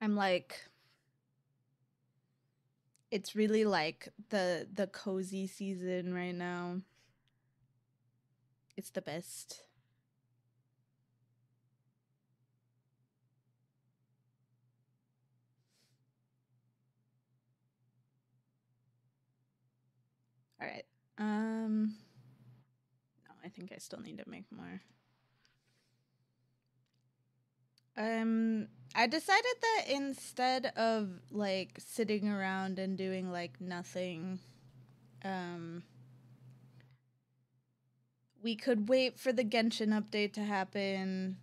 I'm like, it's really like the cozy season right now. It's the best. All right. No, I think I still need to make more. I decided that instead of like sitting around and doing like nothing, um, we could wait for the Genshin update to happen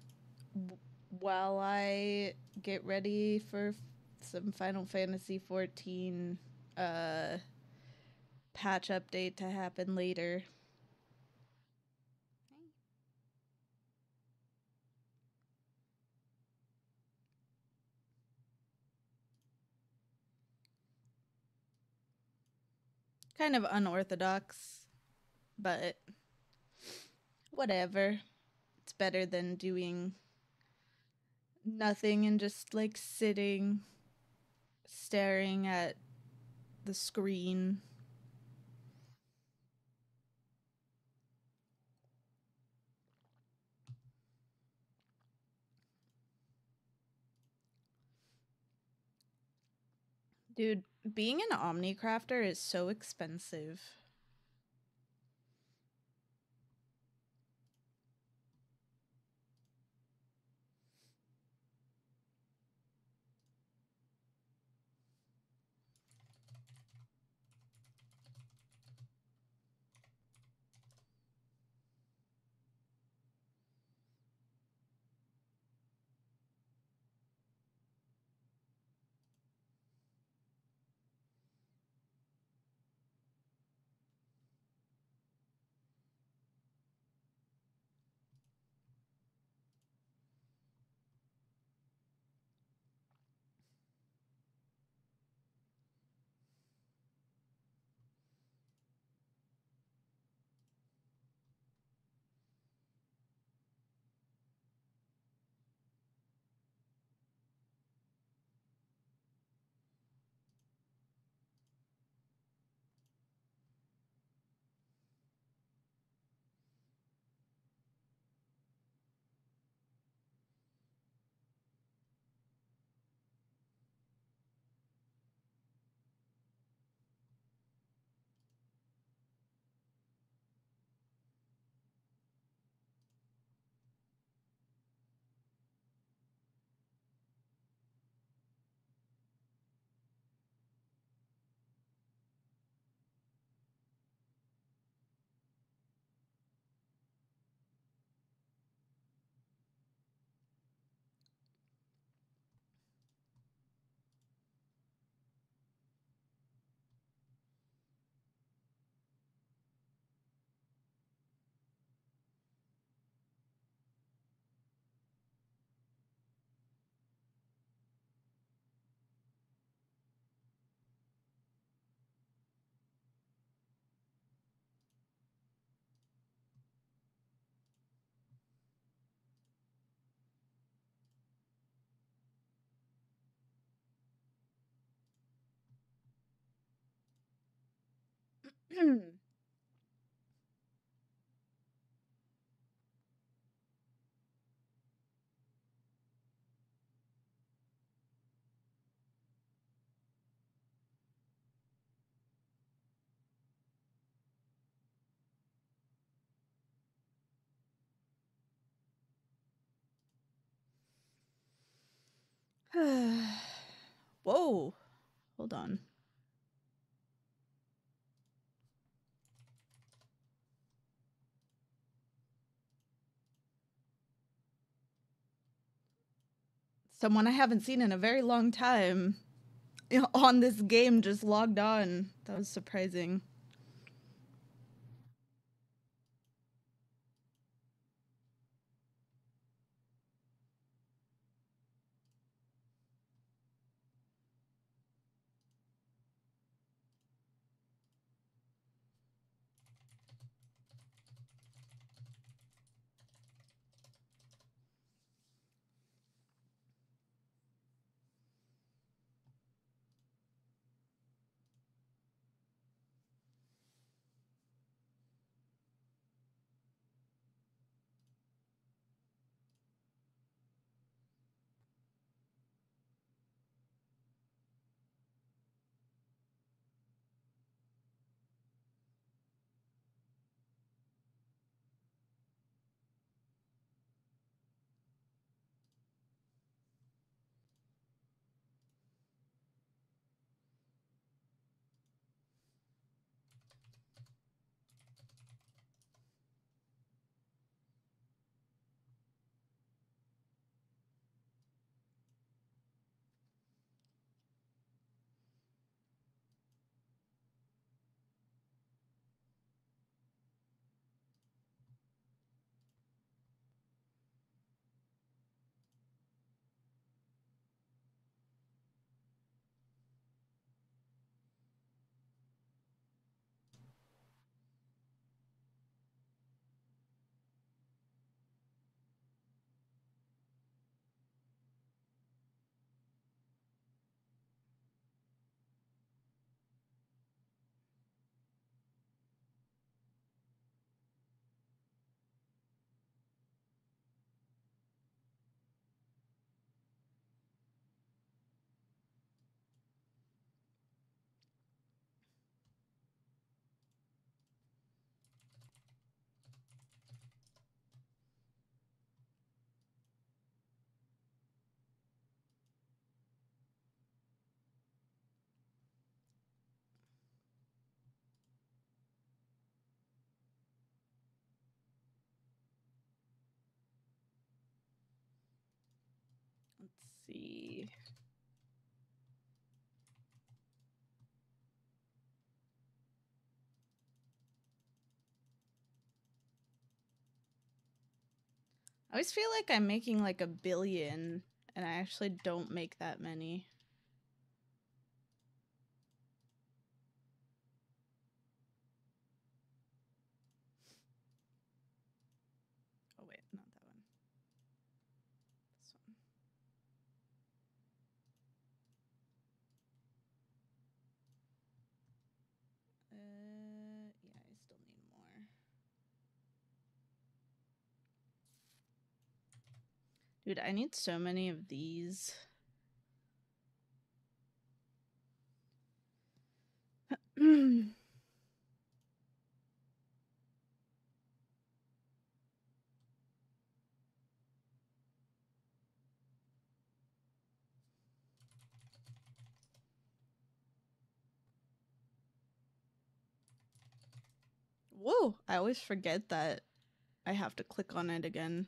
while I get ready for some Final Fantasy 14 uh patch update to happen later. Kind of unorthodox, but whatever. It's better than doing nothing and just like sitting staring at the screen. Dude, being an Omnicrafter is so expensive. Whoa. Hold on. Someone I haven't seen in a very long time on this game just logged on. That was surprising. see. I always feel like I'm making like 1 billion, and I actually don't make that many. Oh wait, not that one. This one. Yeah, I still need more. Dude, I need so many of these. Whoa, I always forget that I have to click on it again.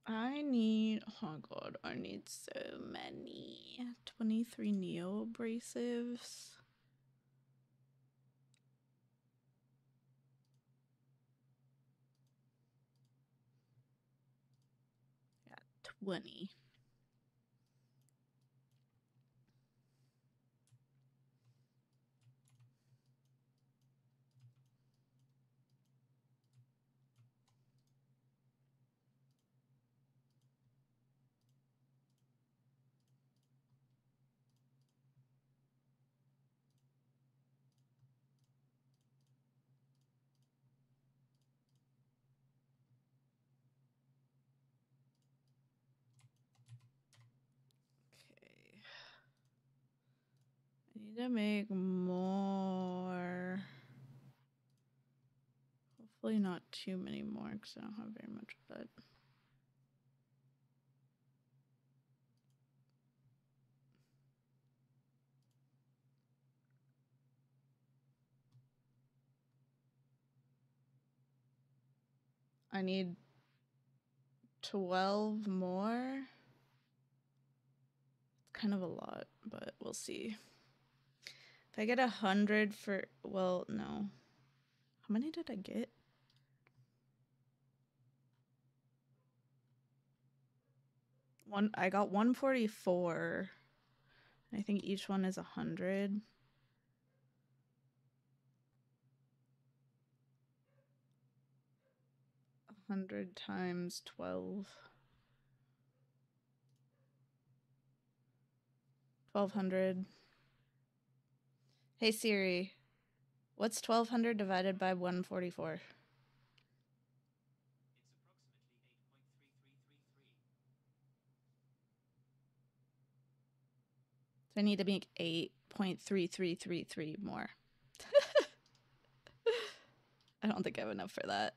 I need, oh god, I need so many. 23 Neo abrasives. Yeah, 20. Okay. I need to make more. Hopefully not too many more because I don't have very much of that. I need 12 more. It's kind of a lot, but we'll see. If I get 100 for, well, no. How many did I get? I got 144. I think each one is 100. 100 times 12. 1200. Hey Siri, what's 1200 divided by 144? So I need to make 8.3333 more. I don't think I have enough for that.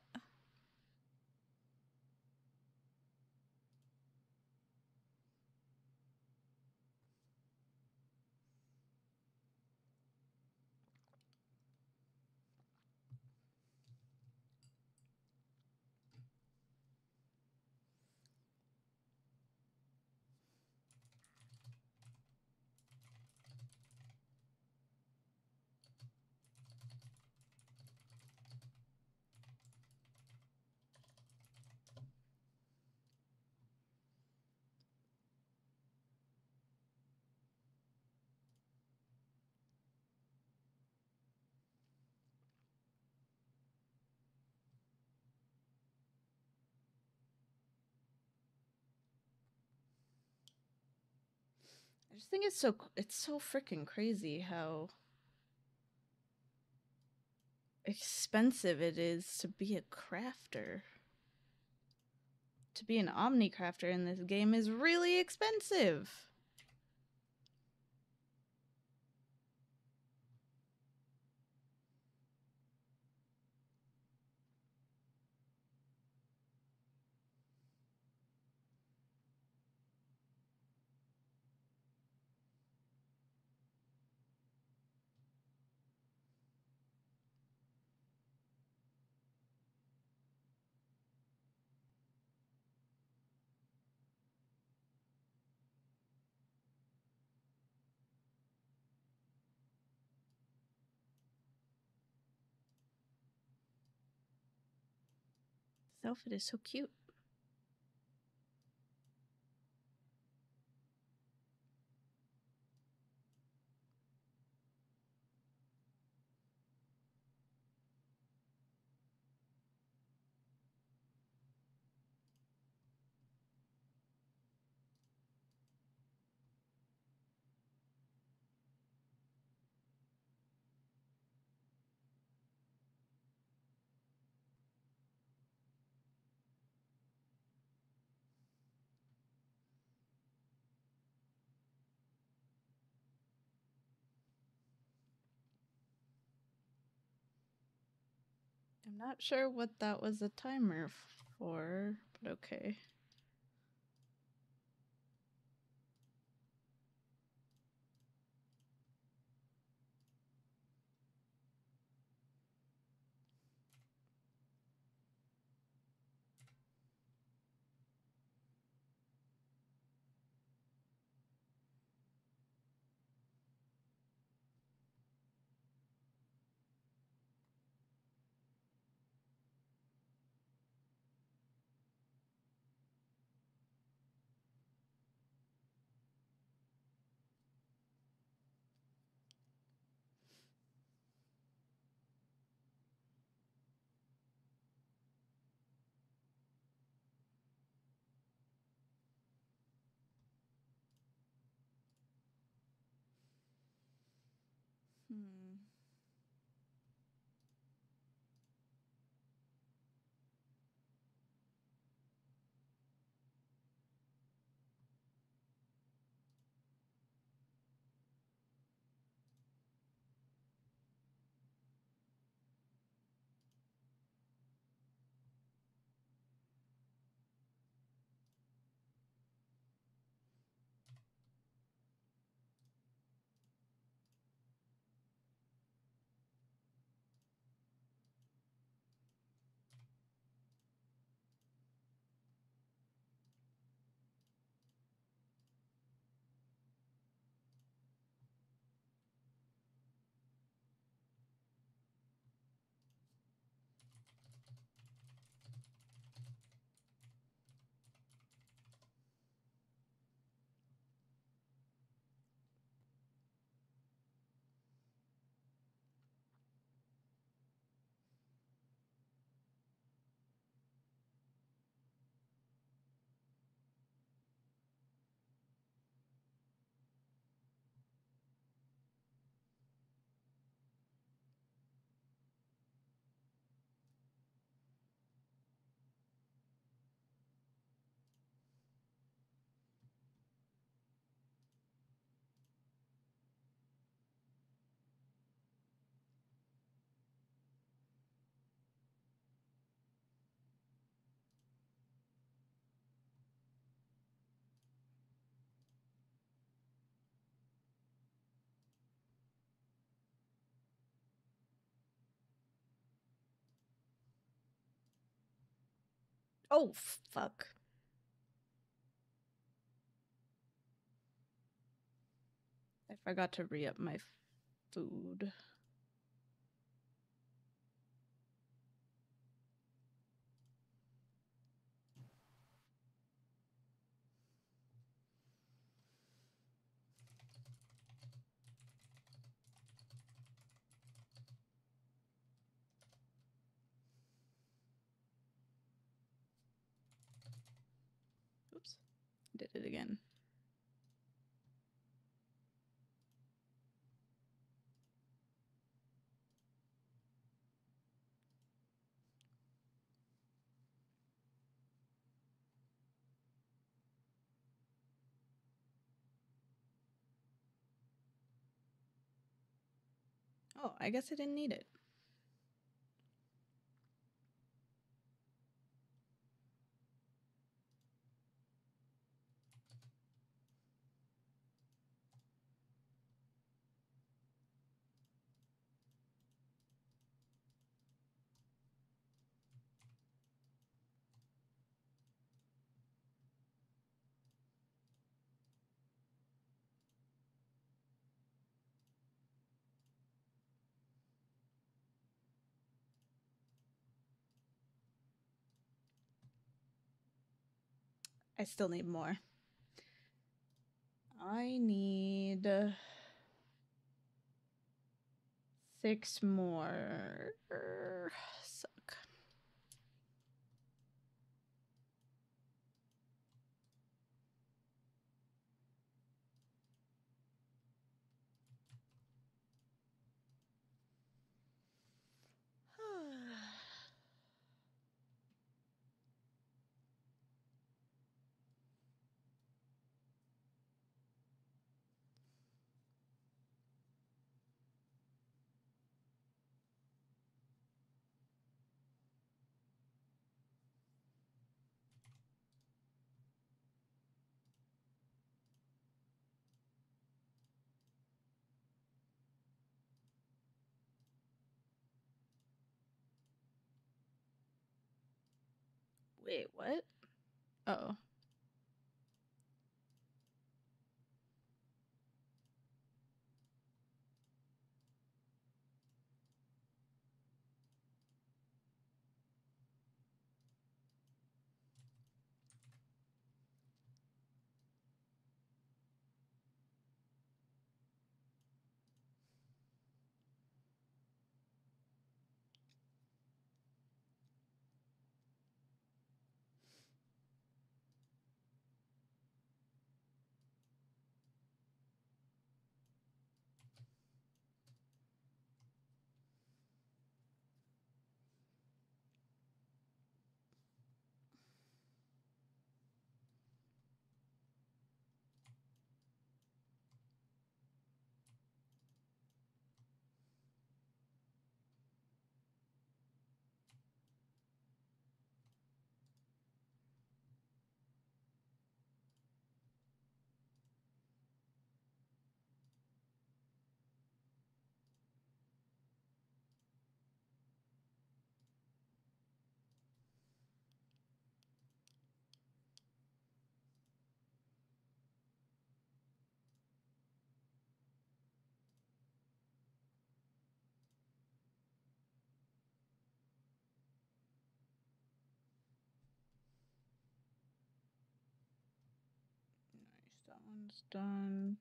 I just think it's so freaking crazy how expensive it is to be a crafter. To be an Omni crafter in this game is really expensive. outfit is so cute. I'm not sure what that was a timer for, but okay. Oh, fuck. I forgot to re-up my food. Oops. Did it again. Oh, I guess I didn't need it. I still need more. I need 6 more. Suck. Wait, what? Oh. Nice, that one's done.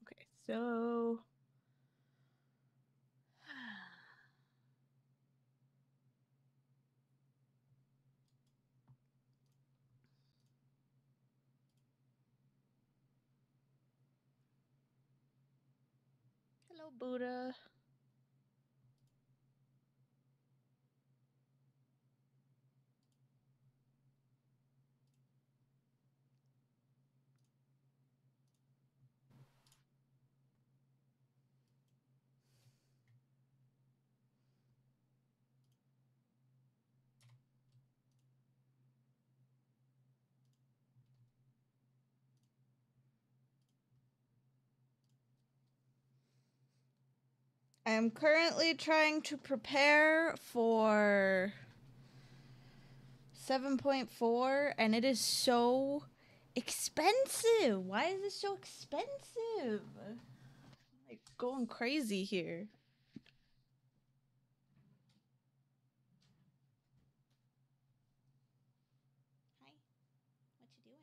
Okay, so hello, Buddha. I am currently trying to prepare for 7.4, and it is so expensive. Why is it so expensive? I'm like going crazy here. Hi, what you doing?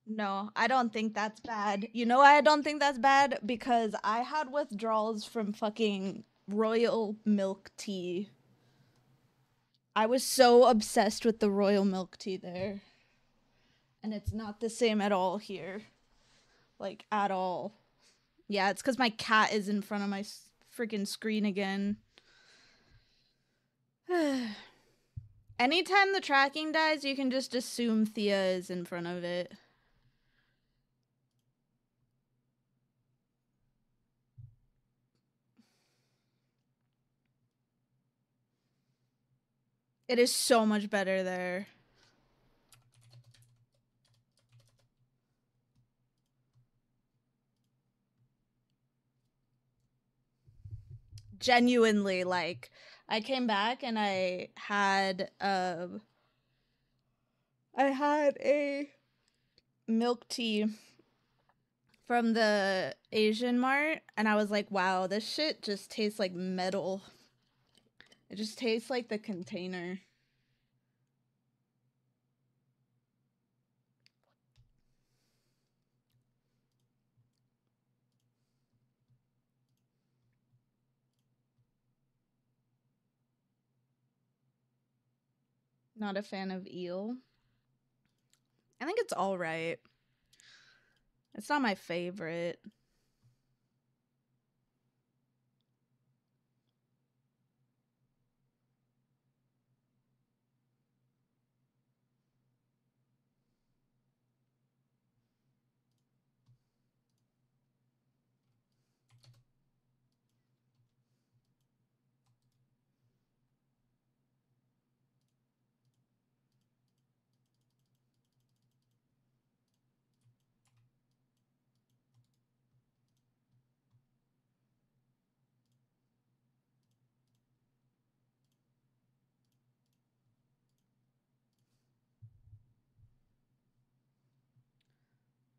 No, I don't think that's bad. You know why I don't think that's bad? Because I had withdrawals from fucking royal milk tea. I was so obsessed with the royal milk tea there. And it's not the same at all here. Like, at all. Yeah, it's because my cat is in front of my freaking screen again. Anytime the tracking dies, you can just assume Thea is in front of it. It is so much better there. Genuinely, like, I came back and I had a milk tea from the Asian mart, and I was like, wow, this shit just tastes like metal. It just tastes like the container. Not a fan of eel. I think it's all right. It's not my favorite.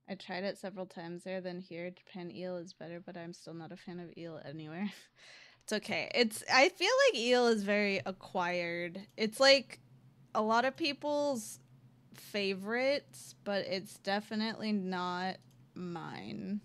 I tried it several times there, then here. Japan eel is better, but I'm still not a fan of eel anywhere. It's okay. I feel like eel is very acquired. It's like a lot of people's favorites, but it's definitely not mine.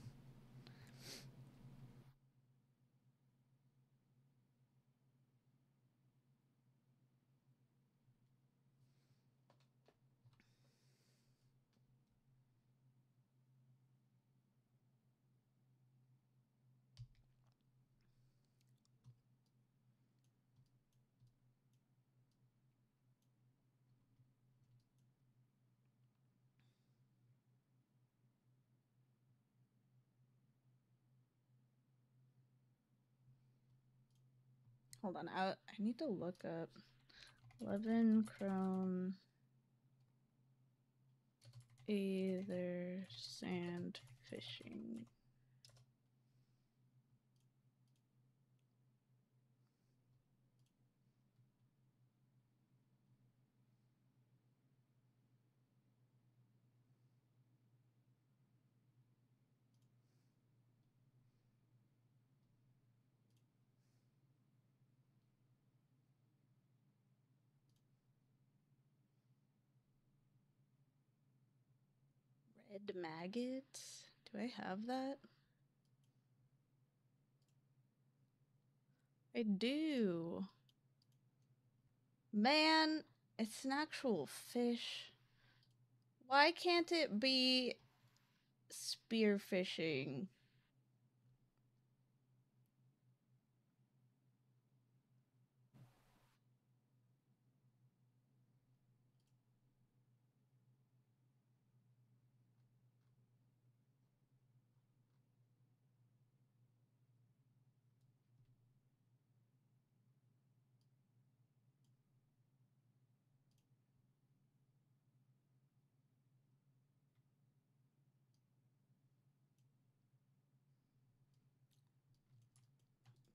Hold on, I need to look up 11 Chrome either sand fishing. Red maggot? Do I have that? I do. Man, it's an actual fish. Why can't it be spearfishing?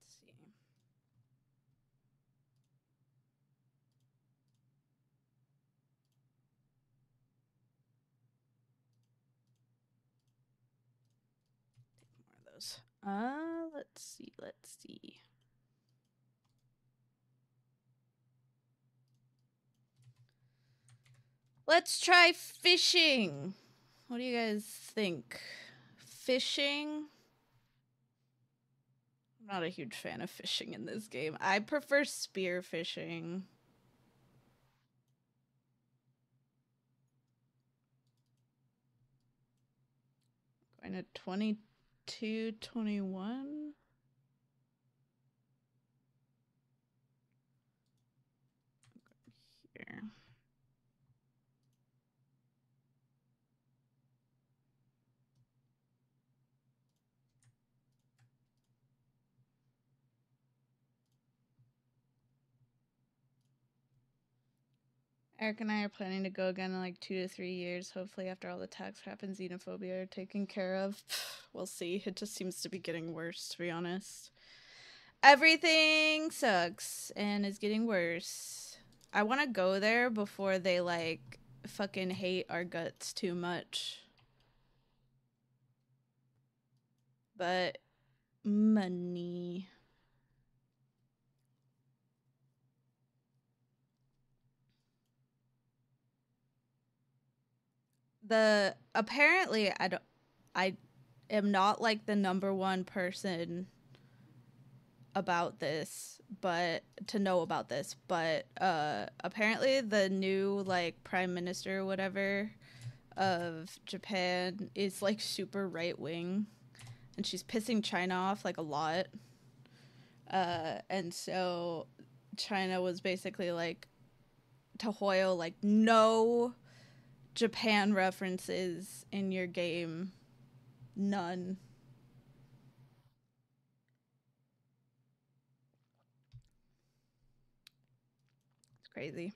Let's see. Take more of those. Let's see, let's see. Let's try fishing. What do you guys think? Fishing? I'm not a huge fan of fishing in this game. I prefer spear fishing. Going to 22, 21. Eric and I are planning to go again in like 2 to 3 years. Hopefully, after all the tax crap and xenophobia are taken care of. We'll see. It just seems to be getting worse, to be honest. Everything sucks and is getting worse. I want to go there before they like fucking hate our guts too much. But money. The apparently I am not like the number one person about this, but to know about this, but apparently the new like prime minister or whatever of Japan is like super right wing, and she's pissing China off like a lot. And so China was basically like to Hoyle, like, no Japan references in your game. None. It's crazy.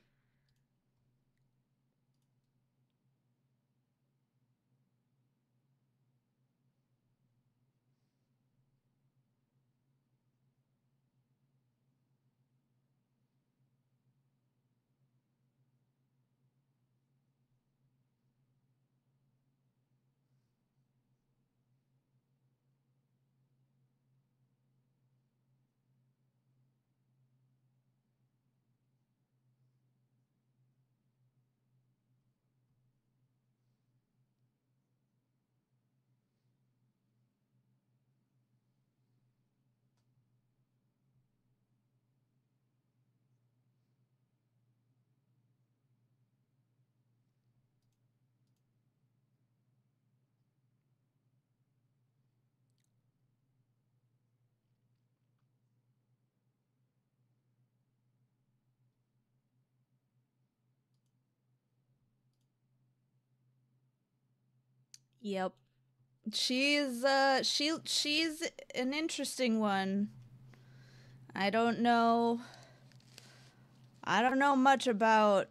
Yep. She's an interesting one. I don't know. I don't know much about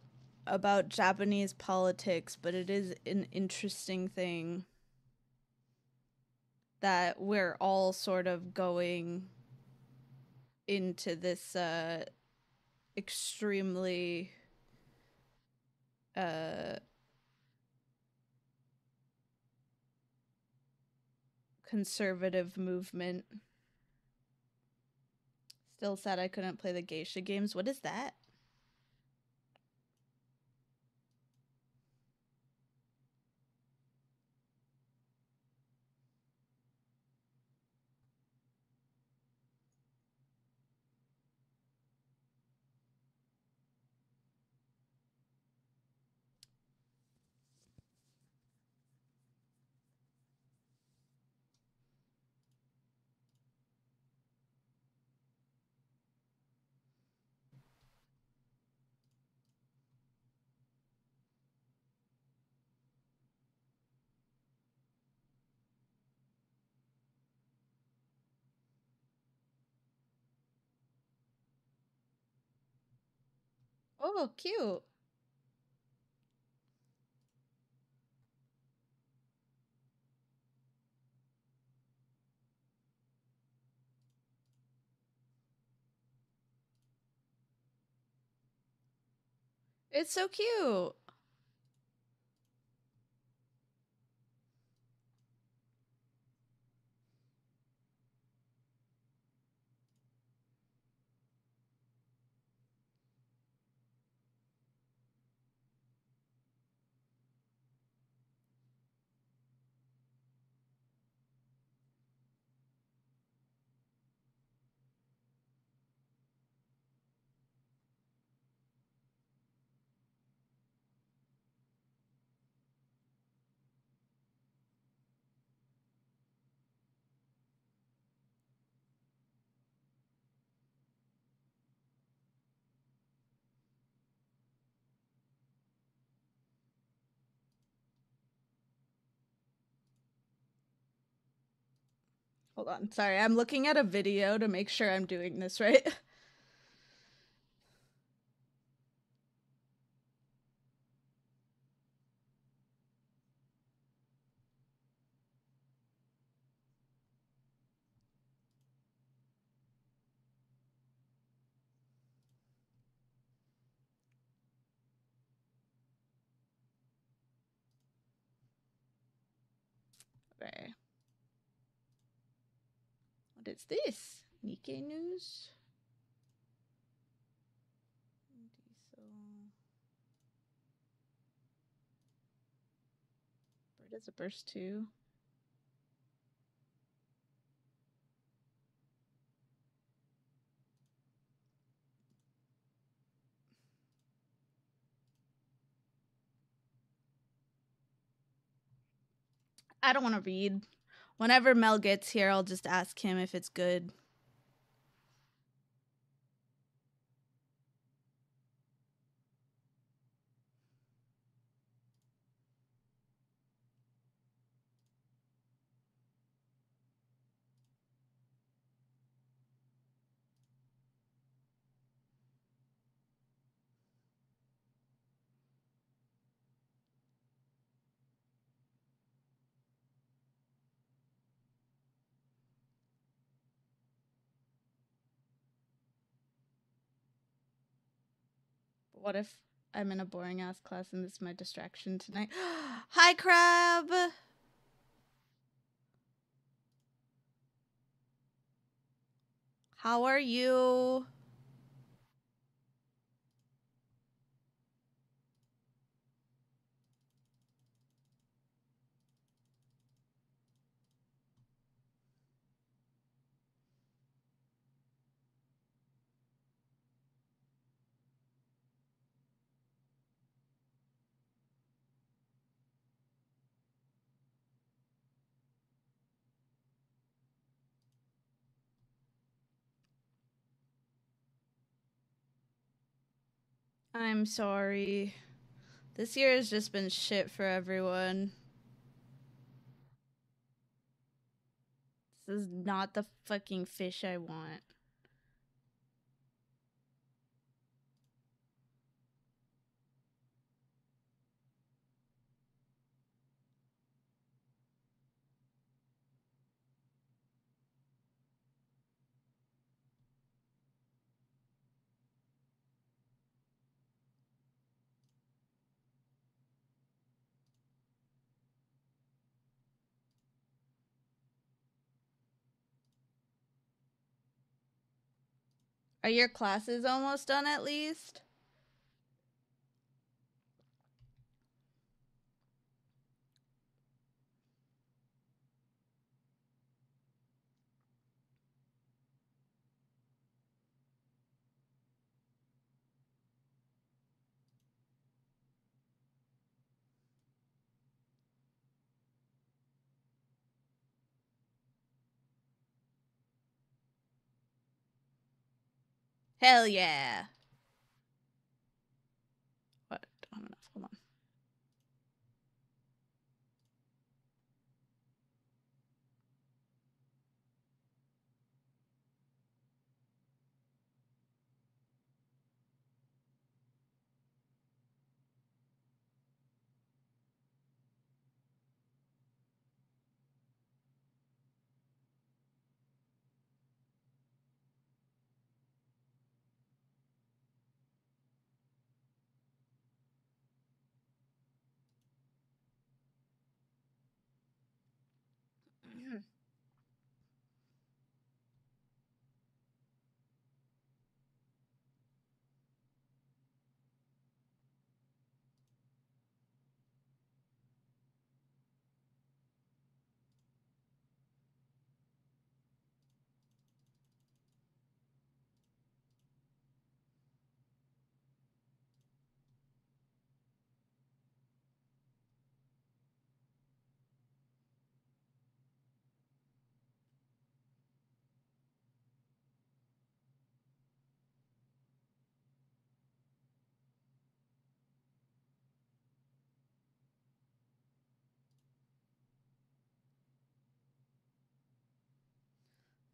Japanese politics, but it is an interesting thing that we're all sort of going into this extremely uh conservative movement. Still sad I couldn't play the geisha games. What is that? Oh, cute. It's so cute. Hold on. Sorry, I'm looking at a video to make sure I'm doing this right. Okay. What is this? Nikkei News? Diesel. Bird is a burst too. I don't want to read. Whenever Mel gets here, I'll just ask him if it's good. But what if I'm in a boring ass class and this is my distraction tonight? Hi, Crab! How are you? I'm sorry. This year has just been shit for everyone. This is not the fucking fish I want. Are your classes almost done at least? Hell yeah. What? Don't have enough. Hold on.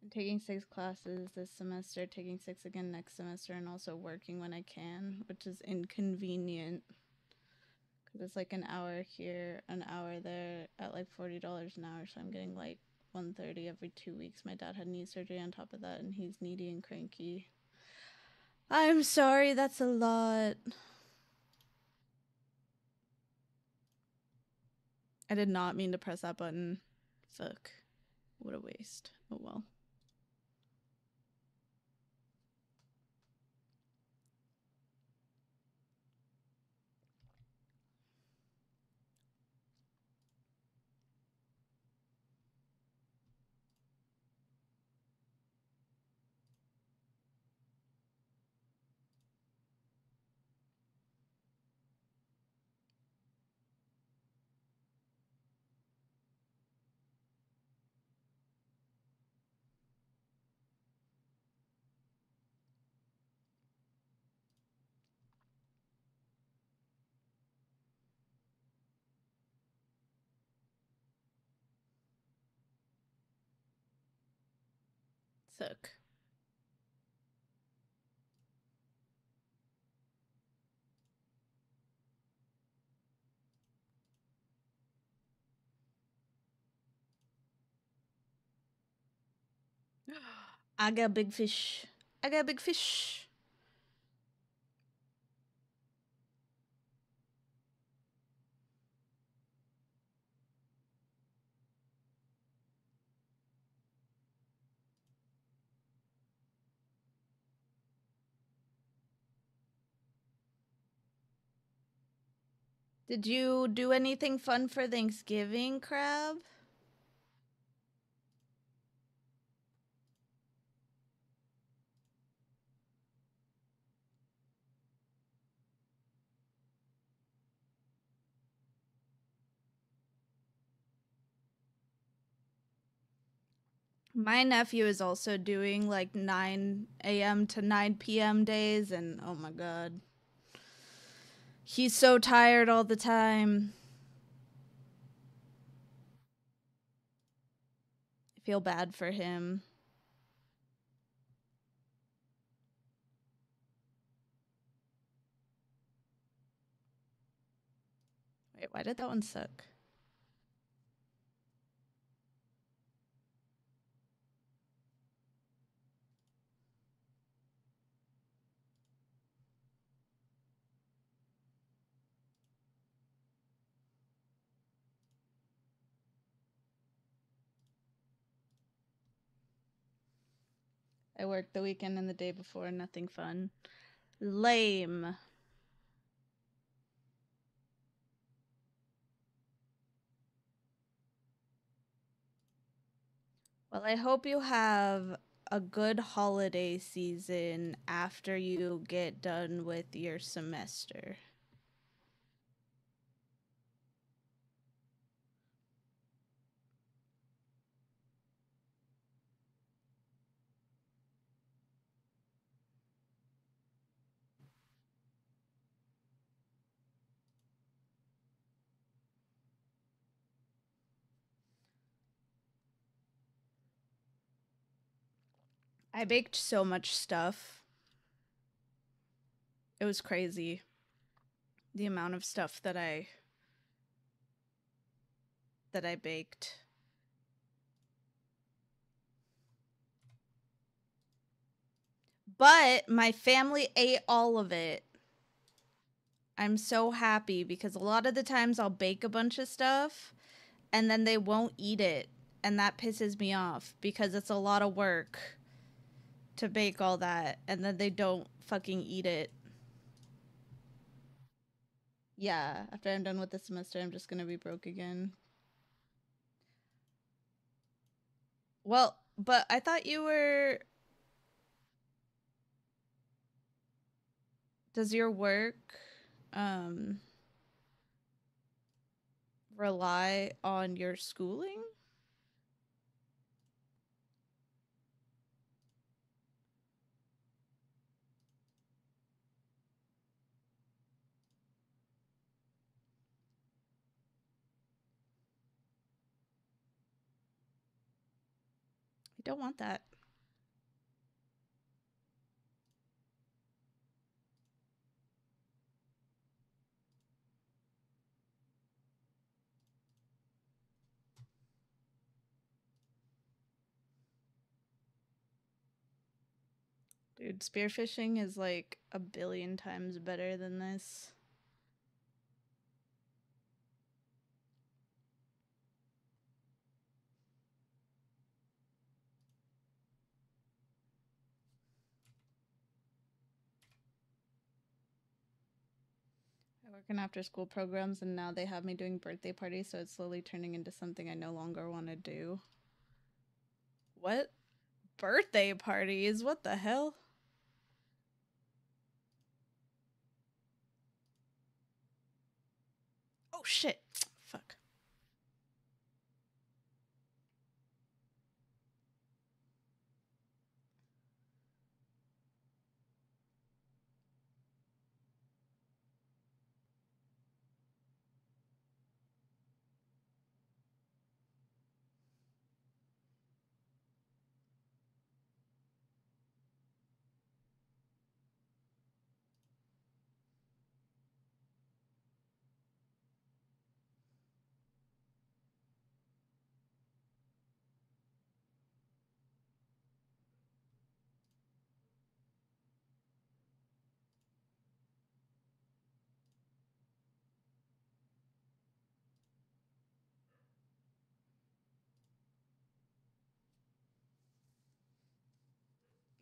I'm taking 6 classes this semester, taking 6 again next semester, and also working when I can, which is inconvenient. Because it's like an hour here, an hour there at like $40 an hour, so I'm getting like 130 every 2 weeks. My dad had knee surgery on top of that, and he's needy and cranky. I'm sorry, that's a lot. I did not mean to press that button. Fuck. What a waste. Oh well. Suck. I got a big fish. I got a big fish. Did you do anything fun for Thanksgiving, Crab? My nephew is also doing like 9 a.m. to 9 p.m. days, and oh my god. He's so tired all the time. I feel bad for him. Wait, why did that one suck? I worked the weekend and the day before, nothing fun. Lame. Well, I hope you have a good holiday season after you get done with your semester. I baked so much stuff. It was crazy. The amount of stuff that I baked. But my family ate all of it. I'm so happy because a lot of the times I'll bake a bunch of stuff and then they won't eat it. And that pisses me off because it's a lot of work to bake all that and then they don't fucking eat it. Yeah, after I'm done with the semester, I'm just gonna be broke again. Well, but I thought you were. Does your work um rely on your schooling? I don't want that. Dude, spearfishing is like a billion times better than this. working after school programs, and now they have me doing birthday parties, so it's slowly turning into something I no longer want to do. What? Birthday parties? What the hell? Oh shit. Fuck.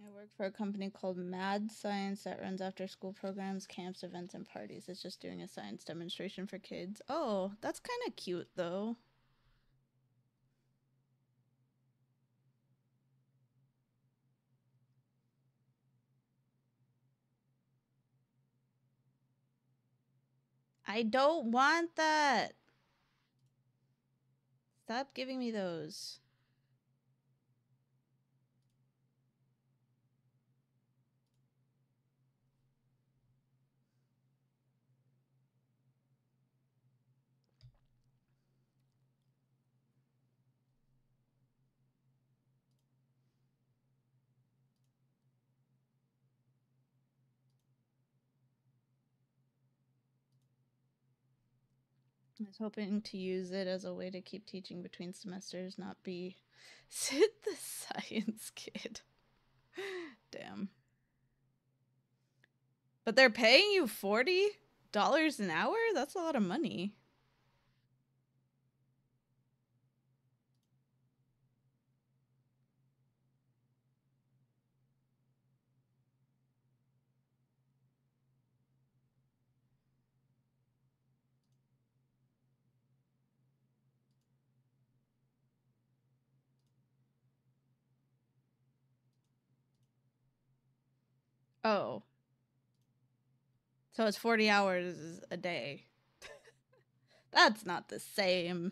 I work for a company called Mad Science that runs after school programs, camps, events, and parties. It's just doing a science demonstration for kids. Oh, that's kind of cute though. I don't want that. Stop giving me those. I was hoping to use it as a way to keep teaching between semesters, not be Sid the science kid. Damn. But they're paying you $40 an hour? That's a lot of money. Oh. So it's 40 hours a day. That's not the same.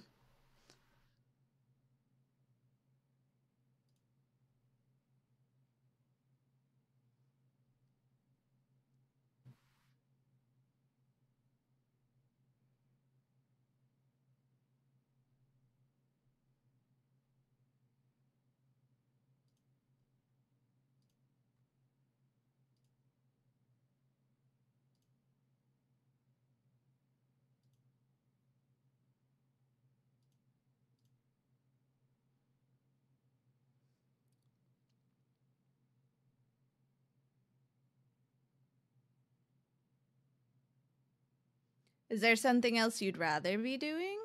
Is there something else you'd rather be doing?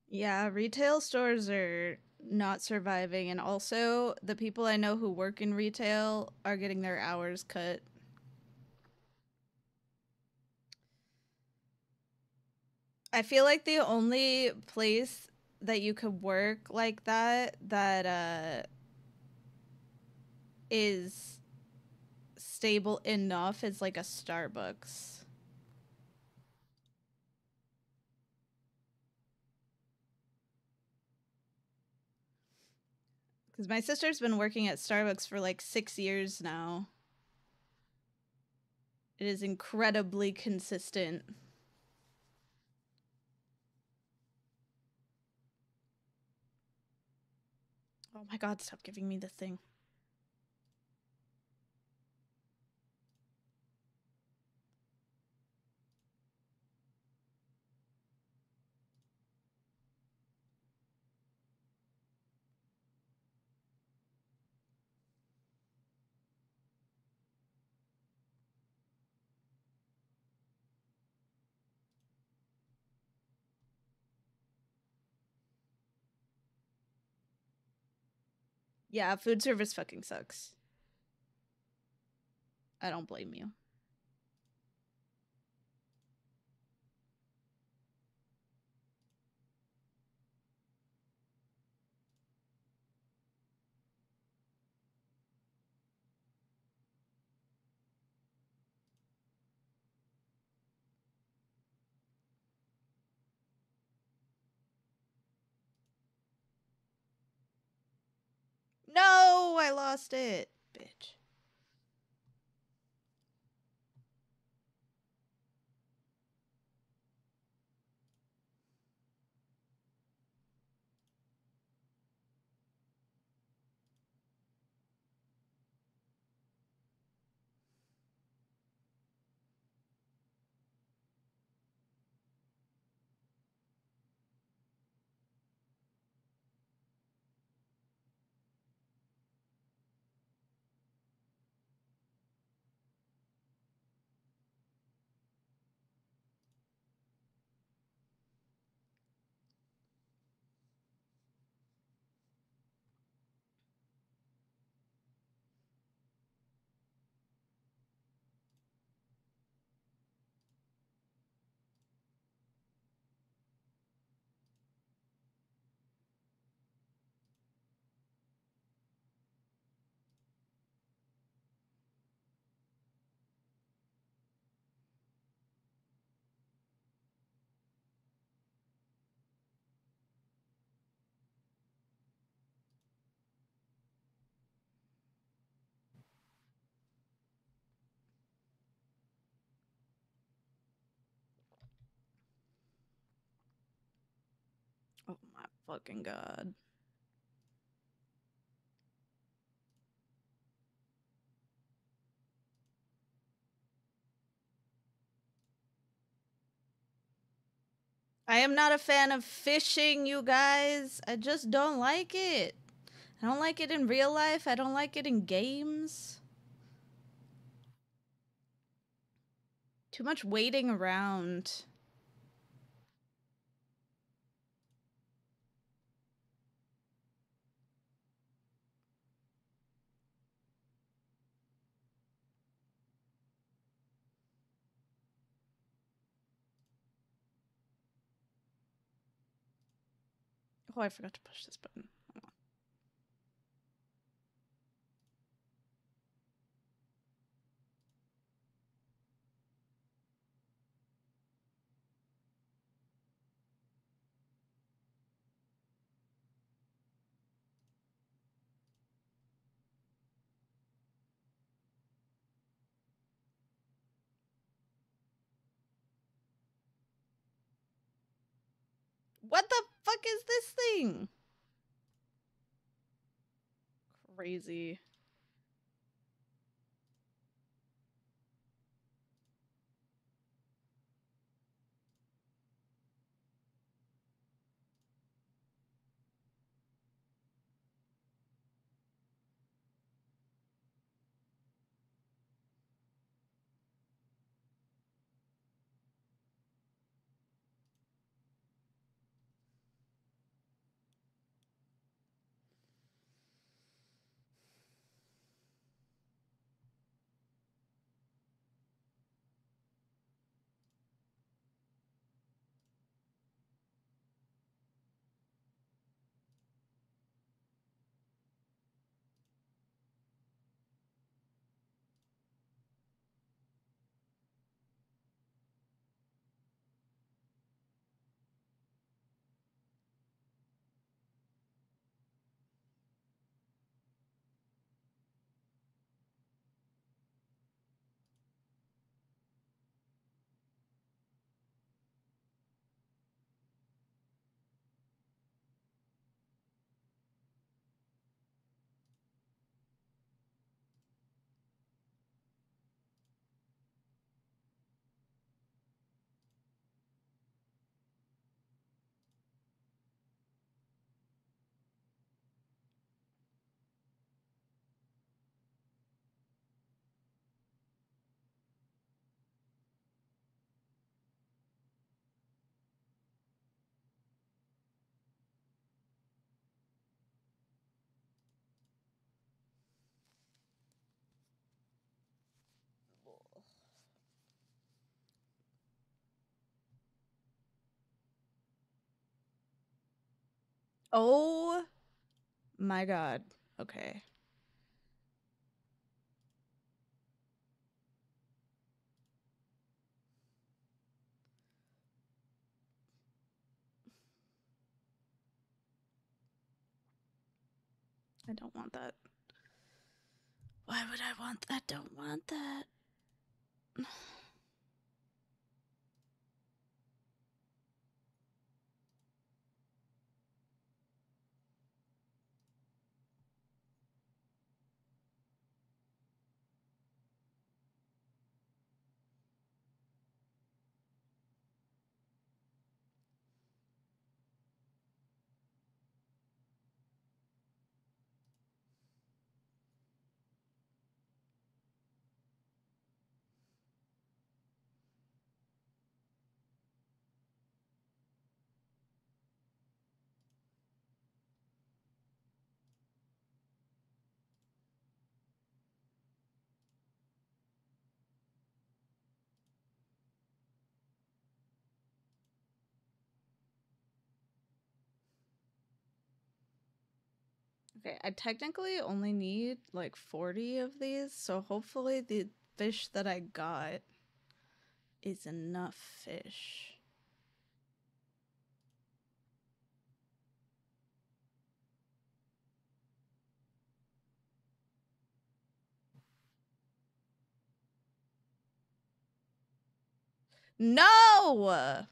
Yeah, retail stores are not surviving, and also the people I know who work in retail are getting their hours cut. I feel like the only place that you could work like that is stable enough is like a Starbucks. Because my sister's been working at Starbucks for like 6 years now. It is incredibly consistent. Oh my god, stop giving me the thing. Yeah, food service fucking sucks. I don't blame you. No, I lost it, bitch. Oh my fucking god. I am not a fan of fishing, you guys. I just don't like it. I don't like it in real life. I don't like it in games. Too much waiting around. Oh, I forgot to push this button. What the fuck is this thing? Crazy. Oh my god. Okay. I don't want that. Why would I want that? I don't want that. Okay, I technically only need like 40 of these, so hopefully the fish that I got is enough fish. No!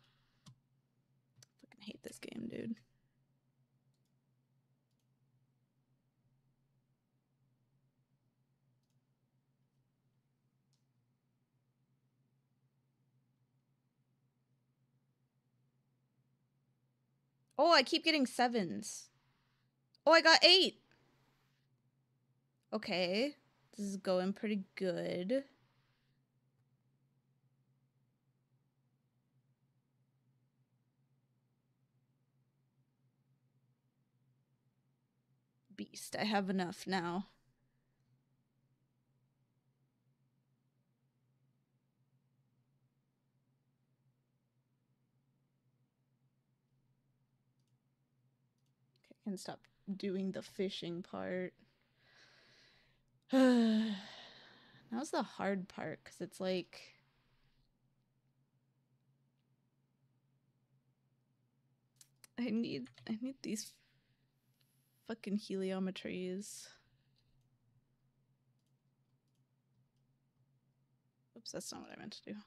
Fucking hate this game, dude. Oh, I keep getting 7s. Oh, I got 8. Okay. This is going pretty good. Beast. I have enough now. Okay, I can stop doing the fishing part. Now's the hard part, because it's like... I need these fucking heliometries. Oops, that's not what I meant to do.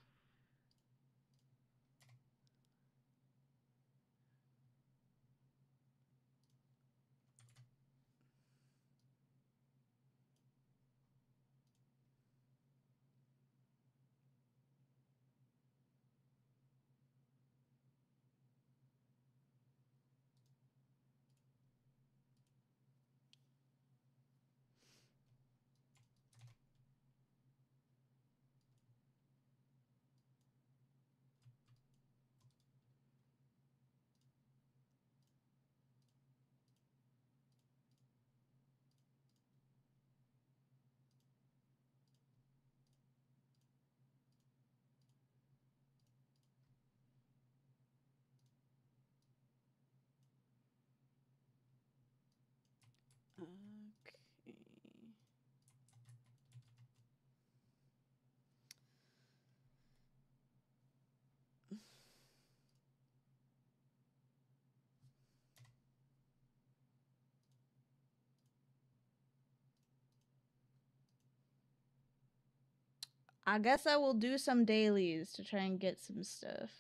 Okay. I guess I will do some dailies to try and get some stuff.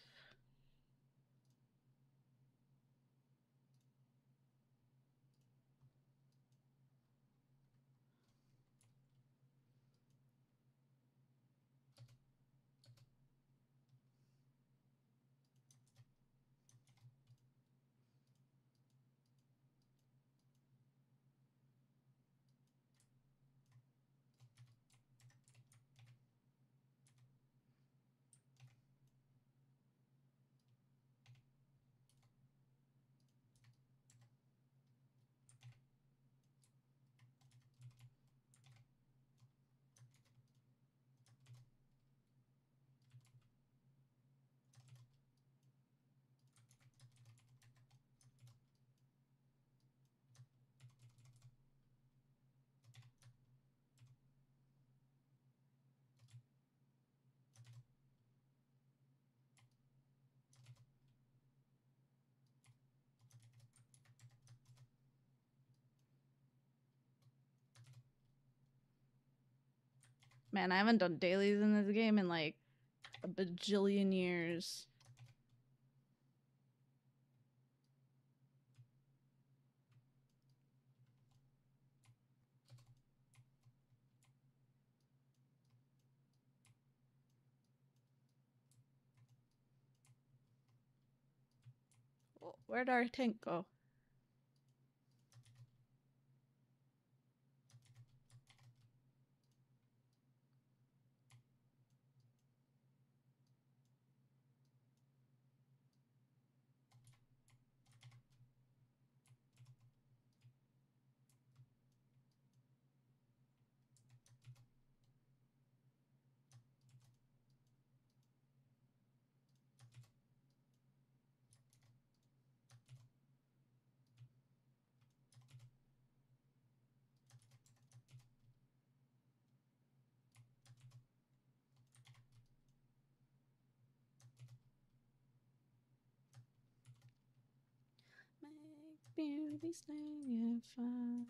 Man, I haven't done dailies in this game in like a bajillion years. Where'd our tank go? Make beauty stay fire.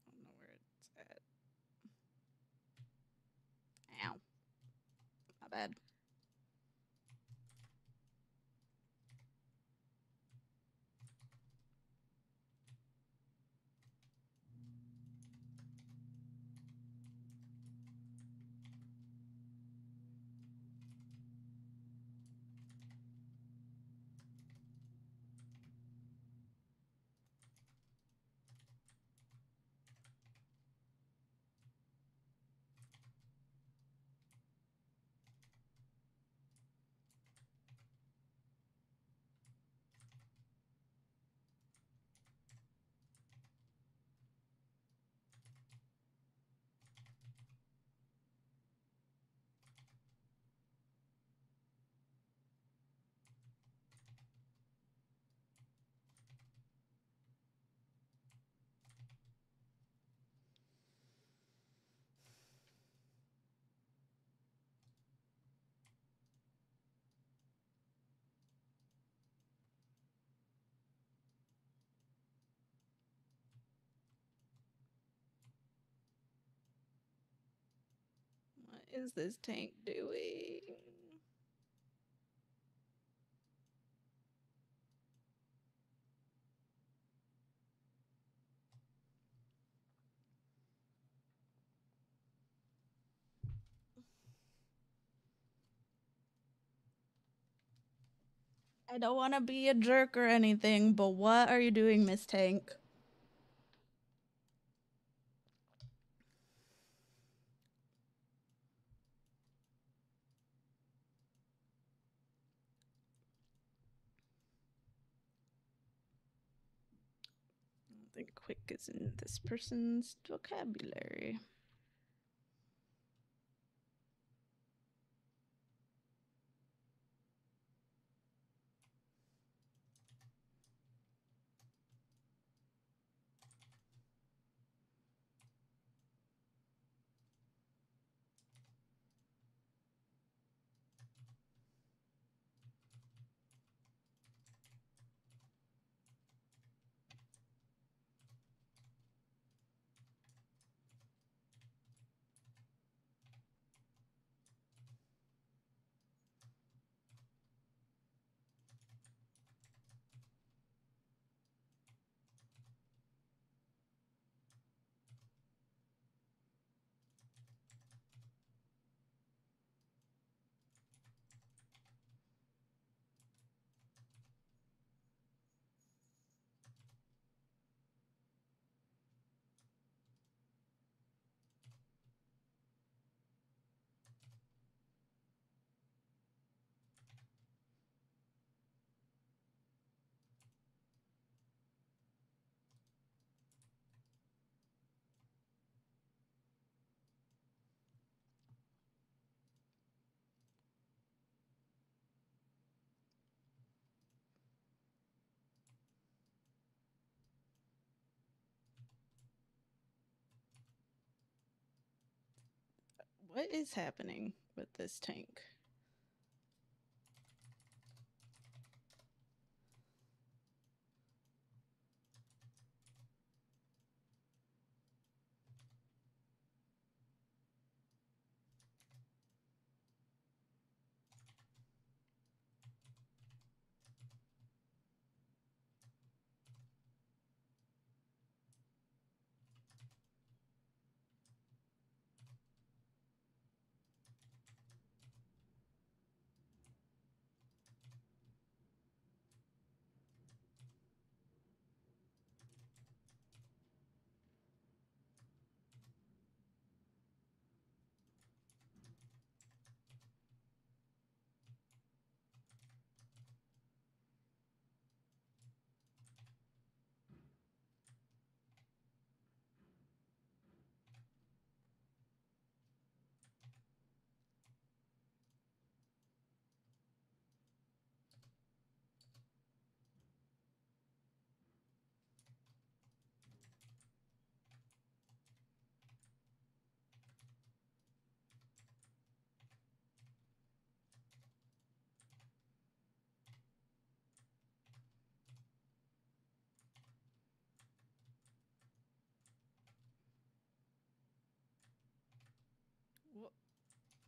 I don't know where it's at. Ow. My bad. is this tank doing? I don't want to be a jerk or anything, but what are you doing, Miss Tank? I don't think quick is in this person's vocabulary. What is happening with this tank?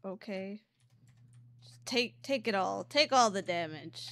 Okay. Just take it all. Take all the damage.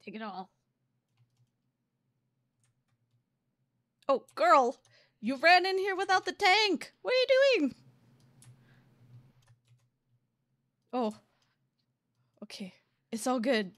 Take it all. Oh, girl! You ran in here without the tank! What are you doing? Oh. Okay. It's all good.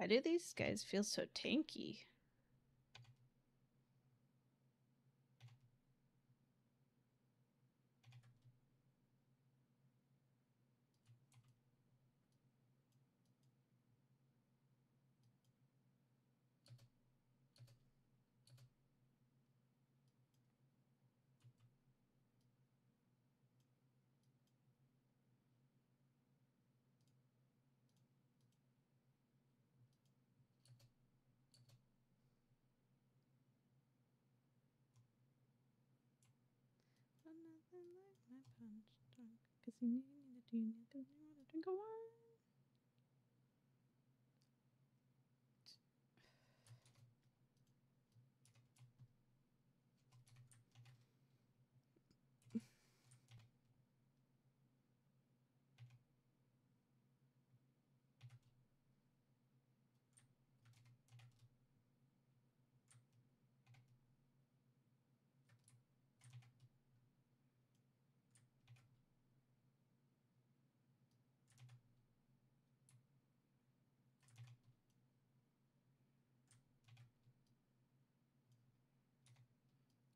Why do these guys feel so tanky? Nothing like my punch drunk. Cause you need to do nothing. You want to drink a wine.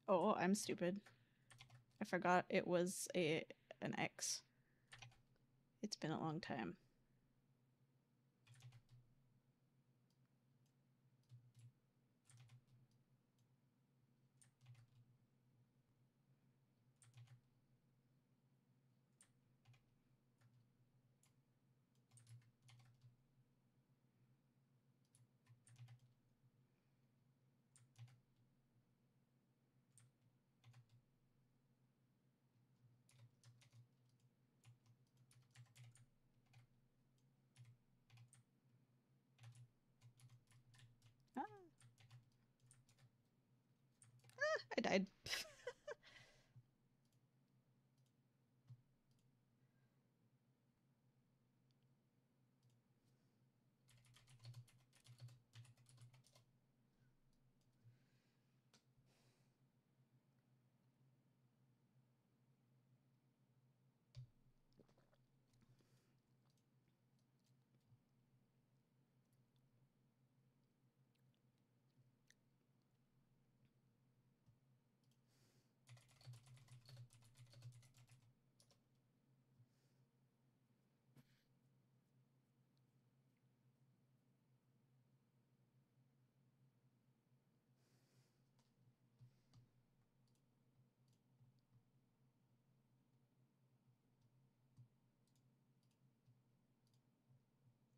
Oh, I'm stupid. I forgot it was an X. It's been a long time. Ah. I died.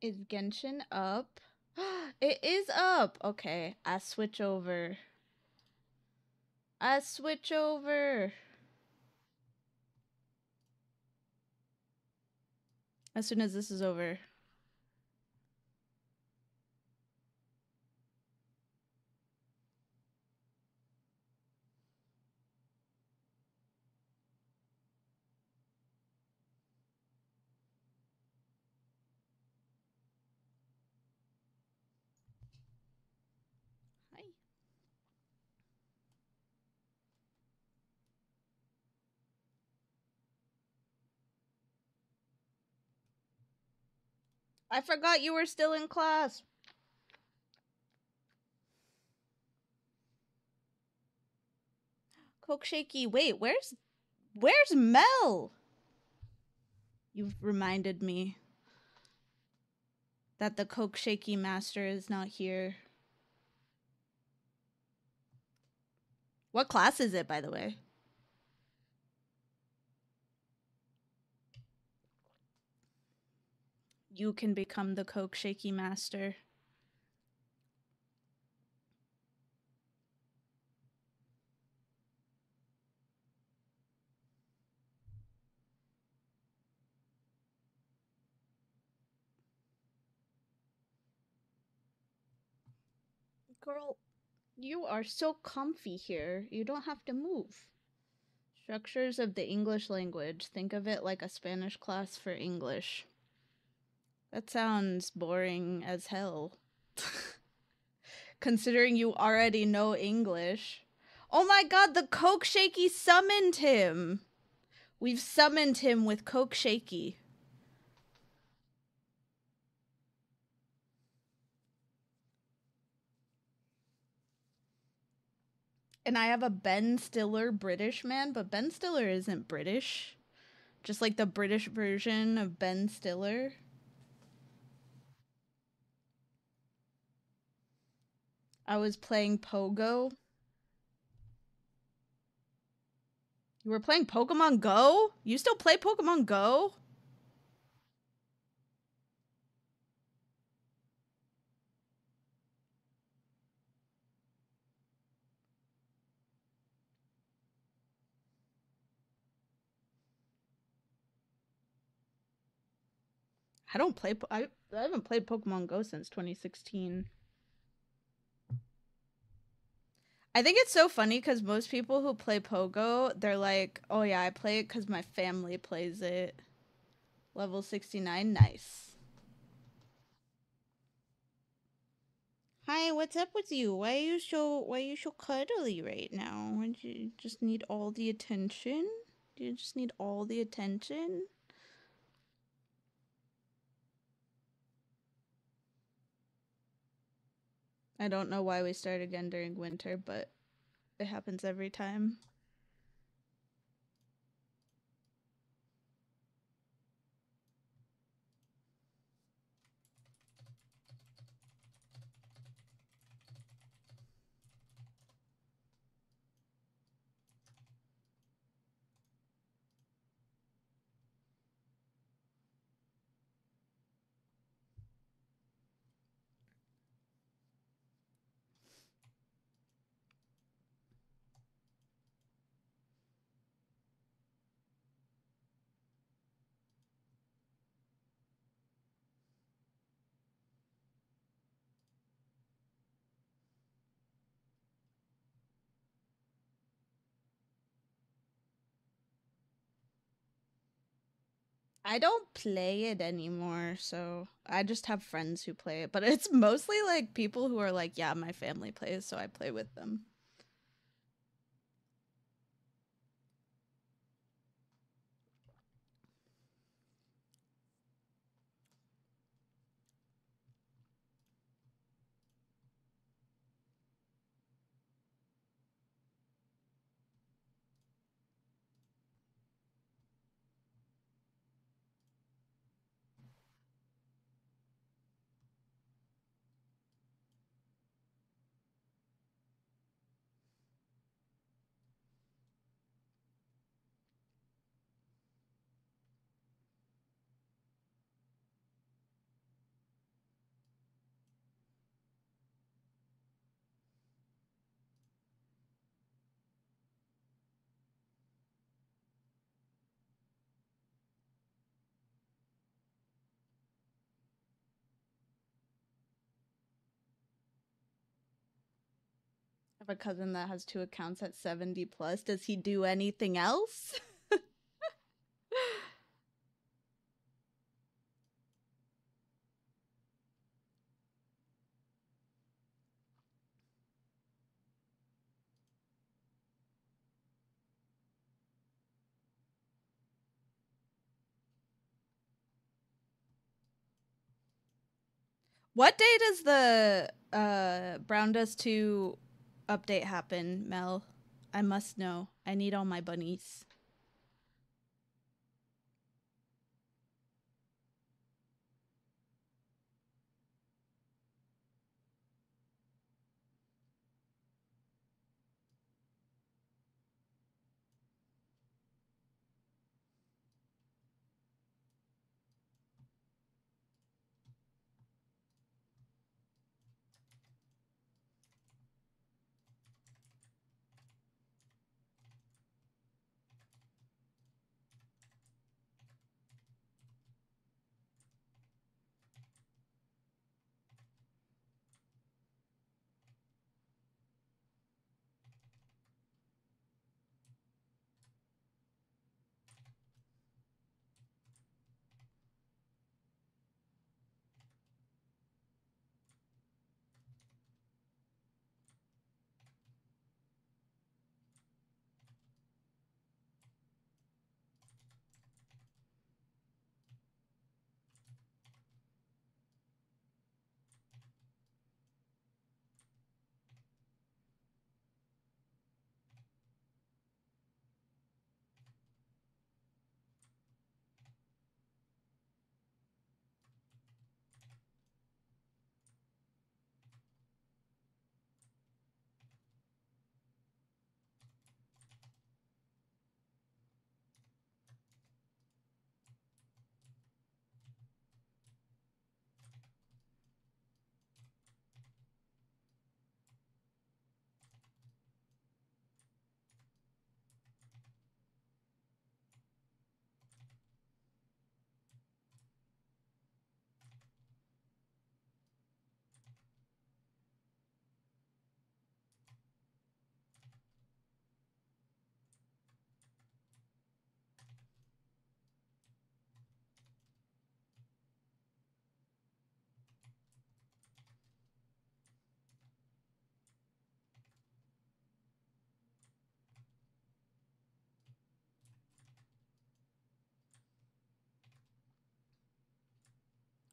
Is Genshin up? It is up. Okay, I switch over. I switch over. As soon as this is over. Hi. I forgot you were still in class. Coke Shaky. Wait, where's Mel? You've reminded me that the Coke Shaky master is not here. What class is it, by the way? You can become the Coke Shaky master. Girl, you are so comfy here. You don't have to move. Structures of the English language. Think of it like a Spanish class for English. That sounds boring as hell. Considering you already know English. Oh my god, the Coke Shaky summoned him! We've summoned him with Coke Shaky. And I have a Ben Stiller British man, but Ben Stiller isn't British. Just like the British version of Ben Stiller. I was playing Pogo. You were playing Pokemon Go? You still play Pokemon Go? I don't play. I haven't played Pokemon Go since 2016. I think it's so funny because most people who play Pogo, they're like, "Oh yeah, I play it because my family plays it." Level 69, nice. Hi, what's up with you? Why are you so cuddly right now? Would you just need all the attention? Do you just need all the attention? I don't know why we start again during winter, but it happens every time. I don't play it anymore, so I just have friends who play it. But it's mostly like people who are like, yeah, my family plays, so I play with them. have a cousin that has 2 accounts at 70 plus. Does he do anything else? What day does the Brown Dust 2 update happen, Mel? I must know. I need all my bunnies.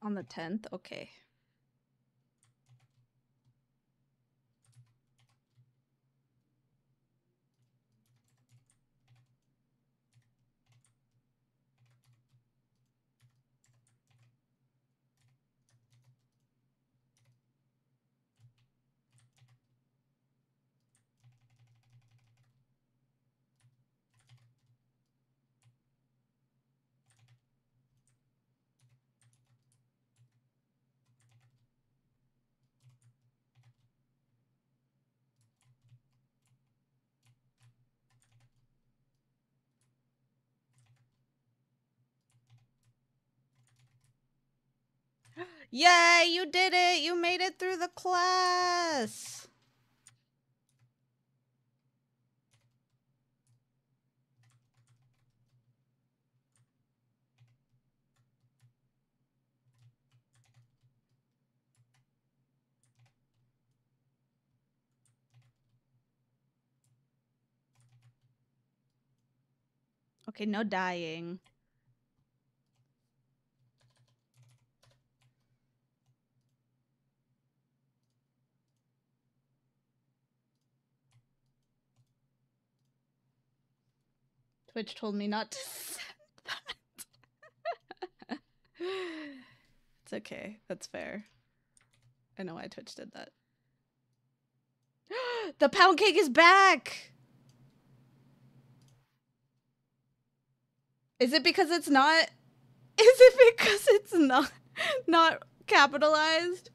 On the 10th? Okay. Yay, you did it! You made it through the class! Okay, no dying. Twitch told me not to send that. It's okay. That's fair. I know why Twitch did that. The pound cake is back! Is it because it's not... Is it because it's not capitalized?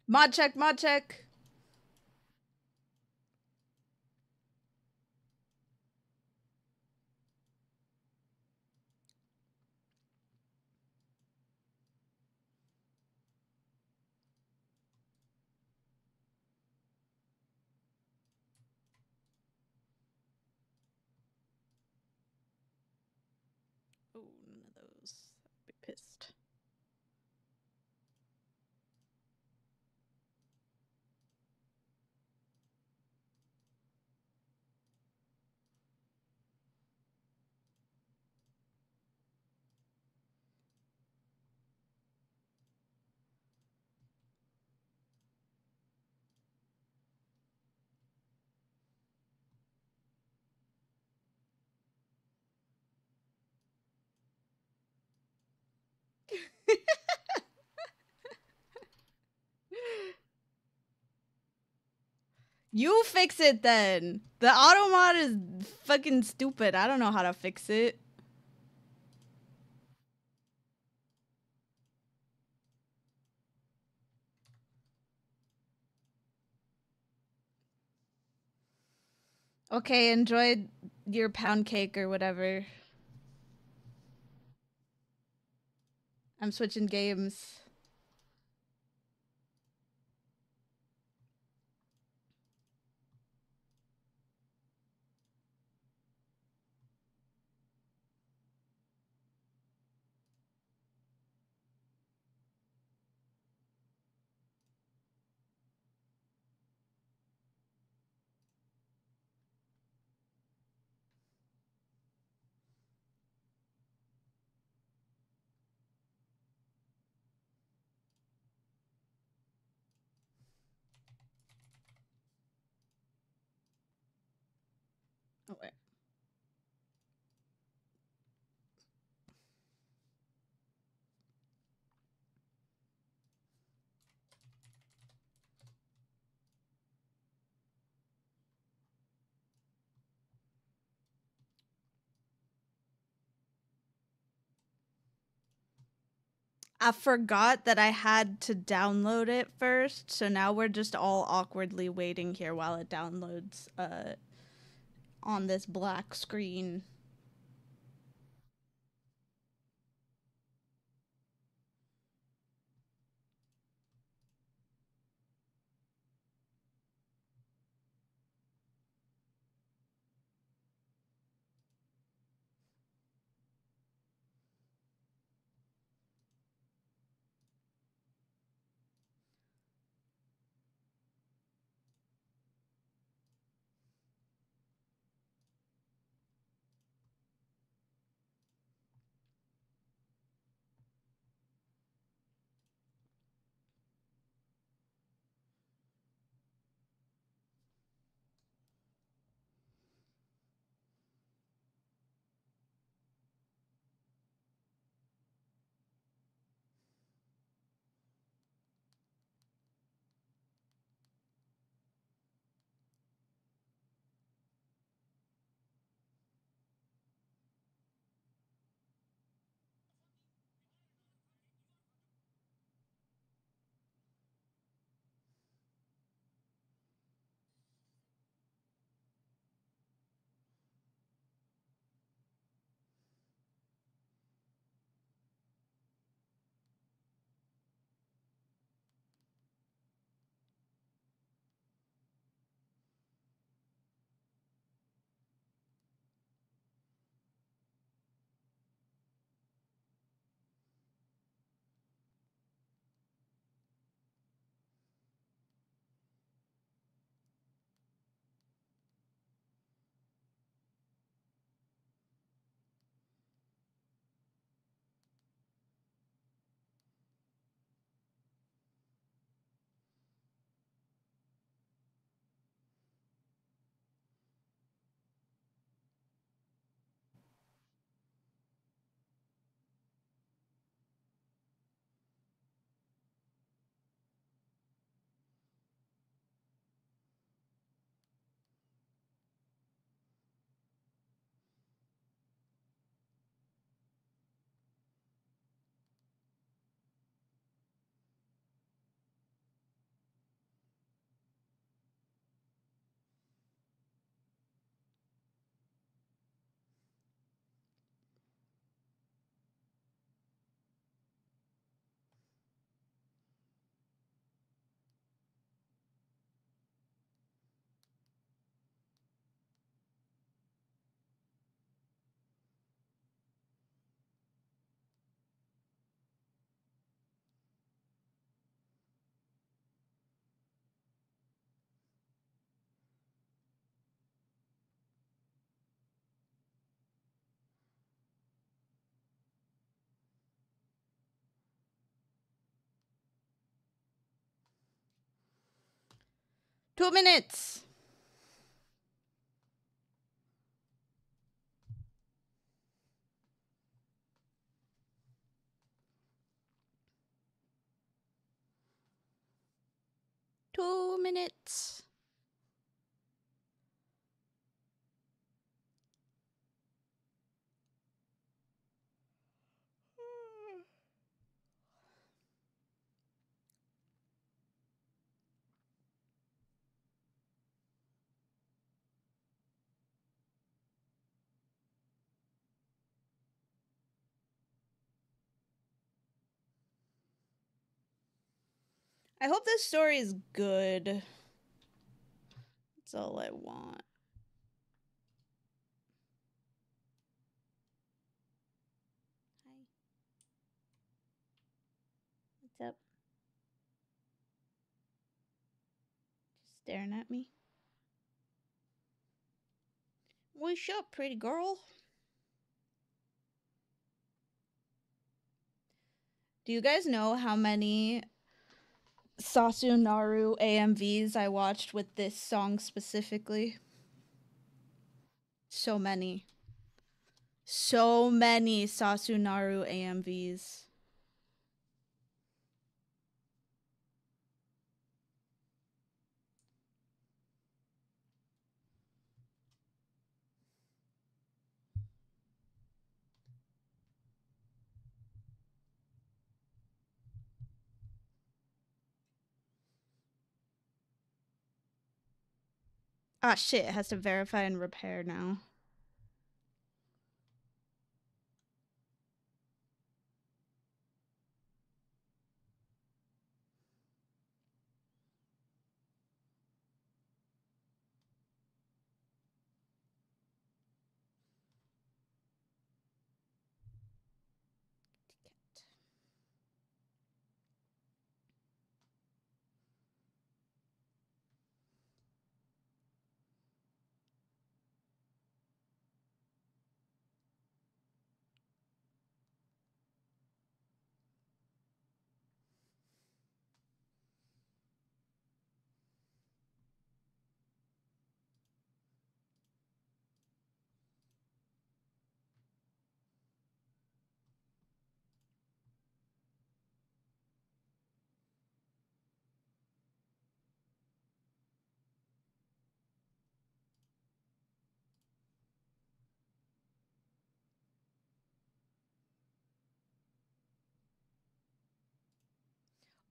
Mod check, mod check. Oh, none of those. I'd be pissed. You fix it then. The auto mod is fucking stupid. I don't know how to fix it. Okay, enjoy your pound cake or whatever. I'm switching games. Oh, wait. I forgot that I had to download it first, so now we're just all awkwardly waiting here while it downloads on this black screen. 2 minutes. Two minutes. I hope this story is good. That's all I want. Hi. What's up? Just staring at me. What's up, pretty girl? Do you guys know how many Sasunaru AMVs I watched with this song specifically? So many. So many Sasunaru AMVs. Ah, shit, it has to verify and repair now.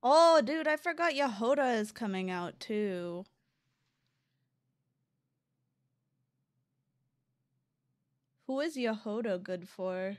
Oh, dude, I forgot Yahoda is coming out too. Who is Yahoda good for?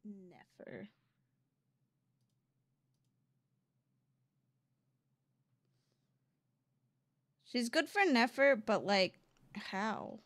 Never. She's good for Nefer, but like, how?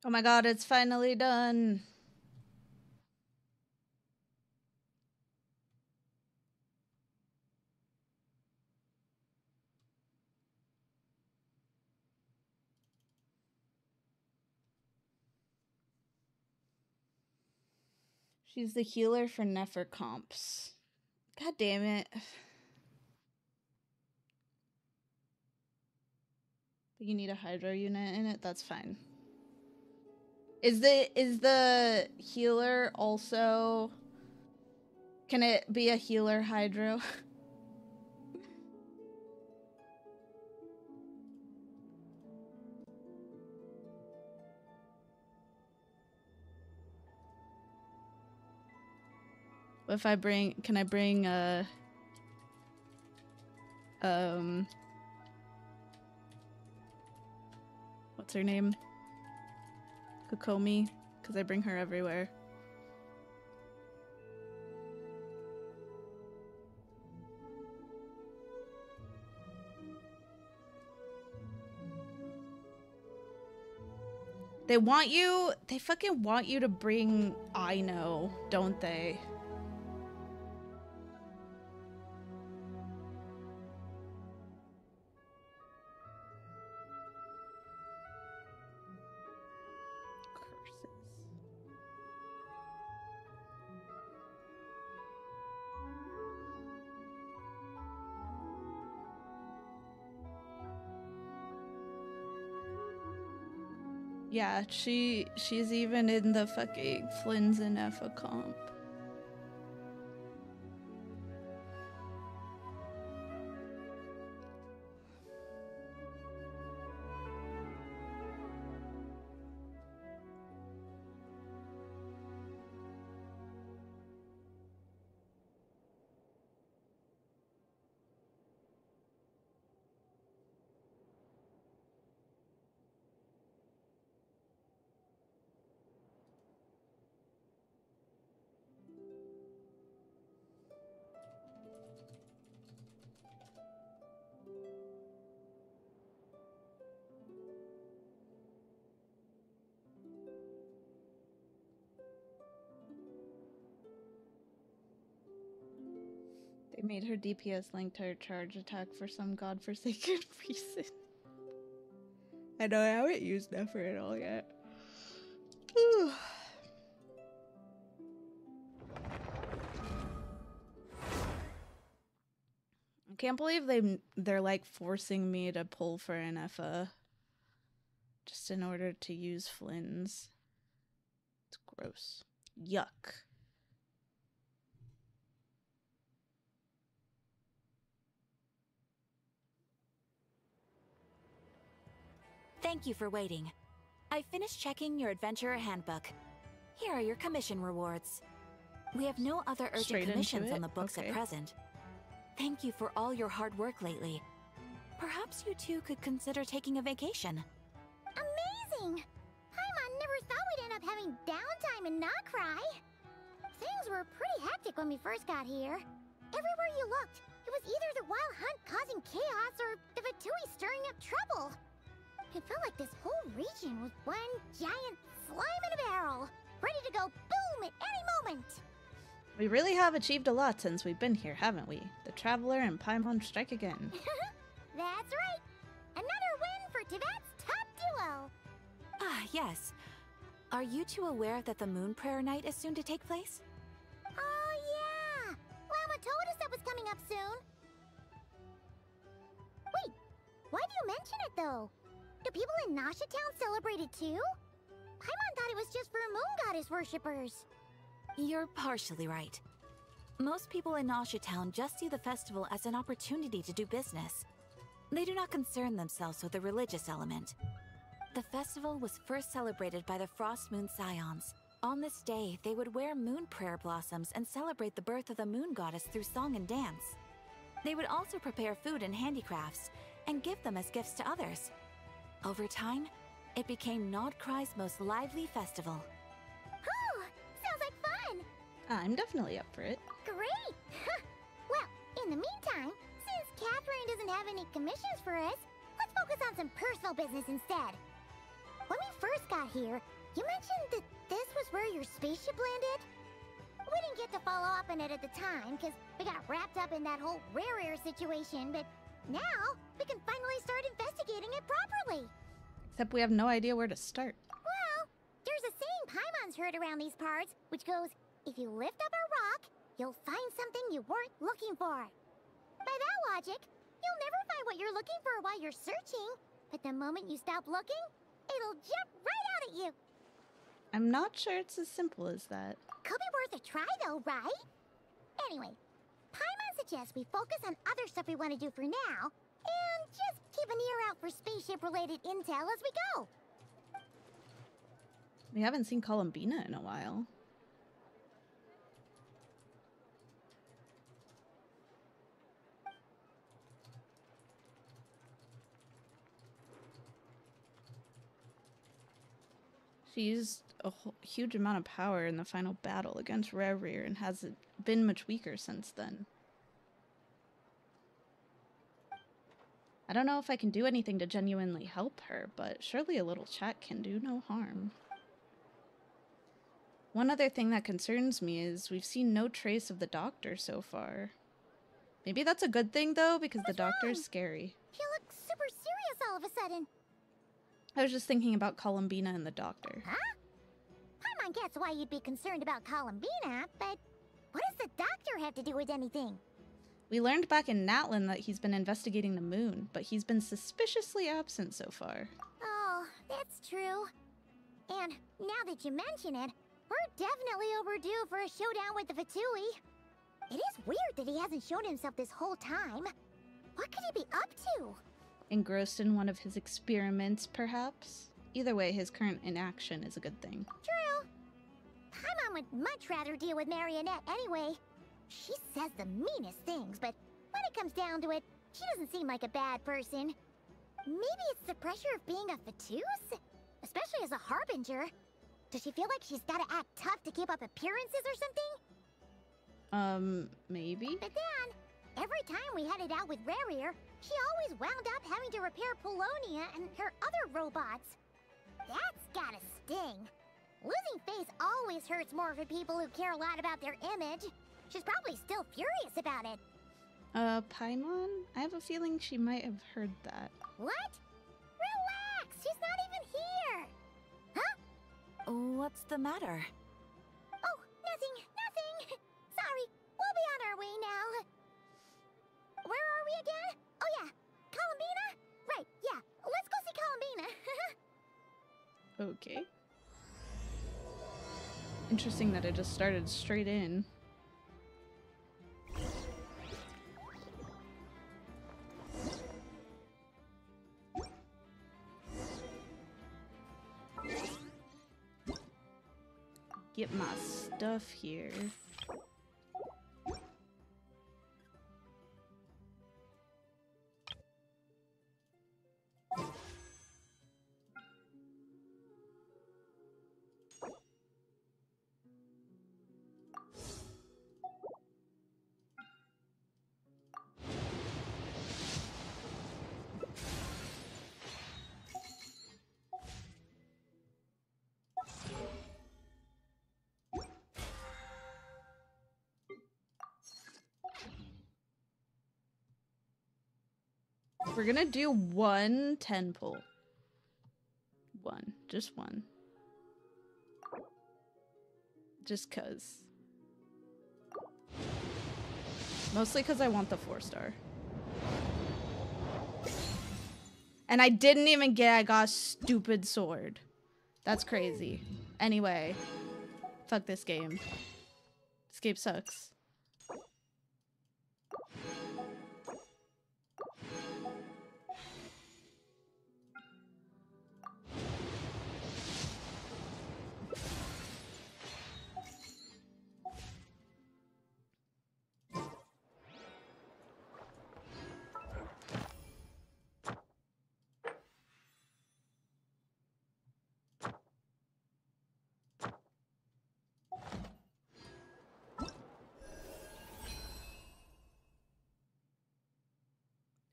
Oh my god, it's finally done. She's the healer for Nefer comps. God damn it. You need a hydro unit in it? That's fine. Is the healer also... Can it be a healer hydro? If I bring... Can I bring what's her name? Kokomi? Because I bring her everywhere. They fucking want you to bring Ino, don't they? Curses. Yeah, she's even in the fucking Flynn's and Effa comp. Made her DPS linked to her charge attack for some godforsaken reason. I know I haven't used that for it all yet. I can't believe they're like forcing me to pull for an FA just in order to use Flynn's. It's gross. Yuck. Thank you for waiting. I finished checking your adventurer handbook. Here are your commission rewards. We have no other urgent commissions on the books at present. Thank you for all your hard work lately. Perhaps you two could consider taking a vacation. Amazing! Paimon never thought we'd end up having downtime and not cry. Things were pretty hectic when we first got here. Everywhere you looked, it was either the Wild Hunt causing chaos or the Fatui stirring up trouble. It felt like this whole region was one giant slime in a barrel, ready to go boom at any moment. We really have achieved a lot since we've been here, haven't we? The Traveler and Paimon strike again. That's right! Another win for Teyvat's top duo! Ah, yes. Are you two aware that the Moon Prayer Night is soon to take place? Oh, yeah! Llama told us that was coming up soon. Wait, why do you mention it, though? Do people in Nasha Town celebrate it, too? Paimon thought it was just for Moon Goddess worshippers. You're partially right. Most people in Nasha Town just see the festival as an opportunity to do business. They do not concern themselves with the religious element. The festival was first celebrated by the Frost Moon Scions. On this day, they would wear moon prayer blossoms and celebrate the birth of the moon goddess through song and dance. They would also prepare food and handicrafts and give them as gifts to others. Over time, it became Nodcry's most lively festival. Oh, sounds like fun! I'm definitely up for it. Great! Well, in the meantime, since Catherine doesn't have any commissions for us, let's focus on some personal business instead. When we first got here, you mentioned that this was where your spaceship landed? We didn't get to follow up on it at the time, because we got wrapped up in that whole rare situation, but now we can finally start investigating it properly. Except we have no idea where to start. Well, there's a saying Paimon's heard around these parts, which goes, if you lift up a rock, you'll find something you weren't looking for. By that logic, you'll never find what you're looking for while you're searching, but the moment you stop looking, it'll jump right out at you. I'm not sure it's as simple as that. Could be worth a try though, right? Anyway, Paimon suggests we focus on other stuff we want to do for now, and just keep an ear out for spaceship-related intel as we go. We haven't seen Columbina in a while. She used a huge amount of power in the final battle against Rerir and hasn't been much weaker since then. I don't know if I can do anything to genuinely help her, but surely a little chat can do no harm. One other thing that concerns me is we've seen no trace of the doctor so far. Maybe that's a good thing, though, because the doctor's scary. He looks super serious all of a sudden. I was just thinking about Columbina and the doctor. Huh? Paimon gets why you'd be concerned about Columbina, but what does the doctor have to do with anything? We learned back in Natlan that he's been investigating the moon, but he's been suspiciously absent so far. Oh, that's true. And now that you mention it, we're definitely overdue for a showdown with the Fatui. It is weird that he hasn't shown himself this whole time. What could he be up to? Engrossed in one of his experiments, perhaps? Either way, his current inaction is a good thing. True. Paimon would much rather deal with Marionette anyway. She says the meanest things, but when it comes down to it, she doesn't seem like a bad person. Maybe it's the pressure of being a Fatus? Especially as a Harbinger. Does she feel like she's gotta act tough to keep up appearances or something? Maybe? But then, every time we headed out with Rerir, she always wound up having to repair Polonia and her other robots. That's gotta sting. Losing face always hurts more for people who care a lot about their image. She's probably still furious about it. Paimon? I have a feeling she might have heard that. What? Relax! She's not even here! Huh? What's the matter? Oh, nothing. Sorry, we'll be on our way now. Where are we again? Oh yeah, Columbina? Right, yeah. Let's go see Columbina. Okay. Interesting that it just started straight in. Get my stuff here. We're gonna do one 10 pull. One. Just one. Just cuz. Mostly cuz I want the 4-star. And I didn't even get, I got a stupid sword. That's crazy. Anyway. Fuck this game. This game sucks.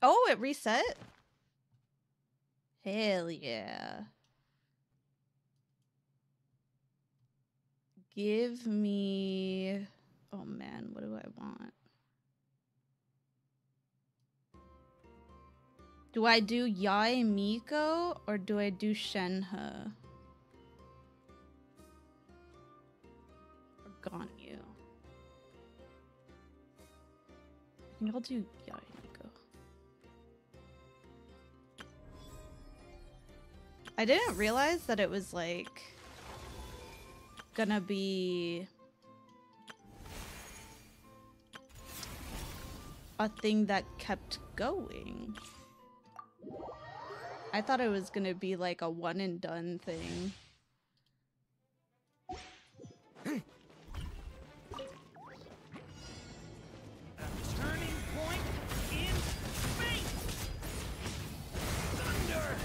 Oh, it reset? Hell yeah. Give me... Oh man, what do I want? Do I do Yae Miko or do I do Shenhe? Or Ganyu? I think I'll do Yae Miko. I didn't realize that it was like gonna be a thing that kept going. I thought it was gonna be like a one and done thing. Turning point in space. Thunder.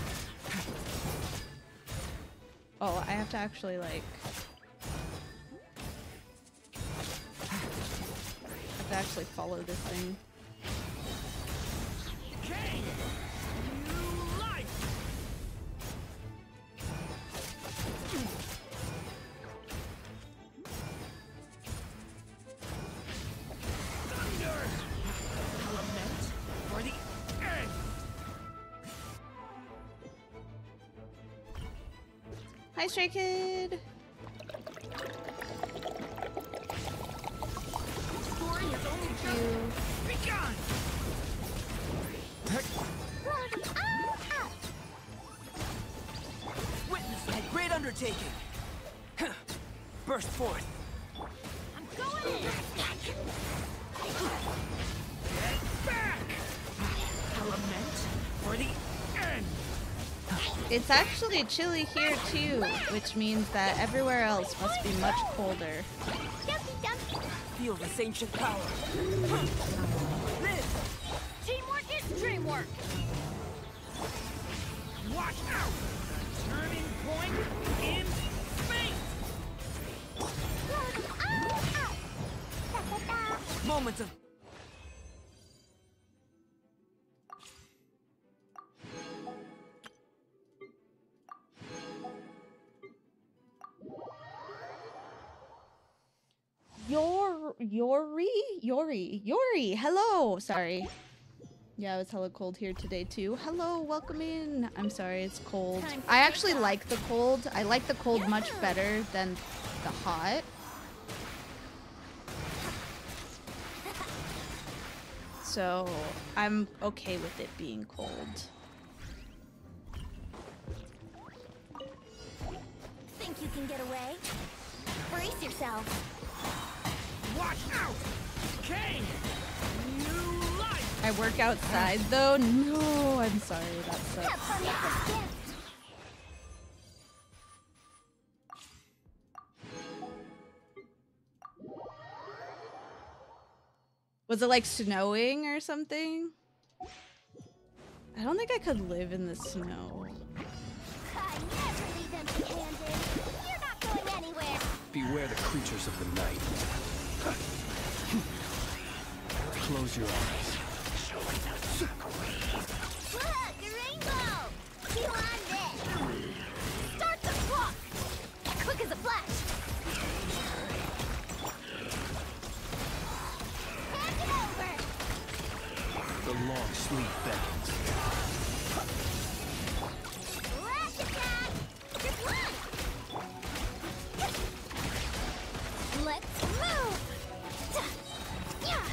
Oh, I have to actually like... I have to actually follow this thing. King. New life. Thunder. Lament for the end. Hi, Stray Kid! Story has only just begun. Witness my great undertaking. Burst forth. I'm going in! Get back. Lament for the end. It's actually chilly here too, which means that everywhere else must be much colder. Dumpy dumpy! Feel this ancient power. Live. Teamwork is dreamwork! Watch out. Turning point in space. Moments of Yori. Hello. Sorry. Yeah, it's hella cold here today too. Hello, welcome in. I'm sorry, it's cold. I actually like the cold. I like the cold much better than the hot. So I'm okay with it being cold. Think you can get away? Brace yourself. Watch out! Kane! New life! I work outside though. No, I'm sorry. That Have sucks. fun with this gift. Was it like snowing or something? I don't think I could live in the snow. I never leave empty-handed. You're not going anywhere. Beware the creatures of the night. Close your eyes. Look, a rainbow. You on this. Start the clock. Quick as a flash. Hand it over. The long sleep beckons. Lash attack. Just run. Let's move. Yeah.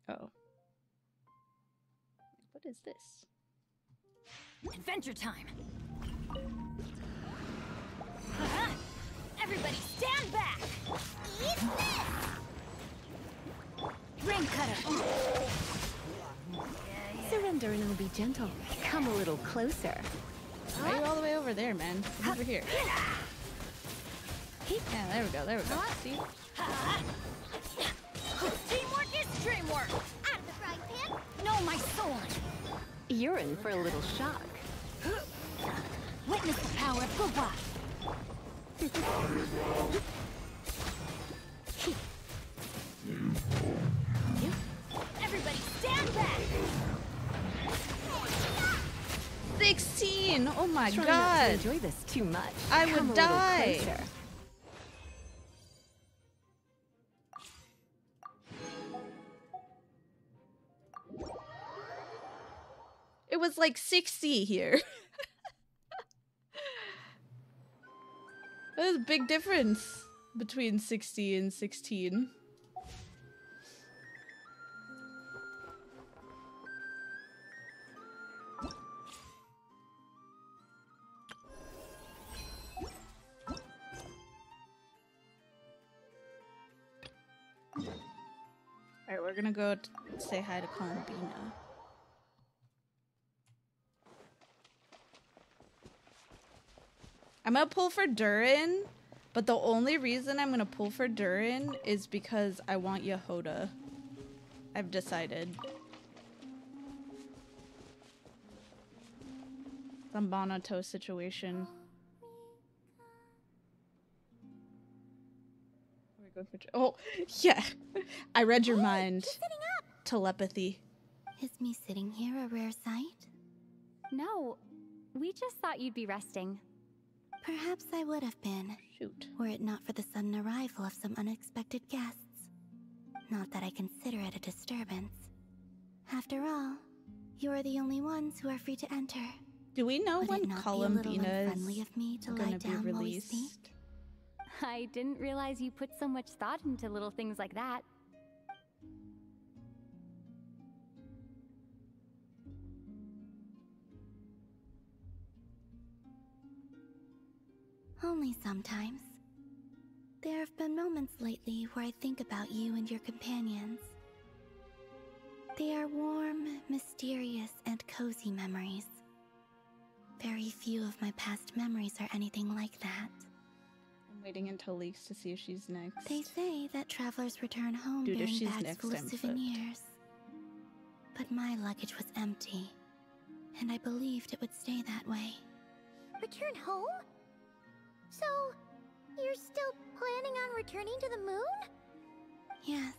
Oh. What is this? Adventure time! Everybody stand back! Eat this. Ring cutter! Surrender and I'll be gentle. Come a little closer. Why are you all the way over there, man? Come over here. Yeah, there we go, there we go. See? Teamwork is dreamwork! Out of the frying pan. No, my sword! You're in for a little shock. Witness the power of Gugwa! Everybody stand back! 16! Oh my Try not to god! enjoy this too much. I Come would a little die. closer. It was like 60 here. There's a big difference between 60 and 16. Alright, we're gonna go say hi to Columbina. I'm gonna pull for Durin, but the only reason I'm gonna pull for Durin is because I want Yehoda. I've decided. Some Bonato situation. Are we going for oh, yeah. I read your mind. He's sitting up. Telepathy. Is me sitting here a rare sight? No, we just thought you'd be resting. Perhaps I would have been, Shoot. were it not for the sudden arrival of some unexpected guests. Not that I consider it a disturbance. After all, you are the only ones who are free to enter. Do we know Would when it not be a little Columbina unfriendly is of me to lie gonna be down while we speak? released? I didn't realize you put so much thought into little things like that. Only sometimes. There have been moments lately where I think about you and your companions. They are warm, mysterious, and cozy memories. Very few of my past memories are anything like that. I'm waiting until Leaks to see if she's next. They say that travelers return home Dude, if bearing she's bags next, full of I'm fucked. souvenirs. But my luggage was empty, and I believed it would stay that way. Return home? So, you're still planning on returning to the moon? Yes.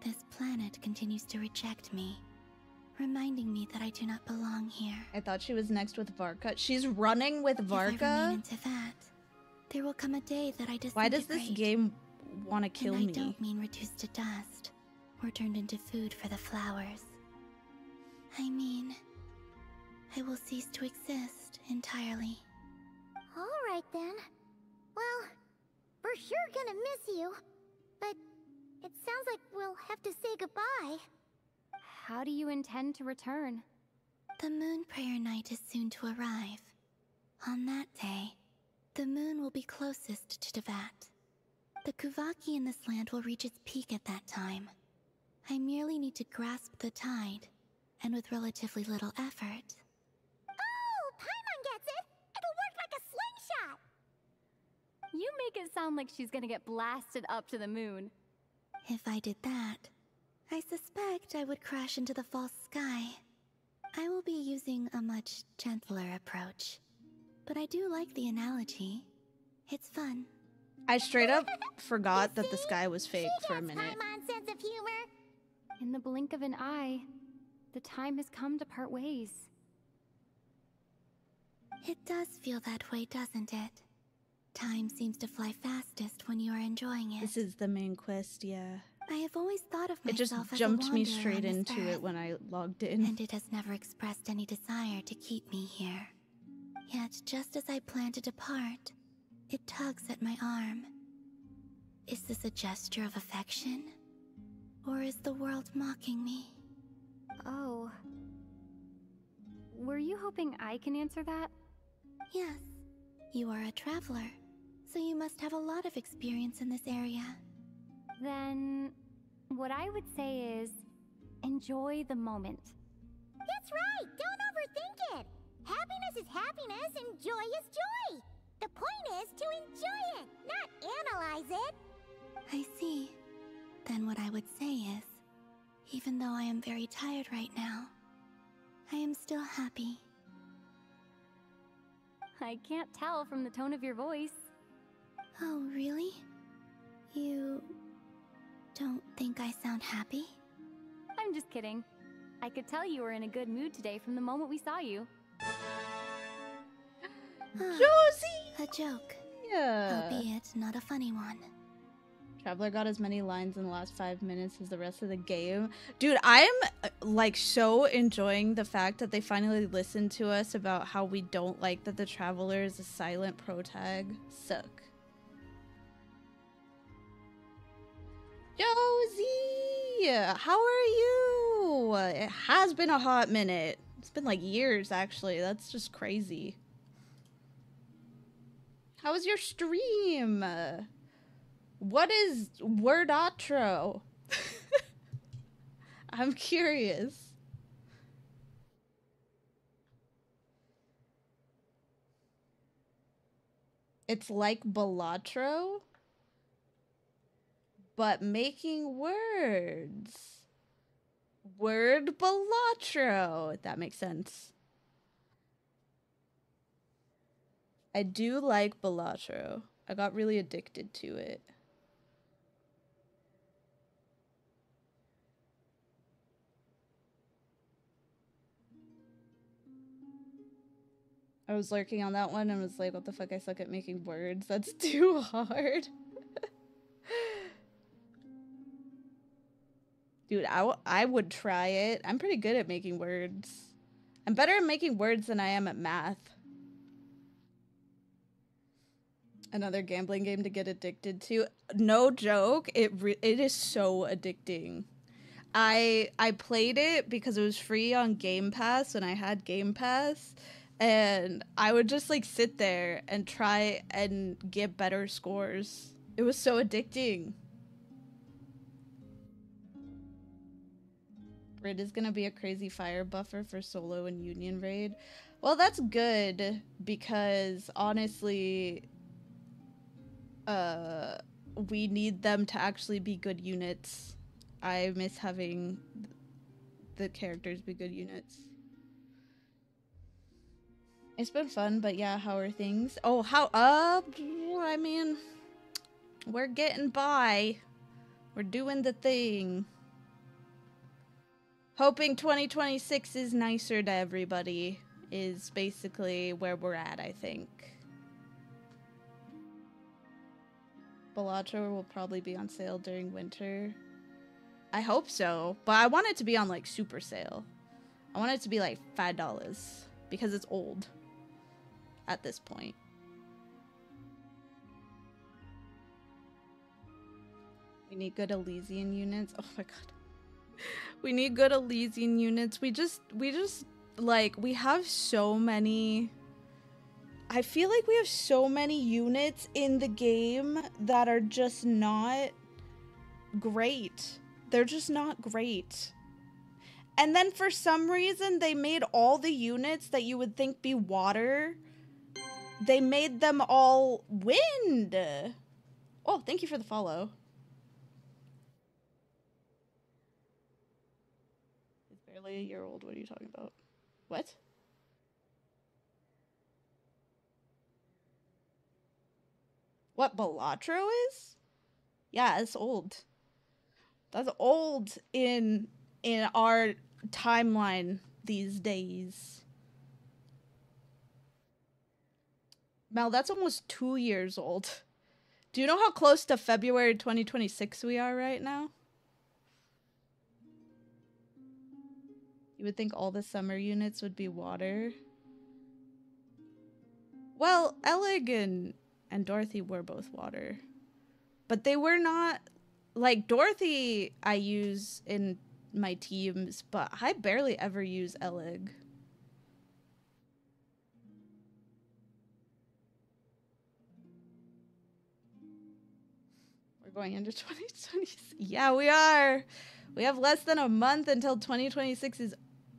This planet continues to reject me, reminding me that I do not belong here. I thought she was next with Varka. She's running with If I remain Varka? into that, there will come a day that I disintegrate. Why does this game want to kill and I me? don't mean reduced to dust or turned into food for the flowers. I mean, I will cease to exist entirely. Alright then. Well, we're sure gonna miss you. But it sounds like we'll have to say goodbye. How do you intend to return? The Moon Prayer Night is soon to arrive. On that day, the moon will be closest to Devat. The Kuvaki in this land will reach its peak at that time. I merely need to grasp the tide, and with relatively little effort. Oh, Paimon gets it! It'll work like a slingshot! You make it sound like she's gonna get blasted up to the moon. If I did that, I suspect I would crash into the false sky. I will be using a much gentler approach. But I do like the analogy. It's fun. I straight up forgot that the sky was fake for a minute. Paimon's sense of humor. In the blink of an eye, the time has come to part ways. It does feel that way, doesn't it? Time seems to fly fastest when you are enjoying it. This is the main quest, yeah. I have always thought of It myself just as jumped a me wanderer straight on this into earth, it when I logged in. and it has never expressed any desire to keep me here. Yet, just as I plan to depart, it tugs at my arm. Is this a gesture of affection? Or is the world mocking me? Oh. Were you hoping I can answer that? Yes. You are a traveler, so you must have a lot of experience in this area. Then, what I would say is, enjoy the moment. That's right! Don't overthink it! Happiness is happiness and joy is joy! The point is to enjoy it, not analyze it! I see. Then what I would say is, even though I am very tired right now, I am still happy. I can't tell from the tone of your voice. Oh, really? You don't think I sound happy? I'm just kidding. I could tell you were in a good mood today from the moment we saw you. Josie! A joke, Yeah. albeit not a funny one. Traveler got as many lines in the last 5 minutes as the rest of the game. Dude, I'm like so enjoying the fact that they finally listened to us about how we don't like that the Traveler is a silent protag. Suck. Josie! How are you? It has been a hot minute. It's been like years, actually. That's just crazy. How was your stream? What is word outro? I'm curious. It's like Balatro, but making words. Word Balatro. That makes sense. I do like Balatro. I got really addicted to it. I was lurking on that one and was like, what the fuck, I suck at making words. That's too hard. Dude, I would try it. I'm pretty good at making words. I'm better at making words than I am at math. Another gambling game to get addicted to. No joke, it is so addicting. I played it because it was free on Game Pass when I had Game Pass. And I would just like sit there and try and get better scores. It was so addicting. Grid is gonna be a crazy fire buffer for solo and union raid. Well, that's good because honestly, we need them to actually be good units. I miss having the characters be good units. It's been fun, but yeah, how are things? Oh, I mean, we're getting by. We're doing the thing. Hoping 2026 is nicer to everybody is basically where we're at, I think. Balatro will probably be on sale during winter. I hope so, but I want it to be on like super sale. I want it to be like $5 because it's old at this point. We need good Elysian units. Oh my god. We need good Elysian units. We just like we have so many. I feel like we have so many units in the game that are just not great. They're just not great. And then for some reason, they made all the units that you would think be water, they made them all wind. Oh, thank you for the follow. It's barely a year old. What are you talking about? What? What Balatro is? Yeah, it's old. That's old in our timeline these days. Mel, that's almost 2 years old. Do you know how close to February 2026 we are right now? You would think all the summer units would be water. Well, Elig and Dorothy were both water. But they were not... Like, Dorothy I use in my teams, but I barely ever use Elig. We're going into 2026. Yeah, we are. We have less than a month until 2026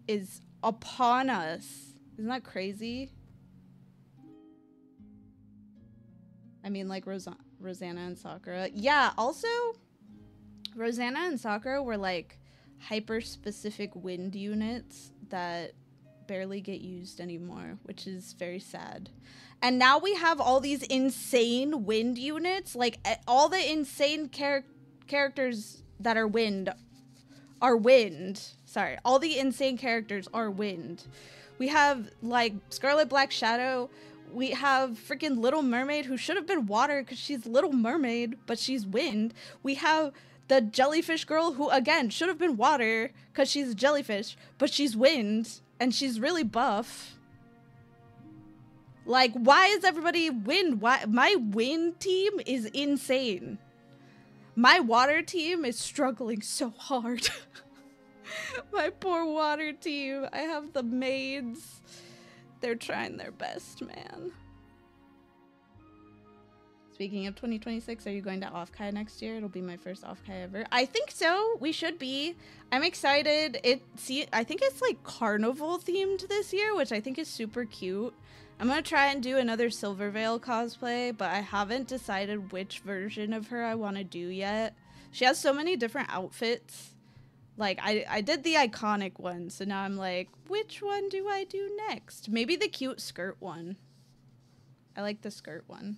is upon us. Isn't that crazy? I mean, like Rosanna and Sakura. Yeah, also, Rosanna and Sakura were like hyper-specific wind units that barely get used anymore, which is very sad. And now we have all these insane wind units. Like, all the insane characters that are wind are wind. Sorry, all the insane characters are wind. We have, like, Scarlet Black Shadow. We have freaking Little Mermaid, who should have been water because she's Little Mermaid, but she's wind. We have the jellyfish girl, who, again, should have been water because she's a jellyfish, but she's wind, and she's really buff. Like, why is everybody wind? Why? My wind team is insane. My water team is struggling so hard. My poor water team. I have the maids. They're trying their best, man. Speaking of 2026, are you going to Off-Kai next year? It'll be my first Off-Kai ever. I think so. We should be. I'm excited. I think it's like carnival themed this year, which I think is super cute. I'm going to try and do another Silverveil cosplay, but I haven't decided which version of her I want to do yet. She has so many different outfits. Like, I did the iconic one, so now I'm like, which one do I do next? Maybe the cute skirt one. I like the skirt one.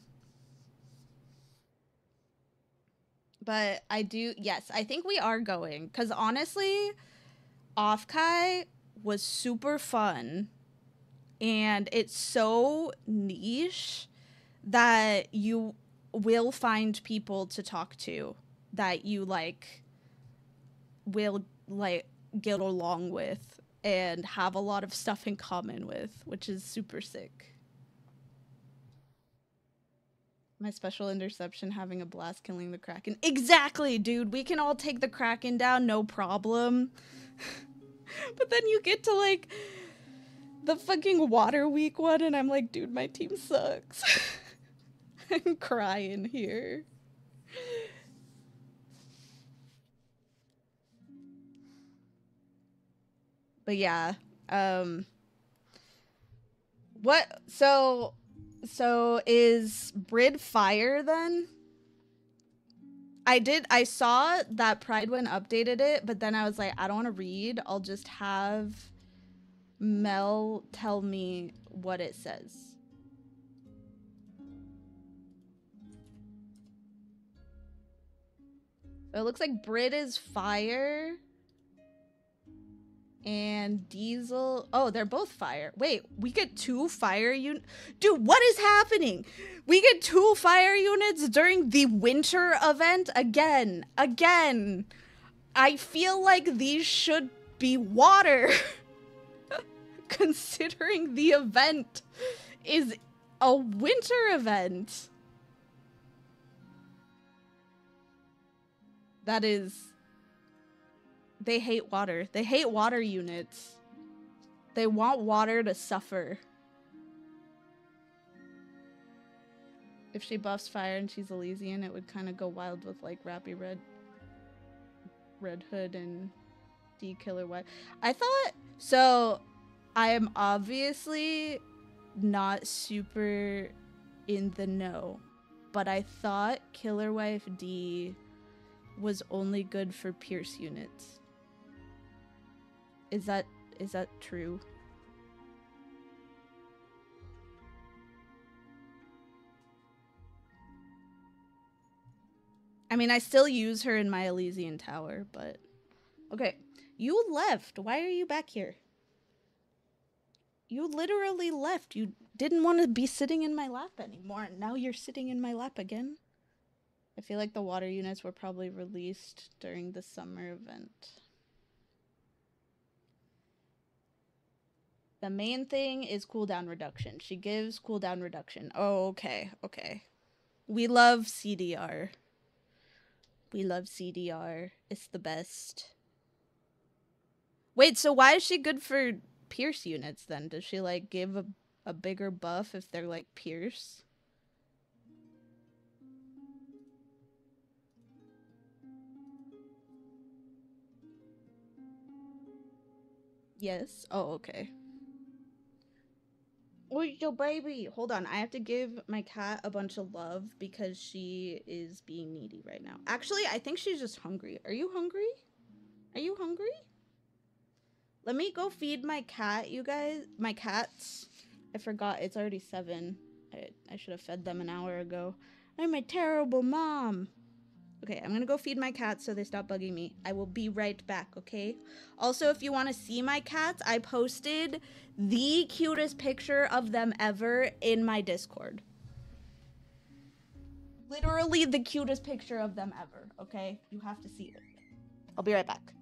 But I do, yes, I think we are going. Because honestly, Off-Kai was super fun. And it's so niche that you will find people to talk to that you, like, will, like, get along with and have a lot of stuff in common with, which is super sick. My special interception, having a blast killing the Kraken. Exactly, dude. We can all take the Kraken down, no problem. But then you get to, like, the fucking Water Week one, and I'm like, dude, my team sucks. I'm crying here. But yeah, what, so is Brid fire then? I saw that Pridewin updated it, but then I was like, I don't want to read. I'll just have Mel tell me what it says. It looks like Brit is fire. And Diesel. Oh, they're both fire. Wait, we get 2 fire units? Dude, what is happening? We get 2 fire units during the winter event? Again. I feel like these should be water. Considering the event is a winter event. That is... They hate water. They hate water units. They want water to suffer. If she buffs fire and she's Elysian, it would kind of go wild with like Rappy Red Hood and D Killer White. I thought... So, I am obviously not super in the know, but I thought Killer Wife D was only good for Pierce units. Is that true? I mean, I still use her in my Elysian Tower, but... Okay, you left. Why are you back here? You literally left. You didn't want to be sitting in my lap anymore, and now you're sitting in my lap again. I feel like the water units were probably released during the summer event. The main thing is cooldown reduction. She gives cooldown reduction. Oh, okay, okay. We love CDR. We love CDR. It's the best. Wait, so why is she good for Pierce units then? Does she like give a bigger buff if they're like Pierce? Yes. Oh, okay. Where's your baby? Hold on. I have to give my cat a bunch of love because she is being needy right now. Actually, I think she's just hungry. Are you hungry? Are you hungry? Let me go feed my cat, you guys. My cats. I forgot. It's already 7. I should have fed them an hour ago. I'm a terrible mom. Okay, I'm gonna go feed my cats so they stop bugging me. I will be right back, okay? Also, if you want to see my cats, I posted the cutest picture of them ever in my Discord. Literally the cutest picture of them ever, okay? You have to see it. I'll be right back.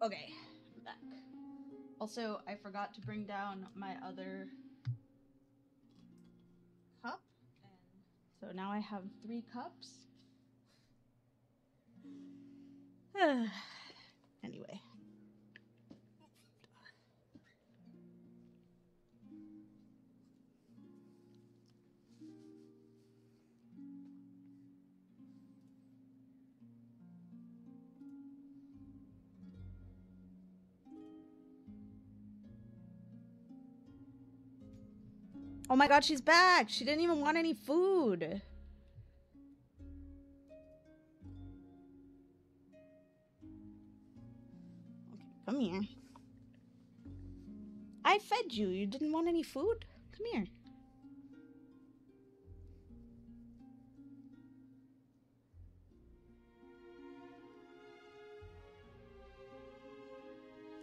Okay, I'm back. Also, I forgot to bring down my other cup, and so now I have 3 cups. Anyway. Oh my god, she's back! She didn't even want any food! Okay, come here. I fed you. You didn't want any food? Come here.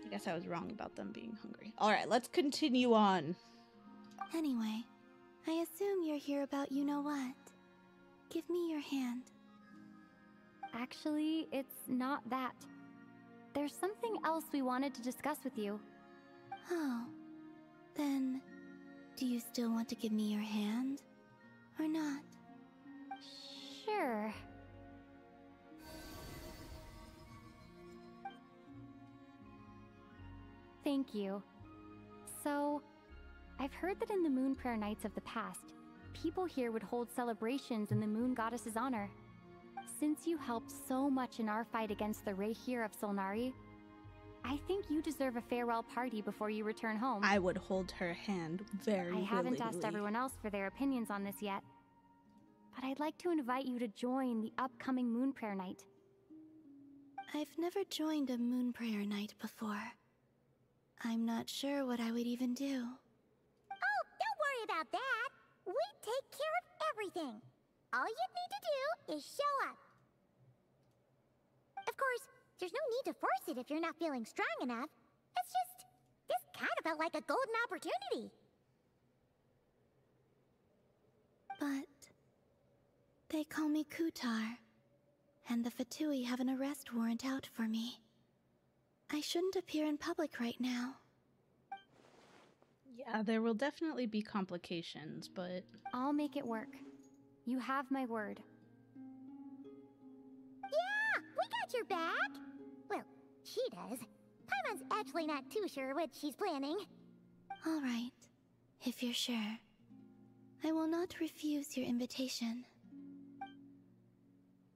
I guess I was wrong about them being hungry. Alright, let's continue on. Anyway, I assume you're here about you-know-what. Give me your hand. Actually, it's not that. There's something else we wanted to discuss with you. Oh. Then, do you still want to give me your hand? Or not? Sure. Thank you. So, I've heard that in the Moon Prayer Nights of the past, people here would hold celebrations in the Moon Goddess's honor. Since you helped so much in our fight against the Rayhir of Solnari, I think you deserve a farewell party before you return home. I would hold her hand very willingly. I haven't asked everyone else for their opinions on this yet, but I'd like to invite you to join the upcoming Moon Prayer Night. I've never joined a Moon Prayer Night before. I'm not sure what I would even do. Oh, don't worry about that. We take care of everything. All you need to do is show up. Of course, there's no need to force it if you're not feeling strong enough. It's just, this kind of felt like a golden opportunity. But they call me Kutar, and the Fatui have an arrest warrant out for me. I shouldn't appear in public right now. Yeah, there will definitely be complications, but... I'll make it work. You have my word. Yeah, we got your back. Well, she does. Paimon's actually not too sure what she's planning. All right, if you're sure. I will not refuse your invitation.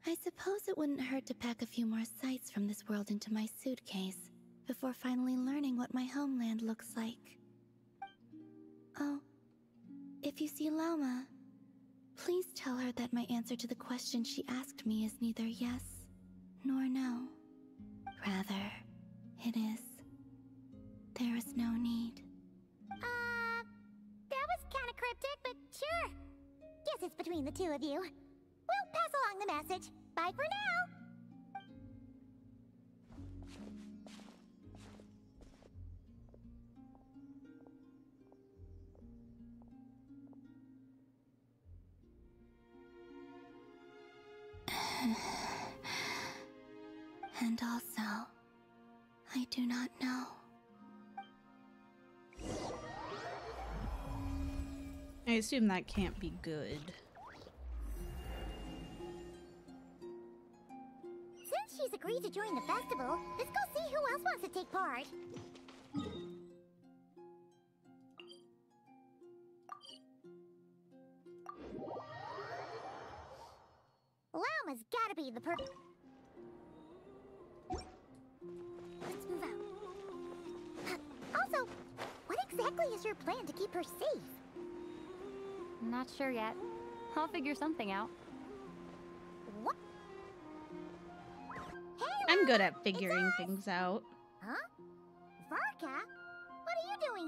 I suppose it wouldn't hurt to pack a few more sights from this world into my suitcase before finally learning what my homeland looks like. Oh, if you see Lauma, please tell her that my answer to the question she asked me is neither yes nor no. Rather, it is. There is no need. That was kind of cryptic, but sure. Guess it's between the two of you. We'll pass along the message. Bye for now. And also, I do not know. I assume that can't be good. Since she's agreed to join the festival, let's go see who else wants to take part. Lauma's gotta be the Let's move out. Also, what exactly is your plan to keep her safe? Not sure yet. I'll figure something out. What? Hey, I'm good Lauma, at figuring it's us. things out. Huh? Varka? What are you doing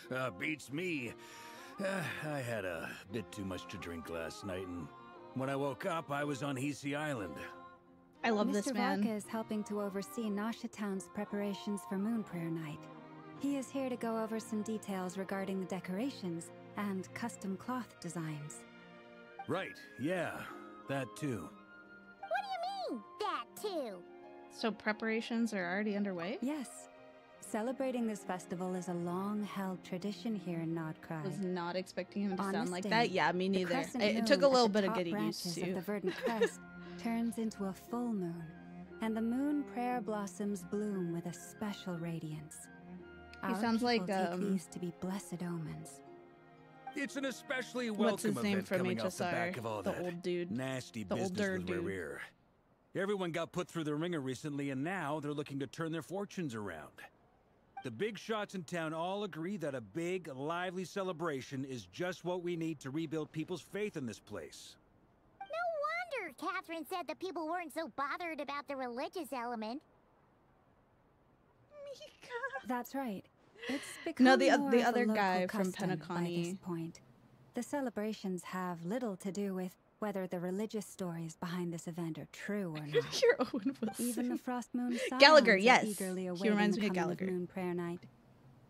here? Beats me. I had a bit too much to drink last night, and when I woke up, I was on Hisi Island. I love Mr. this man. Varka is helping to oversee Nasha Town's preparations for Moon Prayer Night. He is here to go over some details regarding the decorations and custom cloth designs. Right, yeah, that too. What do you mean, that too? So preparations are already underway? Yes. Celebrating this festival is a long-held tradition here in Nodcry. Was not expecting him to On sound this like day, that. Yeah, me the neither. crescent It moon took a at little the bit of top getting branches used of to. the verdant crest turns into a full moon, and the moon prayer blossoms bloom with a special radiance. He Our sounds like, people take these to be blessed omens. It's an especially What's welcome his name event from coming off the back HSR? of all The that old dude. nasty The business older with dude. Rayhir. Everyone got put through the ringer recently, and now they're looking to turn their fortunes around. The big shots in town all agree that a big, lively celebration is just what we need to rebuild people's faith in this place. No wonder Catherine said the people weren't so bothered about the religious element. Mika. That's right. It's become No, the more the of a other local guy from custom by this Penacony. point. The celebrations have little to do with whether the religious stories behind this event are true or not. You're Owen Wilson. Even the Frost Moon Scions Gallagher, are yes. eagerly He awaiting reminds the me of coming Gallagher. Moon Prayer Night,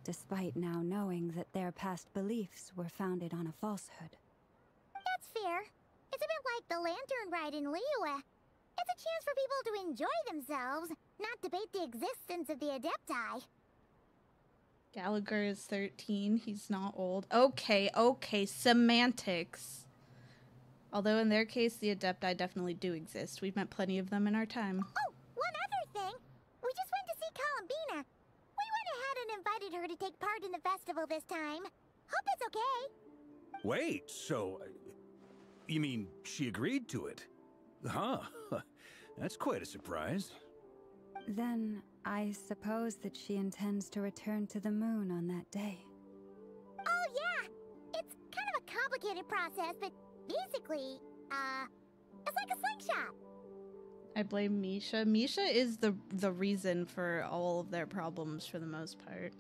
despite now knowing that their past beliefs were founded on a falsehood. That's fair. It's a bit like the lantern ride in Liyue. It's a chance for people to enjoy themselves, not debate the existence of the Adepti. Gallagher is 13. He's not old. Okay, semantics. Although in their case, the Adepti definitely do exist. We've met plenty of them in our time. Oh, one other thing. We just went to see Columbina. We went ahead and invited her to take part in the festival this time. Hope it's okay. Wait, so... you mean she agreed to it? Huh. That's quite a surprise. Then I suppose that she intends to return to the moon on that day. Oh, yeah. It's kind of a complicated process, but basically, it's like a slingshot. I blame Misha. Misha is the reason for all of their problems for the most part.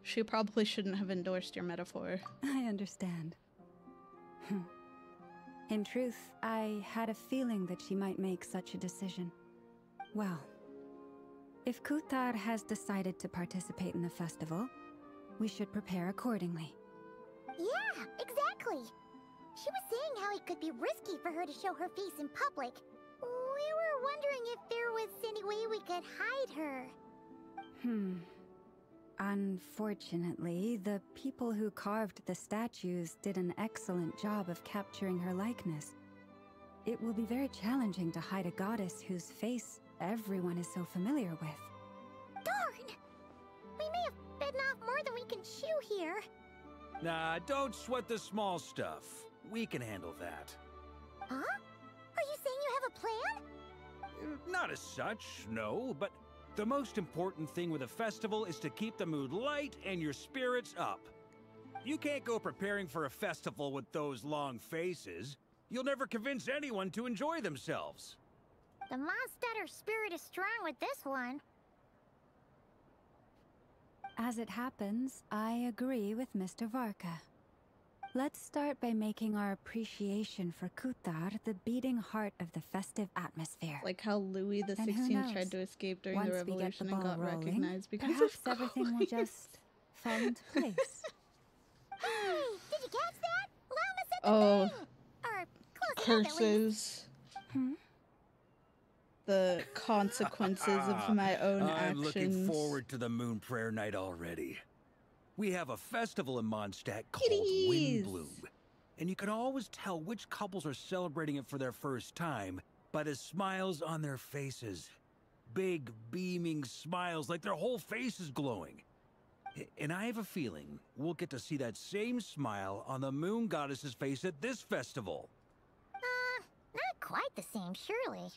She probably shouldn't have endorsed your metaphor. I understand. In truth, I had a feeling that she might make such a decision. Well, if Kuthar has decided to participate in the festival, we should prepare accordingly. Yeah, exactly. She was saying how it could be risky for her to show her face in public. We were wondering if there was any way we could hide her. Unfortunately, the people who carved the statues did an excellent job of capturing her likeness. It will be very challenging to hide a goddess whose face everyone is so familiar with. Darn! We may have bitten off more than we can chew here. Nah, don't sweat the small stuff. We can handle that. Huh? Are you saying you have a plan? Not as such, no, but the most important thing with a festival is to keep the mood light and your spirits up. You can't go preparing for a festival with those long faces. You'll never convince anyone to enjoy themselves. The Mondstatter spirit is strong with this one. As it happens, I agree with Mr. Varka. Let's start by making our appreciation for Kuthar the beating heart of the festive atmosphere. Like how Louis the And who 16th knows? tried to escape during Once the we get the revolution and ball got rolling, recognized because perhaps of everything will Chloe. just fall into place. Hey, did you catch that? Lama said the Oh, name! Or close enough, at least. curses. The consequences of my own I'm actions. looking forward to the Moon Prayer Night already. We have a festival in Mondstadt called Kitties. Windbloom. And you can always tell which couples are celebrating it for their first time by the smiles on their faces. Big, beaming smiles like their whole face is glowing. And I have a feeling we'll get to see that same smile on the Moon Goddess's face at this festival. Not quite the same, surely.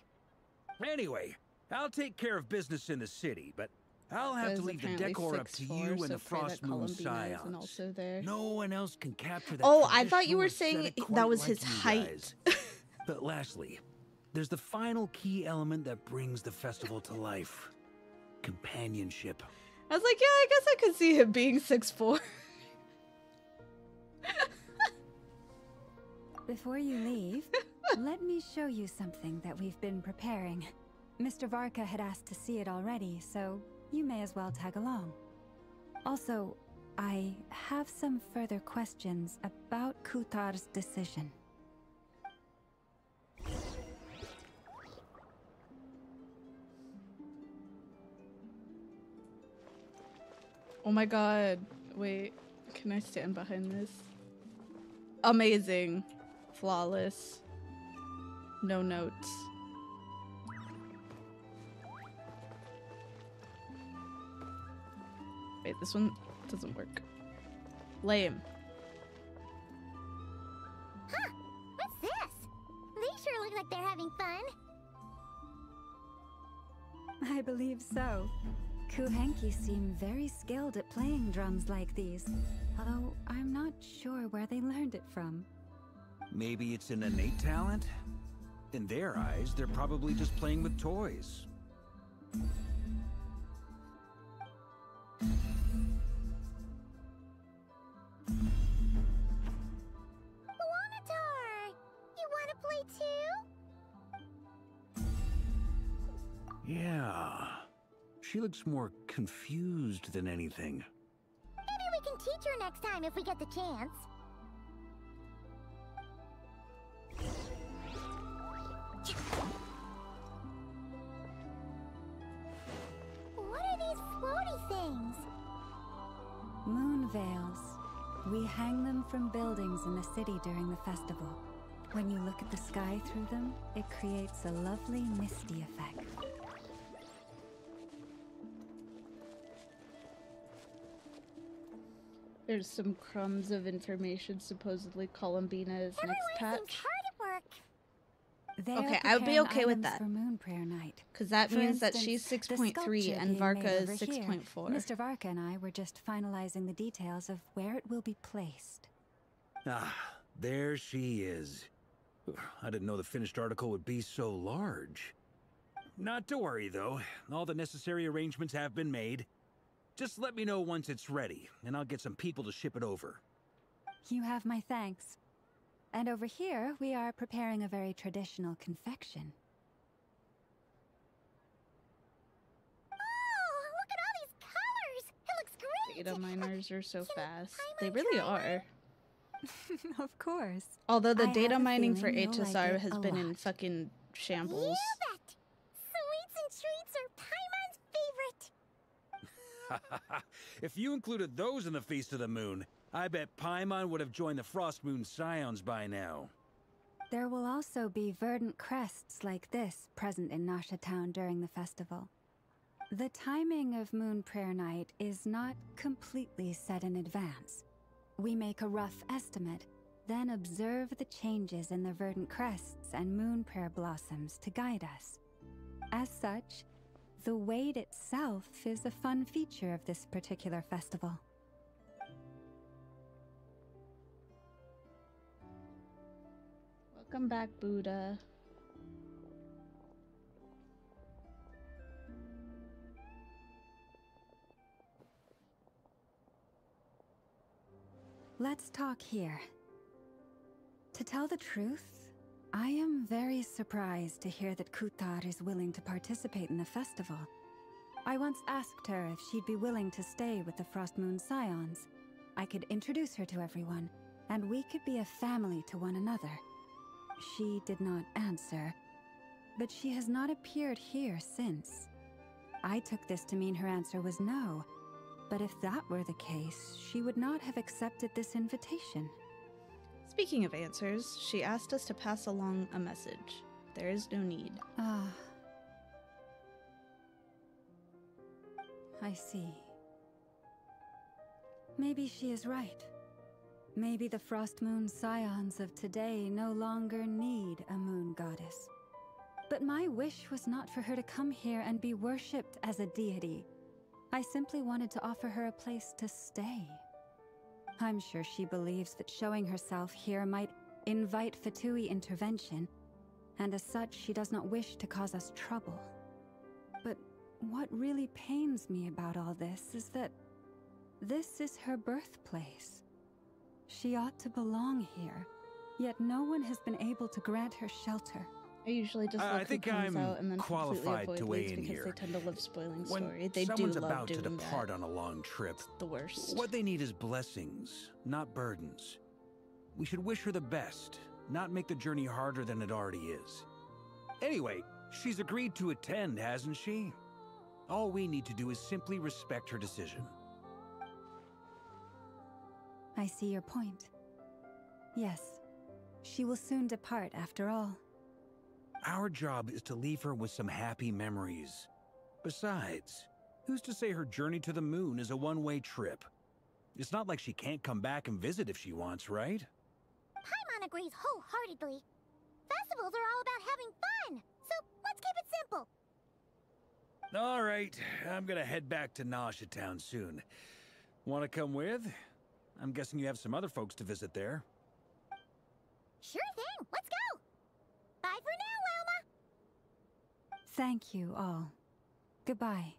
Anyway, I'll take care of business in the city, but I'll have Is to leave the apparently decor up to 6'4", you and so the pray that Frost Moon Columbina Scions. isn't also there. No one else can capture that. Oh, I thought you were traditional saying aesthetic that quite was like his you height. guys. But lastly, there's the final key element that brings the festival to life. Companionship. I was like, yeah, I guess I could see him being 6'4". Before you leave, let me show you something that we've been preparing. Mr. Varka had asked to see it already, so you may as well tag along. Also, I have some further questions about Kuthar's decision. Oh my god. Wait, can I stand behind this? Amazing. Flawless. No notes. Wait, this one doesn't work. Lame. Huh, what's this? They sure look like they're having fun. I believe so. Kuhenki seem very skilled at playing drums like these, although I'm not sure where they learned it from. Maybe it's an innate talent? In their eyes, they're probably just playing with toys. Wanatar! You want to play too? Yeah. She looks more confused than anything. Maybe we can teach her next time if we get the chance. What are these floaty things? Moon veils. We hang them from buildings in the city during the festival. When you look at the sky through them, it creates a lovely misty effect. There's some crumbs of information. Supposedly Columbina is next patch. Seems hard at work. Okay, I would be okay with that. For Moon Prayer Night. Because that For means that instance, she's the 6.3 sculpture and being Varka made is over here. 6.4. Mr. Varka and I were just finalizing the details of where it will be placed. Ah, there she is. I didn't know the finished article would be so large. Not to worry, though. All the necessary arrangements have been made. Just let me know once it's ready, and I'll get some people to ship it over. You have my thanks. And over here, we are preparing a very traditional confection. Oh, look at all these colors! It looks great! Data miners are so fast. Paimon They really try are. Of course. Although the I data have a mining for feeling you'll like HSR it has a been in lot. fucking shambles. You bet! Sweets and treats are Paimon's favorite. If you included those in the Feast of the Moon, I bet Paimon would have joined the Frost Moon Scions by now. There will also be verdant crests like this present in Nasha Town during the festival. The timing of Moon Prayer Night is not completely set in advance. We make a rough estimate, then observe the changes in the verdant crests and moon prayer blossoms to guide us. As such, the wait itself is a fun feature of this particular festival. Welcome back, Buddha. Let's talk here. To tell the truth, I am very surprised to hear that Kutar is willing to participate in the festival. I once asked her if she'd be willing to stay with the Frost Moon Scions. I could introduce her to everyone, and we could be a family to one another. She did not answer, but she has not appeared here since. I took this to mean her answer was no, but if that were the case, she would not have accepted this invitation. Speaking of answers, she asked us to pass along a message. There is no need. Ah. I see. Maybe she is right. Maybe the Frost Moon Scions of today no longer need a moon goddess. But my wish was not for her to come here and be worshipped as a deity. I simply wanted to offer her a place to stay. I'm sure she believes that showing herself here might invite Fatui intervention, and as such she does not wish to cause us trouble. But what really pains me about all this is that this is her birthplace. She ought to belong here, yet no one has been able to grant her shelter. I usually just I look think who comes I'm out and then completely qualified avoid to weigh leads in because here. they tend to love spoiling When story. They do someone's love about to doing depart that. on a long trip, The worst. what they need is blessings, not burdens. We should wish her the best, not make the journey harder than it already is. Anyway, she's agreed to attend, hasn't she? All we need to do is simply respect her decision. I see your point. Yes, she will soon depart after all. Our job is to leave her with some happy memories. Besides, who's to say her journey to the moon is a one-way trip? It's not like she can't come back and visit if she wants, right? Paimon agrees wholeheartedly. Festivals are all about having fun, so let's keep it simple. All right, I'm gonna head back to Nausea Town soon. Want to come with? I'm guessing you have some other folks to visit there. Sure thing. Let's go. Bye for now, Wilma. Thank you all. Goodbye.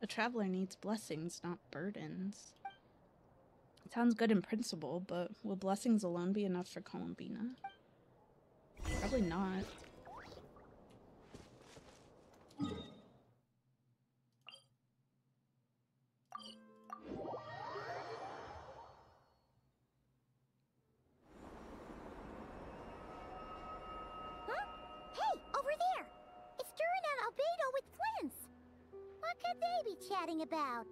A traveler needs blessings, not burdens. It sounds good in principle, but will blessings alone be enough for Columbina? Probably not. Huh? Hey, over there! It's Durin and Albedo with Flints! What could they be chatting about?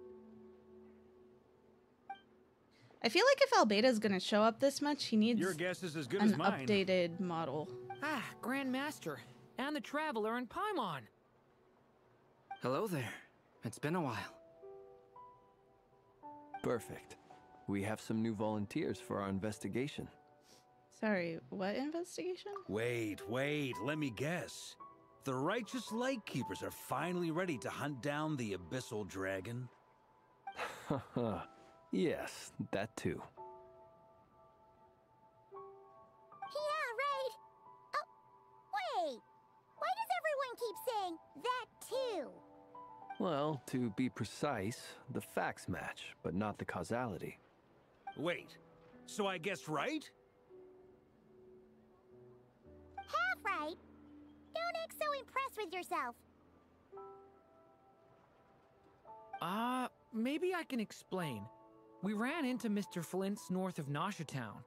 I feel like if Albeda's gonna show up this much, he needs Your guess is as good an as mine. updated model. Ah, Grandmaster. And the Traveler and Paimon. Hello there. It's been a while. Perfect. We have some new volunteers for our investigation. Sorry, what investigation? Wait, let me guess. The righteous Lightkeepers are finally ready to hunt down the Abyssal Dragon? Haha. Yes, that too. Yeah, right. Oh, wait. Why does everyone keep saying that too? Well, to be precise, the facts match, but not the causality. Wait, so I guessed right? Half right. Don't act so impressed with yourself. Maybe I can explain. We ran into Mr. Flint's north of Nausea Town.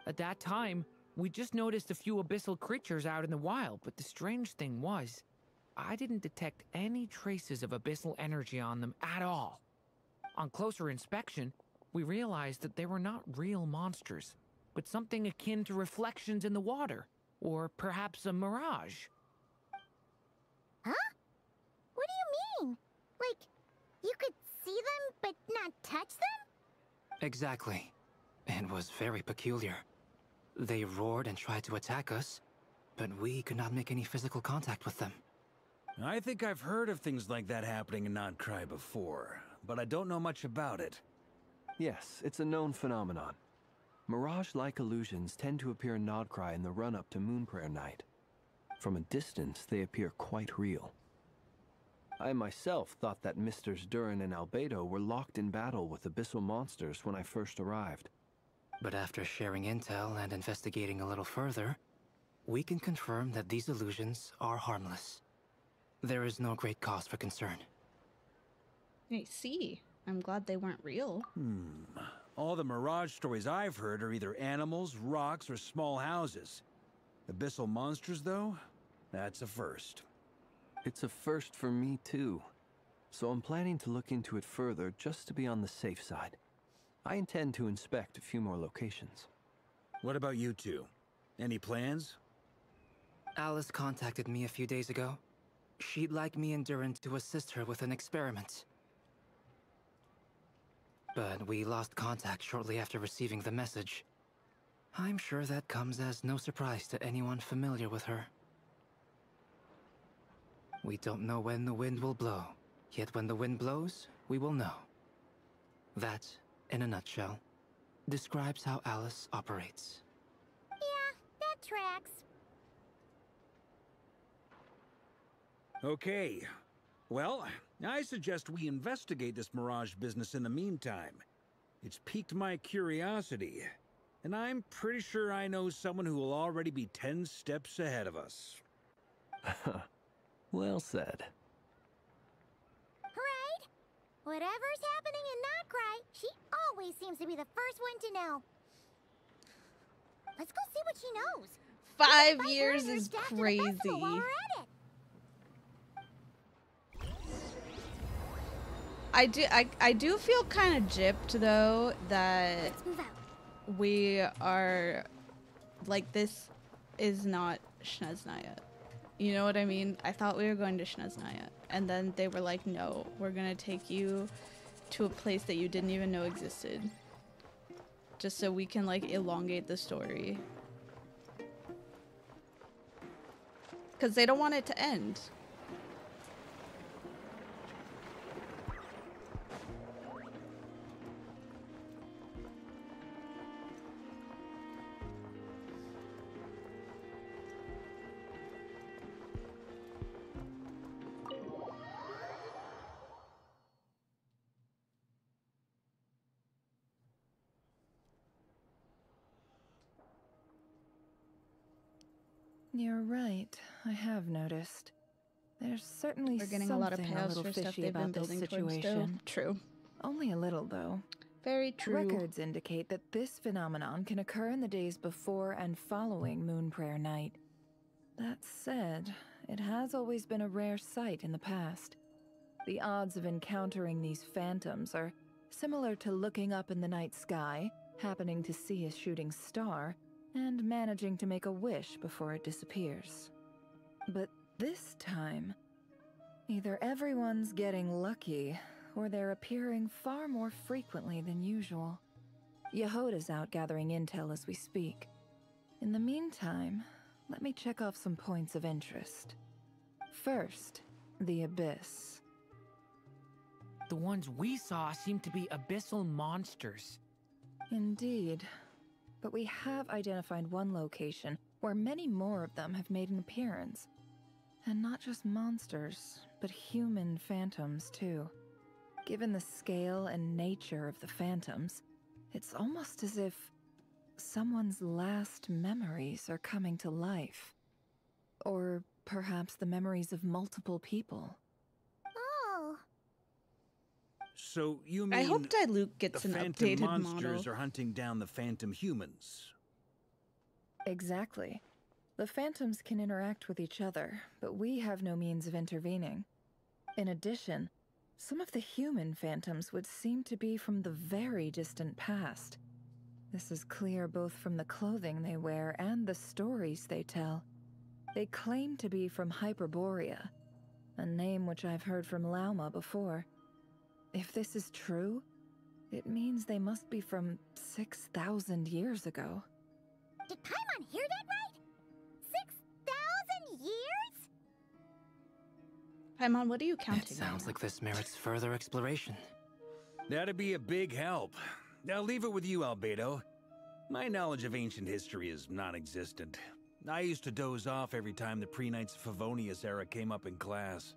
At that time, we just noticed a few abyssal creatures out in the wild, but the strange thing was, I didn't detect any traces of abyssal energy on them at all. On closer inspection, we realized that they were not real monsters, but something akin to reflections in the water, or perhaps a mirage. Huh? What do you mean? Like, you could see them, but not touch them? Exactly. It was very peculiar. They roared and tried to attack us, but we could not make any physical contact with them. I think I've heard of things like that happening in Notcry before, but I don't know much about it. Yes, it's a known phenomenon. Mirage-like illusions tend to appear in Notcry in the run-up to Moonprayer Night. From a distance, they appear quite real. I myself thought that Misters Durin and Albedo were locked in battle with abyssal monsters when I first arrived. But after sharing intel and investigating a little further, we can confirm that these illusions are harmless. There is no great cause for concern. I see. I'm glad they weren't real. All the Mirage stories I've heard are either animals, rocks, or small houses. Abyssal monsters, though? That's a first. It's a first for me, too. So I'm planning to look into it further just to be on the safe side. I intend to inspect a few more locations. What about you two? Any plans? Alice contacted me a few days ago. She'd like me and Durin to assist her with an experiment. But we lost contact shortly after receiving the message. I'm sure that comes as no surprise to anyone familiar with her. We don't know when the wind will blow, yet when the wind blows, we will know. That, in a nutshell, describes how Alice operates. Yeah, that tracks. Okay. Well, I suggest we investigate this Mirage business in the meantime. It's piqued my curiosity, and I'm pretty sure I know someone who will already be 10 steps ahead of us. Well said. Right? Whatever's happening in Notcry, she always seems to be the first one to know. Let's go see what she knows. 5 years is crazy. While we're at it. I do feel kind of gypped though that Let's move out. we are like, this is not Snezhnaya. You know what I mean? I thought we were going to Snezhnaya, and then they were like, no, we're gonna take you to a place that you didn't even know existed. just so we can like elongate the story. Because they don't want it to end. You're right. I have noticed. There's certainly We're getting a lot of something payouts little for stuff fishy they've been about this building towards, though. situation. True. Only a little, though. Very true. Records indicate that this phenomenon can occur in the days before and following Moon Prayer Night. That said, it has always been a rare sight in the past. The odds of encountering these phantoms are similar to looking up in the night sky, happening to see a shooting star, and managing to make a wish before it disappears. But this time, either everyone's getting lucky, or they're appearing far more frequently than usual. Yehoda's out gathering intel as we speak. In the meantime, let me check off some points of interest. First, the Abyss. The ones we saw seem to be abyssal monsters. Indeed. But we have identified one location where many more of them have made an appearance. And not just monsters, but human phantoms too. Given the scale and nature of the phantoms, it's almost as if someone's last memories are coming to life. Or perhaps the memories of multiple people. Oh. So you mean I hope Diluc gets the an phantom updated monsters model. are hunting down the phantom humans? Exactly. The phantoms can interact with each other, but we have no means of intervening. In addition, some of the human phantoms would seem to be from the very distant past. This is clear both from the clothing they wear and the stories they tell. They claim to be from Hyperborea, a name which I've heard from Lauma before. If this is true, it means they must be from 6,000 years ago. Did Paimon hear that right? 6,000 years? Paimon, what are you counting? It sounds like this merits further exploration. That'd be a big help. I'll leave it with you, Albedo. My knowledge of ancient history is non-existent. I used to doze off every time the pre-Knights of Favonius era came up in class.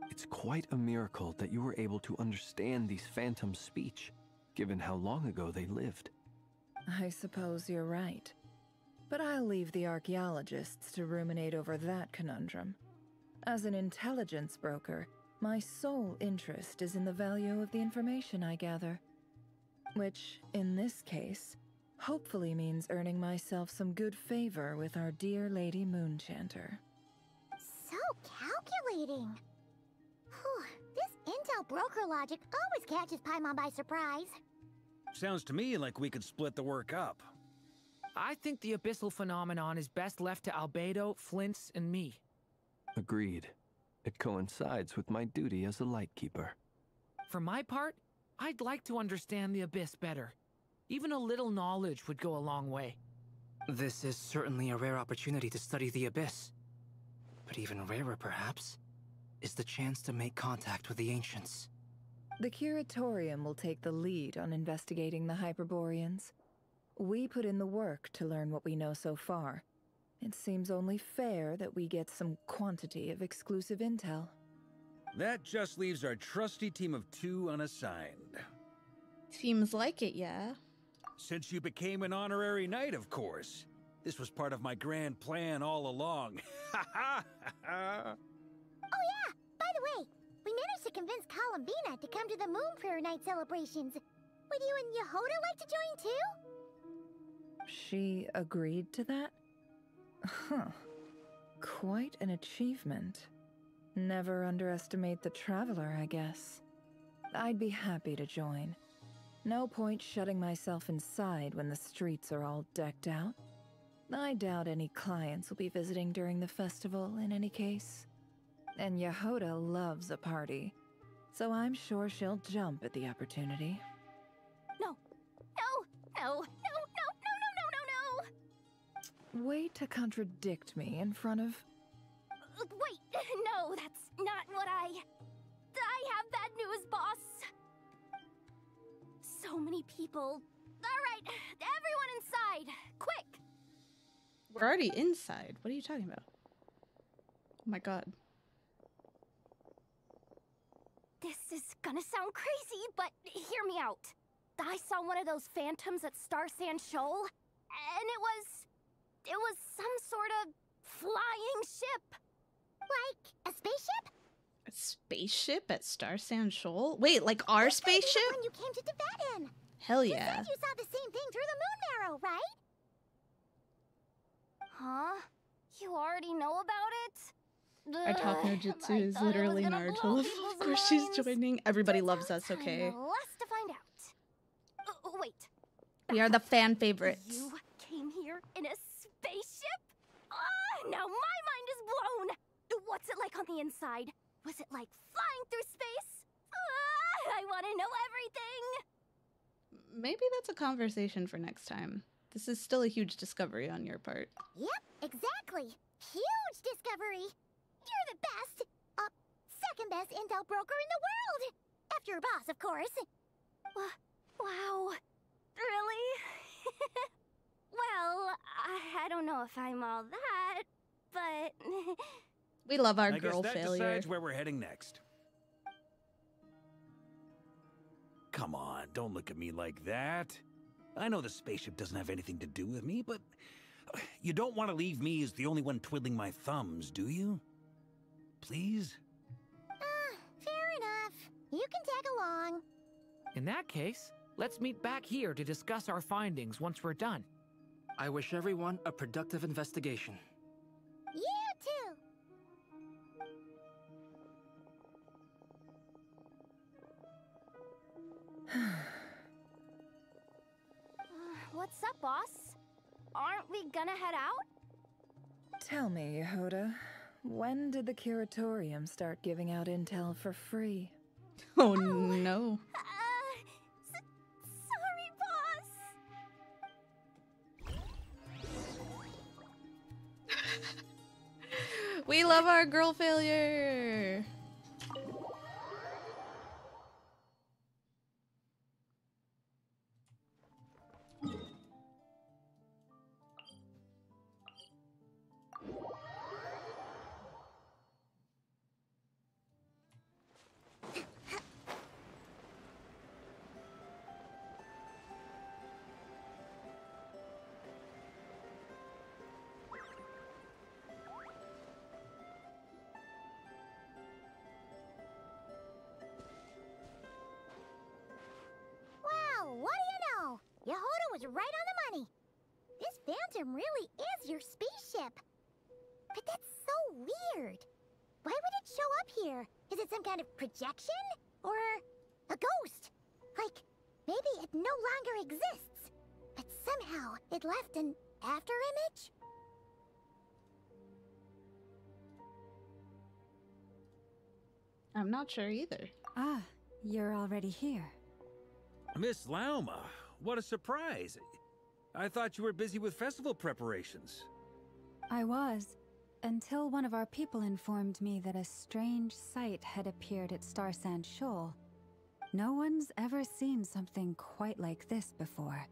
It's quite a miracle that you were able to understand these phantoms' speech, given how long ago they lived. I suppose you're right. But I'll leave the archaeologists to ruminate over that conundrum. As an intelligence broker, my sole interest is in the value of the information I gather. Which, in this case, hopefully means earning myself some good favor with our dear Lady Moonchanter. So calculating. Whew, this intel broker logic always catches Paimon by surprise. Sounds to me like we could split the work up. I think the abyssal phenomenon is best left to Albedo, Flint's, and me. Agreed. It coincides with my duty as a lightkeeper. For my part, I'd like to understand the abyss better. Even a little knowledge would go a long way. This is certainly a rare opportunity to study the Abyss. But even rarer, perhaps, is the chance to make contact with the Ancients. The Curatorium will take the lead on investigating the Hyperboreans. We put in the work to learn what we know so far. It seems only fair that we get some quantity of exclusive intel. That just leaves our trusty team of 2 unassigned. Seems like it, yeah. Since you became an honorary knight, of course. This was part of my grand plan all along. Ha ha ha! Oh yeah, by the way, we managed to convince Columbina to come to the Moon Prayer Night celebrations. Would you and Yehoda like to join too? She agreed to that? Huh. Quite an achievement. Never underestimate the traveler, I guess. I'd be happy to join. No point shutting myself inside when the streets are all decked out. I doubt any clients will be visiting during the festival in any case. And Yehoda loves a party, so I'm sure she'll jump at the opportunity. No, no, no, no, no, no, no, no! Way to contradict me in front of... Wait, no, that's not what I have bad news, boss. So many people. All right, everyone inside, quick! We're already inside. What are you talking about? Oh my god. This is gonna sound crazy, but hear me out. I saw one of those phantoms at Star Sand Shoal, and it was some sort of flying ship. Like a spaceship? A spaceship at Star Sand Shoal? Wait, like our spaceship? When you came to Tibet in. Hell You yeah. said you saw the same thing through the moon marrow, right? Huh? You already know about it? Our talk no Ugh, jutsu I is thought it literally was gonna Naruto. blow Of people's course she's minds. joining. Everybody Turns loves out us, I'm okay? less to find out. Wait. We are the fan favorites. You came here in a spaceship? Now my mind is blown! What's it like on the inside? Was it like flying through space? I want to know everything! Maybe that's a conversation for next time. This is still a huge discovery on your part. Yep, exactly. Huge discovery. You're the best. Second best intel broker in the world. After your boss, of course. Wow. Really? Well, I don't know if I'm all that, but... We love our I girl guess that failure. decides where we're heading next. Come on, don't look at me like that. I know the spaceship doesn't have anything to do with me, but you don't want to leave me as the only one twiddling my thumbs, do you? Please? Fair enough. You can tag along. In that case, let's meet back here to discuss our findings once we're done. I wish everyone a productive investigation. You too. What's up, boss? Aren't we gonna head out? Tell me, Yehoda, when did the curatorium start giving out intel for free? Oh no. Sorry, boss. We love our girl failure. Well, what do you know? Yehoda was right on the money. This phantom really is your spaceship. But that's so weird. Why would it show up here? Is it some kind of projection? Or a ghost? Like, maybe it no longer exists, but somehow it left an after image? I'm not sure either. Ah, you're already here. Miss Lauma, what a surprise. I thought you were busy with festival preparations. I was, until one of our people informed me that a strange sight had appeared at Star Sand Shoal. No one's ever seen something quite like this before.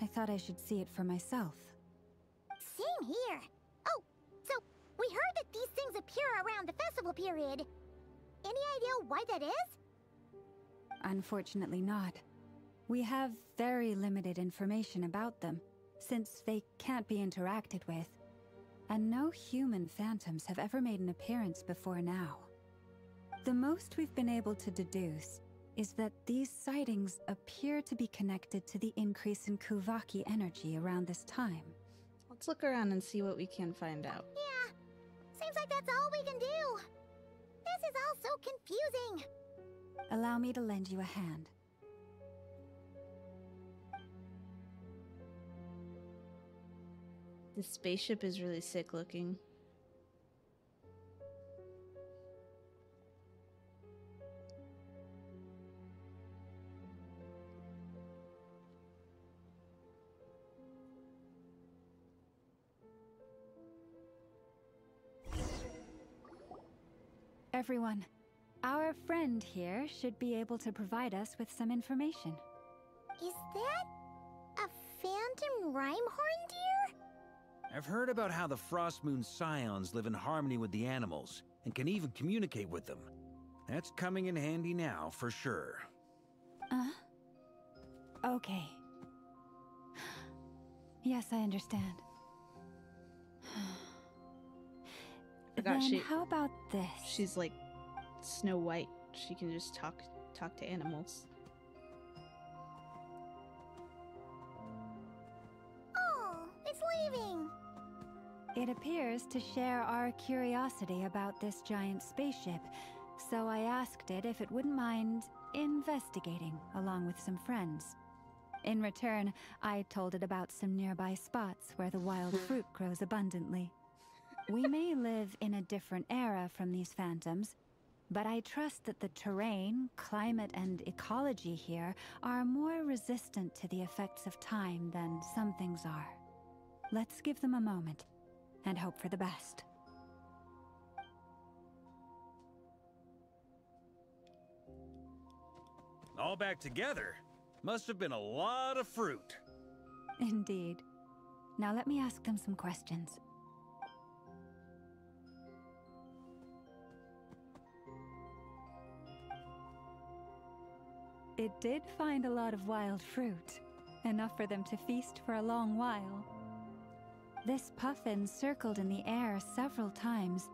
I thought I should see it for myself. Same here. Oh, so we heard that these things appear around the festival period. Any idea why that is? Unfortunately not. We have very limited information about them, since they can't be interacted with. And no human phantoms have ever made an appearance before now. The most we've been able to deduce is that these sightings appear to be connected to the increase in Kuvaki energy around this time. Let's look around and see what we can find out. Yeah, seems like that's all we can do. This is all so confusing. Allow me to lend you a hand. This spaceship is really sick looking. everyone. Our friend here should be able to provide us with some information. Is that a phantom Rhyhorn deer? I've heard about how the Frostmoon Scions live in harmony with the animals, and can even communicate with them. That's coming in handy now, for sure. Okay. Yes, I understand. Forgot Then how about this? She's like Snow White. She can just talk to animals. Oh, it's leaving. It appears to share our curiosity about this giant spaceship, so I asked it if it wouldn't mind investigating along with some friends. In return, I told it about some nearby spots where the wild fruit grows abundantly. We may live in a different era from these phantoms, but I trust that the terrain, climate, and ecology here are more resistant to the effects of time than some things are. Let's give them a moment and hope for the best. All back together? Must have been a lot of fruit. Indeed. Now let me ask them some questions. It did find a lot of wild fruit, enough for them to feast for a long while. This puffin circled in the air several times,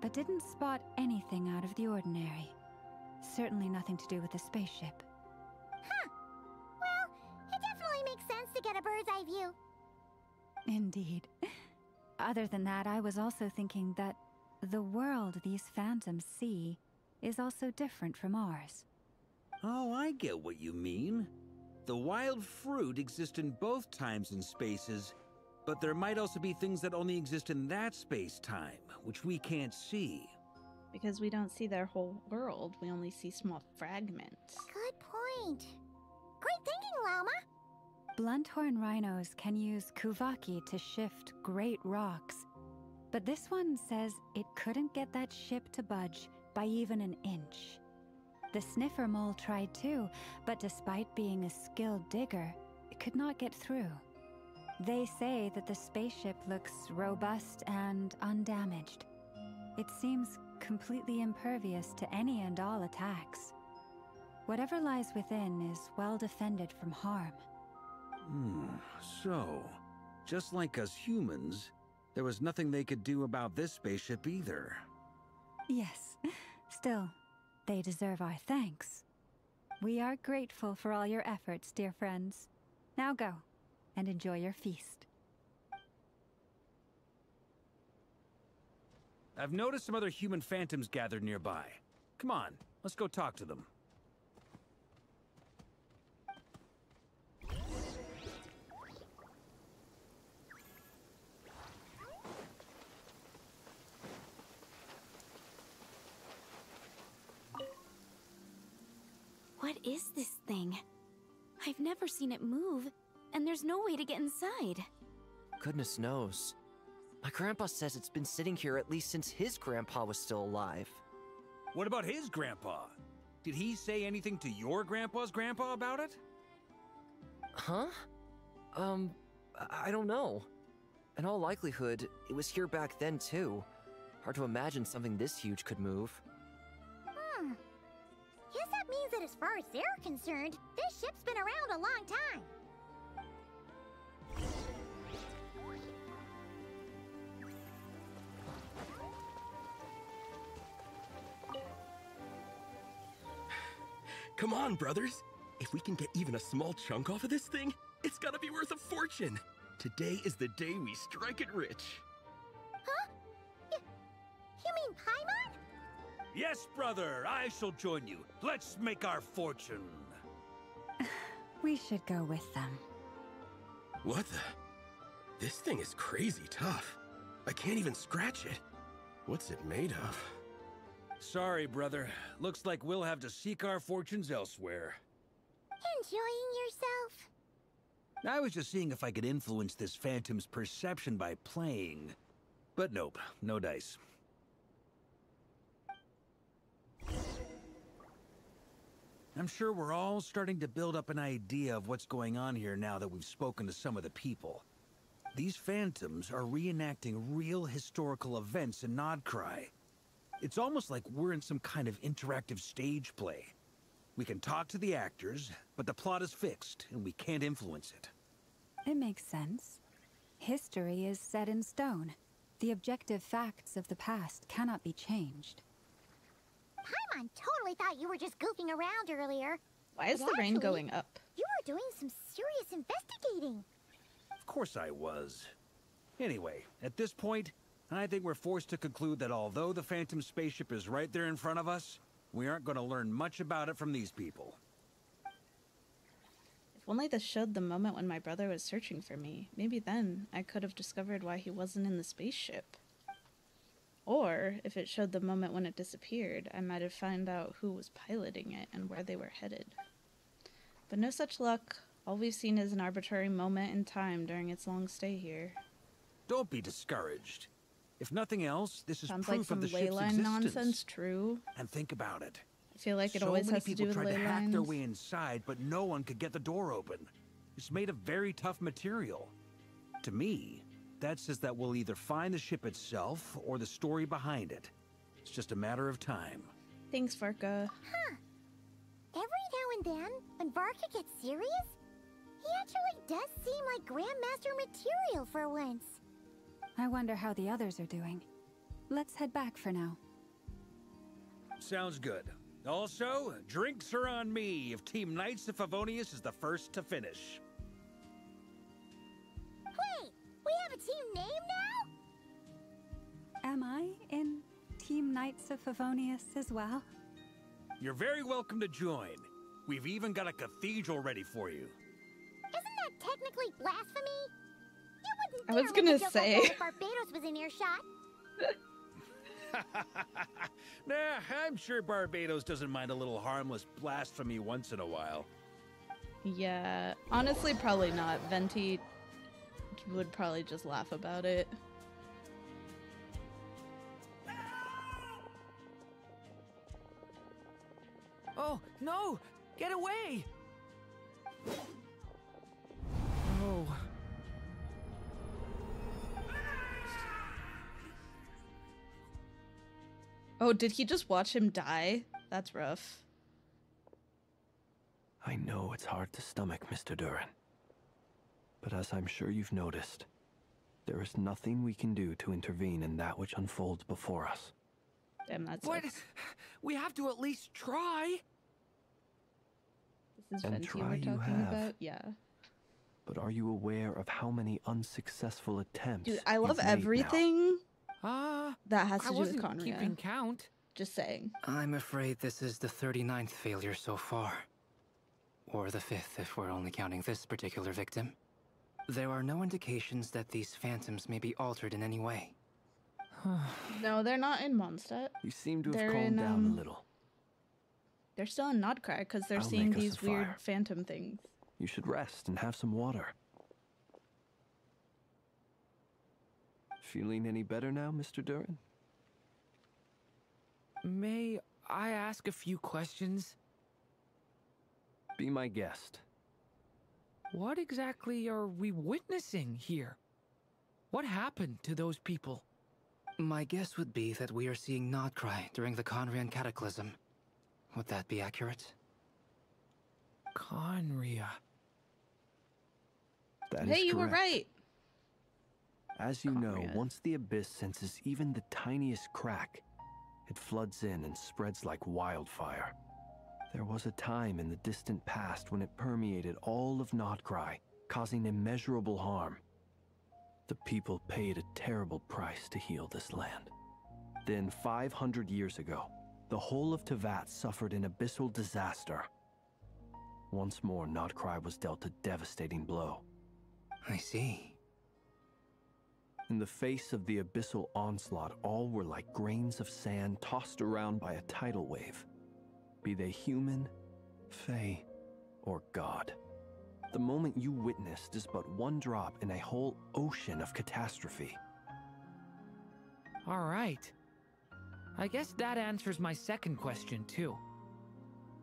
but didn't spot anything out of the ordinary. Certainly nothing to do with the spaceship. Huh. Well, it definitely makes sense to get a bird's eye view. Indeed. Other than that, I was also thinking that the world these phantoms see is also different from ours. Oh, I get what you mean. The wild fruit exist in both times and spaces, but there might also be things that only exist in that space-time, which we can't see. Because we don't see their whole world, we only see small fragments. Good point. Great thinking, Lauma. Blunthorn rhinos can use kuvaki to shift great rocks, but this one says it couldn't get that ship to budge by even an inch. The sniffer mole tried too, but despite being a skilled digger, it could not get through. They say that the spaceship looks robust and undamaged. It seems completely impervious to any and all attacks. Whatever lies within is well defended from harm. So, just like us humans, there was nothing they could do about this spaceship either. Yes, still, they deserve our thanks. We are grateful for all your efforts, dear friends. Now go, and enjoy your feast. I've noticed some other human phantoms gathered nearby. Come on, let's go talk to them. What is this thing? I've never seen it move, and there's no way to get inside. Goodness knows. My grandpa says it's been sitting here at least since his grandpa was still alive. What about his grandpa? Did he say anything to your grandpa's grandpa about it? Huh? I don't know. In all likelihood, it was here back then too. Hard to imagine something this huge could move. Guess that means that as far as they're concerned, this ship's been around a long time. Come on, brothers. If we can get even a small chunk off of this thing, it's gotta be worth a fortune. Today is the day we strike it rich. Huh? You mean Paimon? Yes, brother, I shall join you. Let's make our fortune. We should go with them. What the? This thing is crazy tough. I can't even scratch it. What's it made of? Sorry, brother. Looks like we'll have to seek our fortunes elsewhere. Enjoying yourself? I was just seeing if I could influence this phantom's perception by playing. But nope, no dice. I'm sure we're all starting to build up an idea of what's going on here now that we've spoken to some of the people. These phantoms are reenacting real historical events in Nodcry. It's almost like we're in some kind of interactive stage play. We can talk to the actors, but the plot is fixed, and we can't influence it. It makes sense. History is set in stone. The objective facts of the past cannot be changed. Paimon totally thought you were just goofing around earlier. Why is But the rain actually, going up? You were doing some serious investigating. Of course I was. Anyway, at this point, I think we're forced to conclude that although the Phantom spaceship is right there in front of us, we aren't going to learn much about it from these people. If only this showed the moment when my brother was searching for me. Maybe then I could have discovered why he wasn't in the spaceship. Or, if it showed the moment when it disappeared, I might have found out who was piloting it and where they were headed. But no such luck. All we've seen is an arbitrary moment in time during its long stay here. Don't be discouraged. If nothing else, this is Sounds like proof some of the ley ship's line existence. nonsense true. And think about it. I feel like it So always many has to people do with tried ley to hack lines. their way inside, but no one could get the door open. It's made of very tough material. To me, that says that we'll either find the ship itself or the story behind it. It's just a matter of time. Thanks, Varka. Huh. Every now and then, when Varka gets serious, he actually does seem like Grandmaster material for once. I wonder how the others are doing. Let's head back for now. Sounds good. Also, drinks are on me if Team Knights of Favonius is the first to finish. Wait, we have a team name now? Am I in Team Knights of Favonius as well? You're very welcome to join. We've even got a cathedral ready for you. Isn't that technically blasphemy? You wouldn't I dare was make gonna a joke say. like that if Barbados was in earshot. Nah, I'm sure Barbados doesn't mind a little harmless blasphemy once in a while. Yeah, honestly, probably not. Venti would probably just laugh about it. Oh, no! Get away! Oh. Oh, did he just watch him die? That's rough. I know it's hard to stomach, Mr. Durin. But as I'm sure you've noticed, there is nothing we can do to intervene in that which unfolds before us. Damn, that What? sucks. We have to at least try. This is And Venti try we're you talking have. about? Yeah. But are you aware of how many unsuccessful attempts Dude, I love you've made now? everything that has I to do with wasn't Conria. keeping count. Just saying. I'm afraid this is the 39th failure so far. Or the 5th if we're only counting this particular victim. There are no indications that these phantoms may be altered in any way. No, they're not in Mondstadt. You seem to have They're calmed in, down a little. They're still in Nodcry because they're I'll seeing make us these a weird fire. phantom things. You should rest and have some water. Feeling any better now, Mr. Durin? May I ask a few questions? Be my guest. What exactly are we witnessing here? What happened to those people? My guess would be that we are seeing Nodcry during the Conrian Cataclysm. Would that be accurate? Conria. That is Hey, you were correct. right. As you know, Conria. once the abyss senses even the tiniest crack, it floods in and spreads like wildfire. There was a time in the distant past when it permeated all of Nodcry, causing immeasurable harm. The people paid a terrible price to heal this land. Then, 500 years ago, the whole of Tevat suffered an abyssal disaster. Once more, Nodcry was dealt a devastating blow. I see. In the face of the abyssal onslaught, all were like grains of sand tossed around by a tidal wave. Be they human, fae, or god. The moment you witnessed is but one drop in a whole ocean of catastrophe. All right. I guess that answers my second question, too.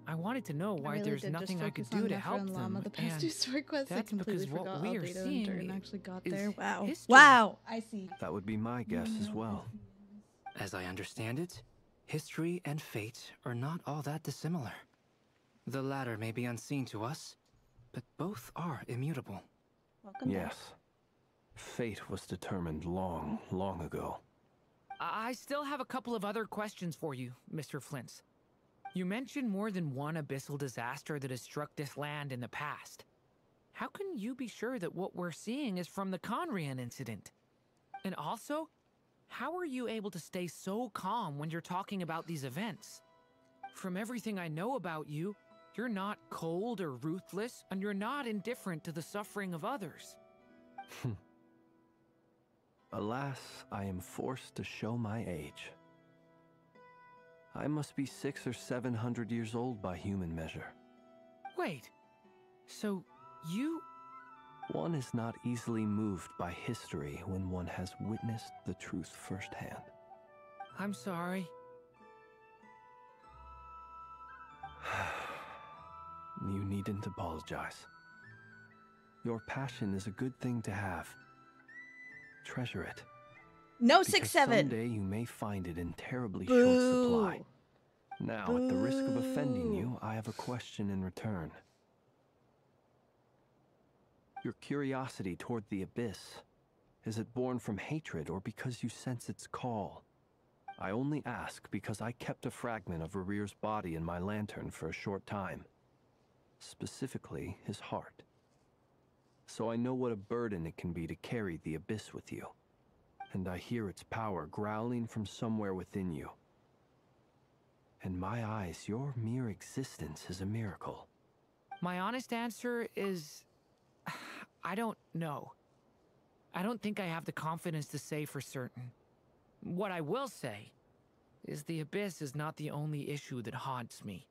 I wanted to know I why really there's did just nothing I could focus on do to Nefer help and Llama them, the past and two story quests. I that's completely because what forgot we are Albedo and seeing Durin actually got is there. Wow. history. Wow! I see. That would be my guess as well. As I understand it, history and fate are not all that dissimilar. The latter may be unseen to us, but both are immutable. Welcome yes. Fate was determined long, long ago. I still have a couple of other questions for you, Mr. Flint's. You mentioned more than one abyssal disaster that has struck this land in the past. How can you be sure that what we're seeing is from the Conrian incident? And also, how are you able to stay so calm when you're talking about these events? From everything I know about you, you're not cold or ruthless, and you're not indifferent to the suffering of others. Alas, I am forced to show my age. I must be 600 or 700 years old by human measure. Wait, so you... One is not easily moved by history when one has witnessed the truth firsthand. I'm sorry. You needn't apologize. Your passion is a good thing to have. Treasure it. No, because 6-7. someday you may find it in terribly Boo. short supply. Now, at the risk of offending you, I have a question in return. Your curiosity toward the abyss, is it born from hatred or because you sense its call? I only ask because I kept a fragment of Rarir's body in my lantern for a short time. Specifically, his heart. So I know what a burden it can be to carry the abyss with you. And I hear its power growling from somewhere within you. In my eyes, your mere existence is a miracle. My honest answer is... I don't know. I don't think I have the confidence to say for certain. What I will say is the abyss is not the only issue that haunts me.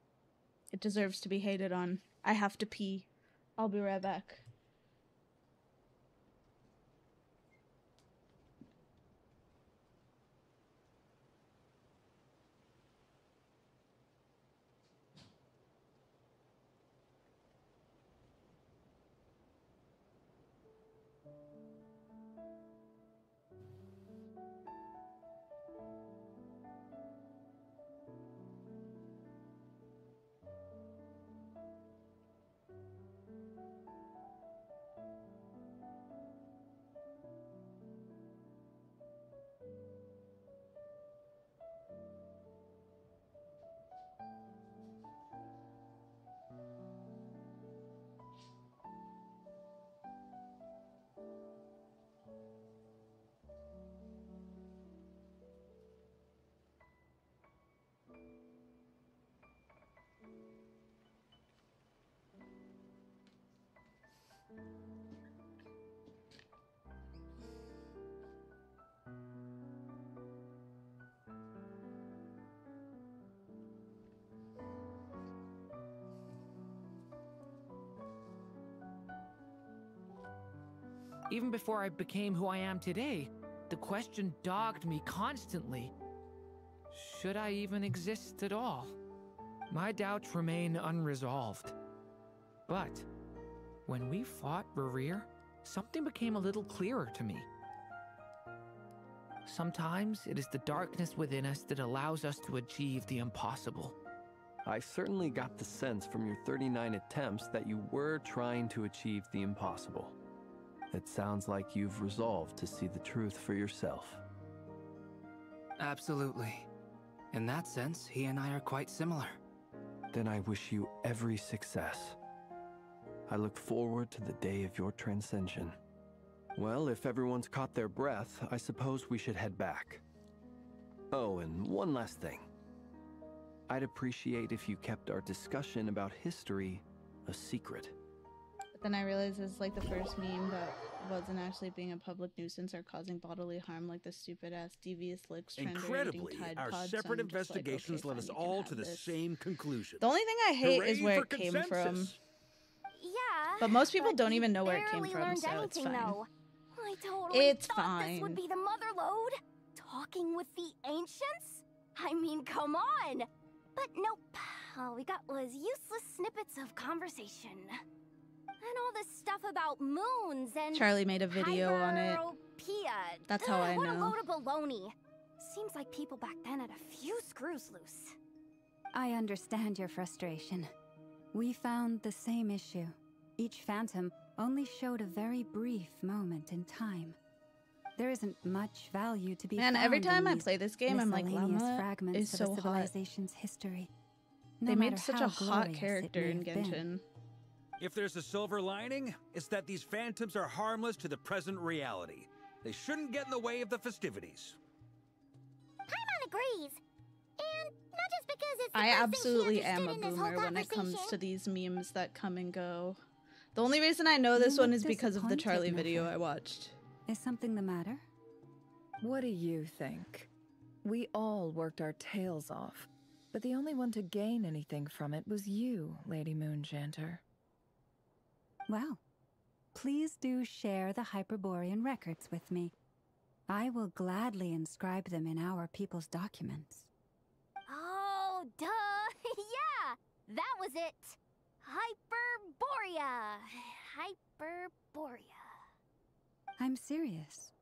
It deserves to be hated on. I have to pee. I'll be right back. Even before I became who I am today, the question dogged me constantly. Should I even exist at all? My doubts remain unresolved. But when we fought Rarir, something became a little clearer to me. Sometimes it is the darkness within us that allows us to achieve the impossible. I certainly got the sense from your 39 attempts that you were trying to achieve the impossible. It sounds like you've resolved to see the truth for yourself. Absolutely. In that sense, he and I are quite similar. Then I wish you every success. I look forward to the day of your transcension. Well, if everyone's caught their breath, I suppose we should head back. Oh, and one last thing. I'd appreciate if you kept our discussion about history a secret. But then I realized it's like the first meme that wasn't actually being a public nuisance or causing bodily harm, like the stupid-ass devious licks trend or eating Incredibly, Tide our Pods. separate I'm just like, investigations okay, led fine, us you can all have to the this. same conclusion. The only thing I hate Hooray is where for it came from. consensus. Yeah. But most people don't we even know where it came barely from, learned so it's anything, fine. though. I totally It's thought this would fine. be the mother lode. Talking with the ancients? I mean, come on. But nope. All we got was useless snippets of conversation. And all this stuff about moons and... Charlie made a video on it. Hyperopia. That's how I What a know. load of baloney. Seems like people back then had a few screws loose. I understand your frustration. We found the same issue. Each phantom only showed a very brief moment in time. There isn't much value to be Man, found every time in I these play this game, I'm like, miscellaneous Llama fragments is of so a hot. civilization's history. No They made matter such how a hot glorious it character may in have been. Genshin. If there's a silver lining, it's that these phantoms are harmless to the present reality. They shouldn't get in the way of the festivities. Paimon agrees. And not just because it's the I first absolutely thing she am a understood in this whole boomer when it comes conversation. to these memes that come and go. The only reason I know this You one look is because of the disappointed, Charlie video Nefer. I watched. Is something the matter? What do you think? We all worked our tails off, but the only one to gain anything from it was you, Lady Moonjanter. Well, please do share the Hyperborean records with me. I will gladly inscribe them in our people's documents. Oh, duh! Yeah! That was it! Hyperborea! Hyperborea. I'm serious.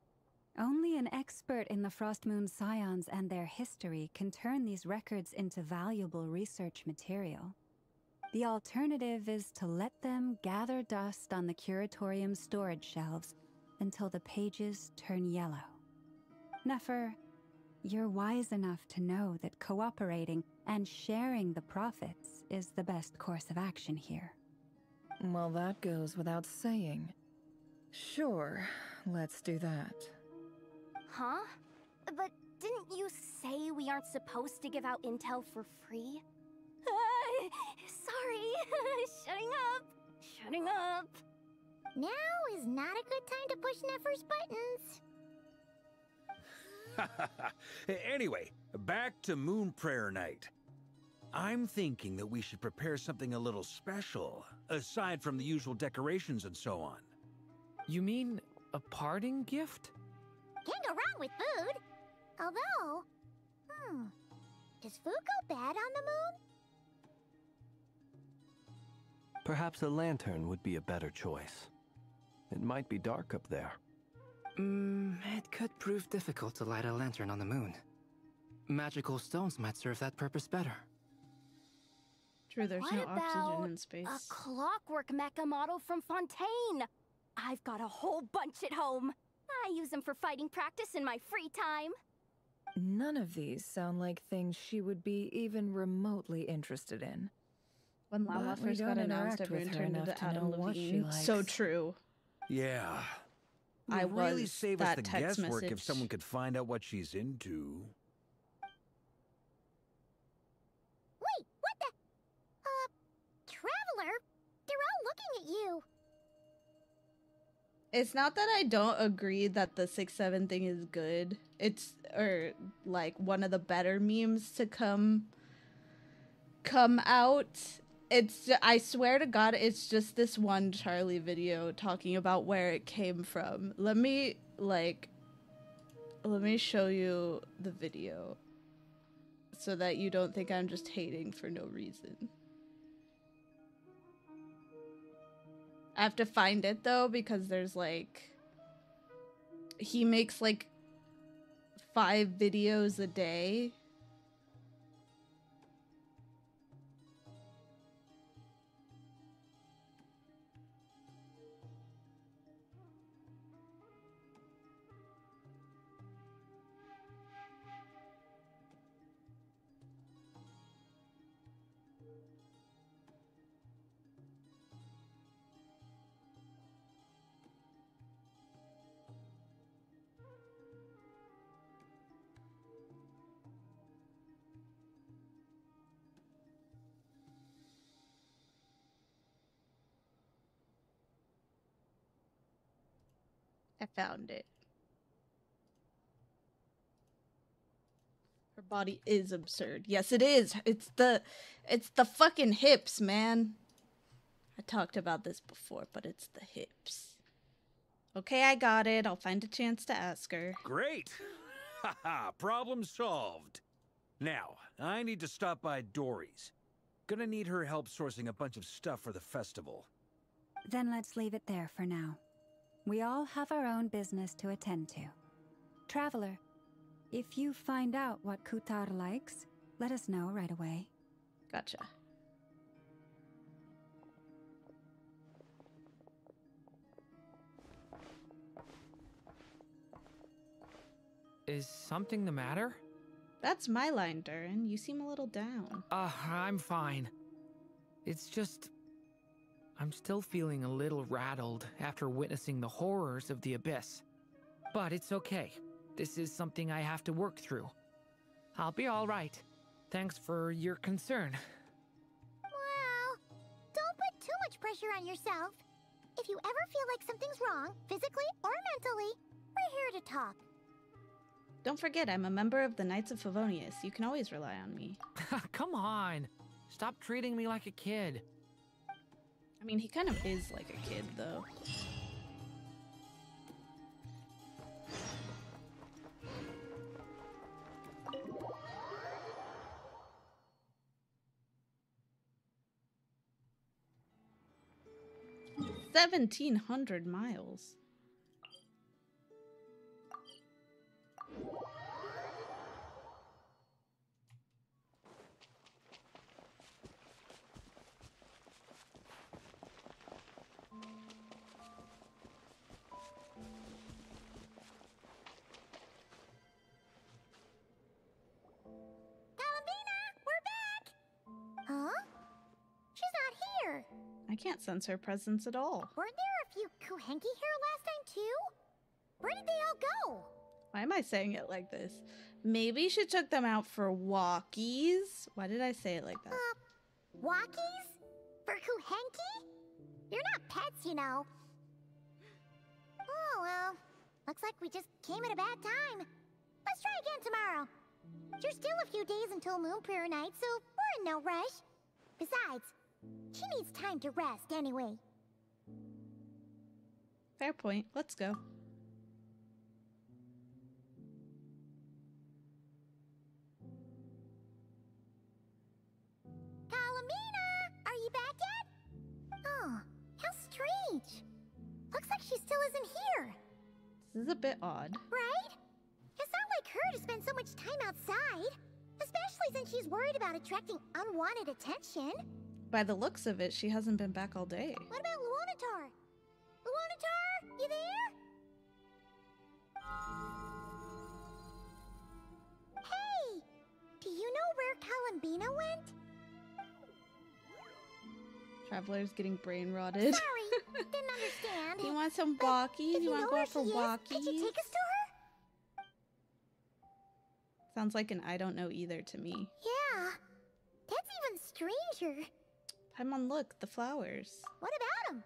Only an expert in the Frostmoon Scions and their history can turn these records into valuable research material. The alternative is to let them gather dust on the Curatorium's storage shelves until the pages turn yellow. Nefer, you're wise enough to know that cooperating and sharing the profits is the best course of action here. Well, that goes without saying. Sure, let's do that. Huh? But didn't you say we aren't supposed to give out intel for free? Sorry. Shutting up. Now is not a good time to push Nefer's buttons. Anyway, back to Moon Prayer Night. I'm thinking that we should prepare something a little special, aside from the usual decorations and so on. You mean a parting gift? Can't go wrong with food. Although, does food go bad on the moon? Perhaps a lantern would be a better choice. It might be dark up there. It could prove difficult to light a lantern on the moon. Magical stones might serve that purpose better. True, there's What no about oxygen in space. a clockwork mecha model from Fontaine? I've got a whole bunch at home. I use them for fighting practice in my free time. None of these sound like things she would be even remotely interested in. When Llama But we first got don't announced, interact with everyone her turned enough into to Adam know what she Levine. likes. So true. Yeah. I Would really was save us that the text guesswork message. if someone could find out what she's into. Wait, what the? Traveler? They're all looking at you. It's not that I don't agree that the 6-7 thing is good. It's or like one of the better memes to come out. I swear to God, it's just this one Charlie video talking about where it came from. Let me show you the video so that you don't think I'm just hating for no reason. I have to find it though because there's he makes 5 videos a day. I found it. Her body is absurd. Yes, it is. It's the fucking hips, man. I talked about this before, but it's the hips. Okay, I got it. I'll find a chance to ask her. Great! Haha, problem solved. Now, I need to stop by Dory's. Gonna need her help sourcing a bunch of stuff for the festival. Then let's leave it there for now. We all have our own business to attend to. Traveler, if you find out what Kutar likes, let us know right away. Gotcha. Is something the matter? That's my line, Durin. You seem a little down. I'm fine. It's just... I'm still feeling a little rattled after witnessing the horrors of the Abyss. But it's okay. This is something I have to work through. I'll be all right. Thanks for your concern. Well, don't put too much pressure on yourself. If you ever feel like something's wrong, physically or mentally, we're here to talk. Don't forget, I'm a member of the Knights of Favonius. You can always rely on me. Come on. Stop treating me like a kid. I mean, he kind of is like a kid, though. $1,700 miles. I can't sense her presence at all. Weren't there a few Kuhenki here last time too? Where did they all go? Why am I saying it like this? Maybe she took them out for walkies? Why did I say it like that? Walkies? For Kuhenki? You're not pets, you know. Oh well, looks like we just came at a bad time. Let's try again tomorrow. There's still a few days until Moon Prayer Night, so we're in no rush. Besides, she needs time to rest anyway. Fair point. Let's go. Kalamina! Are you back yet? Oh, how strange. Looks like she still isn't here. This is a bit odd. Right? It's not like her to spend so much time outside. Especially since she's worried about attracting unwanted attention. By the looks of it, she hasn't been back all day. What about Luonatar? Luonatar, you there? Hey! Do you know where Kalambina went? Traveler's getting brain rotted. Sorry, didn't understand. You want some walkies? You want to go out for walkies? Could you take us to her? Sounds like an I don't know either to me. Yeah, that's even stranger. Paimon, look, the flowers. What about them?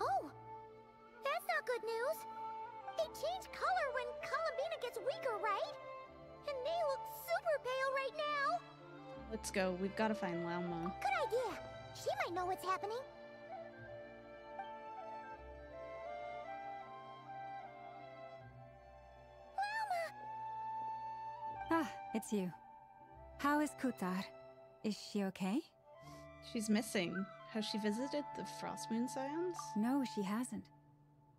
Oh, that's not good news. They change color when Kalambina gets weaker, right? And they look super pale right now. Let's go. We've got to find Lauma. Good idea. She might know what's happening. Ah, it's you. How is Kutar? Is she okay? She's missing. Has she visited the Frost Moon Scions? No, she hasn't.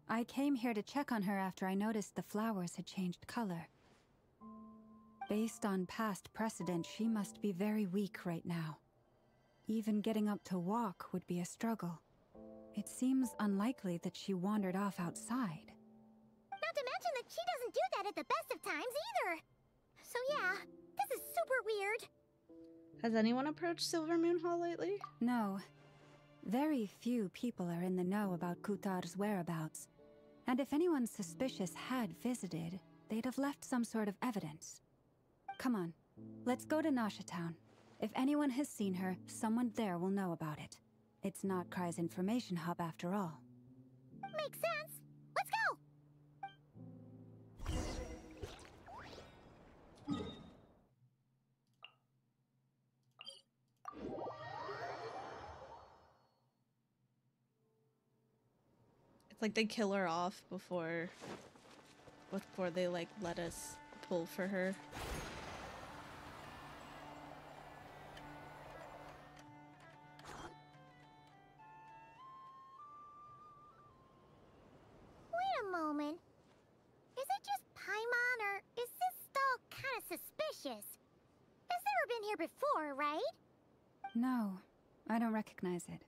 I came here to check on her after I noticed the flowers had changed color. Based on past precedent, she must be very weak right now. Even getting up to walk would be a struggle. It seems unlikely that she wandered off outside. Not to mention that she doesn't do that at the best of times either. So yeah, this is super weird. Has anyone approached Silver Moon Hall lately? No. Very few people are in the know about Kutar's whereabouts. And if anyone suspicious had visited, they'd have left some sort of evidence. Come on, let's go to Nasha Town. If anyone has seen her, someone there will know about it. It's not Cry's information hub after all. Makes sense. Let's go! It's like they kill her off before they like let us pull for her. suspicious. Has never been here before, right? No, I don't recognize it.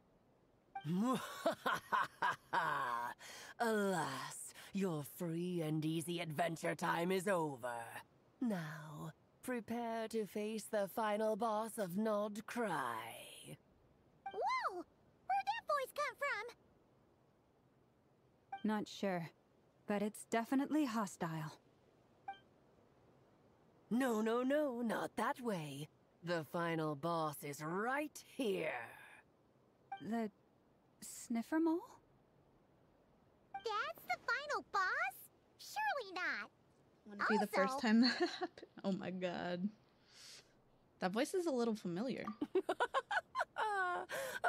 Alas, your free and easy adventure time is over. Now, prepare to face the final boss of Nod Cry. Whoa! Where'd that voice come from? Not sure, but it's definitely hostile. No, no, no, not that way. The final boss is right here. The sniffer mole? That's the final boss? Surely not. Wouldn't be the first time that happened. Oh my god. That voice is a little familiar.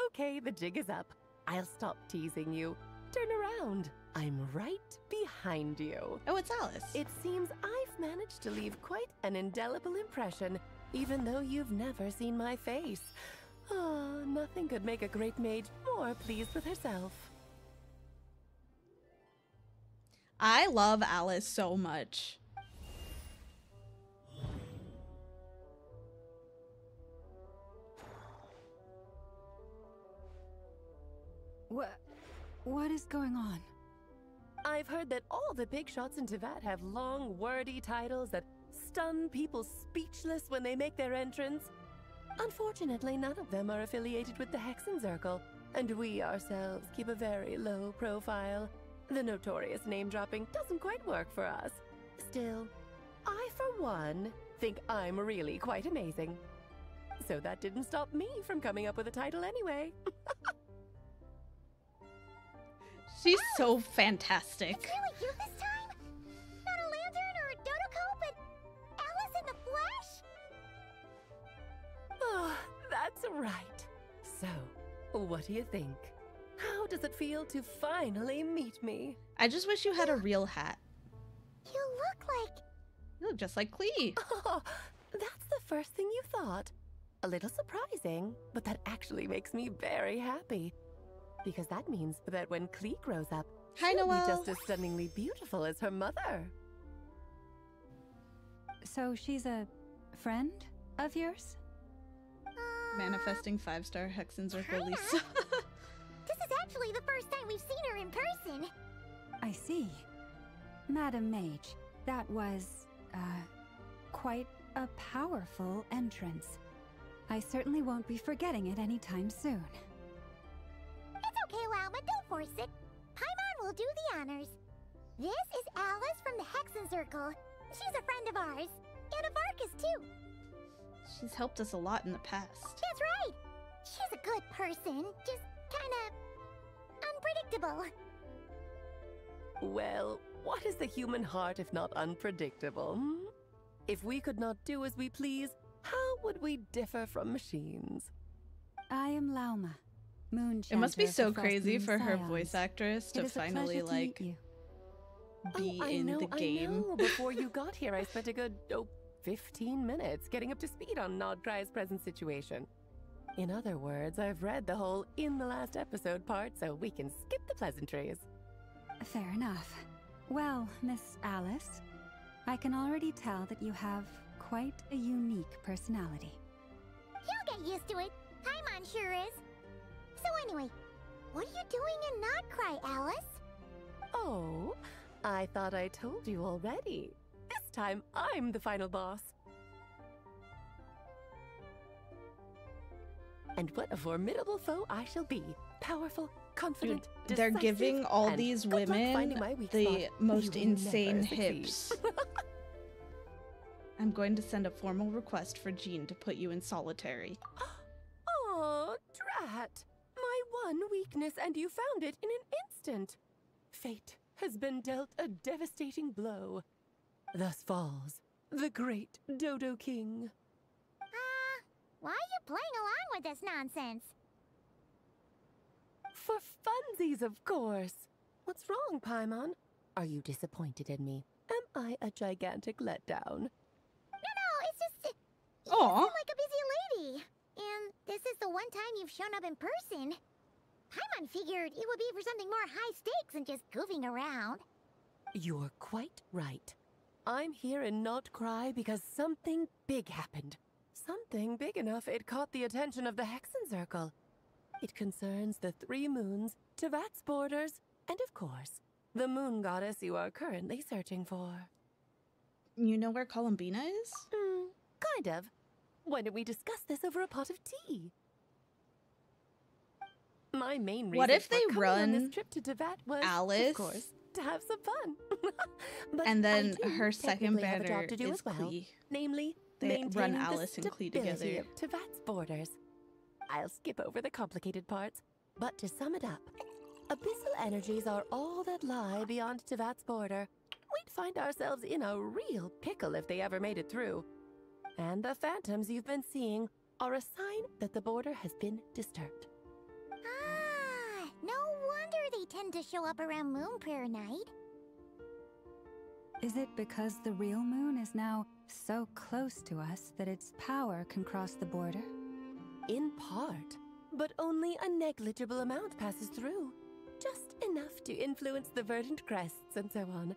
Okay, the jig is up. I'll stop teasing you. Turn around. I'm right behind you. Oh, it's Alice. It seems I've managed to leave quite an indelible impression, even though you've never seen my face. Ah, nothing could make a great mage more pleased with herself. I love Alice so much. What is going on? I've heard that all the big shots in Teyvat have long, wordy titles that stun people speechless when they make their entrance. Unfortunately, none of them are affiliated with the Hexenzirkel, and we ourselves keep a very low profile. The notorious name-dropping doesn't quite work for us. Still, I, for one, think I'm really quite amazing. So that didn't stop me from coming up with a title anyway. She's so fantastic. It's really you this time? Not a lantern or a Dodoko, but Alice in the flesh? Oh, that's right. So, what do you think? How does it feel to finally meet me? I just wish you had a real hat. You look like... You look just like Klee. Oh, that's the first thing you thought. A little surprising, but that actually makes me very happy. Because that means that when Klee grows up, she'll be just as stunningly beautiful as her mother. So she's a friend of yours? Manifesting 5-star Hexenzirkel Lisa. This is actually the first time we've seen her in person. I see. Madam Mage, that was, quite a powerful entrance. I certainly won't be forgetting it anytime soon. It's okay, Lauma, don't force it. Paimon will do the honors. This is Alice from the Hexenzirkel. She's a friend of ours. And of Arcus, too. She's helped us a lot in the past. That's right. She's a good person, just kinda... unpredictable. Well, what is the human heart if not unpredictable? Hmm? If we could not do as we please, how would we differ from machines? I am Lauma, Moon Chanter. It must be of the so Frost crazy Moon for her Scions. voice actress to It is a finally, pleasure to like, meet you. be I in know, the game. I know. Before you got here, I spent a good, 15 minutes getting up to speed on Nodcry's present situation. In other words, I've read the whole in the last episode part, so we can skip the pleasantries. Fair enough. Well, Miss Alice, I can already tell that you have quite a unique personality. You'll get used to it. Paimon sure is. So anyway, what are you doing in Nodcry, Alice? Oh, I thought I told you already. This time, I'm the final boss. And what a formidable foe I shall be. Powerful, confident, Dude, they're giving all these women the most insane hips. I'm going to send a formal request for Jean to put you in solitary. Oh, drat. My one weakness, and you found it in an instant. Fate has been dealt a devastating blow. Thus falls the great Dodo King. Why are you playing along with this nonsense? For funsies, of course. What's wrong, Paimon? Are you disappointed in me? Am I a gigantic letdown? No, it's just... You Aw. seem like a busy lady. And this is the one time you've shown up in person. Paimon figured it would be for something more high stakes than just goofing around. You're quite right. I'm here in Notcry because something big happened. Something big enough it caught the attention of the Hexen Circle. It concerns the 3 moons, Tevat's borders, and of course, the moon goddess you are currently searching for. You know where Columbina is? Kind of. Why don't we discuss this over a pot of tea? My main reason What if for they coming run on this trip to Tevat was, Alice? of course, to have some fun. But And then I do her second technically have a banner job to do is as well, Klee. namely They run maintaining Alice the and Klee stability together. of Tevat's borders. I'll skip over the complicated parts, but to sum it up, abyssal energies are all that lie beyond Tevat's border. We'd find ourselves in a real pickle if they ever made it through. And the phantoms you've been seeing are a sign that the border has been disturbed. Ah, no wonder they tend to show up around Moon Prayer Night. Is it because the real moon is now so close to us that its power can cross the border? In part, but only a negligible amount passes through. Just enough to influence the verdant crests and so on.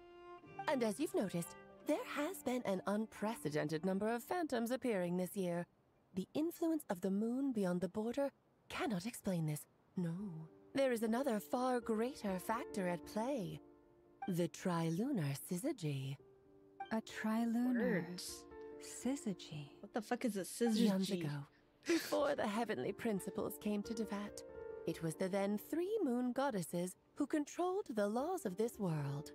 And as you've noticed, there has been an unprecedented number of phantoms appearing this year. The influence of the moon beyond the border cannot explain this. No, there is another far greater factor at play. The trilunar syzygy. A trilunar Words. syzygy. What the fuck is a Eons syzygy? ago, before the heavenly principles came to Tevat, it was the then 3 moon goddesses who controlled the laws of this world.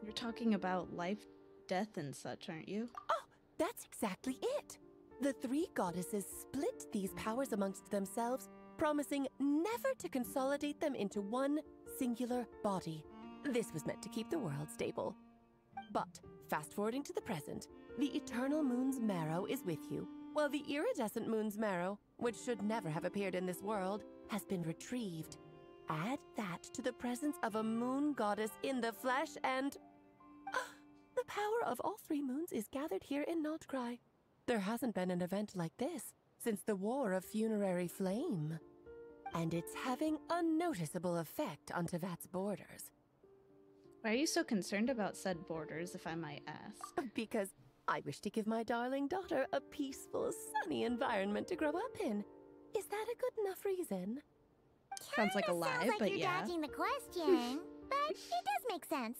You're talking about life, death, and such, aren't you? Oh, that's exactly it. The 3 goddesses split these powers amongst themselves, promising never to consolidate them into one singular body. This was meant to keep the world stable. But, fast-forwarding to the present, the eternal moon's marrow is with you, while the iridescent moon's marrow, which should never have appeared in this world, has been retrieved. Add that to the presence of a moon goddess in the flesh and... the power of all 3 moons is gathered here in Notcry. There hasn't been an event like this since the War of Funerary Flame. And it's having a noticeable effect on Tevat's borders. Why are you so concerned about said borders, if I might ask? Because I wish to give my darling daughter a peaceful, sunny environment to grow up in. Is that a good enough reason? Sounds like a lie, Sounds like but you're yeah. dodging the question, but it does make sense.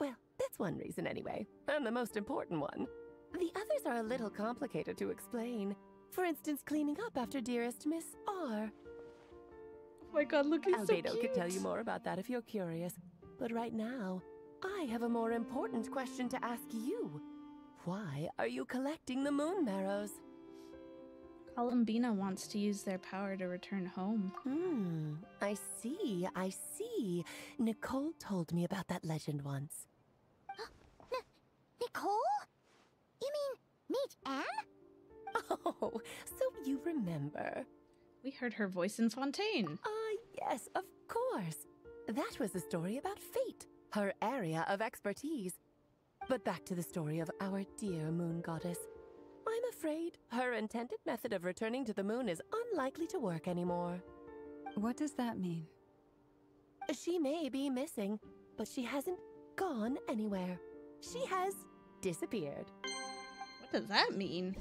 Well, that's one reason anyway, and the most important one. The others are a little complicated to explain. For instance, cleaning up after dearest Miss R. Oh my god, look, he's so Albedo cute. could tell you more about that if you're curious. But right now, I have a more important question to ask you. Why are you collecting the moon marrows? Columbina wants to use their power to return home. I see. Nicole told me about that legend once. Nicole? You mean Mage Anne? Oh, so you remember. We heard her voice in Fontaine. Yes, of course. That was the story about fate, her area of expertise. But back to the story of our dear moon goddess. I'm afraid her intended method of returning to the moon is unlikely to work anymore. What does that mean? She may be missing, but she hasn't gone anywhere. She has disappeared. What does that mean?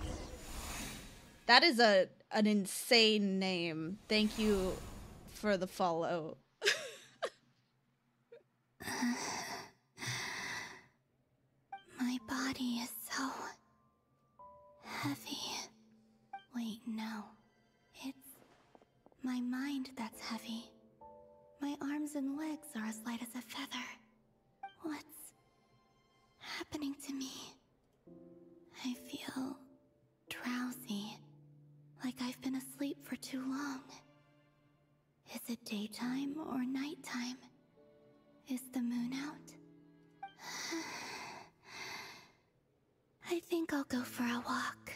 That is an insane name. Thank you for the follow. My body is so heavy. Wait, no. It's my mind that's heavy. My arms and legs are as light as a feather. What's happening to me? I feel drowsy, like I've been asleep for too long. Is it daytime or nighttime? Is the moon out? I think I'll go for a walk.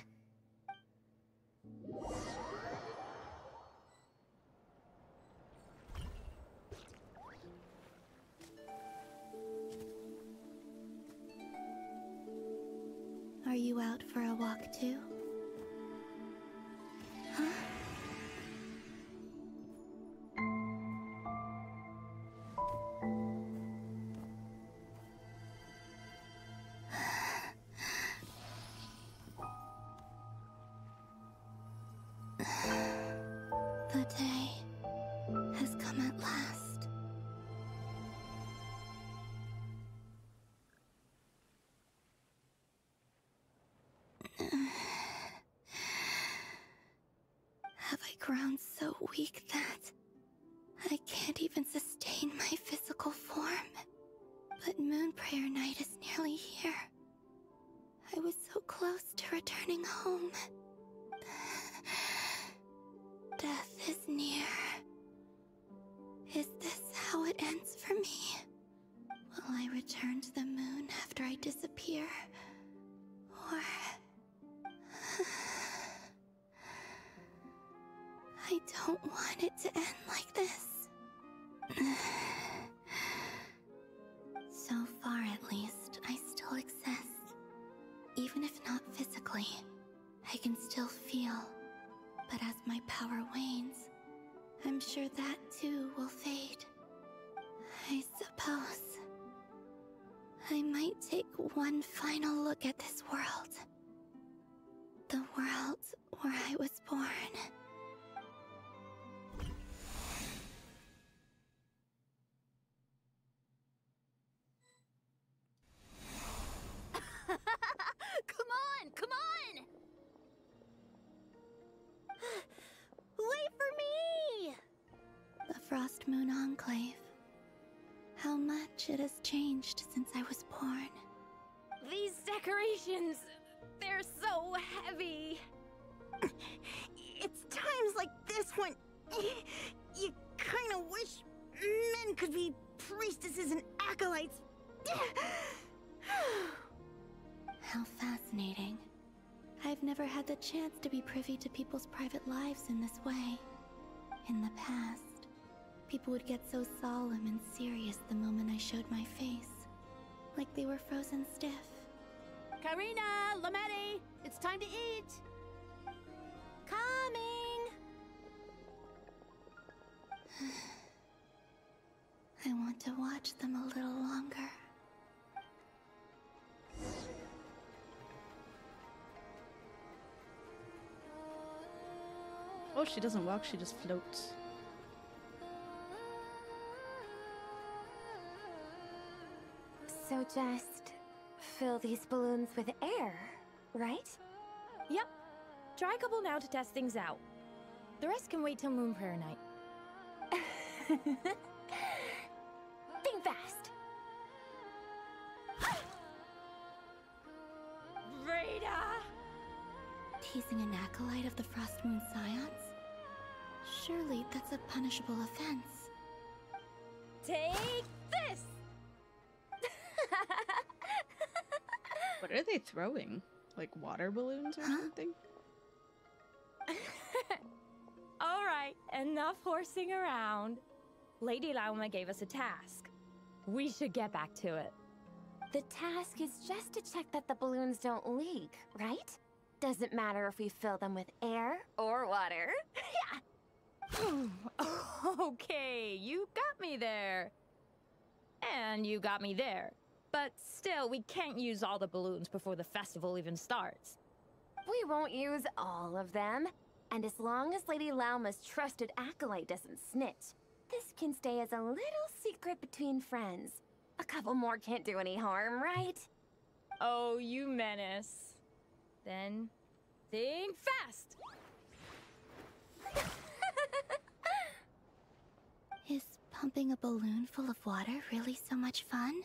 Are you out for a walk too? Huh? Have I grown so weak that I can't even sustain my physical form? But Moon Prayer Night is nearly here. I was so close to returning home. Death is near. Is this how it ends for me? Will I return to the moon after I disappear? Or... I don't want it to end like this. So far, at least, I still exist. Even if not physically, I can still feel. But as my power wanes, I'm sure that too will fade. I suppose I might take one final look at this world. The world where I was born. Come on! Come on! Wait for me! The Frost Moon Enclave. How much it has changed since I was born. These decorations, they're so heavy. It's times like this when you kind of wish men could be priestesses and acolytes. How fascinating. I've never had the chance to be privy to people's private lives in this way. In the past, people would get so solemn and serious the moment I showed my face. Like they were frozen stiff. Karina, Lametti, it's time to eat. Coming! I want to watch them a little longer. Oh, she doesn't walk, she just floats. So just fill these balloons with air, right? Yep. Try a couple now to test things out. The rest can wait till Moon Prayer Night. Think fast. Rita! Teasing an acolyte of the Frost Moon Scions? Surely that's a punishable offense. Take this! What are they throwing? Like water balloons or something? Alright, enough horsing around. Lady Lauma gave us a task. We should get back to it. The task is just to check that the balloons don't leak, right? Doesn't matter if we fill them with air or water. Okay, you got me there. And you got me there. But still, we can't use all the balloons before the festival even starts. We won't use all of them. And as long as Lady Lauma's trusted acolyte doesn't snitch, this can stay as a little secret between friends. A couple more can't do any harm, right? Oh, you menace. Then, think fast! Is pumping a balloon full of water really so much fun?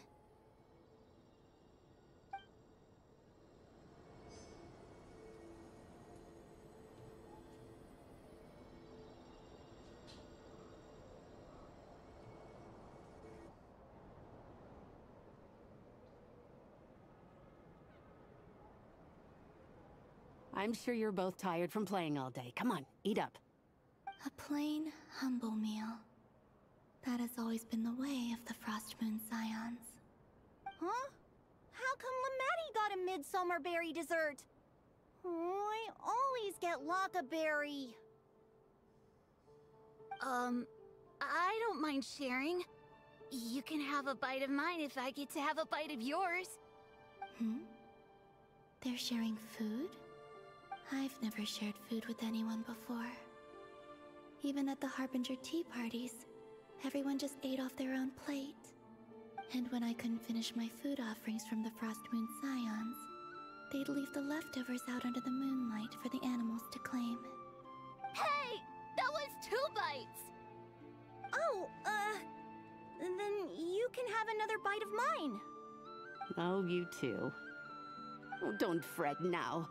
I'm sure you're both tired from playing all day. Come on, eat up. A plain, humble meal. That has always been the way of the Frost Moon Scions. Huh? How come Lametti got a midsummer berry dessert? Oh, I always get Lockaberry. I don't mind sharing. You can have a bite of mine if I get to have a bite of yours. They're sharing food? I've never shared food with anyone before. Even at the Harbinger tea parties, everyone just ate off their own plate. And when I couldn't finish my food offerings from the Frost Moon Scions, they'd leave the leftovers out under the moonlight for the animals to claim. Hey! That was 2 bites! Oh, then you can have another bite of mine. Oh, you too. Oh, don't fret now.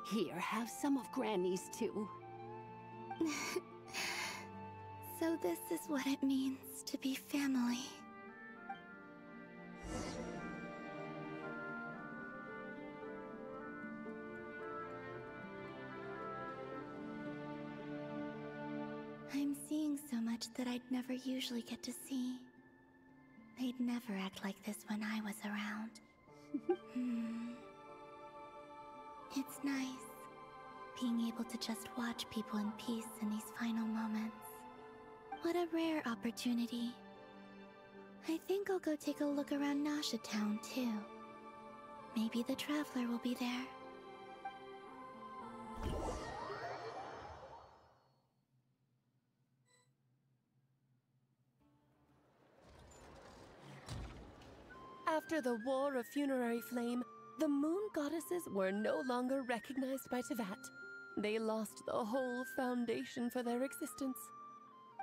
Here, have some of Granny's too. So this is what it means to be family. I'm seeing so much that I'd never usually get to see. They'd never act like this when I was around. It's nice, being able to just watch people in peace in these final moments. What a rare opportunity. I think I'll go take a look around Nasha Town, too. Maybe the Traveler will be there. After the War of Funerary Flame, the Moon Goddesses were no longer recognized by Teyvat. They lost the whole foundation for their existence.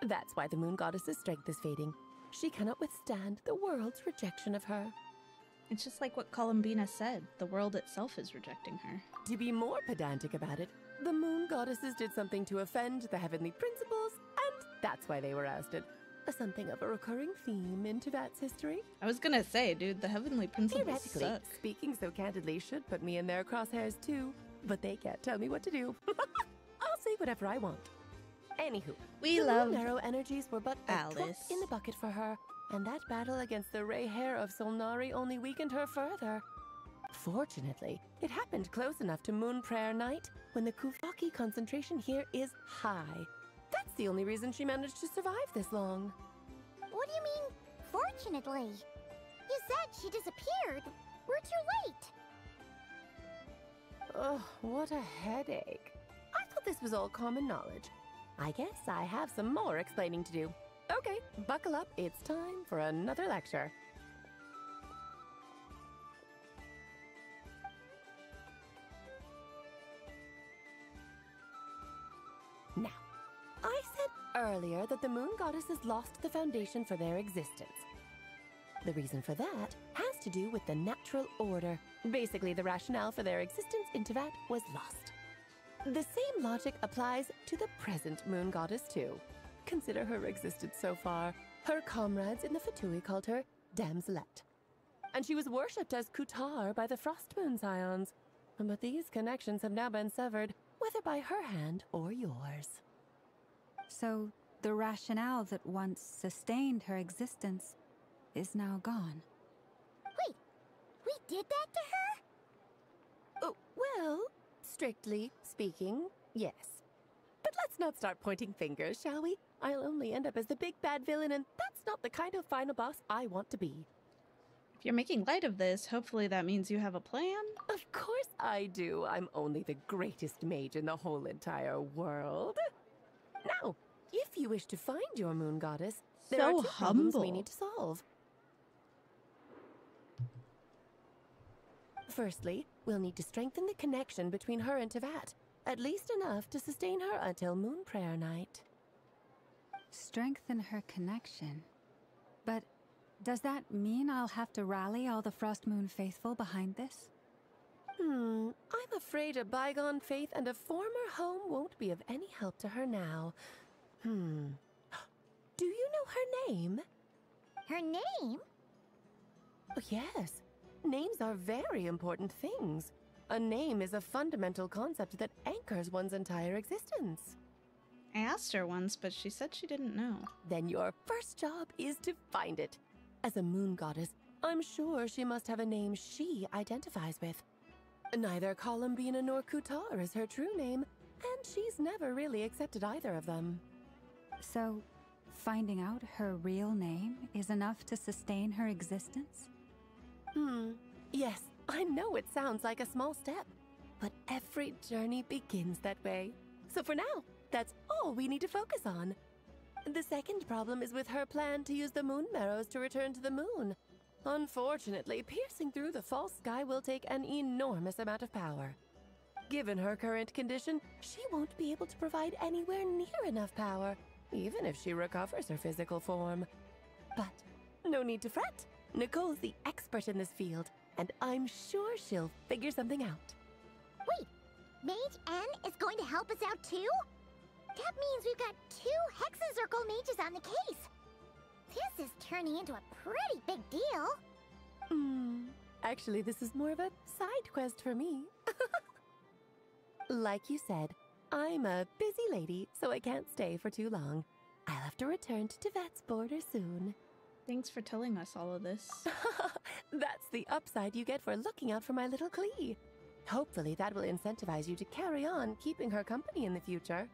That's why the Moon Goddess's strength is fading. She cannot withstand the world's rejection of her. It's just like what Columbina said. The world itself is rejecting her. To be more pedantic about it, the Moon Goddesses did something to offend the heavenly principles, and that's why they were ousted. Something of a recurring theme in Teyvat's history. I was gonna say, dude, the heavenly principles Theoretically, suck. speaking so candidly should put me in their crosshairs too, but they can't tell me what to do. I'll say whatever I want. Anywho, we the love Moon Arrow energies were but a drop Alice. in the bucket for her, and that battle against the Ray Hair of Solnari only weakened her further. Fortunately, it happened close enough to Moon Prayer Night when the Kuvaki concentration here is high. That's the only reason she managed to survive this long. What do you mean, fortunately? You said she disappeared. We're too late. Ugh, what a headache. I thought this was all common knowledge. I guess I have some more explaining to do. Okay, buckle up. It's time for another lecture. Now, I said earlier that the Moon Goddesses lost the foundation for their existence. The reason for that has to do with the natural order. Basically, the rationale for their existence in Teyvat was lost. The same logic applies to the present Moon Goddess, too. Consider her existence so far. Her comrades in the Fatui called her Damselette. And she was worshipped as Kutar by the Frost Moon Scions. But these connections have now been severed, whether by her hand or yours. So, the rationale that once sustained her existence is now gone. Wait, we did that to her? Oh, well, strictly speaking, yes. But let's not start pointing fingers, shall we? I'll only end up as the big bad villain, and that's not the kind of final boss I want to be. If you're making light of this, hopefully that means you have a plan? Of course I do. I'm only the greatest mage in the whole entire world. Now, if you wish to find your Moon Goddess, there are two problems we need to solve. Firstly, we'll need to strengthen the connection between her and Teyvat, at least enough to sustain her until Moon Prayer Night. Strengthen her connection. But does that mean I'll have to rally all the Frost Moon faithful behind this? I'm afraid a bygone faith and a former home won't be of any help to her now. Do you know her name? Her name? Oh, yes. Names are very important things. A name is a fundamental concept that anchors one's entire existence. I asked her once, but she said she didn't know. Then your first job is to find it. As a Moon Goddess, I'm sure she must have a name she identifies with. Neither Columbina nor Kutar is her true name, and she's never really accepted either of them. So, finding out her real name is enough to sustain her existence? Yes, I know it sounds like a small step, but every journey begins that way. So for now, that's all we need to focus on. The second problem is with her plan to use the moon marrows to return to the moon. Unfortunately, piercing through the false sky will take an enormous amount of power. Given her current condition, she won't be able to provide anywhere near enough power, even if she recovers her physical form. But no need to fret. Nicole's the expert in this field, and I'm sure she'll figure something out. Wait, Mage N is going to help us out too? That means we've got 2 Hexacircle mages on the case. This is turning into a pretty big deal. Actually, this is more of a side quest for me. Like you said, I'm a busy lady, so I can't stay for too long. I'll have to return to Tevat's border soon. Thanks for telling us all of this. That's the upside you get for looking out for my little Klee. Hopefully that will incentivize you to carry on keeping her company in the future.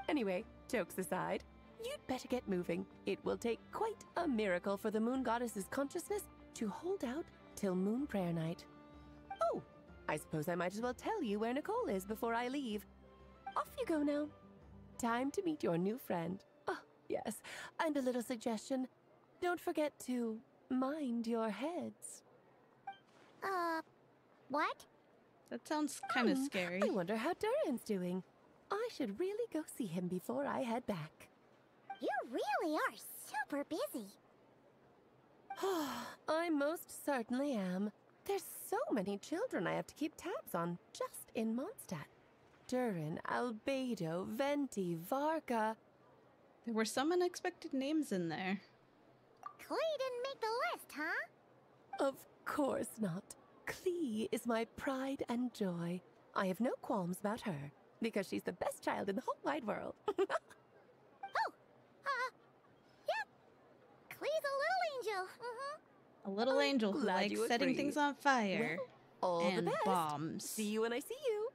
Anyway, jokes aside, you'd better get moving. It will take quite a miracle for the Moon Goddess's consciousness to hold out till Moon Prayer Night. Oh, I suppose I might as well tell you where Nicole is before I leave. Off you go now. Time to meet your new friend. Oh, yes, and a little suggestion. Don't forget to mind your heads. What? That sounds kind of scary. I wonder how Durin's doing. I should really go see him before I head back. You really are super busy. I most certainly am. There's so many children I have to keep tabs on just in Mondstadt. Durin, Albedo, Venti, Varka. There were some unexpected names in there. Klee didn't make the list, huh? Of course not. Klee is my pride and joy. I have no qualms about her, because she's the best child in the whole wide world. Yeah. Klee's a little angel. A little angel who glad likes you setting agree. things on fire. Well, all the and best. bombs. See you when I see you.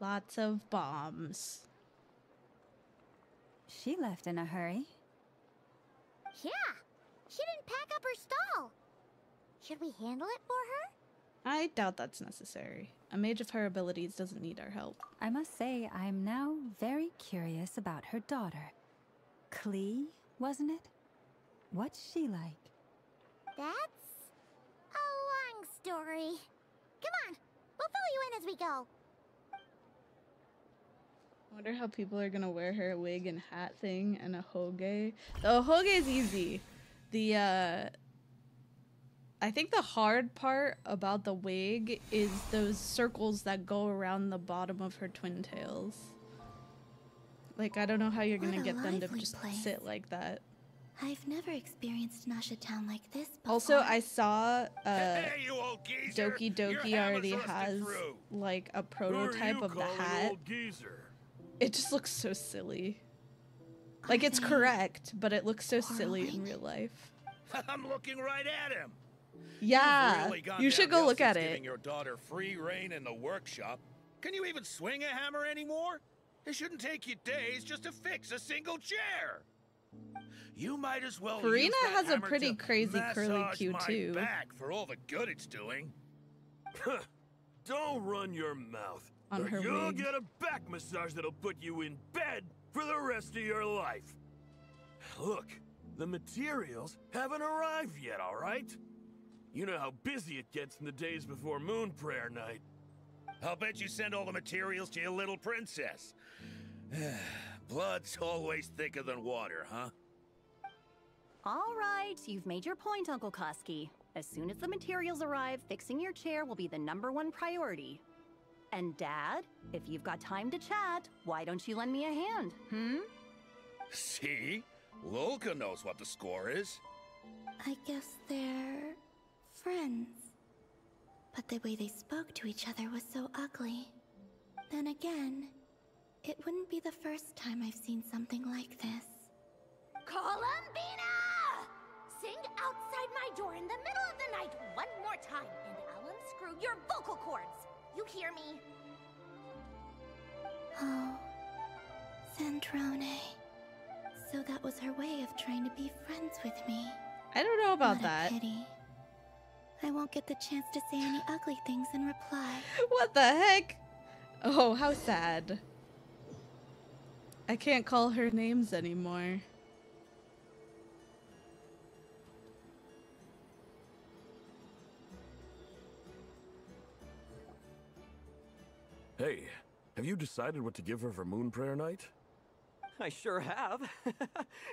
Lots of bombs. She left in a hurry. Yeah. She didn't pack up her stall. Should we handle it for her? I doubt that's necessary. A mage of her abilities doesn't need our help. I must say, I'm now very curious about her daughter. Klee, wasn't it? What's she like? That's a long story. Come on, we'll fill you in as we go. I wonder how people are gonna wear her wig and hat thing and a hoge. The hoge is easy. I think the hard part about the wig is those circles that go around the bottom of her twin tails. Like, I don't know how you're gonna get them to just sit like that. I've never experienced Nasha Town like this before. Also, I saw Hey, you old geezer! Doki You're Doki having already us has through. like a Who are prototype you of the calling hat. old geezer? It just looks so silly. Like, it's correct, but it looks so silly in real life. I'm looking right at him. Yeah, You've really gone you should go downhill look at since it. Giving your daughter free reign in the workshop. Can you even swing a hammer anymore? It shouldn't take you days just to fix a single chair. You might as well. Farina use that has a hammer pretty to crazy curly massage Q my too. back for all the good it's doing. Don't run your mouth. On or her you'll wig. get a back massage that'll put you in bed for the rest of your life. Look, the materials haven't arrived yet, all right? You know how busy it gets in the days before Moon Prayer Night. I'll bet you send all the materials to your little princess. Blood's always thicker than water, huh? All right, you've made your point, Uncle Koski. As soon as the materials arrive, fixing your chair will be the #1 priority. And Dad, if you've got time to chat, why don't you lend me a hand, See? Lolka knows what the score is. I guess they're friends. But the way they spoke to each other was so ugly. Then again, it wouldn't be the first time I've seen something like this. Columbina! Sing outside my door in the middle of the night one more time, and I'll unscrew your vocal cords. You hear me? Oh, Zandrone. So that was her way of trying to be friends with me. I don't know about What a that. pity. I won't get the chance to say any ugly things in reply. What the heck? Oh, how sad. I can't call her names anymore. Hey, have you decided what to give her for Moon Prayer Night? I sure have.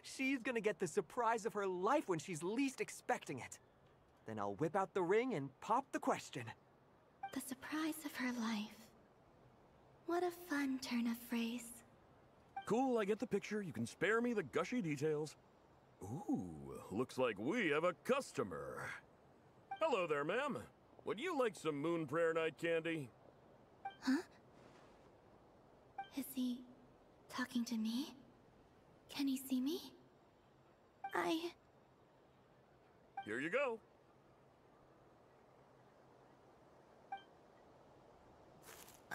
She's gonna get the surprise of her life when she's least expecting it. Then I'll whip out the ring and pop the question. The surprise of her life. What a fun turn of phrase. Cool, I get the picture. You can spare me the gushy details. Ooh, looks like we have a customer. Hello there, ma'am. Would you like some Moon Prayer Night candy? Huh? Is he talking to me? Can he see me? Here you go.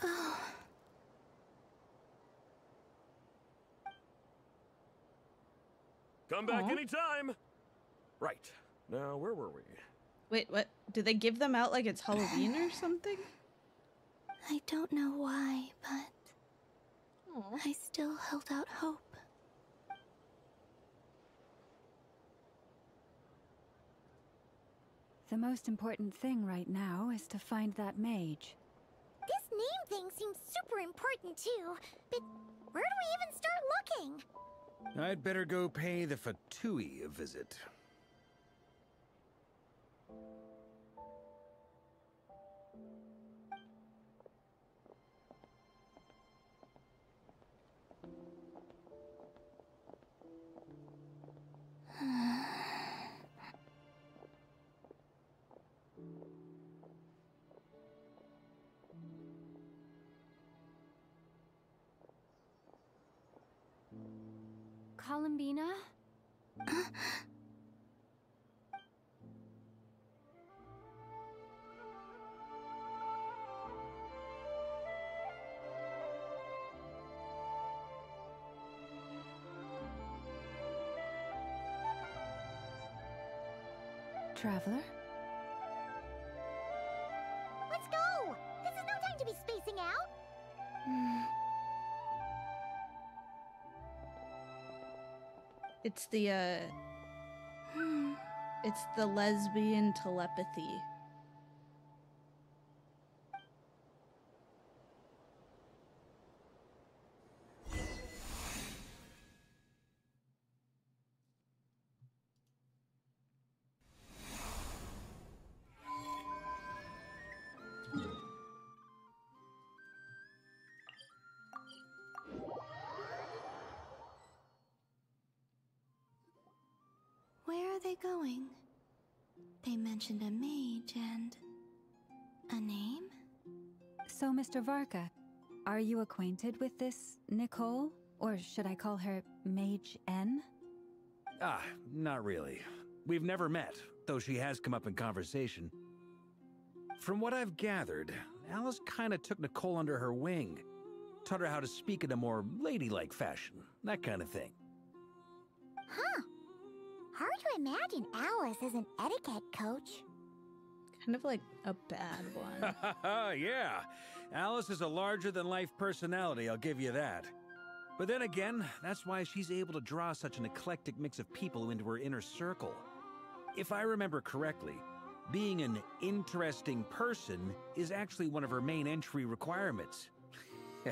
Oh. Come back Aw. anytime. Right. Now, where were we? Wait, what? Do they give them out like it's Halloween or something? I don't know why, but Aw. I still held out hope. The most important thing right now is to find that mage. This name thing seems super important too, but where do we even start looking? I'd better go pay the Fatui a visit. Columbina? Traveler? Let's go! This is no time to be spacing out! It's the it's the lesbian telepathy. Where are they going? They mentioned a mage and a name? So, Mr. Varka, are you acquainted with this Nicole? Or should I call her Mage N? Ah, not really. We've never met, though she has come up in conversation. From what I've gathered, Alice kinda took Nicole under her wing. Taught her how to speak in a more ladylike fashion, that kind of thing. Huh. Hard to imagine Alice as an etiquette coach. Kind of like a bad one. Yeah, Alice is a larger-than-life personality, I'll give you that. But then again, that's why she's able to draw such an eclectic mix of people into her inner circle. If I remember correctly, being an interesting person is actually one of her main entry requirements.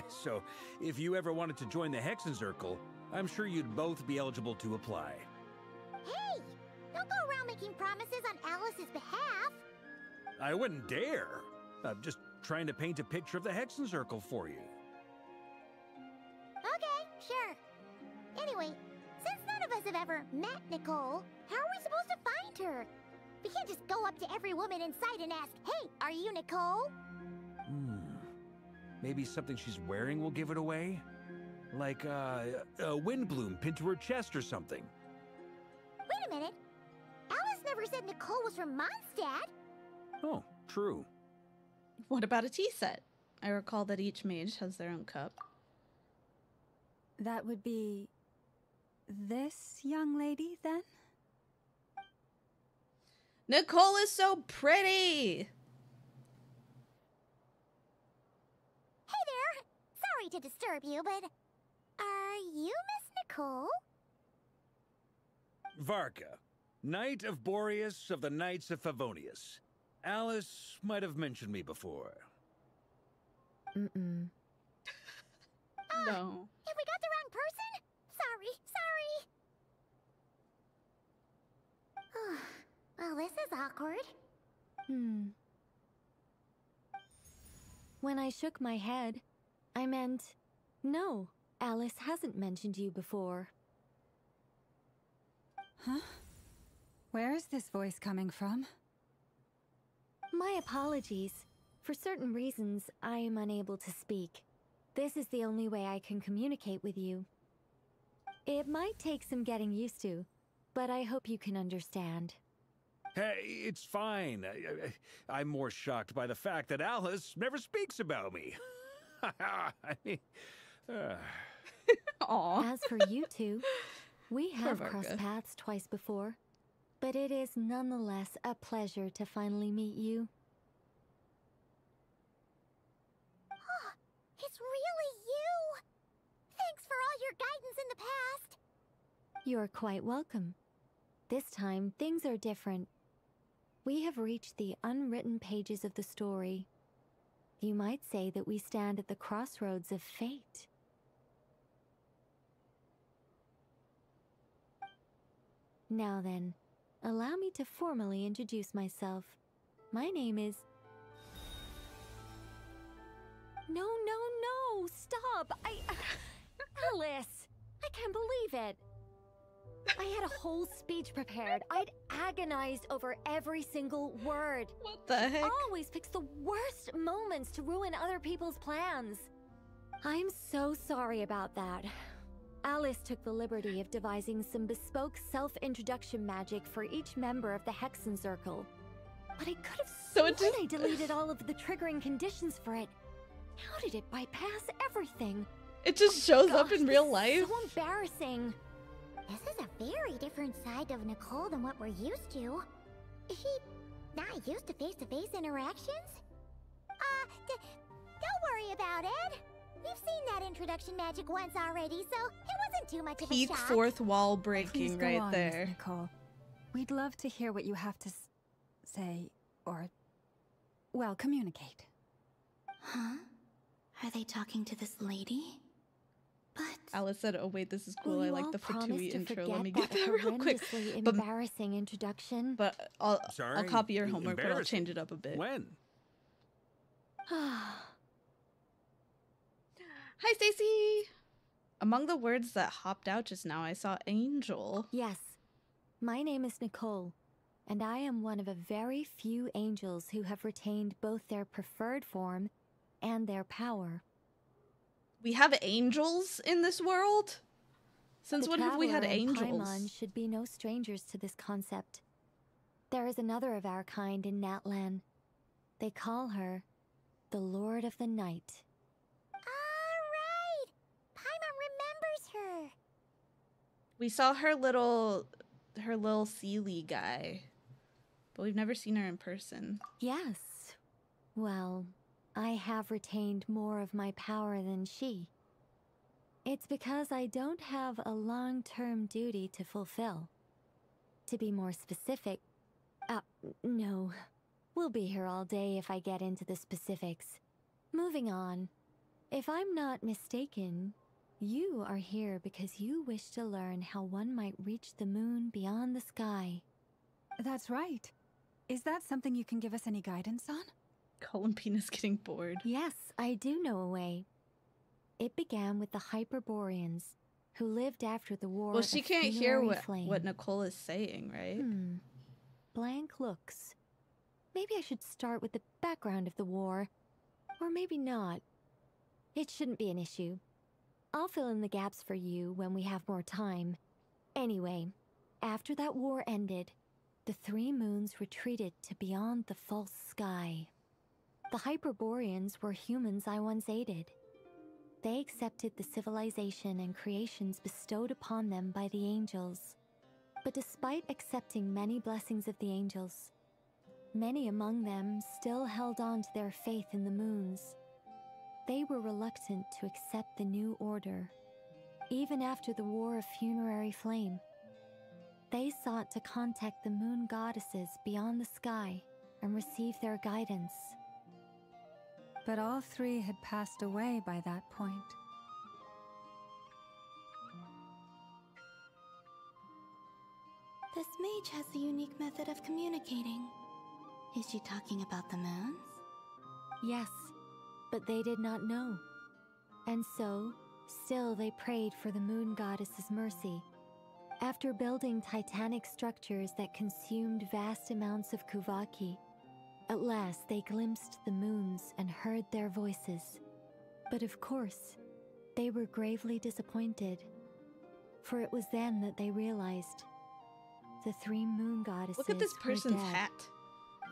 So, if you ever wanted to join the Hexenzirkel, I'm sure you'd both be eligible to apply. Hey! Don't go around making promises on Alice's behalf! I wouldn't dare. I'm just trying to paint a picture of the Hexenzirkel for you. Okay, sure. Anyway, since none of us have ever met Nicole, how are we supposed to find her? We can't just go up to every woman in sight and ask, "Hey, are you Nicole?" Maybe something she's wearing will give it away? Like, a windbloom pinned to her chest or something. Wait a minute. Alice never said Nicole was from Mondstadt. Oh, true. What about a tea set? I recall that each mage has their own cup. That would be this young lady, then? Nicole is so pretty! Hey there! Sorry to disturb you, but are you Miss Nicole? Varka, Knight of Boreas of the Knights of Favonius. Alice might have mentioned me before. Mm-mm. No. Have we got the wrong person? Sorry. Well, this is awkward. When I shook my head, I meant, no, Alice hasn't mentioned you before. Huh? Where is this voice coming from? My apologies. For certain reasons, I am unable to speak. This is the only way I can communicate with you. It might take some getting used to, but I hope you can understand. Hey, it's fine. I'm more shocked by the fact that Alice never speaks about me. I mean, As for you two, we have crossed paths twice before, but it is nonetheless a pleasure to finally meet you. It's really you! Thanks for all your guidance in the past! You're quite welcome. This time, things are different. We have reached the unwritten pages of the story. You might say that we stand at the crossroads of fate. Now then, allow me to formally introduce myself. My name is... No, stop! Alice! I can't believe it! I had a whole speech prepared. I'd agonized over every single word. What the heck? She always picks the worst moments to ruin other people's plans. I'm so sorry about that. Alice took the liberty of devising some bespoke self-introduction magic for each member of the Hexen Circle. But I could have sworn I deleted all of the triggering conditions for it. How did it bypass everything? It just shows up in real life? So embarrassing. This is a very different side of Nicole than what we're used to. Is she not used to face-to-face interactions? Don't worry about it. We've seen that introduction magic once already, so it wasn't too much of a Peak shock. fourth wall breaking Please go right on, there. Miss Nicole. We'd love to hear what you have to say, or, well, communicate. Huh? Are they talking to this lady? Alice said, "Oh wait, this is cool. Will I you like all the promise Fatui to intro. forget Let me get that that real quick." horrendously But embarrassing introduction? But I'll Sorry? copy your homework, but I'll Embarrassing? change it up a bit. When? Hi, Stacy. Among the words that hopped out just now, I saw angel. Yes. My name is Nicole, and I am one of a very few angels who have retained both their preferred form and their power. We have angels in this world? Since when have we had Traveler and angels? Paimon should be no strangers to this concept. There is another of our kind in Natlan. They call her the Lord of the Night. Alright! Paimon remembers her! We saw her little Sealy guy, but we've never seen her in person. Yes. Well, I have retained more of my power than she. It's because I don't have a long-term duty to fulfill. To be more specific, no. We'll be here all day if I get into the specifics. Moving on. If I'm not mistaken, you are here because you wish to learn how one might reach the moon beyond the sky. That's right. Is that something you can give us any guidance on? Colin Penis getting bored. Yes, I do know a way. It began with the Hyperboreans, who lived after the war. Well, she can't hear flame. what Nicole is saying, right? Blank looks. Maybe I should start with the background of the war. Or maybe not. It shouldn't be an issue. I'll fill in the gaps for you when we have more time. Anyway, after that war ended, the three moons retreated to beyond the false sky. The Hyperboreans were humans I once aided. They accepted the civilization and creations bestowed upon them by the angels. But despite accepting many blessings of the angels, many among them still held on to their faith in the moons. They were reluctant to accept the new order. Even after the War of Funerary Flame, they sought to contact the moon goddesses beyond the sky and receive their guidance. but all three had passed away by that point. This mage has a unique method of communicating. Is she talking about the moons? Yes, but they did not know. And so, still they prayed for the moon goddess's mercy. After building titanic structures that consumed vast amounts of Kuvaki, at last they glimpsed the moons and heard their voices. But of course, they were gravely disappointed. For it was then that they realized the three moon goddesses. Look at this were person's dead. hat.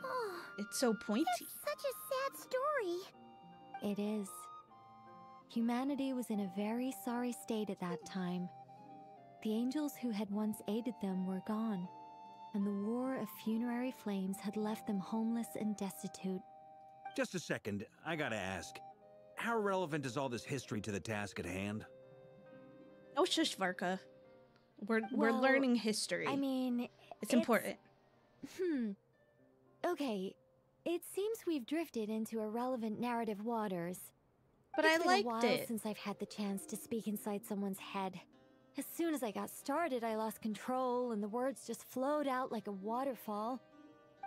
Oh, It's so pointy. such a sad story. It is. Humanity was in a very sorry state at that time. The angels who had once aided them were gone, and the war of funerary flames had left them homeless and destitute. Just a second, I gotta ask. How relevant is all this history to the task at hand? Oh, shush, Varka. We're Well, learning history. I mean, it's important. Okay, it seems we've drifted into irrelevant narrative waters. But It's I been liked a while it. since I've had the chance to speak inside someone's head. As soon as I got started, I lost control, and the words just flowed out like a waterfall.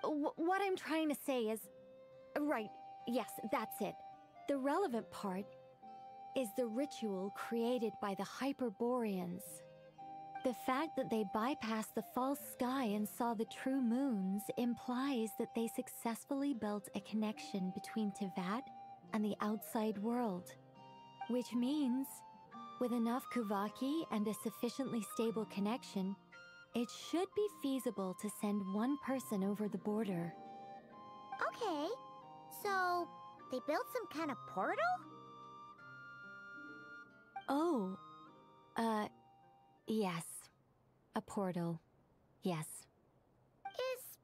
What I'm trying to say is... Right, yes, that's it. The relevant part is the ritual created by the Hyperboreans. The fact that they bypassed the false sky and saw the true moons implies that they successfully built a connection between Tevat and the outside world. Which means, with enough Kuvaki and a sufficiently stable connection, it should be feasible to send one person over the border. Okay, so they built some kind of portal? Oh, yes. A portal. Yes. Is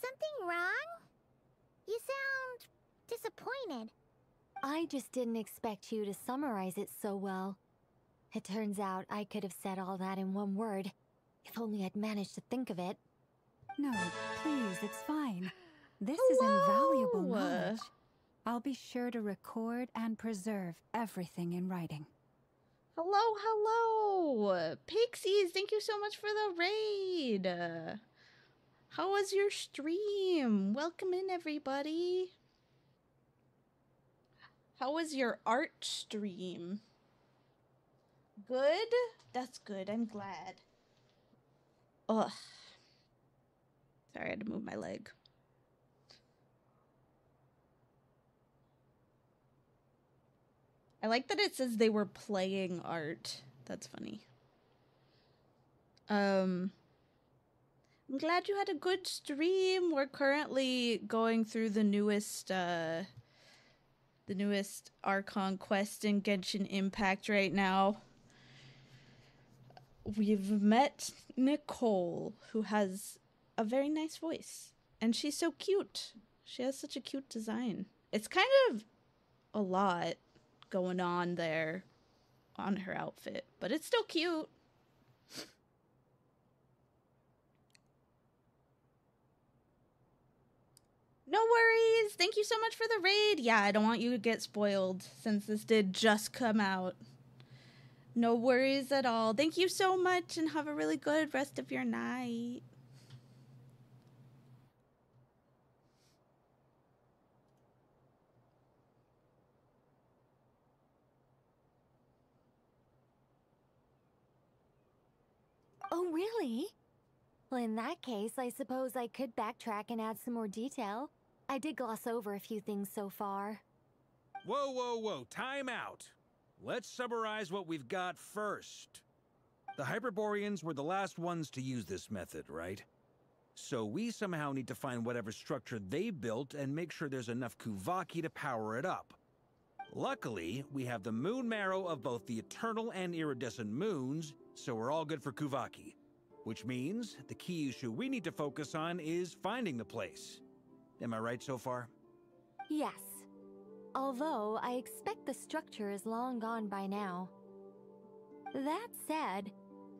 something wrong? You sound disappointed. I just didn't expect you to summarize it so well. It turns out I could have said all that in one word, if only I'd managed to think of it. No, please, it's fine. This is invaluable knowledge. I'll be sure to record and preserve everything in writing. Hello, hello! Pixies, thank you so much for the raid! How was your stream? Welcome in, everybody! How was your art stream? Good? That's good, I'm glad. Ugh. Sorry, I had to move my leg. I like that it says they were playing art. That's funny. I'm glad you had a good stream. We're currently going through the newest Archon quest in Genshin Impact right now. We've met Nicole, who has a very nice voice, and she's so cute. She has such a cute design. It's kind of a lot going on there on her outfit, but it's still cute. No worries. Thank you so much for the raid. Yeah, I don't want you to get spoiled since this did just come out. No worries at all. Thank you so much and have a really good rest of your night. Oh, really? Well, in that case, I suppose I could backtrack and add some more detail. I did gloss over a few things so far. Whoa, whoa, whoa, time out. Let's summarize what we've got first. The Hyperboreans were the last ones to use this method, right? So we somehow need to find whatever structure they built and make sure there's enough Kuvaki to power it up. Luckily, we have the moon marrow of both the eternal and iridescent moons, so we're all good for Kuvaki. Which means the key issue we need to focus on is finding the place. Am I right so far? Yes. Although, I expect the structure is long gone by now. That said,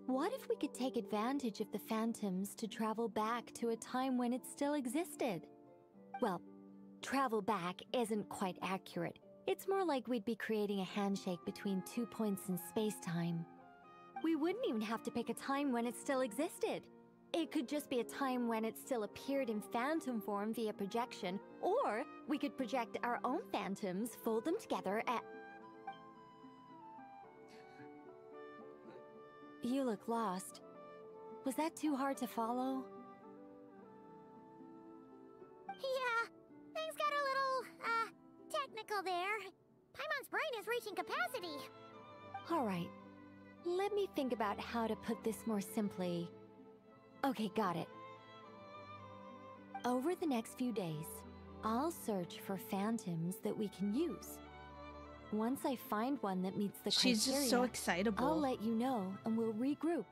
what if we could take advantage of the phantoms to travel back to a time when it still existed? Well, travel back isn't quite accurate. It's more like we'd be creating a handshake between 2 points in space-time. We wouldn't even have to pick a time when it still existed. It could just be a time when it still appeared in phantom form via projection, or we could project our own phantoms, fold them together, and... You look lost. Was that too hard to follow? Yeah, things got a little, technical there. Paimon's brain is reaching capacity. Alright, let me think about how to put this more simply. Okay, got it. Over the next few days, I'll search for phantoms that we can use. Once I find one that meets the criteria, she's just so excitable. I'll let you know and we'll regroup.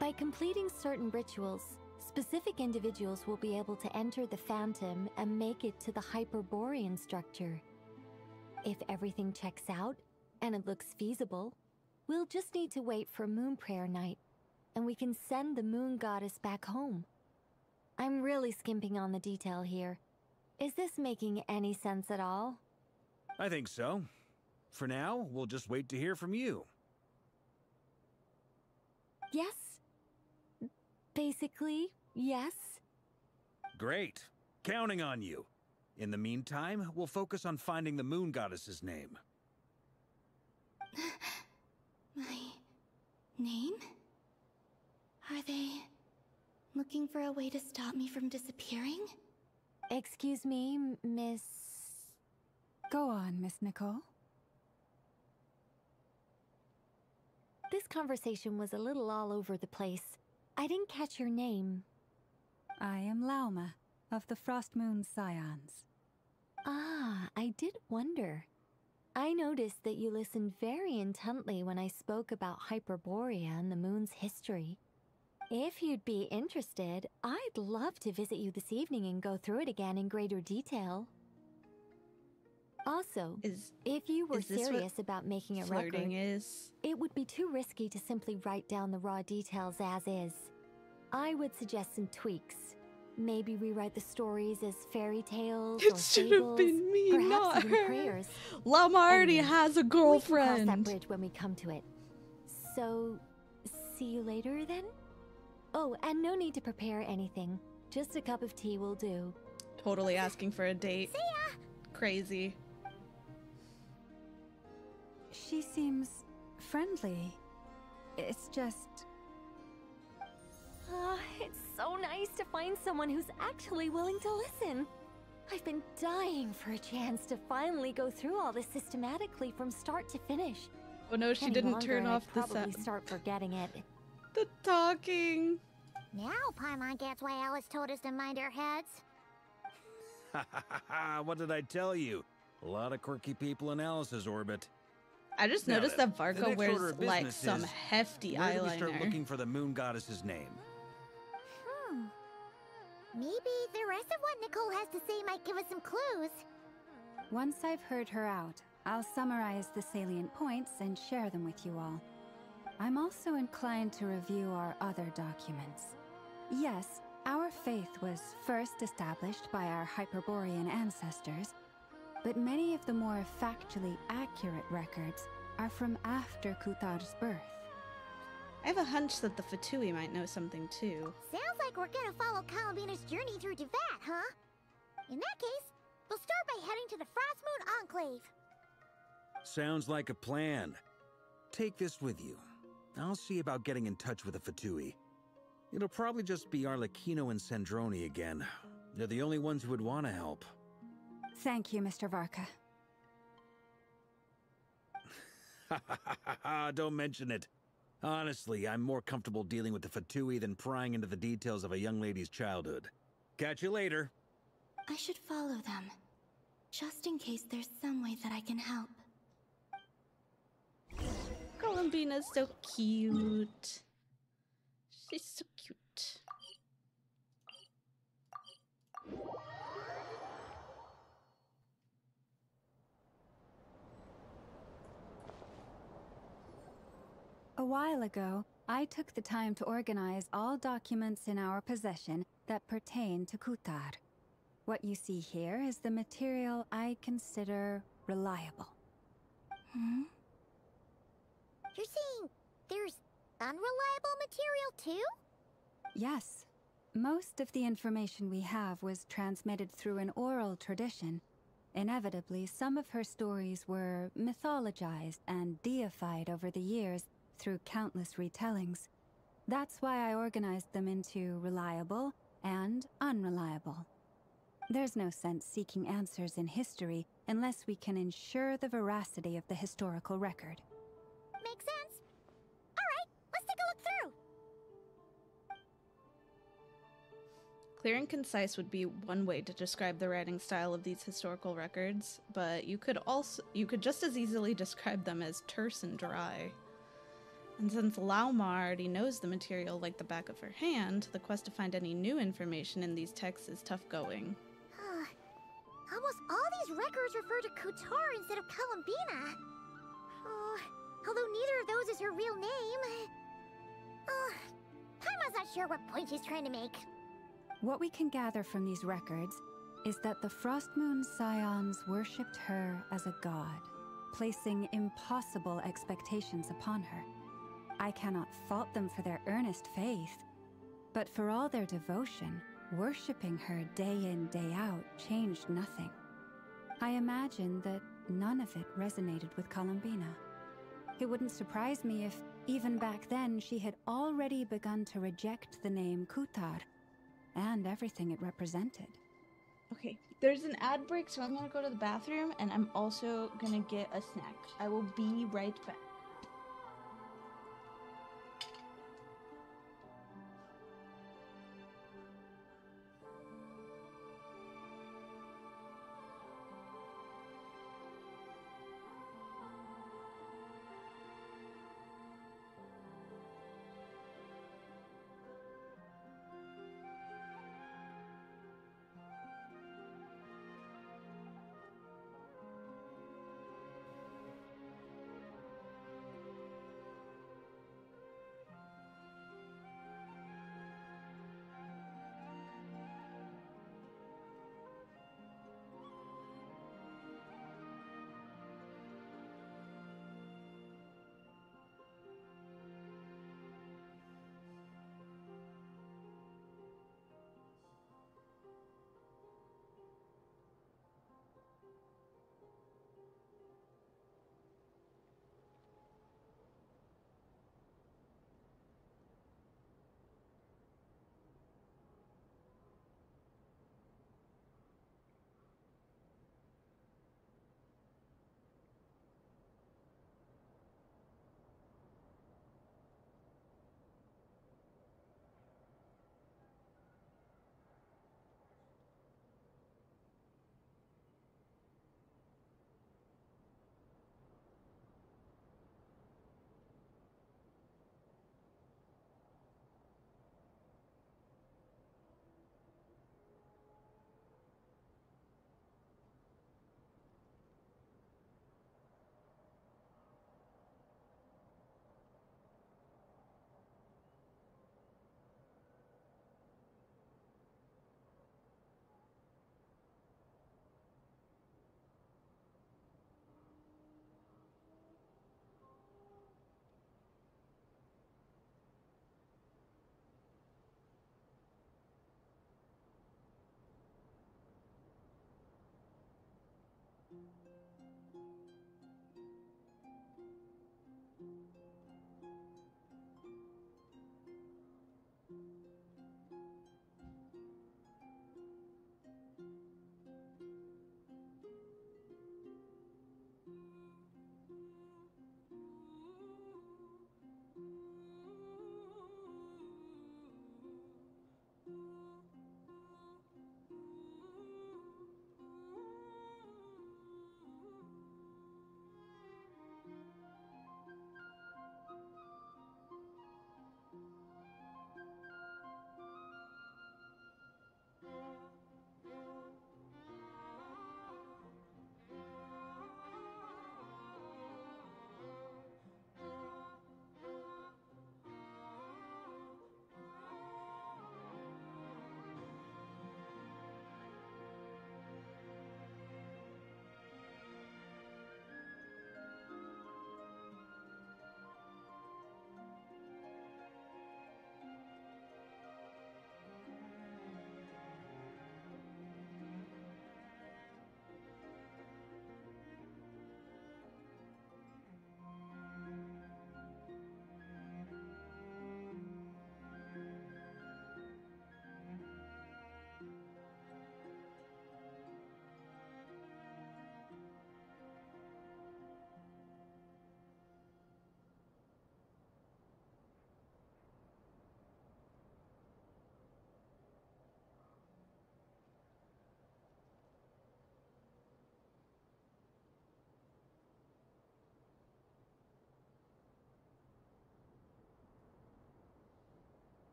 By completing certain rituals, specific individuals will be able to enter the phantom and make it to the Hyperborean structure. If everything checks out and it looks feasible, we'll just need to wait for Moon Prayer Night, and we can send the Moon Goddess back home. I'm really skimping on the detail here. Is this making any sense at all? I think so. For now, we'll just wait to hear from you. Yes. Basically, yes. Great. Counting on you. In the meantime, we'll focus on finding the Moon Goddess's name. My name? Are they looking for a way to stop me from disappearing? Excuse me, Miss... Go on, Miss Nicole. This conversation was a little all over the place. I didn't catch your name. I am Lauma, of the Frost Moon Scions. Ah, I did wonder. I noticed that you listened very intently when I spoke about Hyperborea and the moon's history. If you'd be interested, I'd love to visit you this evening and go through it again in greater detail. Also, if you were serious about making a record, it would be too risky to simply write down the raw details as is. I would suggest some tweaks. Maybe rewrite the stories as fairy tales or fables, should have been me, perhaps not even her. prayers. Llama already Anyway, has a We girlfriend. can cross that bridge when we come to it. So, see you later then? Oh, and no need to prepare anything. Just a cup of tea will do. Totally asking for a date. See ya! Crazy. She seems friendly. It's just... It's so nice to find someone who's actually willing to listen. I've been dying for a chance to finally go through all this systematically from start to finish. Oh no, she Any didn't longer, turn I'd off the probably sound. start forgetting it. The talking. Now Paimon gets why Alice told us to mind our heads. Ha ha ha ha! What did I tell you? A lot of quirky people in Alice's orbit. I just Now noticed then, that Varka the next order wears of like business some is, hefty where do we start eyeliner. looking for the Moon Goddess's name? Maybe the rest of what Nicole has to say might give us some clues. Once I've heard her out, I'll summarize the salient points and share them with you all. I'm also inclined to review our other documents. Yes, our faith was first established by our Hyperborean ancestors, but many of the more factually accurate records are from after Kuthar's birth. I have a hunch that the Fatui might know something too. Sounds like we're gonna follow Columbina's journey through Teyvat, huh? In that case, we'll start by heading to the Frost Moon Enclave. Sounds like a plan. Take this with you. I'll see about getting in touch with the Fatui. It'll probably just be Arlecchino and Sandroni again. They're the only ones who would want to help. Thank you, Mr. Varka. Don't mention it. Honestly, I'm more comfortable dealing with the Fatui than prying into the details of a young lady's childhood. Catch you later. I should follow them, just in case there's some way that I can help. Columbina's so cute. She's so cute. A while ago, I took the time to organize all documents in our possession that pertain to Kuthar. What you see here is the material I consider reliable. Hmm? You're saying there's unreliable material too? Yes. Most of the information we have was transmitted through an oral tradition. Inevitably, some of her stories were mythologized and deified over the years through countless retellings. That's why I organized them into reliable and unreliable. There's no sense seeking answers in history unless we can ensure the veracity of the historical record. Makes sense. Alright, let's take a look through. Clear and concise would be one way to describe the writing style of these historical records, but you could just as easily describe them as terse and dry. And since Lauma already knows the material like the back of her hand, the quest to find any new information in these texts is tough going. Almost all these records refer to Kutar instead of Columbina. Although neither of those is her real name. Paimon's not sure what point she's trying to make. What we can gather from these records is that the Frostmoon Scions worshipped her as a god, placing impossible expectations upon her. I cannot fault them for their earnest faith, but for all their devotion, worshipping her day in, day out changed nothing. I imagine that none of it resonated with Columbina. It wouldn't surprise me if, even back then, she had already begun to reject the name Kutar and everything it represented. Okay, there's an ad break, so I'm gonna go to the bathroom, and I'm also gonna get a snack. I will be right back.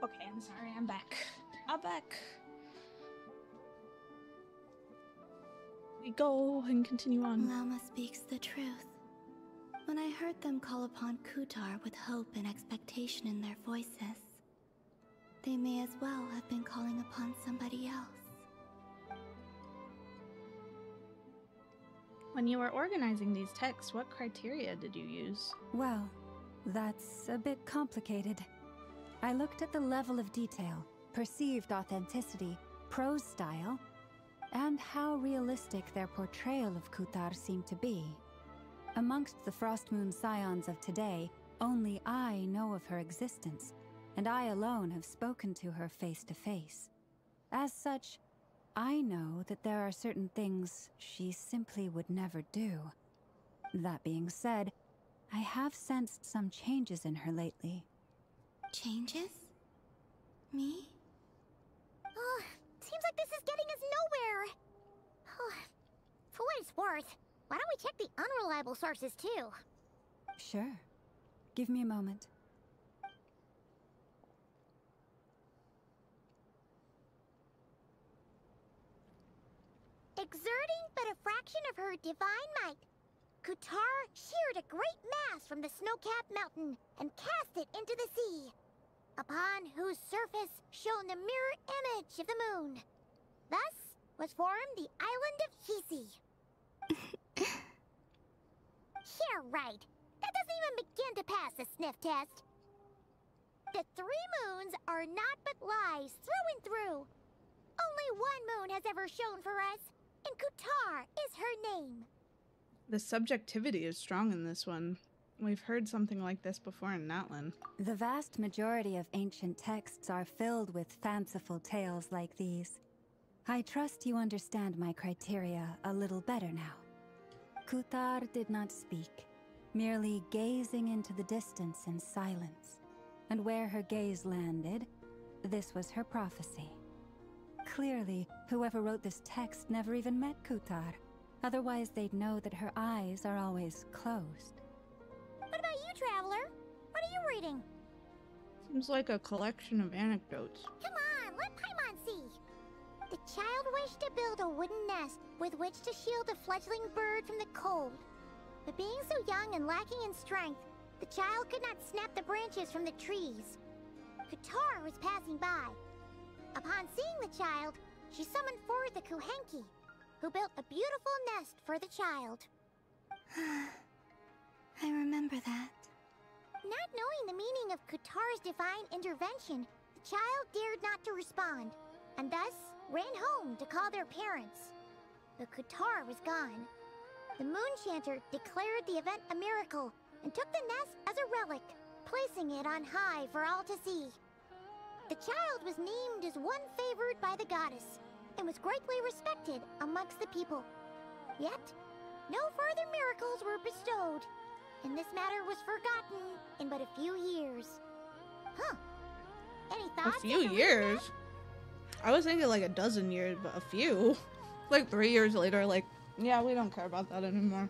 Okay, I'm sorry, I'm back. I'm back. We go and continue on. Lama speaks the truth. When I heard them call upon Kutar with hope and expectation in their voices, they may as well have been calling upon somebody else. When you were organizing these texts, what criteria did you use? Well, that's a bit complicated. I looked at the level of detail, perceived authenticity, prose style, and how realistic their portrayal of Kutar seemed to be. Amongst the Frostmoon Scions of today, only I know of her existence, and I alone have spoken to her face to face. As such, I know that there are certain things she simply would never do. That being said, I have sensed some changes in her lately. Changes? Me? Oh, seems like this is getting us nowhere. Oh, for what it's worth, why don't we check the unreliable sources too? Sure. Give me a moment. Exerting but a fraction of her divine might, Kutar sheared a great mass from the snow-capped mountain and cast it into the sea, upon whose surface shone the mirror image of the moon. Thus was formed the island of Hisi. Yeah, right. That doesn't even begin to pass the sniff test. The 3 moons are not but lies through and through. Only one moon has ever shone for us, and Kutar is her name. The subjectivity is strong in this one. We've heard something like this before in Natlan. The vast majority of ancient texts are filled with fanciful tales like these. I trust you understand my criteria a little better now. Kutar did not speak, merely gazing into the distance in silence. And where her gaze landed, this was her prophecy. Clearly, whoever wrote this text never even met Kutar. Otherwise, they'd know that her eyes are always closed. What about you, Traveler? What are you reading? Seems like a collection of anecdotes. Come on, let Paimon see. The child wished to build a wooden nest with which to shield a fledgling bird from the cold. But being so young and lacking in strength, the child could not snap the branches from the trees. Kutar was passing by. Upon seeing the child, she summoned forth the Kuhenki, who built a beautiful nest for the child. I remember that. Not knowing the meaning of Kutar's divine intervention, the child dared not to respond, and thus ran home to call their parents. But Kutar was gone. The Moon Chanter declared the event a miracle and took the nest as a relic, placing it on high for all to see. The child was named as one favored by the goddess, and was greatly respected amongst the people. Yet, no further miracles were bestowed, and this matter was forgotten in but a few years. Huh. Any thoughts? A few years? I was thinking like a dozen years, but a few. Like 3 years later, like, yeah, we don't care about that anymore.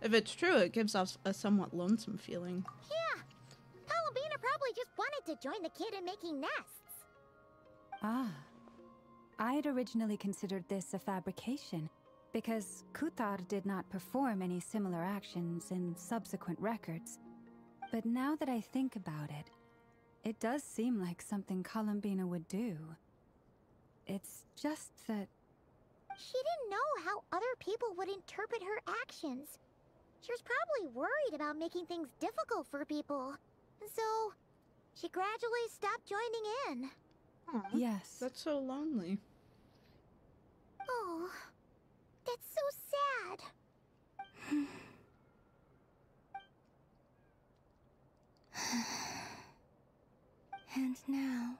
If it's true, it gives us a somewhat lonesome feeling. Yeah. Palabina probably just wanted to join the kid in making nests. Ah. I'd originally considered this a fabrication, because Kutar did not perform any similar actions in subsequent records. But now that I think about it, it does seem like something Columbina would do. It's just that... She didn't know how other people would interpret her actions. She was probably worried about making things difficult for people. And so, she gradually stopped joining in. Aww, yes. That's so lonely. Oh, that's so sad. And now,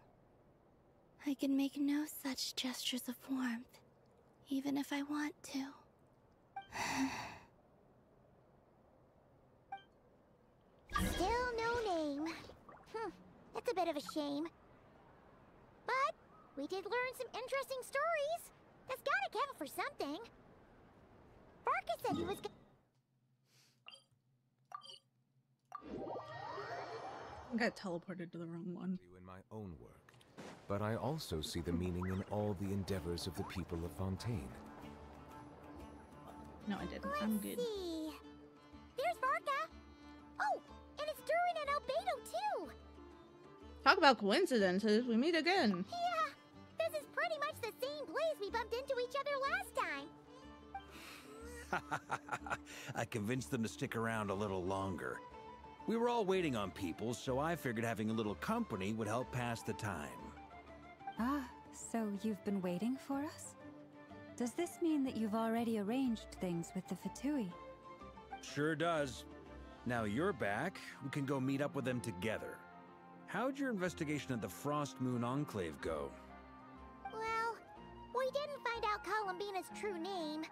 I can make no such gestures of warmth, even if I want to. Still no name. That's a bit of a shame. But we did learn some interesting stories. That's gotta count for something. Varka said he was I got teleported to the wrong one. In my own work, but I also see the meaning in all the endeavors of the people of Fontaine. No, I didn't. I'm good. Let's see. There's Varka. Oh, and it's Durin and Albedo too. Talk about coincidences. We meet again. Yeah, this is pretty much the same place we bumped into each other last time. I convinced them to stick around a little longer. We were all waiting on people, so I figured having a little company would help pass the time. Ah, so you've been waiting for us? Does this mean that you've already arranged things with the Fatui? Sure does. Now you're back, we can go meet up with them together. How'd your investigation of the Frost Moon Enclave go? Well, we didn't find out Columbina's true name.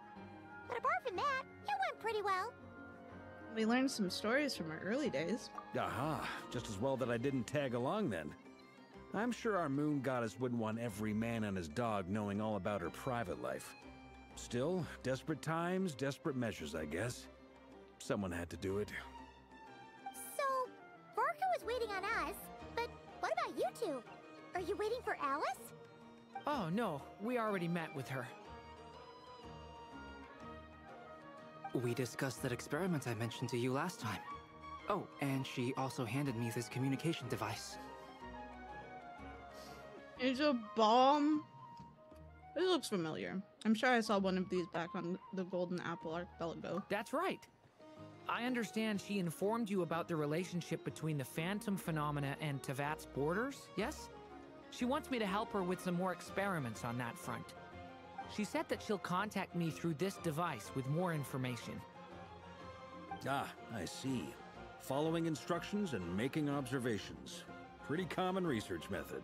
But apart from that, it went pretty well. We learned some stories from our early days. Aha, just as well that I didn't tag along then. I'm sure our moon goddess wouldn't want every man and his dog knowing all about her private life. Still, desperate times, desperate measures, I guess. Someone had to do it. So, Varka was waiting on us, but what about you two? Are you waiting for Alice? Oh, no. We already met with her. We discussed that experiment I mentioned to you last time. Oh, and she also handed me this communication device. It's a bomb. It looks familiar. I'm sure I saw one of these back on the Golden Apple Archipelago. That's right. I understand she informed you about the relationship between the Phantom phenomena and Tevat's borders, yes? She wants me to help her with some more experiments on that front. She said that she'll contact me through this device with more information. Ah, I see. Following instructions and making observations. Pretty common research method.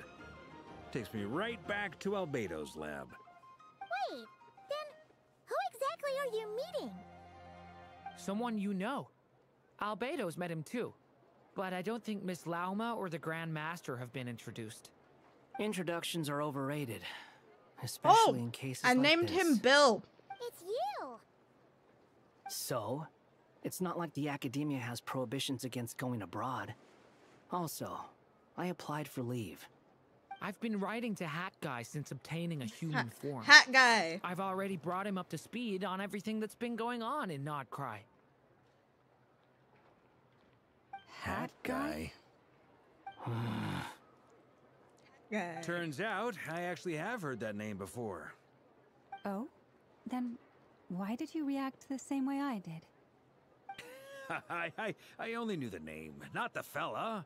Takes me right back to Albedo's lab. Wait, then who exactly are you meeting? Someone you know. Albedo's met him too. But I don't think Miss Lauma or the Grand Master have been introduced. Introductions are overrated. Especially in cases I like named this. him Bill. It's you! So? It's not like the academia has prohibitions against going abroad. Also, I applied for leave. I've been writing to Hat Guy since obtaining a human form. Hat Guy! I've already brought him up to speed on everything that's been going on in Nodcry. Hat Guy? Guy. Turns out, I actually have heard that name before. Oh? Then why did you react the same way I did? I only knew the name, not the fella.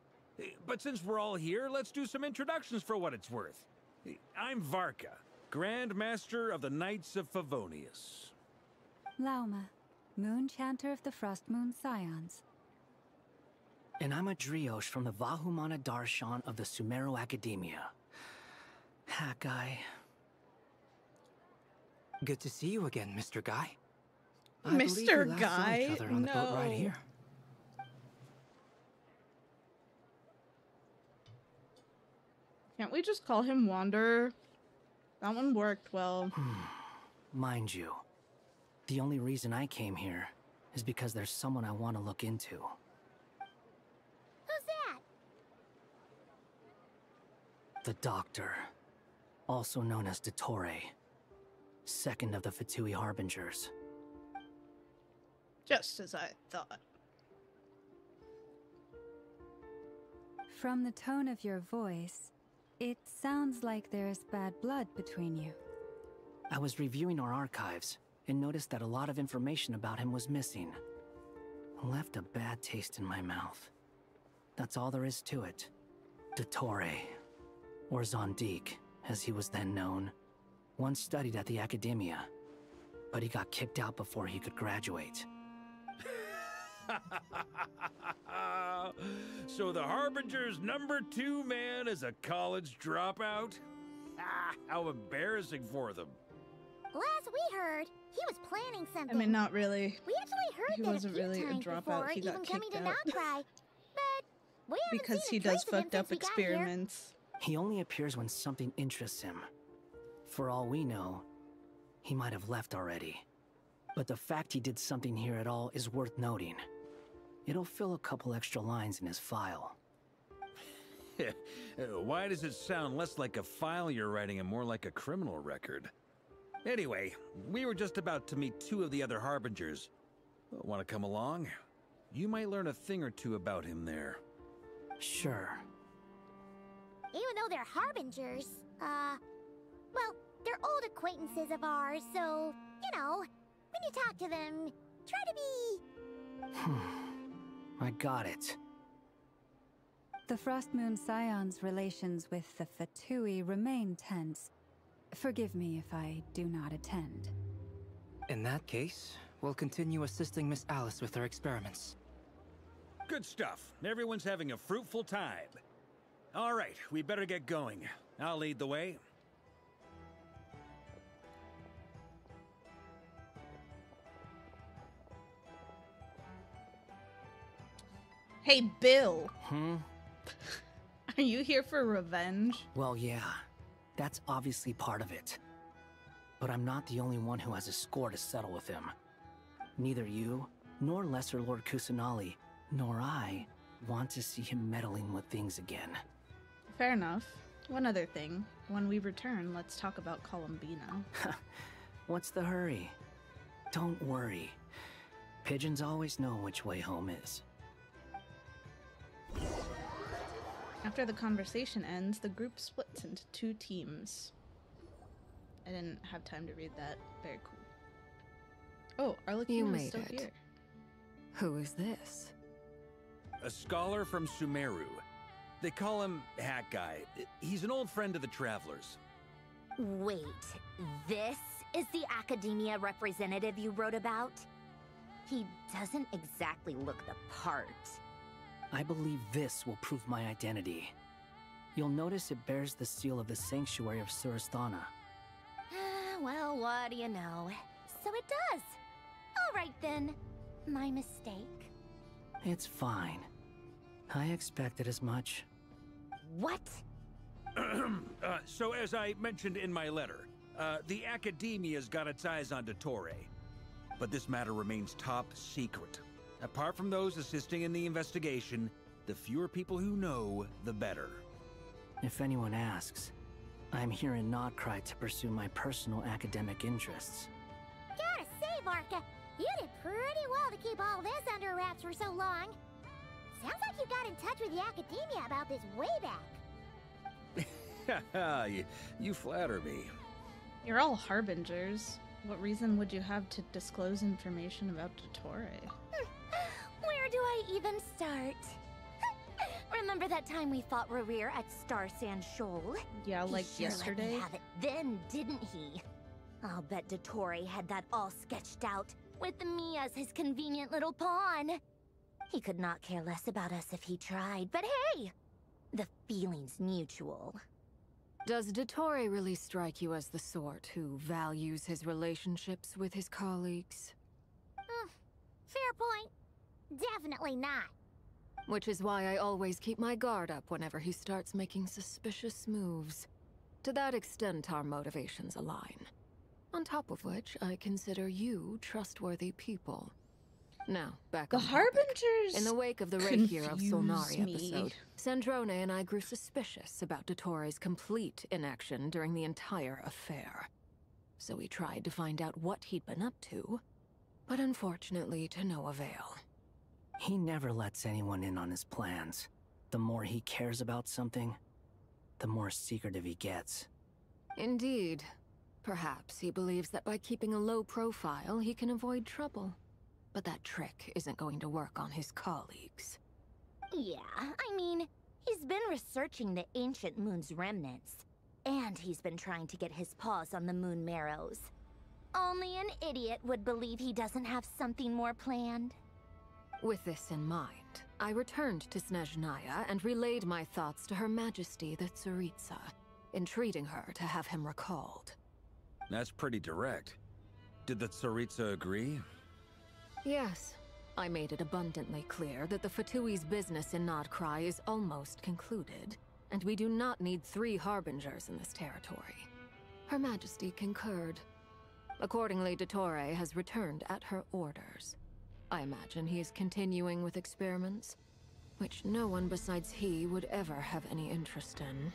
But since we're all here, let's do some introductions for what it's worth. I'm Varka, Grand Master of the Knights of Favonius. Lauma, Moon Chanter of the Frost Moon Scions. And I'm a Driosh from the Vahumana Darshan of the Sumero Academia. Hat Guy. Good to see you again, Mr. Guy. I believe we Mr. last saw Guy? each other on the boat right here. Can't we just call him Wanderer? That one worked well. Mind you, the only reason I came here is because there's someone I want to look into. Who's that? The Doctor, also known as Dottore, second of the Fatui Harbingers. Just as I thought. From the tone of your voice, it sounds like there's bad blood between you. I was reviewing our archives and noticed that a lot of information about him was missing. Left a bad taste in my mouth. That's all there is to it. Dottore, or Zondique, as he was then known, once studied at the Academia, but he got kicked out before he could graduate. So the Harbinger's #2 man is a college dropout? Ah, how embarrassing for them. Last we heard, he was planning something. I mean, not really. We actually heard He that wasn't a few really a times dropout, before, he got even coming kicked to out. Notcry. But we haven't Because seen he a does trace of him fucked up since we got here. experiments. He only appears when something interests him. For all we know, he might have left already. But the fact he did something here at all is worth noting. It'll fill a couple extra lines in his file. Why does it sound less like a file you're writing and more like a criminal record? Anyway, we were just about to meet 2 of the other Harbingers. Want to come along? You might learn a thing or two about him there. Sure. Even though they're harbingers, well, they're old acquaintances of ours, so, you know, when you talk to them, try to be... I got it. The Frost Moon Scion's relations with the Fatui remain tense. Forgive me if I do not attend. In that case, we'll continue assisting Miss Alice with her experiments. Good stuff. Everyone's having a fruitful time. All right, we better get going. I'll lead the way. Hey, Bill. Are you here for revenge? Well, yeah. That's obviously part of it. But I'm not the only one who has a score to settle with him. Neither you, nor Lesser Lord Kusanali, nor I want to see him meddling with things again. Fair enough. One other thing. When we return, let's talk about Columbina. What's the hurry? Don't worry. Pigeons always know which way home is. After the conversation ends, the group splits into 2 teams. I didn't have time to read that. Very cool. Oh, Arlecchino is still here. Who is this? A scholar from Sumeru. They call him Hat Guy. He's an old friend of the Travelers. Wait, this is the academia representative you wrote about? He doesn't exactly look the part. I believe this will prove my identity. You'll notice it bears the seal of the Sanctuary of Surasthana. Well, what do you know? So it does. All right then. My mistake. It's fine. I expected as much. What? So as I mentioned in my letter, the Academia's got its eyes on Dottore. But this matter remains top secret. Apart from those assisting in the investigation, the fewer people who know, the better. If anyone asks, I'm here in Nodcry to pursue my personal academic interests. Gotta say, Varka, you did pretty well to keep all this under wraps for so long. Sounds like you got in touch with the Academia about this way back. You flatter me. You're all harbingers. What reason would you have to disclose information about Dottore? Where do I even start? Remember that time we fought Rerir at Star Sand Shoal? Yeah, like He sure yesterday? let me have it then, didn't he? I'll bet Dottore had that all sketched out, with me as his convenient little pawn. He could not care less about us if he tried, but hey! The feeling's mutual. Does Dottore really strike you as the sort who values his relationships with his colleagues? Fair point. Definitely not. Which is why I always keep my guard up whenever he starts making suspicious moves. To that extent, our motivations align. On top of which, I consider you trustworthy people. Now, back The on topic. Harbingers In the wake of the Reikir of confuse Solnari me. episode, Sandrone and I grew suspicious about Dottore's complete inaction during the entire affair. So we tried to find out what he'd been up to, but unfortunately to no avail. He never lets anyone in on his plans. The more he cares about something, the more secretive he gets. Indeed. Perhaps he believes that by keeping a low profile, he can avoid trouble. But that trick isn't going to work on his colleagues. Yeah, I mean, he's been researching the ancient moon's remnants. And he's been trying to get his paws on the moon marrows. Only an idiot would believe he doesn't have something more planned. With this in mind, I returned to Snezhnaya and relayed my thoughts to Her Majesty the Tsaritsa, entreating her to have him recalled. That's pretty direct. Did the Tsaritsa agree? Yes. I made it abundantly clear that the Fatui's business in Nodcry is almost concluded, and we do not need 3 harbingers in this territory. Her Majesty concurred. Accordingly, Dottore has returned at her orders. I imagine he is continuing with experiments. which no one besides he would ever have any interest in.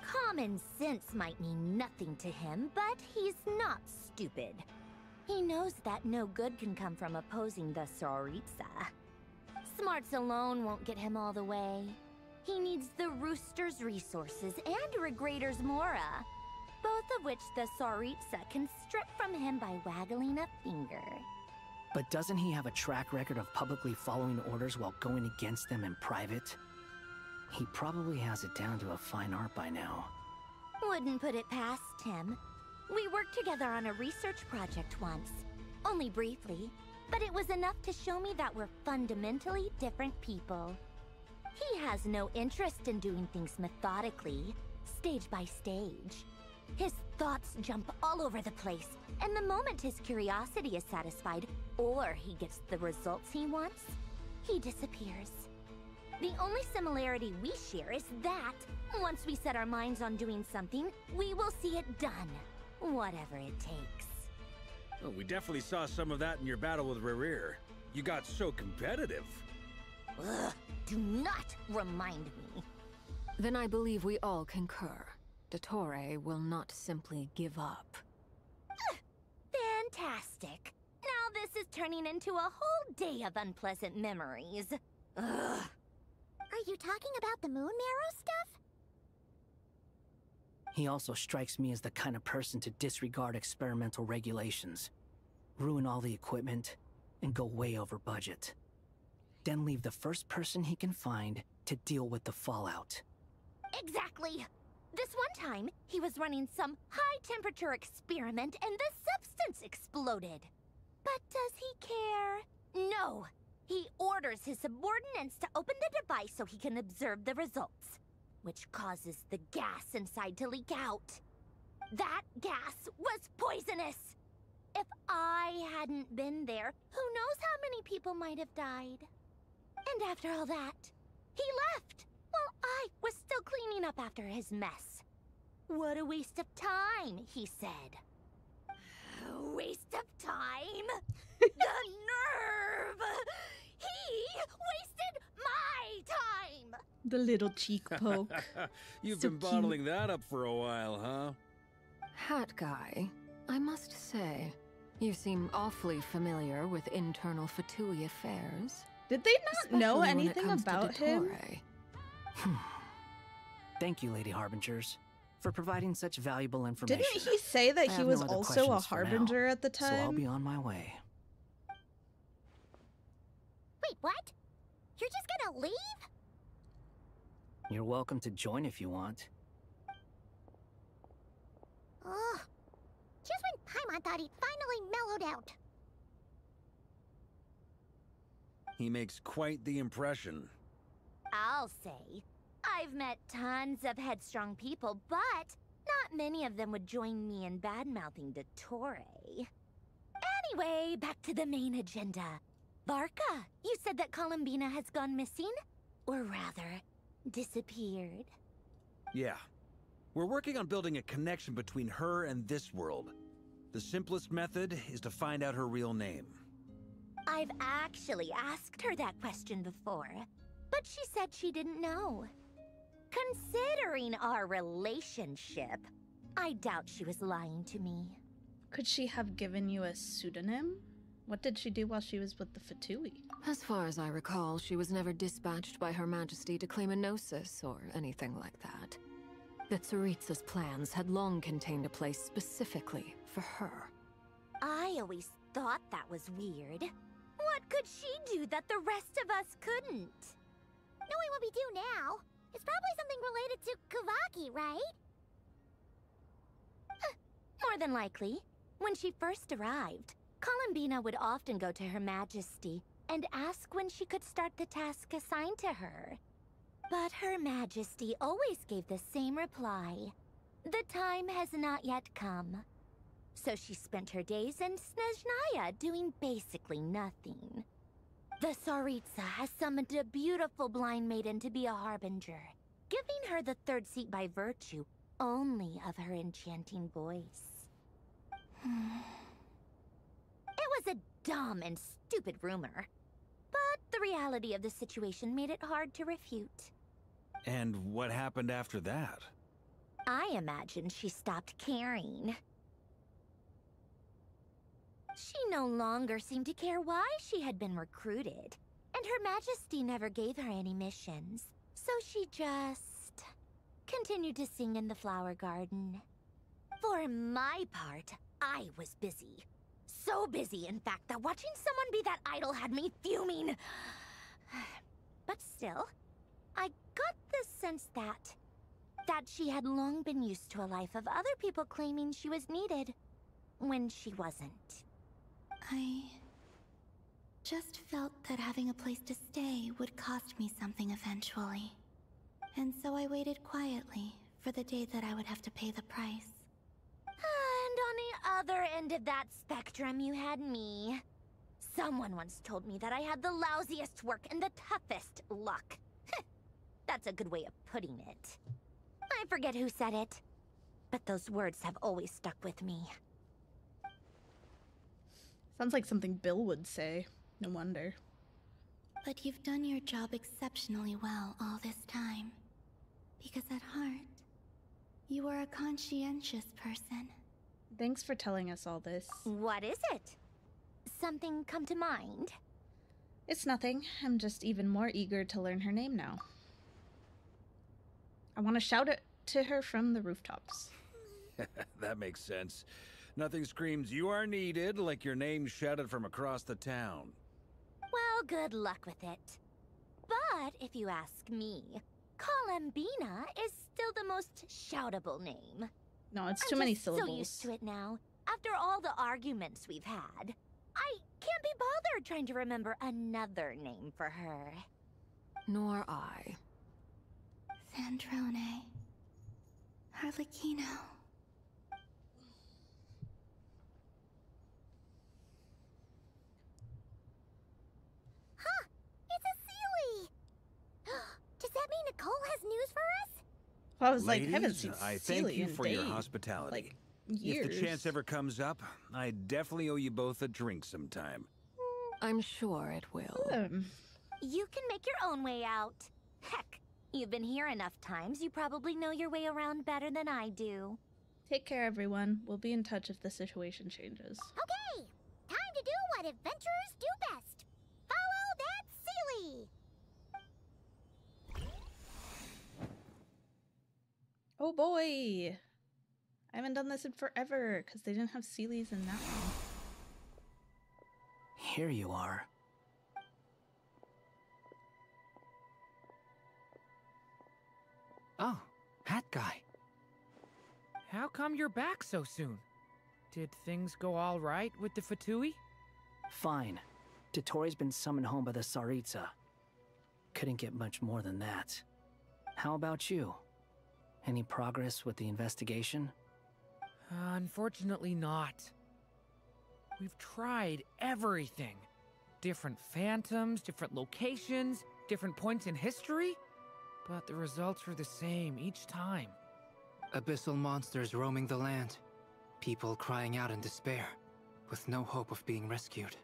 Common sense might mean nothing to him, but he's not stupid. He knows that no good can come from opposing the Tsaritsa. Smarts alone won't get him all the way. He needs the Rooster's resources and Regrator's Mora, both of which the Tsaritsa can strip from him by waggling a finger. But doesn't he have a track record of publicly following orders while going against them in private? He probably has it down to a fine art by now. Wouldn't put it past him. We worked together on a research project once. Only briefly, but it was enough to show me that we're fundamentally different people. He has no interest in doing things methodically, stage by stage. His thoughts jump all over the place, and the moment his curiosity is satisfied, or he gets the results he wants, he disappears. The only similarity we share is that, once we set our minds on doing something, we will see it done, whatever it takes. Well, we definitely saw some of that in your battle with Rerir. You got so competitive. Ugh, do not remind me. Then I believe we all concur. Dottore will not simply give up. Fantastic. Now this is turning into a whole day of unpleasant memories. Ugh. Are you talking about the moon marrow stuff? He also strikes me as the kind of person to disregard experimental regulations, ruin all the equipment, and go way over budget. Then leave the first person he can find to deal with the fallout. Exactly. This one time, he was running some high-temperature experiment and the substance exploded. But does he care? No. He orders his subordinates to open the device so he can observe the results, which causes the gas inside to leak out. That gas was poisonous! If I hadn't been there, who knows how many people might have died? And after all that, he left, while I was still cleaning up after his mess. What a waste of time, he said. Waste of time? The nerve! He wasted my time! The little cheek poke. You've So been cute. bottling that up for a while, huh? Hat guy, I must say, you seem awfully familiar with internal Fatui affairs. Did they not know Especially when it anything comes to about him? Dottore. Thank you, Lady Harbingers, for providing such valuable information. Didn't he say that I he have was no other also a questions for now, harbinger at the So I'll time? be on my way. Wait, what? You're just gonna leave? You're welcome to join if you want. Ugh. Just when Paimon thought he'd finally mellowed out. He makes quite the impression. I'll say. I've met tons of headstrong people, but not many of them would join me in bad-mouthing Dottore. Anyway, back to the main agenda. Varka, you said that Columbina has gone missing? Or rather, disappeared. Yeah. We're working on building a connection between her and this world. The simplest method is to find out her real name. I've actually asked her that question before, but she said she didn't know. Considering our relationship, I doubt she was lying to me. Could she have given you a pseudonym? What did she do while she was with the Fatui? As far as I recall, she was never dispatched by Her Majesty to claim a gnosis or anything like that. The Tsaritsa's plans had long contained a place specifically for her. I always thought that was weird. What could she do that the rest of us couldn't? Knowing what we do now, it's probably something related to Kavaki, right? More than likely. When she first arrived, Columbina would often go to Her Majesty and ask when she could start the task assigned to her. But Her Majesty always gave the same reply. The time has not yet come. So she spent her days in Snezhnaya doing basically nothing. The Tsaritsa has summoned a beautiful blind maiden to be a harbinger, giving her the third seat by virtue only of her enchanting voice. It was a dumb and stupid rumor, but the The reality of the situation made it hard to refute. And what happened after that? I imagine she stopped caring. She no longer seemed to care why she had been recruited, and Her Majesty never gave her any missions, so she just continued to sing in the flower garden. For my part, I was busy. So busy, in fact, that watching someone be that idol had me fuming. But still, I got the sense that she had long been used to a life of other people claiming she was needed when she wasn't. I just felt that having a place to stay would cost me something eventually. And so I waited quietly for the day that I would have to pay the price. And on the other end of that spectrum, you had me. Someone once told me that I had the lousiest work and the toughest luck. That's a good way of putting it. I forget who said it, but those words have always stuck with me. Sounds like something Bill would say. No wonder. But you've done your job exceptionally well all this time. Because at heart, you are a conscientious person. Thanks for telling us all this. What is it? Something come to mind? It's nothing. I'm just even more eager to learn her name now. I want to shout it to her from the rooftops. That makes sense. Nothing screams you are needed like your name shouted from across the town. Well, good luck with it. But if you ask me, Colambina is still the most shoutable name. No, it's too many syllables. I'm so used to it now. After all the arguments we've had, I can't be bothered trying to remember another name for her. Nor I. Sandrone. Harlequino. Huh! It's a Sealy! Does that mean Nicole has news for us? Well, I was Ladies, like, I haven't seen I Sealy thank you in for your days. hospitality. Like, years. If the chance ever comes up, I definitely owe you both a drink sometime. I'm sure it will. You can make your own way out. Heck, you've been here enough times, you probably know your way around better than I do. Take care, everyone. We'll be in touch if the situation changes. Okay! Time to do what adventurers do best. Follow that Sealy! Oh boy! I haven't done this in forever, because they didn't have Sealies in that one. Here you are. Oh, that guy. How come you're back so soon? Did things go all right with the Fatui? Fine. Dotori's been summoned home by the Tsaritsa. Couldn't get much more than that. How about you? Any progress with the investigation? Unfortunately not. We've tried everything. Different phantoms, different locations, different points in history. But the results are the same each time. Abyssal monsters roaming the land. People crying out in despair, with no hope of being rescued.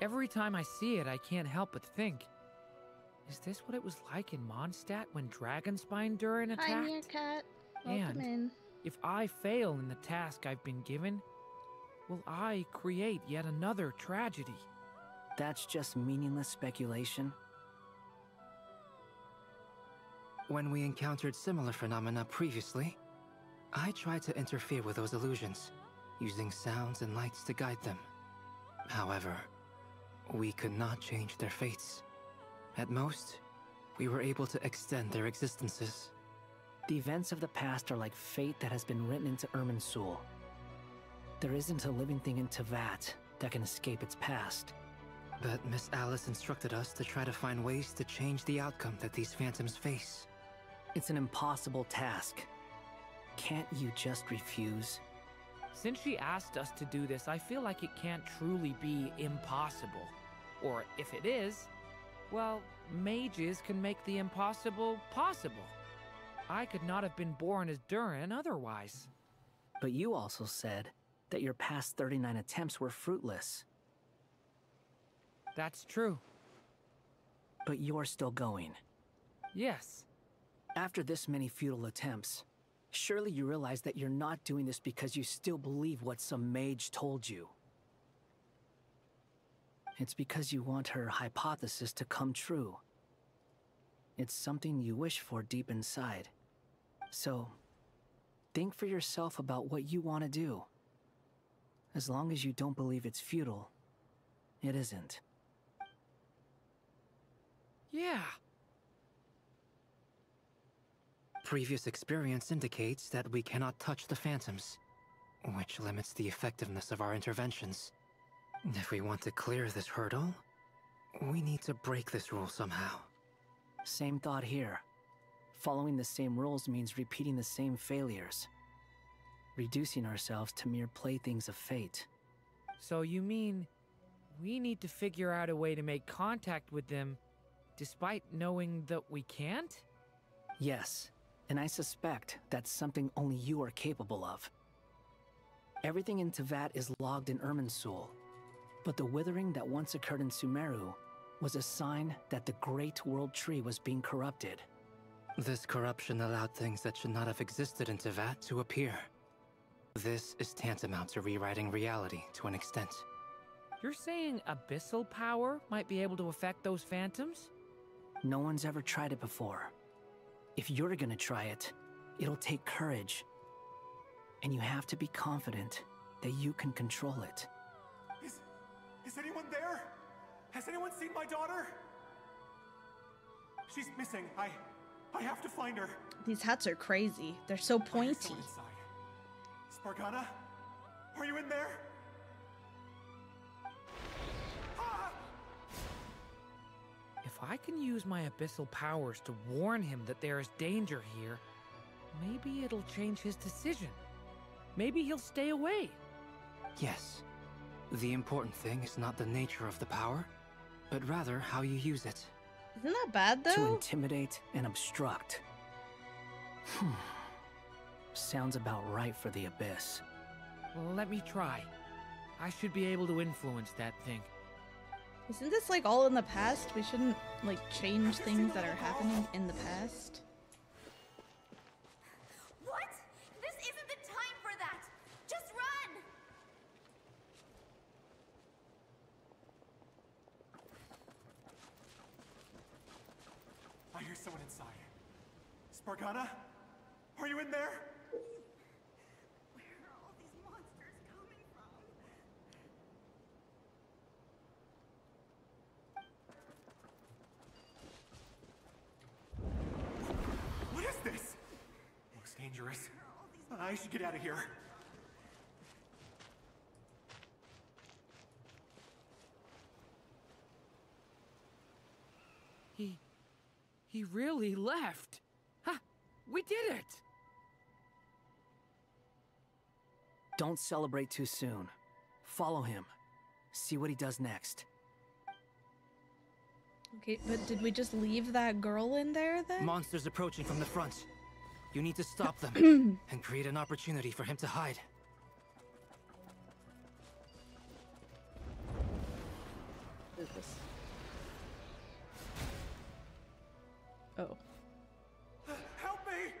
Every time I see it, I can't help but think, is this what it was like in Mondstadt when Dragonspine Durin attacked? Hi, Meerkat. Welcome in. If I fail in the task I've been given, will I create yet another tragedy? That's just meaningless speculation. When we encountered similar phenomena previously, I tried to interfere with those illusions, using sounds and lights to guide them. However, we could not change their fates. At most, we were able to extend their existences. The events of the past are like fate that has been written into Irminsul. There isn't a living thing in Teyvat that can escape its past. But Miss Alice instructed us to try to find ways to change the outcome that these phantoms face. It's an impossible task. Can't you just refuse? Since she asked us to do this, I feel like it can't truly be impossible. Or if it is, well, mages can make the impossible possible. I could not have been born as Durin otherwise. But you also said that your past 39 attempts were fruitless. That's true. But you're still going. Yes. After this many futile attempts, surely you realize that you're not doing this because you still believe what some mage told you. It's because you want her hypothesis to come true. It's something you wish for deep inside. So, think for yourself about what you want to do. As long as you don't believe it's futile, it isn't. Yeah. Previous experience indicates that we cannot touch the phantoms, which limits the effectiveness of our interventions. If we want to clear this hurdle, we need to break this rule somehow. Same thought here. Following the same rules means repeating the same failures. Reducing ourselves to mere playthings of fate. So you mean we need to figure out a way to make contact with them despite knowing that we can't? Yes, and I suspect that's something only you are capable of. Everything in Teyvat is logged in Irminsul, but the withering that once occurred in Sumeru was a sign that the Great World Tree was being corrupted. This corruption allowed things that should not have existed in Teyvat to appear. This is tantamount to rewriting reality to an extent. You're saying abyssal power might be able to affect those phantoms? No one's ever tried it before. If you're gonna try it, it'll take courage. And you have to be confident that you can control it. Is anyone there? Has anyone seen my daughter? She's missing. I have to find her. These hats are crazy. They're so pointy. Spargana? Are you in there? If I can use my abyssal powers to warn him that there is danger here, maybe it'll change his decision. Maybe he'll stay away. Yes. The important thing is not the nature of the power, but rather how you use it. Isn't that bad, though? To intimidate and obstruct. Sounds about right for the Abyss. Well, let me try. I should be able to influence that thing. Isn't this like all in the past? We shouldn't like change things that are happening in the past. What? This isn't the time for that! Just run! I hear someone inside. Spargana? Are you in there? Where are all these monsters coming from? What is this? Looks dangerous. I should get out of here. He really left. Ha! We did it! Don't celebrate too soon. Follow him. See what he does next. Okay, but did we just leave that girl in there then? Monsters approaching from the front. You need to stop them and create an opportunity for him to hide. What is this? Oh. Help me!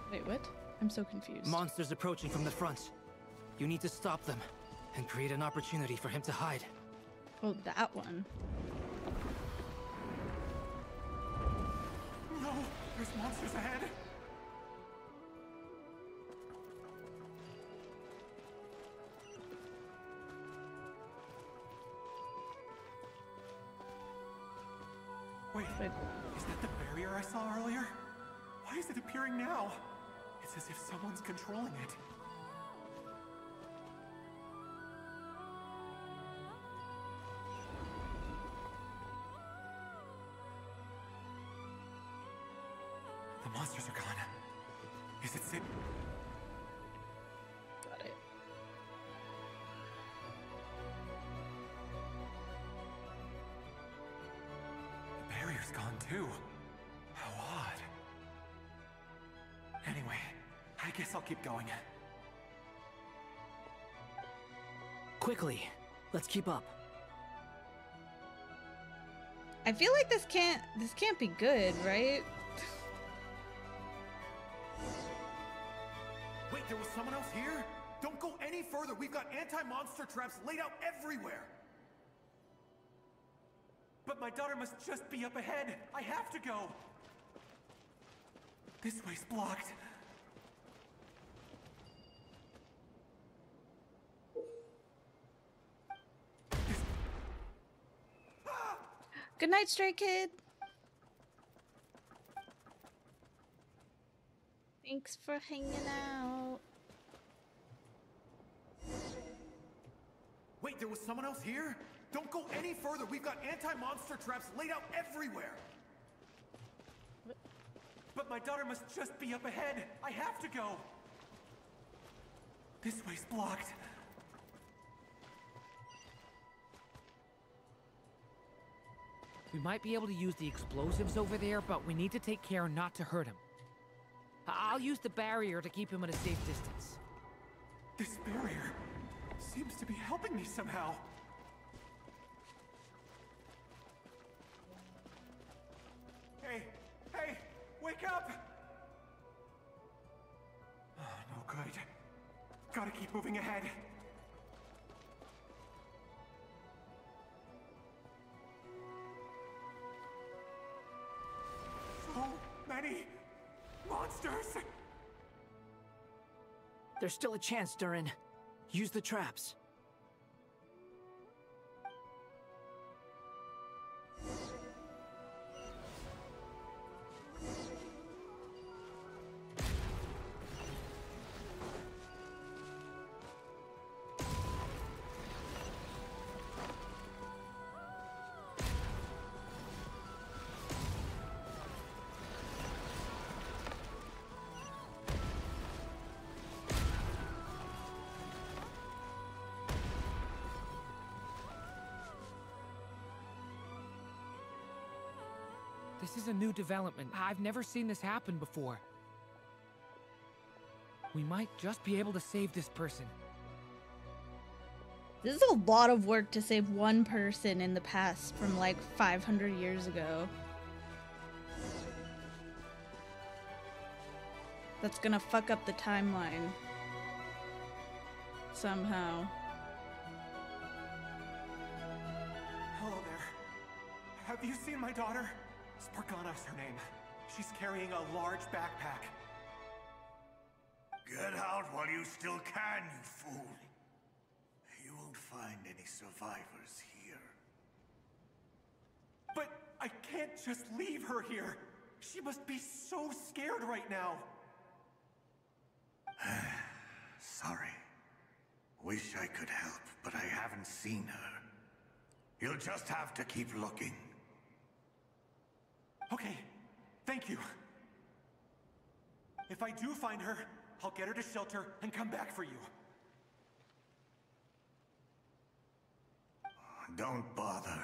Wait, what? I'm so confused. Monsters approaching from the front. You need to stop them and create an opportunity for him to hide. Oh, that one. No! There's monsters ahead! Wait, is that the barrier I saw earlier? Why is it appearing now? It's as if someone's controlling it. The monsters are gone. Is it safe? Got it. The barrier's gone too. How odd. Anyway, I guess I'll keep going. Quickly, let's keep up. I feel like this can't be good, right? Wait, there was someone else here? Don't go any further. We've got anti-monster traps laid out everywhere. But my daughter must just be up ahead. I have to go. This way's blocked. Good night, Stray Kid. Thanks for hanging out. Wait, there was someone else here? Don't go any further. We've got anti-monster traps laid out everywhere. But my daughter must just be up ahead. I have to go. This way's blocked. We might be able to use the explosives over there, but we need to take care not to hurt him. I'll use the barrier to keep him at a safe distance. This barrier seems to be helping me somehow. Hey, hey, wake up! Oh, no good. Gotta keep moving ahead. So many monsters! There's still a chance, Durin. Use the traps. This is a new development. I've never seen this happen before. We might just be able to save this person. This is a lot of work to save one person in the past from like 500 years ago. That's gonna fuck up the timeline. Somehow. Hello there. Have you seen my daughter? Spargana's her name. She's carrying a large backpack. Get out while you still can, you fool. You won't find any survivors here. But I can't just leave her here. She must be so scared right now. Sorry. Wish I could help, but I haven't seen her. You'll just have to keep looking. Okay, thank you. If I do find her, I'll get her to shelter and come back for you. Don't bother.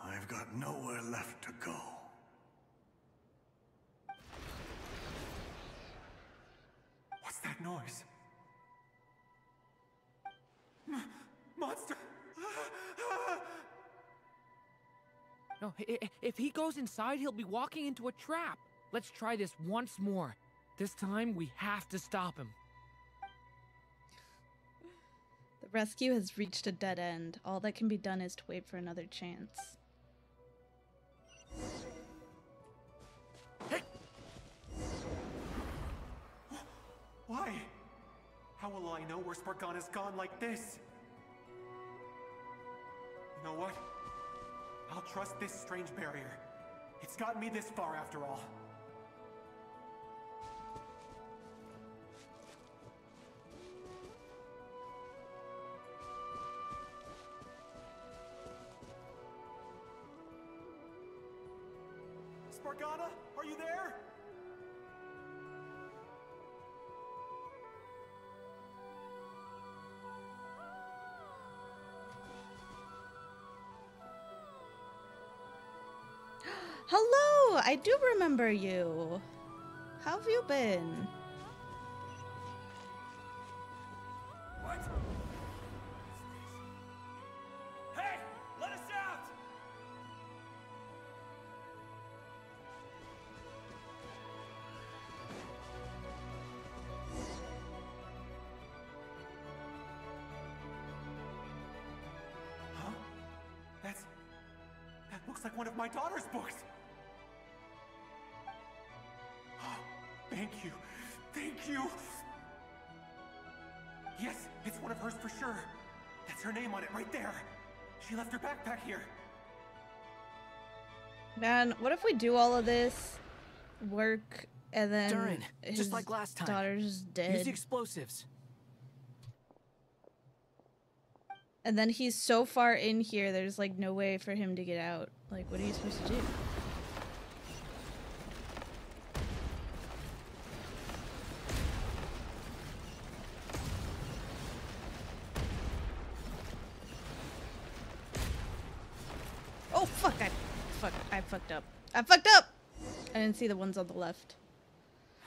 I've got nowhere left to go. What's that noise? Monster! No, if he goes inside, he'll be walking into a trap. Let's try this once more. This time, we have to stop him. The rescue has reached a dead end. All that can be done is to wait for another chance. Why? How will I know where Spargana's gone like this? You know what? I'll trust this strange barrier. It's gotten me this far after all. Spargana, are you there? Hello! I do remember you. How have you been? like one of my daughter's books. Thank you. Thank you. Yes, it's one of hers for sure. That's her name on it right there. She left her backpack here. Man, what if we do all of this work and then Durin, his just like last time. daughter's dead? Use the explosives. And then he's so far in here, there's like no way for him to get out. Like, what are you supposed to do? Oh, fuck, I fucked up. I fucked up! I didn't see the ones on the left.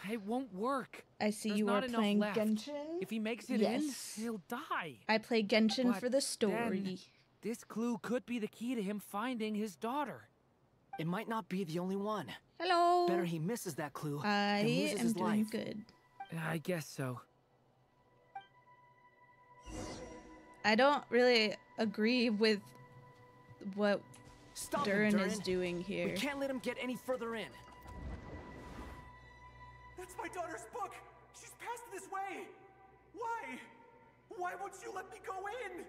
It won't work. I see There's you are not enough playing left. Genshin. If he makes it in, he'll die. I play Genshin But for the story. then this clue could be the key to him finding his daughter. It might not be the only one. Hello. Better he misses that clue I and loses am his doing life. good. I guess so. I don't really agree with what Stop Durin him, is Durin. doing here. We can't let him get any further in. That's my daughter's book. She's passed this way. Why? Why won't you let me go in?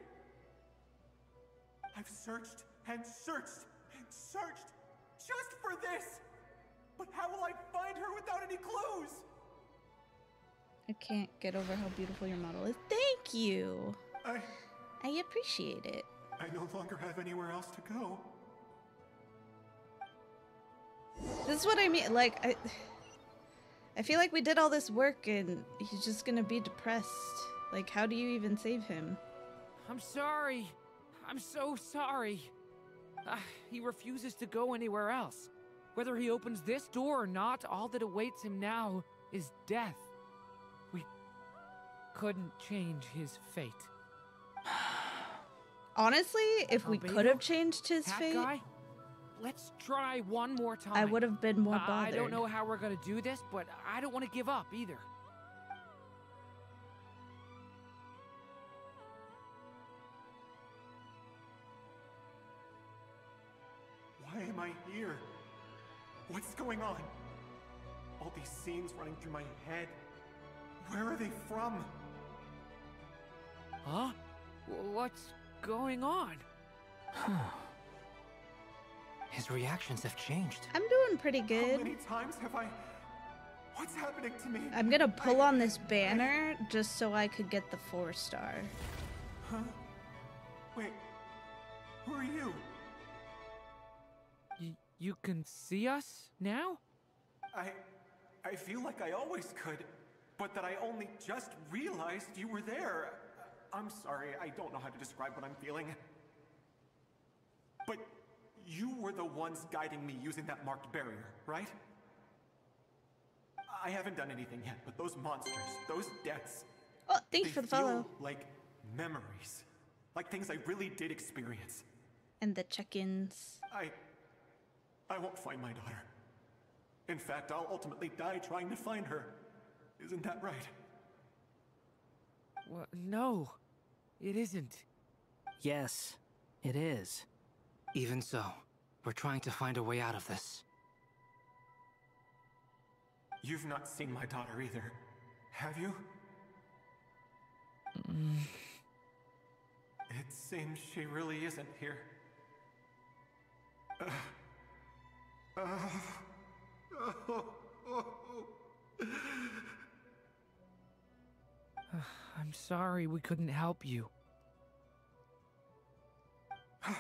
I've searched and searched and searched just for this. But how will I find her without any clues? I can't get over how beautiful your model is. Thank you. I appreciate it. I no longer have anywhere else to go. This is what I mean. Like, I feel like we did all this work and he's just gonna be depressed. Like, how do you even save him? I'm sorry. I'm so sorry. He refuses to go anywhere else. Whether he opens this door or not, all that awaits him now is death. We couldn't change his fate. Honestly, if we could have changed his Hat fate, guy, let's try one more time. I would have been more bothered. I don't know how we're gonna do this, but I don't want to give up either. Why am I here? What's going on? All these scenes running through my head. Where are they from? Huh? What's going on? His reactions have changed. I'm doing pretty How good. many times have I... What's happening to me? I'm gonna pull on this banner just so I could get the 4-star. Huh? Wait. Who are you? You can see us now? I feel like I always could, but that I only just realized you were there. I'm sorry, I don't know how to describe what I'm feeling. But you were the ones guiding me using that marked barrier, right? I haven't done anything yet, but those monsters, those deaths... Oh, thanks for the follow. Like memories. Like things I really did experience. And the check-ins. I won't find my daughter. In fact, I'll ultimately die trying to find her. Isn't that right? Well, no, it isn't. Yes, it is. Even so, we're trying to find a way out of this. You've not seen my daughter either, have you? It seems she really isn't here. I'm sorry we couldn't help you. I'm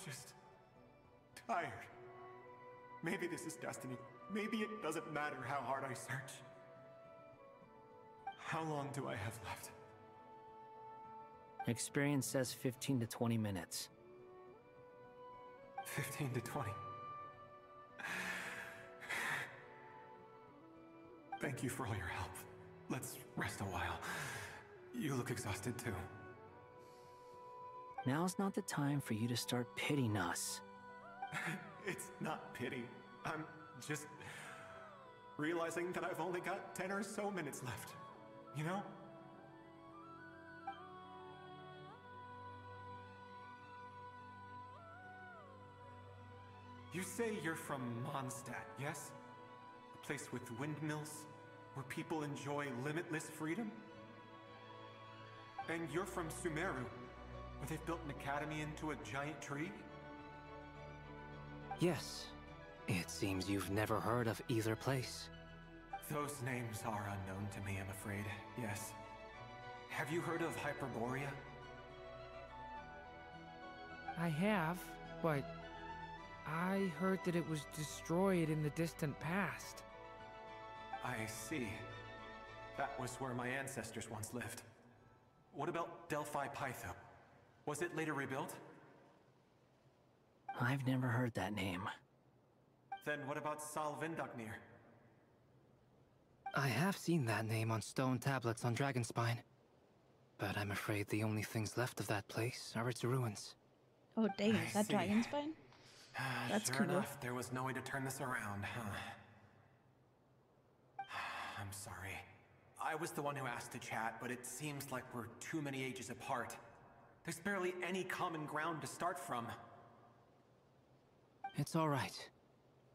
just tired. Maybe this is destiny. Maybe it doesn't matter how hard I search. How long do I have left? Experience says 15 to 20 minutes. 15 to 20. Thank you for all your help. Let's rest a while. You look exhausted too. Now's not the time for you to start pitying us. It's not pity. I'm just realizing that I've only got 10 or so minutes left. You know? You say you're from Mondstadt, yes? A place with windmills, where people enjoy limitless freedom? And you're from Sumeru, where they've built an academy into a giant tree? Yes. It seems you've never heard of either place. Those names are unknown to me, I'm afraid, yes. Have you heard of Hyperborea? I have, but I heard that it was destroyed in the distant past. I see. That was where my ancestors once lived. What about Delphi Pytho? Was it later rebuilt? I've never heard that name. Then what about Sal Vindagnir? I have seen that name on stone tablets on Dragonspine. But I'm afraid the only things left of that place are its ruins. Oh dang, is that Dragonspine? That's sure cool. enough, there was no way to turn this around, huh? I'm sorry. I was the one who asked to chat, but it seems like we're too many ages apart. There's barely any common ground to start from. It's all right.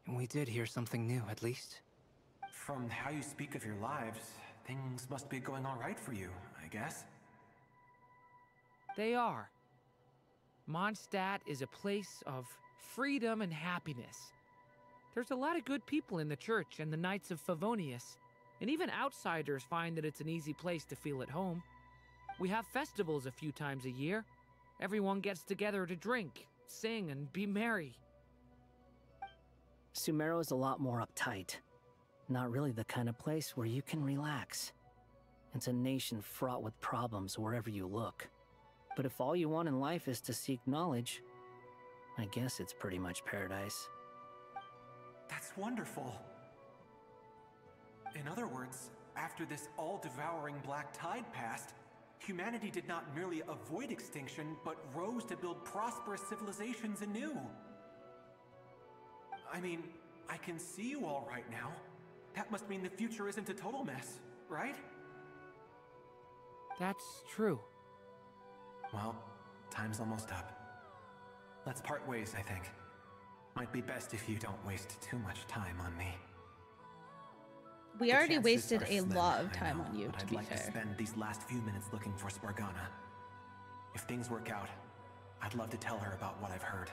We did hear something new, at least. From how you speak of your lives, things must be going all right for you, I guess. They are. Mondstadt is a place of freedom and happiness. There's a lot of good people in the church and the Knights of Favonius, and even outsiders find that it's an easy place to feel at home. We have festivals a few times a year. Everyone gets together to drink, sing, and be merry. Sumeru is a lot more uptight. Not really the kind of place where you can relax. It's a nation fraught with problems wherever you look. But if all you want in life is to seek knowledge, I guess it's pretty much paradise. That's wonderful. In other words, after this all-devouring black tide passed, humanity did not merely avoid extinction, but rose to build prosperous civilizations anew. I mean, I can see you all right now. That must mean the future isn't a total mess, right? That's true. Well, time's almost up. Let's part ways, I think. Might be best if you don't waste too much time on me. We The already chances wasted are a slim, lot of I time know, on you, but to I'd be like fair. to spend these last few minutes looking for Spargana. If things work out, I'd love to tell her about what I've heard.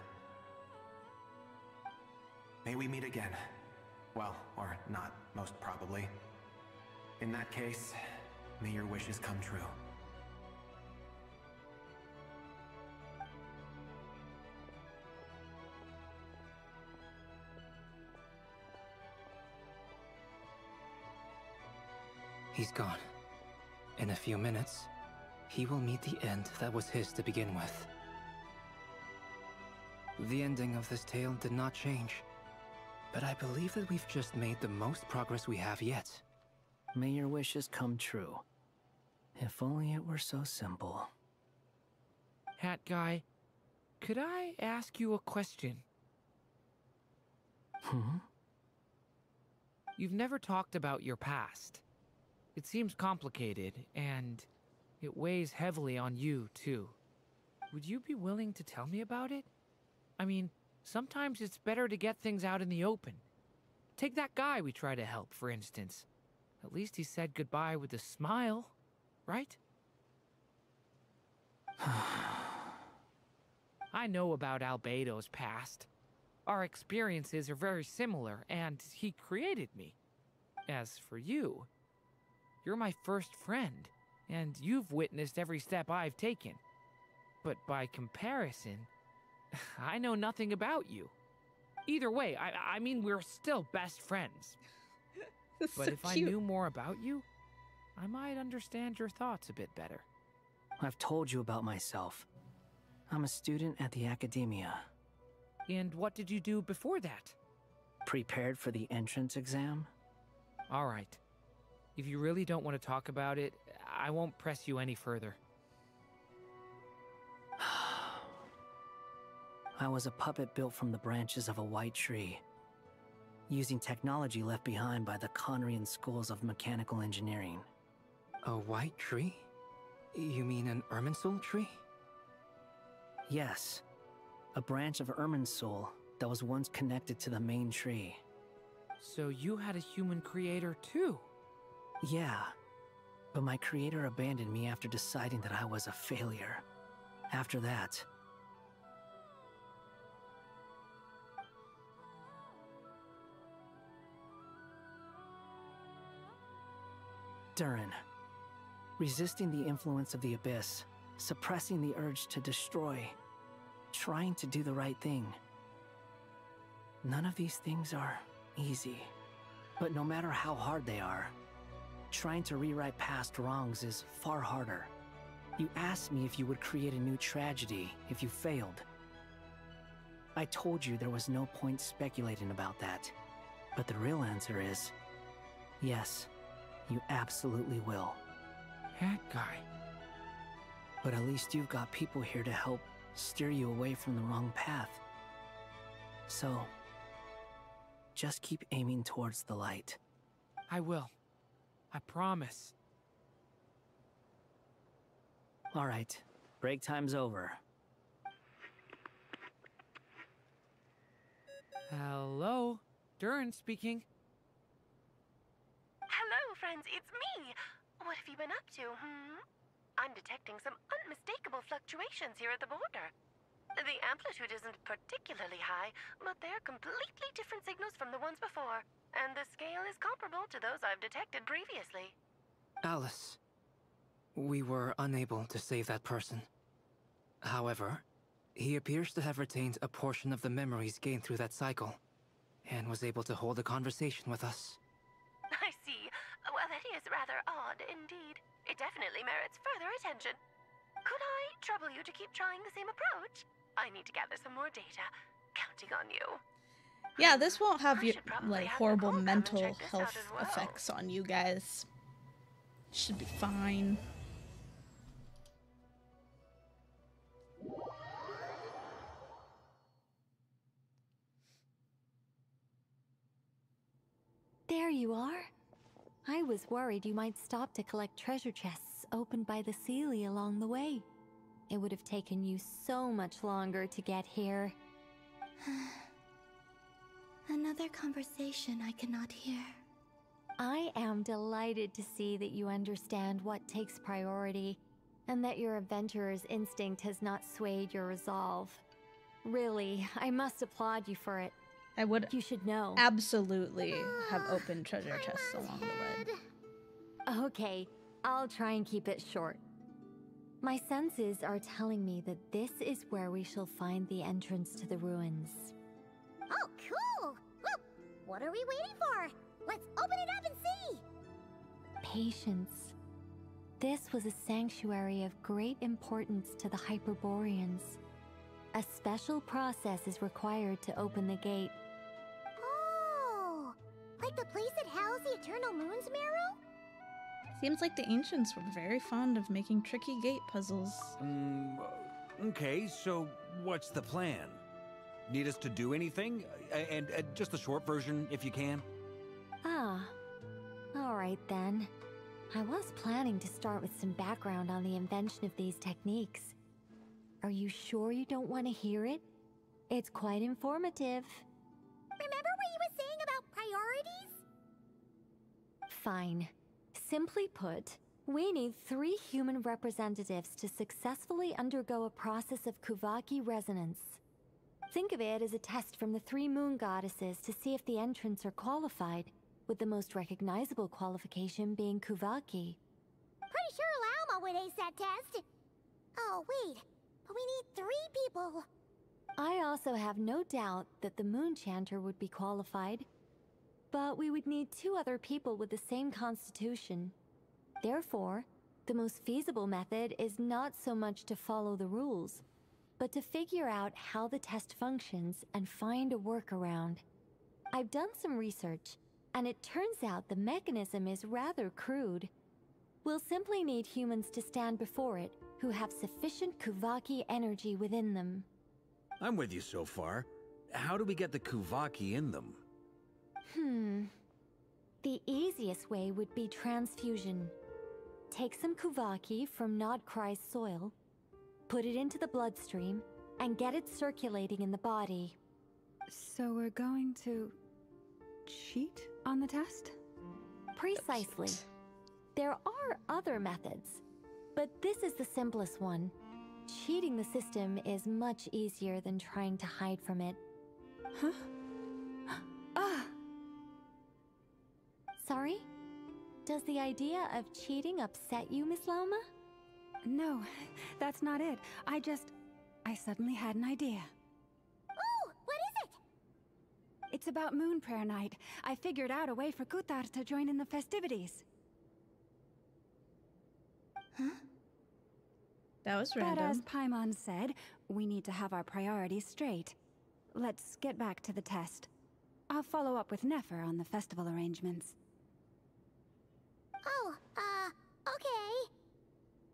May we meet again. Well, or not, most probably. In that case, may your wishes come true. He's gone. In a few minutes, he will meet the end that was his to begin with. The ending of this tale did not change, but I believe that we've just made the most progress we have yet. May your wishes come true. If only it were so simple. Hat guy, could I ask you a question? You've never talked about your past. It seems complicated, and it weighs heavily on you, too. Would you be willing to tell me about it? I mean, sometimes it's better to get things out in the open. Take that guy we try to help, for instance. At least he said goodbye with a smile, right? I know about Albedo's past. Our experiences are very similar, and he created me. As for you, you're my first friend, and you've witnessed every step I've taken. But by comparison, I know nothing about you. Either way, I mean, we're still best friends. But So if I cute. knew more about you, I might understand your thoughts a bit better. I've told you about myself. I'm a student at the academia. And what did you do before that? Prepared for the entrance exam? All right. If you really don't want to talk about it, I won't press you any further. I was a puppet built from the branches of a white tree, using technology left behind by the Conrian schools of mechanical engineering. A white tree? You mean an Irminsul tree? Yes, a branch of Irminsul, that was once connected to the main tree. So you had a human creator too? Yeah, but my creator abandoned me after deciding that I was a failure. After that... Durin. Resisting the influence of the Abyss, suppressing the urge to destroy, trying to do the right thing. None of these things are easy. But no matter how hard they are, trying to rewrite past wrongs is far harder. You asked me if you would create a new tragedy if you failed. I told you there was no point speculating about that. But the real answer is, yes, you absolutely will. That guy. But at least you've got people here to help steer you away from the wrong path. So, just keep aiming towards the light. I will. I promise. All right, break time's over. Hello? Durin speaking. Hello, friends, it's me. What have you been up to, I'm detecting some unmistakable fluctuations here at the border. The amplitude isn't particularly high, but they're completely different signals from the ones before, and the scale is comparable to those I've detected previously. Alice, we were unable to save that person. However, he appears to have retained a portion of the memories gained through that cycle, and was able to hold a conversation with us. I see. Well, that is rather odd indeed. It definitely merits further attention. Could I trouble you to keep trying the same approach? I need to gather some more data. Counting on you. Yeah, this won't have you like have the horrible program mental check this out health as well. effects on you guys. Should be fine. There you are. I was worried you might stop to collect treasure chests opened by the Seelie along the way. It would have taken you so much longer to get here. Another conversation I cannot hear. I am delighted to see that you understand what takes priority, and that your adventurer's instinct has not swayed your resolve. Really, I must applaud you for it. I would You should know. absolutely have opened treasure chests along the way. Okay, I'll try and keep it short. My senses are telling me that this is where we shall find the entrance to the ruins. Oh, cool! Well, what are we waiting for? Let's open it up and see! Patience. This was a sanctuary of great importance to the Hyperboreans. A special process is required to open the gate. Oh! Like the place that housed the Eternal Moon's Marrow? Seems like the ancients were very fond of making tricky gate puzzles. Okay, so what's the plan? Need us to do anything? And just the short version, if you can. Ah, alright then. I was planning to start with some background on the invention of these techniques. Are you sure you don't want to hear it? It's quite informative. Remember what you were saying about priorities? Fine. Simply put, we need 3 human representatives to successfully undergo a process of Kuvaki resonance. Think of it as a test from the 3 moon goddesses to see if the entrants are qualified, with the most recognizable qualification being Kuvaki. Pretty sure Lauma would ace that test. Oh, wait. But we need 3 people. I also have no doubt that the Moon Chanter would be qualified. But we would need 2 other people with the same constitution. Therefore, the most feasible method is not so much to follow the rules, but to figure out how the test functions and find a workaround. I've done some research, and it turns out the mechanism is rather crude. We'll simply need humans to stand before it who have sufficient Kuvaki energy within them. I'm with you so far. How do we get the Kuvaki in them? The easiest way would be transfusion. Take some Kuvaki from Nodkrai's soil, put it into the bloodstream, and get it circulating in the body. So we're going to cheat on the test? Precisely. There are other methods, but this is the simplest one. Cheating the system is much easier than trying to hide from it. Huh? Ah! Sorry? Does the idea of cheating upset you, Miss Lauma? No, that's not it. I suddenly had an idea. Oh, what is it? It's about Moon Prayer Night. I figured out a way for Kutar to join in the festivities. Huh? That was But random. as Paimon said, we need to have our priorities straight. Let's get back to the test. I'll follow up with Nefer on the festival arrangements. Oh, okay.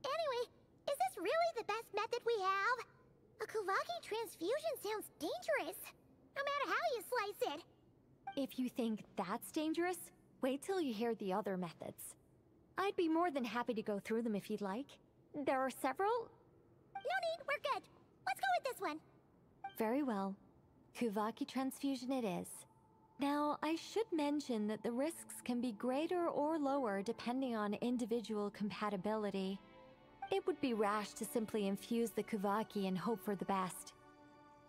Anyway, is this really the best method we have? A Kuvaki transfusion sounds dangerous, no matter how you slice it. If you think that's dangerous, wait till you hear the other methods. I'd be more than happy to go through them if you'd like. There are several. No need, we're good. Let's go with this one. Very well. Kuvaki transfusion it is. Now, I should mention that the risks can be greater or lower depending on individual compatibility. It would be rash to simply infuse the Kuvaki and hope for the best.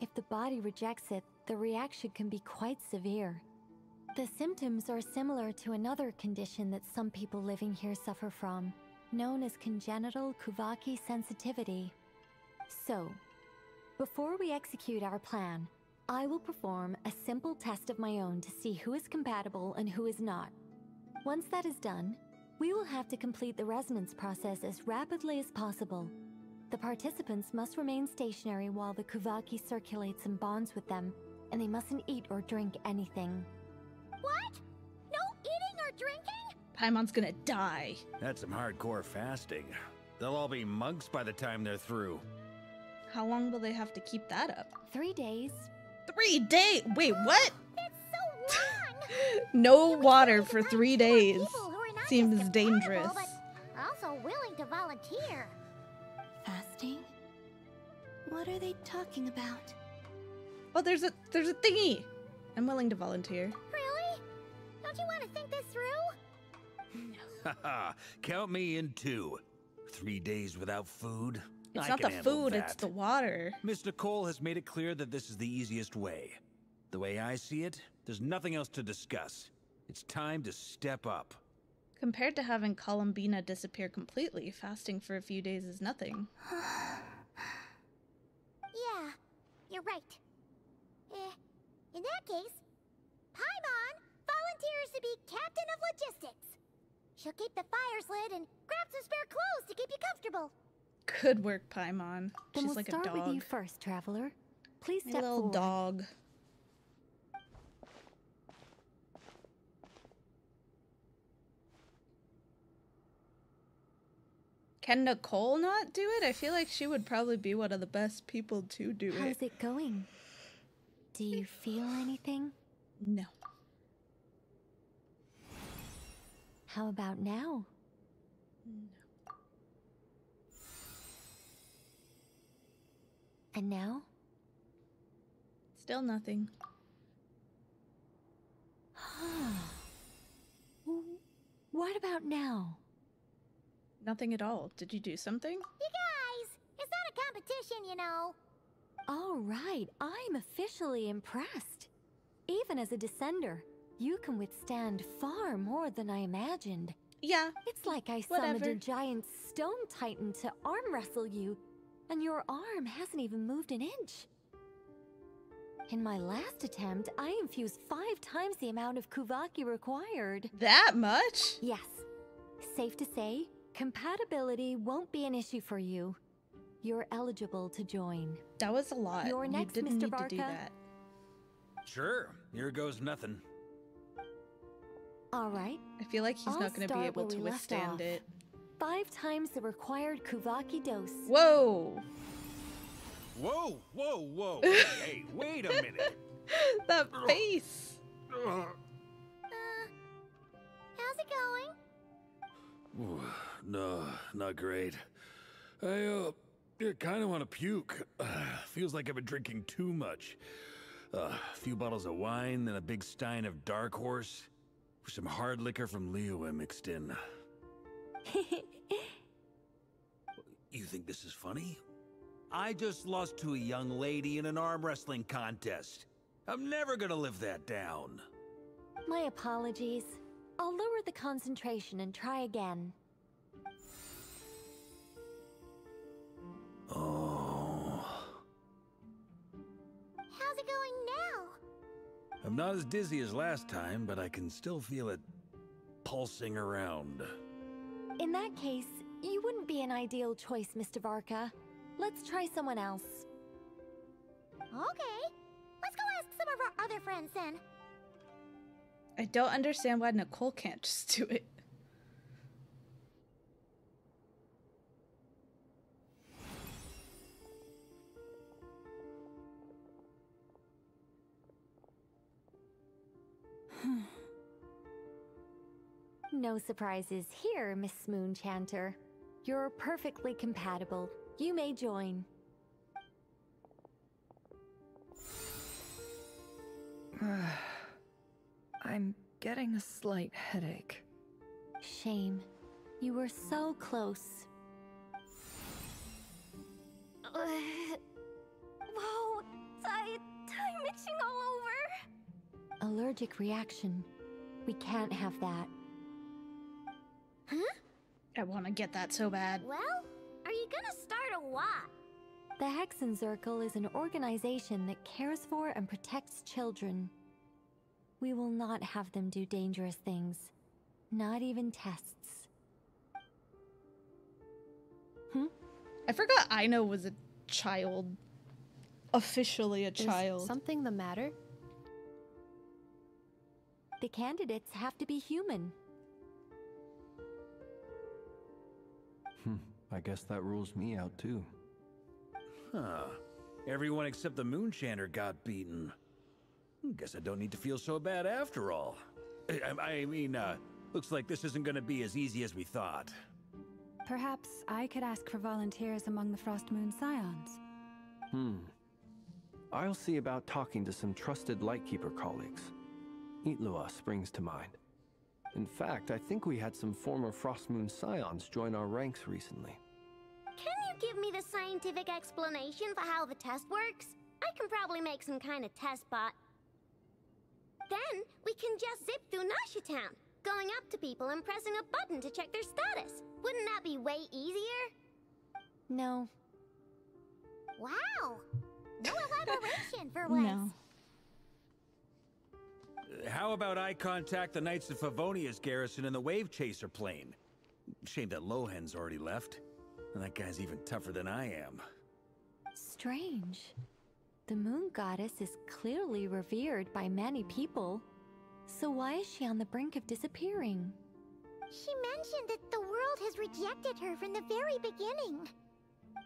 If the body rejects it, the reaction can be quite severe. The symptoms are similar to another condition that some people living here suffer from, known as congenital Kuvaki sensitivity. So, before we execute our plan, I will perform a simple test of my own to see who is compatible and who is not. Once that is done, we will have to complete the resonance process as rapidly as possible. The participants must remain stationary while the Kuvaki circulates and bonds with them, and they mustn't eat or drink anything. What? No eating or drinking? Paimon's gonna die. That's some hardcore fasting. They'll all be monks by the time they're through. How long will they have to keep that up? 3 days. 3 days? Wait, what? That's so long! No water for 3 days. Seems dangerous. But also willing to volunteer. Fasting? What are they talking about? Oh, there's a thingy. I'm willing to volunteer. Really? Don't you want to think this through? Haha, count me in too. 3 days without food? It's I not can the handle food, that. it's the water. Miss Nicole has made it clear that this is the easiest way. The way I see it, there's nothing else to discuss. It's time to step up. Compared to having Columbina disappear completely, fasting for a few days is nothing. Yeah, you're right. In that case, Paimon volunteers to be captain of logistics. She'll keep the fires lit and grab some spare clothes to keep you comfortable. Good work, Paimon. Then She's we'll like a start dog. with you first, traveler. Please My step little forward. dog. Can Nicole not do it? I feel like she would probably be one of the best people to do it. How's it going? Do you feel anything? No. How about now? No. And now? Still nothing. What about now? Nothing at all. Did you do something? You guys, it's not a competition, you know. All right, I'm officially impressed. Even as a descender, you can withstand far more than I imagined. Yeah. It's like I whatever. summoned a giant stone titan to arm wrestle you, and your arm hasn't even moved an inch. In my last attempt, I infused 5 times the amount of Kuvaki required. That much? Yes. Safe to say, compatibility won't be an issue for you. You're eligible to join. That was a lot. You're next, you didn't Mr. need Barca. to do that. Sure, here goes nothing. All right. I feel like he's I'll not going to be start able where to we left withstand off. it. 5 times the required Kuvaki dose. Whoa! Whoa, whoa, whoa. Hey, wait a minute. That face! How's it going? Ooh, no, not great. I kind of want to puke. Feels like I've been drinking too much. A few bottles of wine, then a big stein of Dark Horse, with some hard liquor from Liyue mixed in. You think this is funny? I just lost to a young lady in an arm wrestling contest. I'm never gonna live that down. My apologies. I'll lower the concentration and try again. Oh. How's it going now? I'm not as dizzy as last time, but I can still feel it pulsing around. In that case, you wouldn't be an ideal choice, Mr. Varka. Let's try someone else. Okay. Let's go ask some of our other friends then. I don't understand why Nicole can't just do it. No surprises here, Miss Moonchanter. You're perfectly compatible. You may join. I'm getting a slight headache. Shame. You were so close. Whoa, I'm itching all over. Allergic reaction. We can't have that. Huh? I want to get that so bad. Well, are you gonna start a what? The Hexencircle is an organization that cares for and protects children. We will not have them do dangerous things. Not even tests. I forgot Aino was a child. Officially a child. Is something the matter? The candidates have to be human. I guess that rules me out too. Huh. Everyone except the Moonchanter got beaten. Guess I don't need to feel so bad after all. I mean, looks like this isn't gonna be as easy as we thought. Perhaps I could ask for volunteers among the Frost Moon Scions. I'll see about talking to some trusted Lightkeeper colleagues. Itlua springs to mind. In fact, I think we had some former Frost Moon Scions join our ranks recently. Can you give me the scientific explanation for how the test works? I can probably make some kind of test bot. Then we can just zip through Nasha Town, going up to people and pressing a button to check their status. Wouldn't that be way easier? No. Wow! No elaboration for once. No. How about I contact the Knights of Favonia's garrison in the Wave Chaser plane? Shame that Lohan's already left. And that guy's even tougher than I am. Strange. The moon goddess is clearly revered by many people. So why is she on the brink of disappearing? She mentioned that the world has rejected her from the very beginning.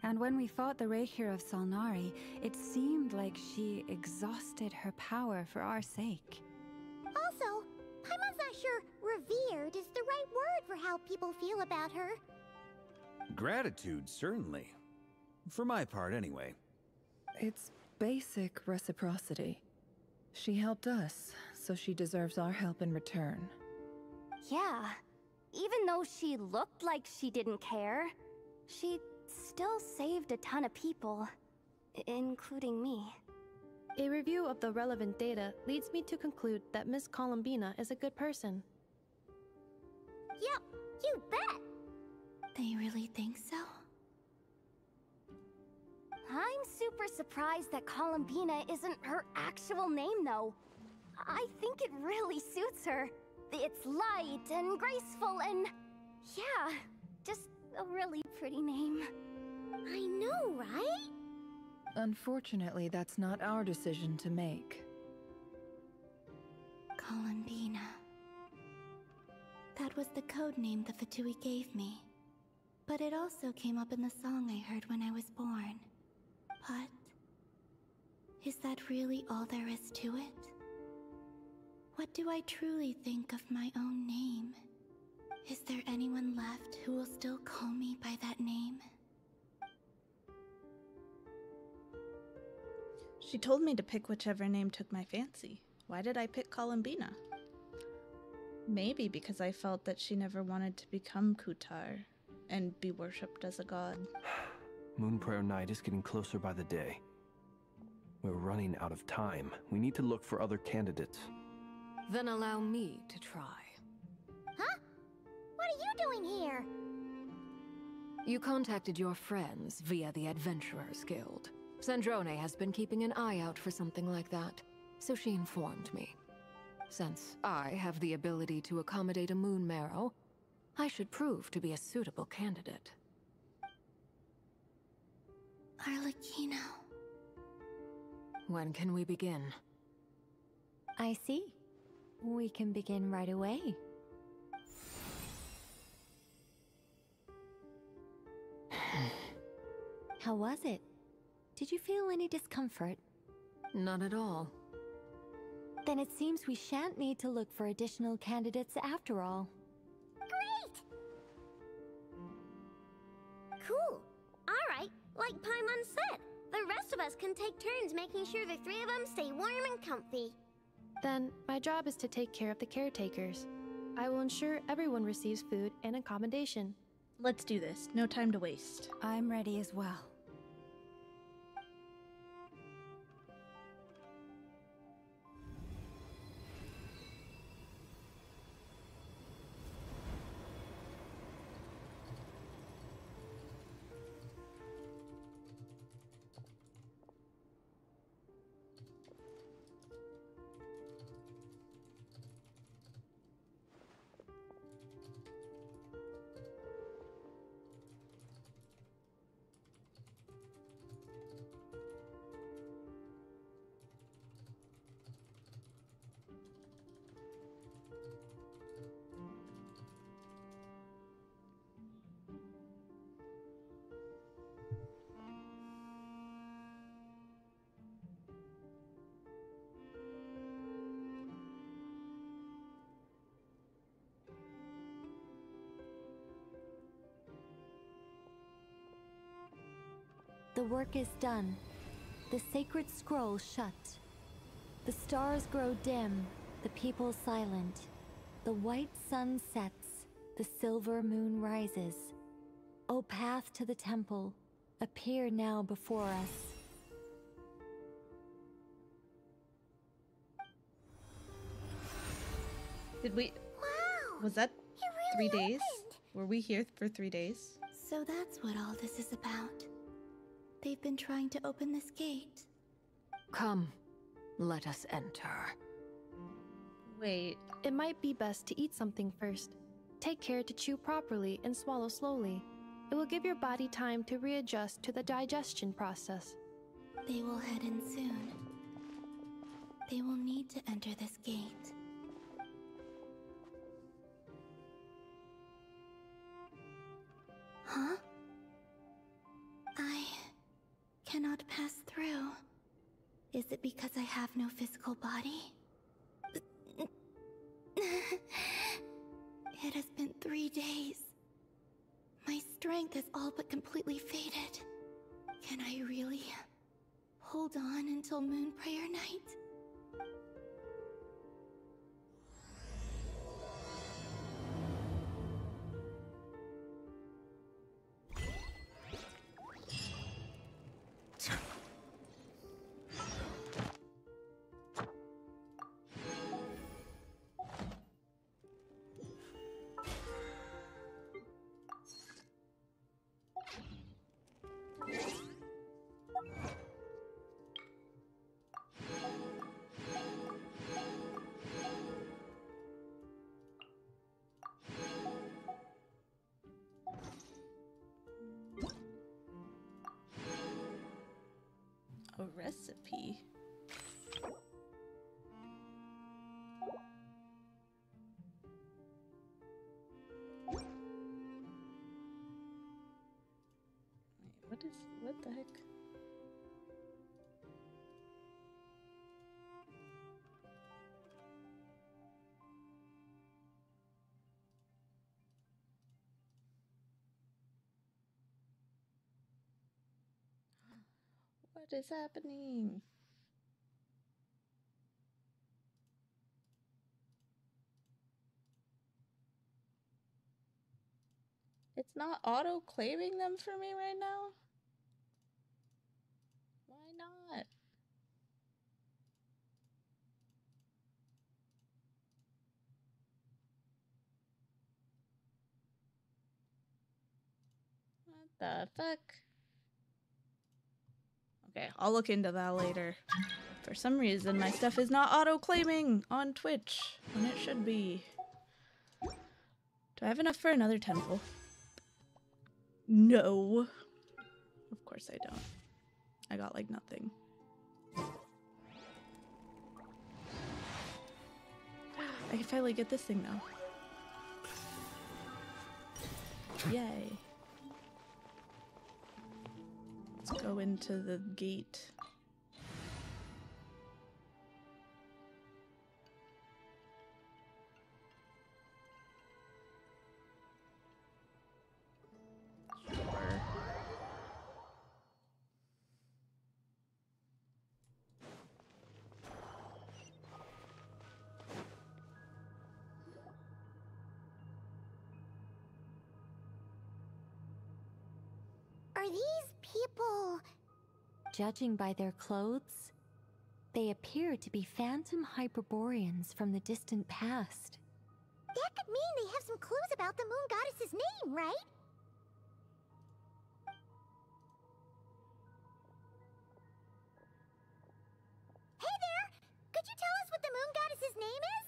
And when we fought the Reikir of Salnari, it seemed like she exhausted her power for our sake. Also, Paimon's not sure revered is the right word for how people feel about her. Gratitude, certainly. For my part, anyway. It's basic reciprocity. She helped us, so she deserves our help in return. Yeah. Even though she looked like she didn't care, she still saved a ton of people, including me. A review of the relevant data leads me to conclude that Miss Columbina is a good person. Yep, you bet! They really think so? I'm super surprised that Columbina isn't her actual name, though. I think it really suits her. It's light and graceful and... yeah, just a really pretty name. I know, right? Unfortunately, that's not our decision to make. Columbina. That was the code name the Fatui gave me. But it also came up in the song I heard when I was born. But... is that really all there is to it? What do I truly think of my own name? Is there anyone left who will still call me by that name? She told me to pick whichever name took my fancy. Why did I pick Columbina? Maybe because I felt that she never wanted to become Kutar and be worshipped as a god. Moon Prayer Night is getting closer by the day. We're running out of time. We need to look for other candidates. Then allow me to try. Huh? What are you doing here? You contacted your friends via the Adventurers Guild. Sandrone has been keeping an eye out for something like that, so she informed me. Since I have the ability to accommodate a moon marrow, I should prove to be a suitable candidate. Arlecchino. When can we begin? I see. We can begin right away. How was it? Did you feel any discomfort? Not at all. Then it seems we shan't need to look for additional candidates after all. Great! Cool. Alright, like Paimon said, the rest of us can take turns making sure the three of them stay warm and comfy. Then, my job is to take care of the caretakers. I will ensure everyone receives food and accommodation. Let's do this. No time to waste. I'm ready as well. The work is done. The sacred scroll shut. The stars grow dim, the people silent. The white sun sets, the silver moon rises. O path to the temple, appear now before us. Did we... Wow! Was that It really 3 days? happened. Were we here for 3 days? So that's what all this is about. They've been trying to open this gate. Come, let us enter. Wait. It might be best to eat something first. Take care to chew properly and swallow slowly. It will give your body time to readjust to the digestion process. They will head in soon. They will need to enter this gate. Huh? I cannot pass through. Is it because I have no physical body? It has been 3 days. My strength has all but completely faded. Can I really hold on until Moon Prayer Night? A recipe? Wait, what the heck? What is happening? It's not auto-claiming them for me right now? Why not? What the fuck? Okay, I'll look into that later. For some reason, my stuff is not auto-claiming on Twitch when it should be. Do I have enough for another temple? No. Of course I don't. I got like nothing. I can finally get this thing now. Yay. Let's go into the gate. Sure. Are these people... Judging by their clothes, they appear to be phantom Hyperboreans from the distant past. That could mean they have some clues about the moon goddess's name, right? Hey there! Could you tell us what the moon goddess's name is?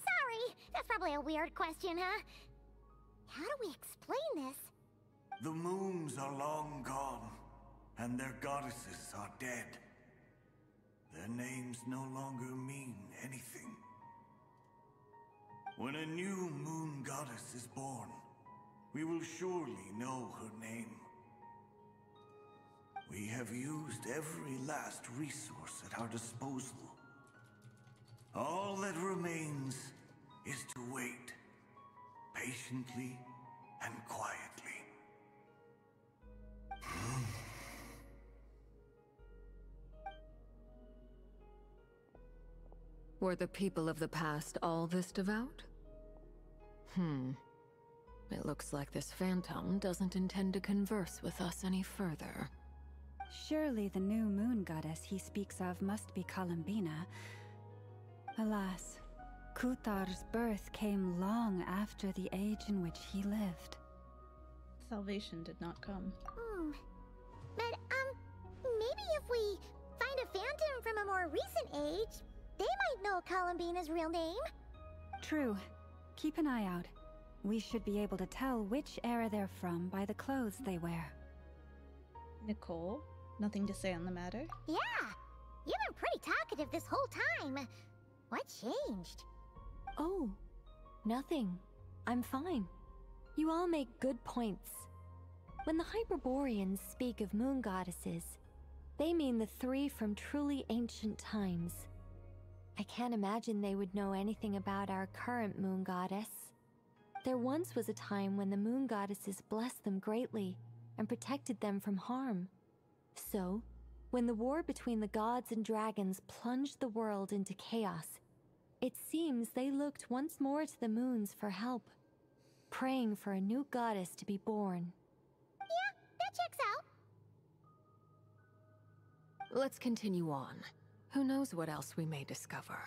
Sorry. That's probably a weird question, huh? How do we explain this? The moons are long gone, and their goddesses are dead. Their names no longer mean anything. When a new moon goddess is born, we will surely know her name. We have used every last resource at our disposal. All that remains is to wait, patiently and quietly. Were the people of the past all this devout? It looks like this phantom doesn't intend to converse with us any further. Surely the new moon goddess he speaks of must be Columbina. Alas, Kuthar's birth came long after the age in which he lived. Salvation did not come. But, maybe if we find a phantom from a more recent age, they might know Columbina's real name. True. Keep an eye out. We should be able to tell which era they're from by the clothes they wear. Nicole, nothing to say on the matter? Yeah! You've been pretty talkative this whole time. What changed? Oh, nothing. I'm fine. You all make good points. When the Hyperboreans speak of moon goddesses, they mean the three from truly ancient times. I can't imagine they would know anything about our current moon goddess. There once was a time when the moon goddesses blessed them greatly and protected them from harm. So, when the war between the gods and dragons plunged the world into chaos, it seems they looked once more to the moons for help, praying for a new goddess to be born. Yeah, that checks out. Let's continue on. Who knows what else we may discover?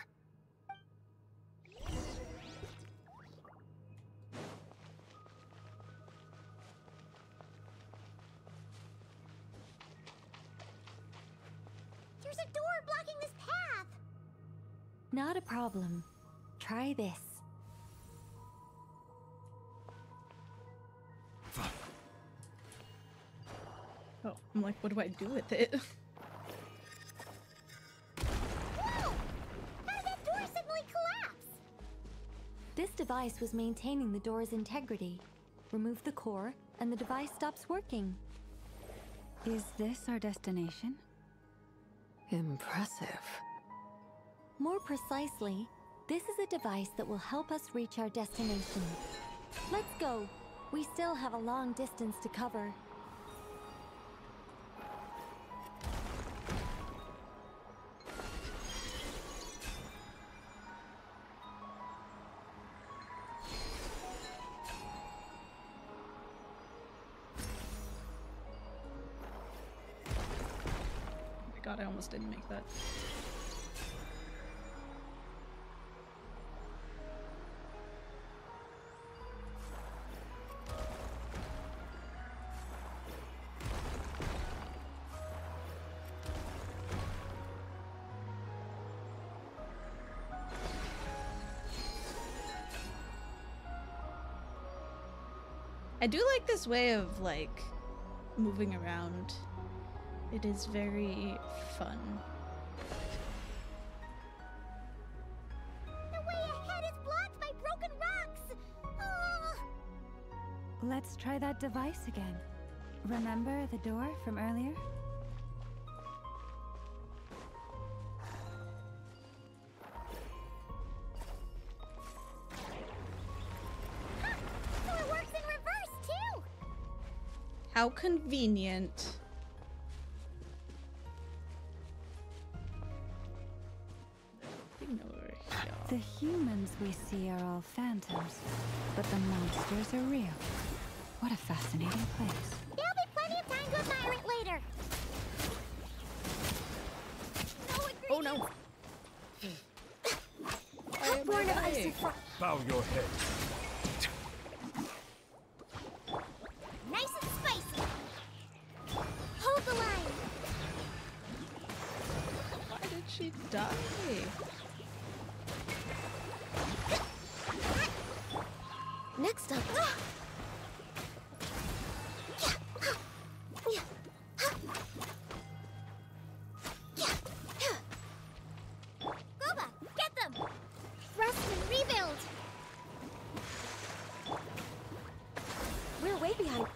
There's a door blocking this path! Not a problem. Try this. Oh, I'm like, what do I do with it? Whoa! How did that door suddenly collapse? This device was maintaining the door's integrity. Remove the core, and the device stops working. Is this our destination? Impressive. More precisely, this is a device that will help us reach our destination. Let's go. We still have a long distance to cover. God, I almost didn't make that. I do like this way of, like, moving around. It is very fun. The way ahead is blocked by broken rocks! Oh. Let's try that device again. Remember the door from earlier? So it works in reverse, too! How convenient. The humans we see are all phantoms, but the monsters are real. What a fascinating place. There'll be plenty of time to admire it later. Oh no! Upward of icy Bow your head. nice and spicy. Hold the line. Why did she die? Next up. Goba, get them! Thrust and rebuild! We're way behind.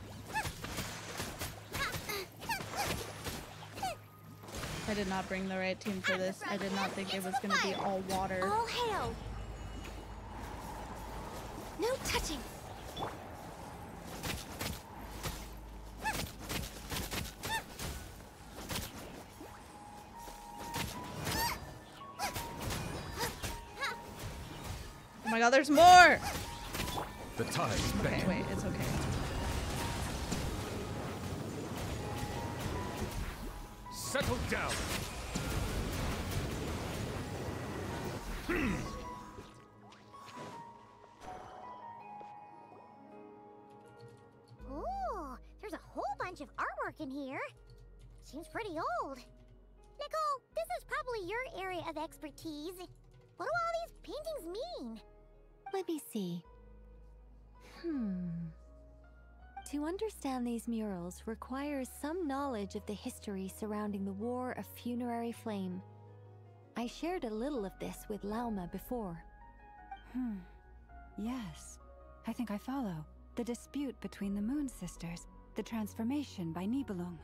I did not bring the right team for this. I did not think it was going to be all water. All hail. No touching. Oh my God, there's more! The tide's Okay, beckoning. wait, it's okay. Settle down. Ooh, there's a whole bunch of artwork in here. Seems pretty old. Nicole, this is probably your area of expertise. What do all these paintings mean? Let me see. To understand these murals requires some knowledge of the history surrounding the War of Funerary Flame. I shared a little of this with Lauma before. Yes. I think I follow. The dispute between the Moon Sisters. The transformation by Nibelung.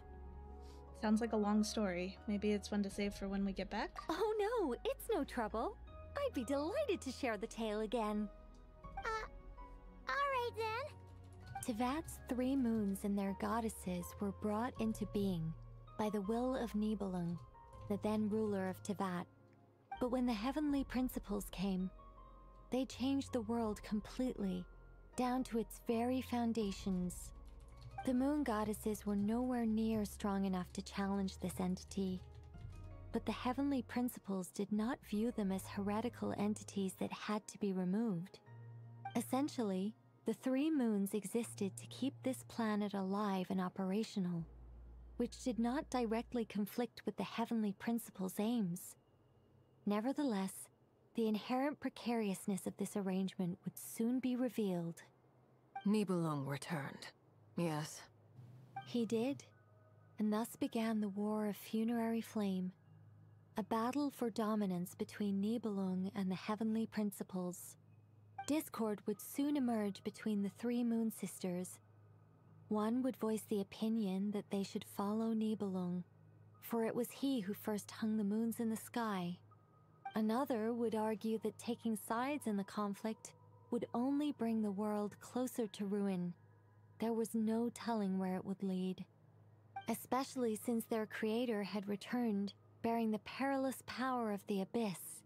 Sounds like a long story. Maybe it's one to save for when we get back? Oh no, it's no trouble. I'd be delighted to share the tale again. Alright then. Tevat's 3 moons and their goddesses were brought into being by the will of Nibelung, the then ruler of Tevat. But when the heavenly principles came, they changed the world completely, down to its very foundations. The moon goddesses were nowhere near strong enough to challenge this entity. But the heavenly principles did not view them as heretical entities that had to be removed. Essentially, the 3 moons existed to keep this planet alive and operational, which did not directly conflict with the heavenly principles' aims. Nevertheless, the inherent precariousness of this arrangement would soon be revealed. Nibelung returned. Yes. He did, and thus began the War of Funerary Flame, a battle for dominance between Nibelung and the heavenly principles. Discord would soon emerge between the 3 Moon Sisters. One would voice the opinion that they should follow Nibelung, for it was he who first hung the moons in the sky. Another would argue that taking sides in the conflict would only bring the world closer to ruin. There was no telling where it would lead, especially since their creator had returned, bearing the perilous power of the Abyss.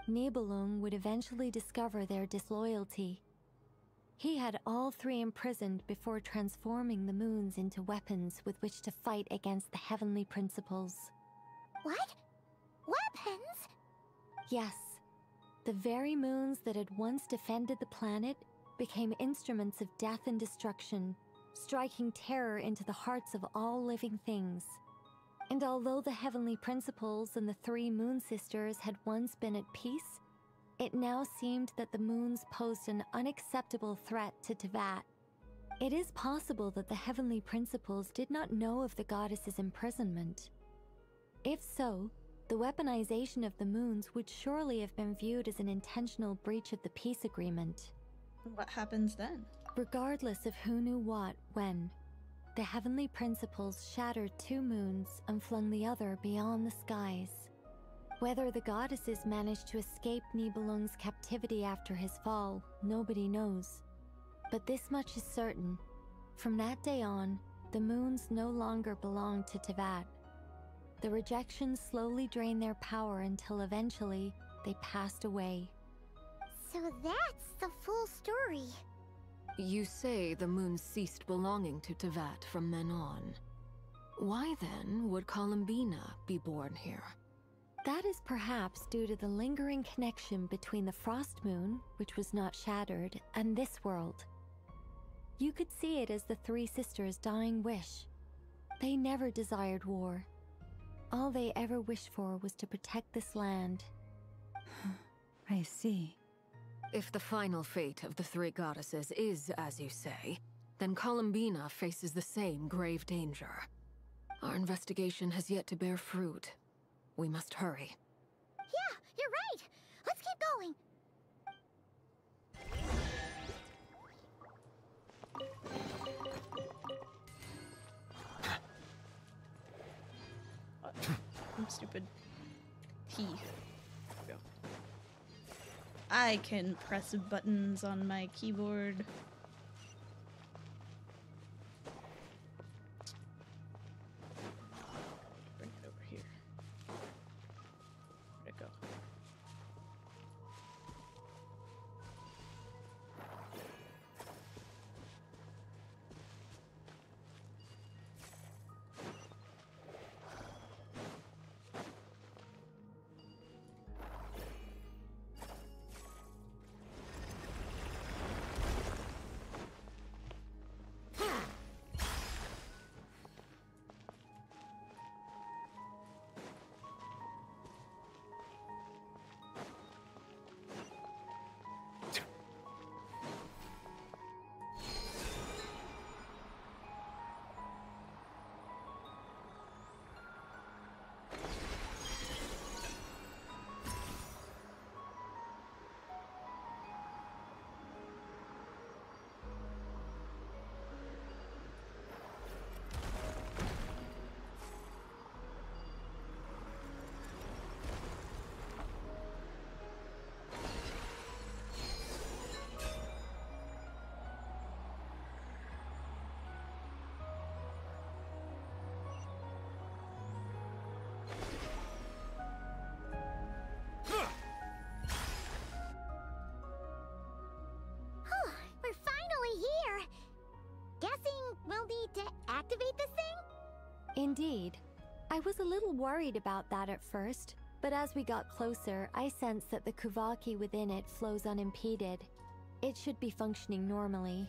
Nibelung would eventually discover their disloyalty. He had all 3 imprisoned before transforming the moons into weapons with which to fight against the heavenly principles. What? Weapons? Yes. The very moons that had once defended the planet became instruments of death and destruction, striking terror into the hearts of all living things. And although the heavenly principles and the three moon sisters had once been at peace, it now seemed that the moons posed an unacceptable threat to Teyvat. It is possible that the heavenly principles did not know of the goddess's imprisonment. If so, the weaponization of the moons would surely have been viewed as an intentional breach of the peace agreement. What happens then? Regardless of who knew what, when, the heavenly principles shattered two moons and flung the other beyond the skies. Whether the goddesses managed to escape Nibelung's captivity after his fall, nobody knows. But this much is certain. From that day on, the moons no longer belonged to Teyvat. The rejections slowly drained their power until eventually they passed away. So that's the full story. You say the moon ceased belonging to Teyvat from then on. Why then would Columbina be born here? That is perhaps due to the lingering connection between the Frost Moon, which was not shattered, and this world. You could see it as the three sisters' dying wish. They never desired war. All they ever wished for was to protect this land. I see. If the final fate of the three goddesses is as you say, then Columbina faces the same grave danger. Our investigation has yet to bear fruit. We must hurry. Yeah, you're right. Let's keep going. I'm stupid. P. Go. I can press buttons on my keyboard. Bring it over here. Where'd it go? We're finally here. Guessing we'll need to activate this thing? Indeed. I was a little worried about that at first, but as we got closer, I sensed that the Kuvaki within it flows unimpeded. It should be functioning normally.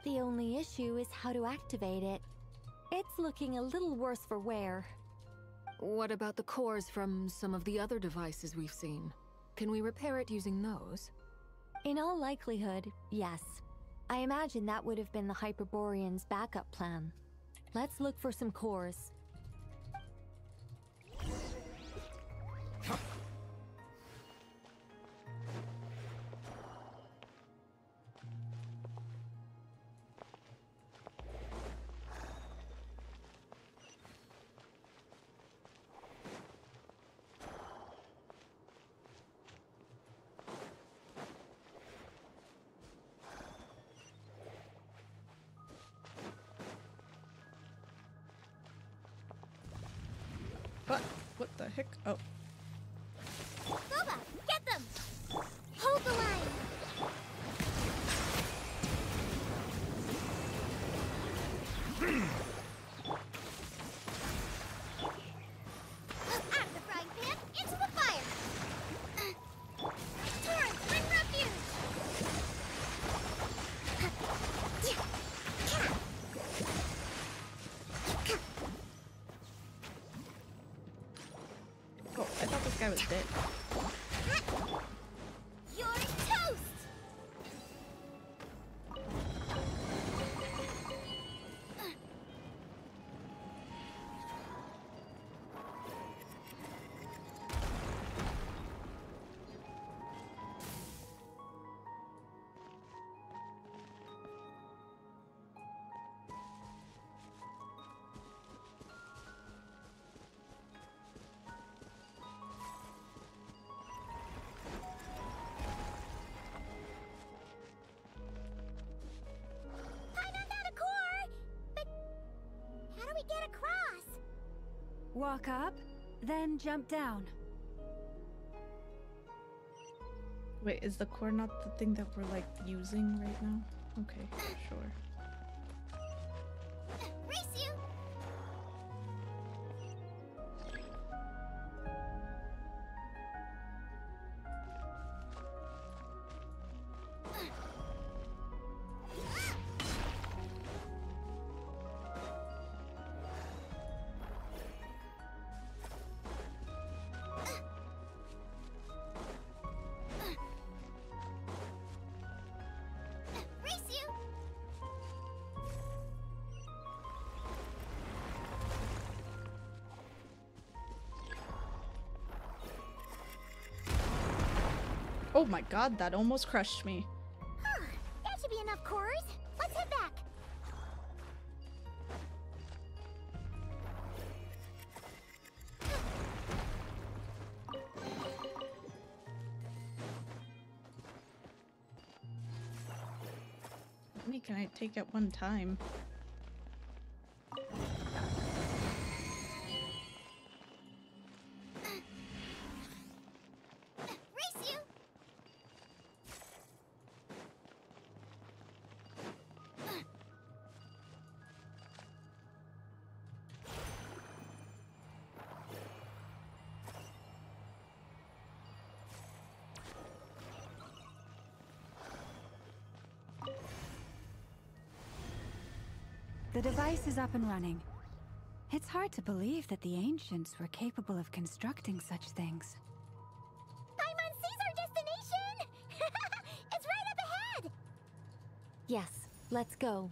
The only issue is how to activate it. It's looking a little worse for wear. What about the cores from some of the other devices we've seen? Can we repair it using those? In all likelihood, yes. I imagine that would have been the Hyperborean's backup plan. Let's look for some cores. What the heck? Oh. Boba, get them! Hold the line! missed it. You're toast! Get across! Walk up, then jump down. Wait, is the core not the thing that we're like using right now? Okay, sure. Race you! Oh my god, that almost crushed me. Huh, that should be enough cores. Let's head back. How many can I take at one time? The device is up and running. It's hard to believe that the ancients were capable of constructing such things. Paimon sees our destination! It's right up ahead! Yes, let's go.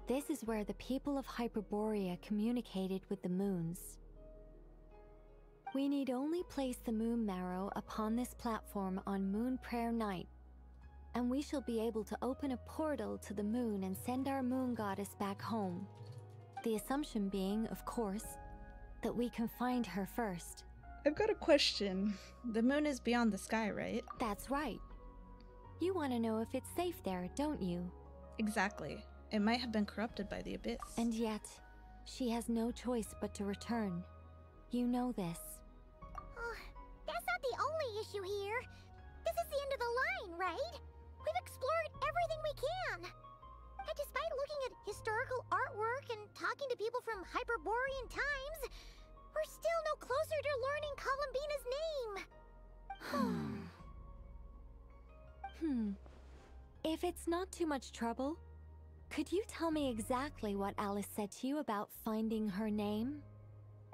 This is where the people of Hyperborea communicated with the moons. We need only place the moon marrow upon this platform on Moon Prayer Night, and we shall be able to open a portal to the moon and send our moon goddess back home. The assumption being, of course, that we can find her first. I've got a question. The moon is beyond the sky, right? That's right. You want to know if it's safe there, don't you? Exactly. It might have been corrupted by the abyss. And yet, she has no choice but to return. You know this. Oh, that's not the only issue here. This is the end of the line, right? We've explored everything we can. And despite looking at historical artwork and talking to people from Hyperborean times, we're still no closer to learning Columbina's name. If it's not too much trouble, could you tell me exactly what Alice said to you about finding her name?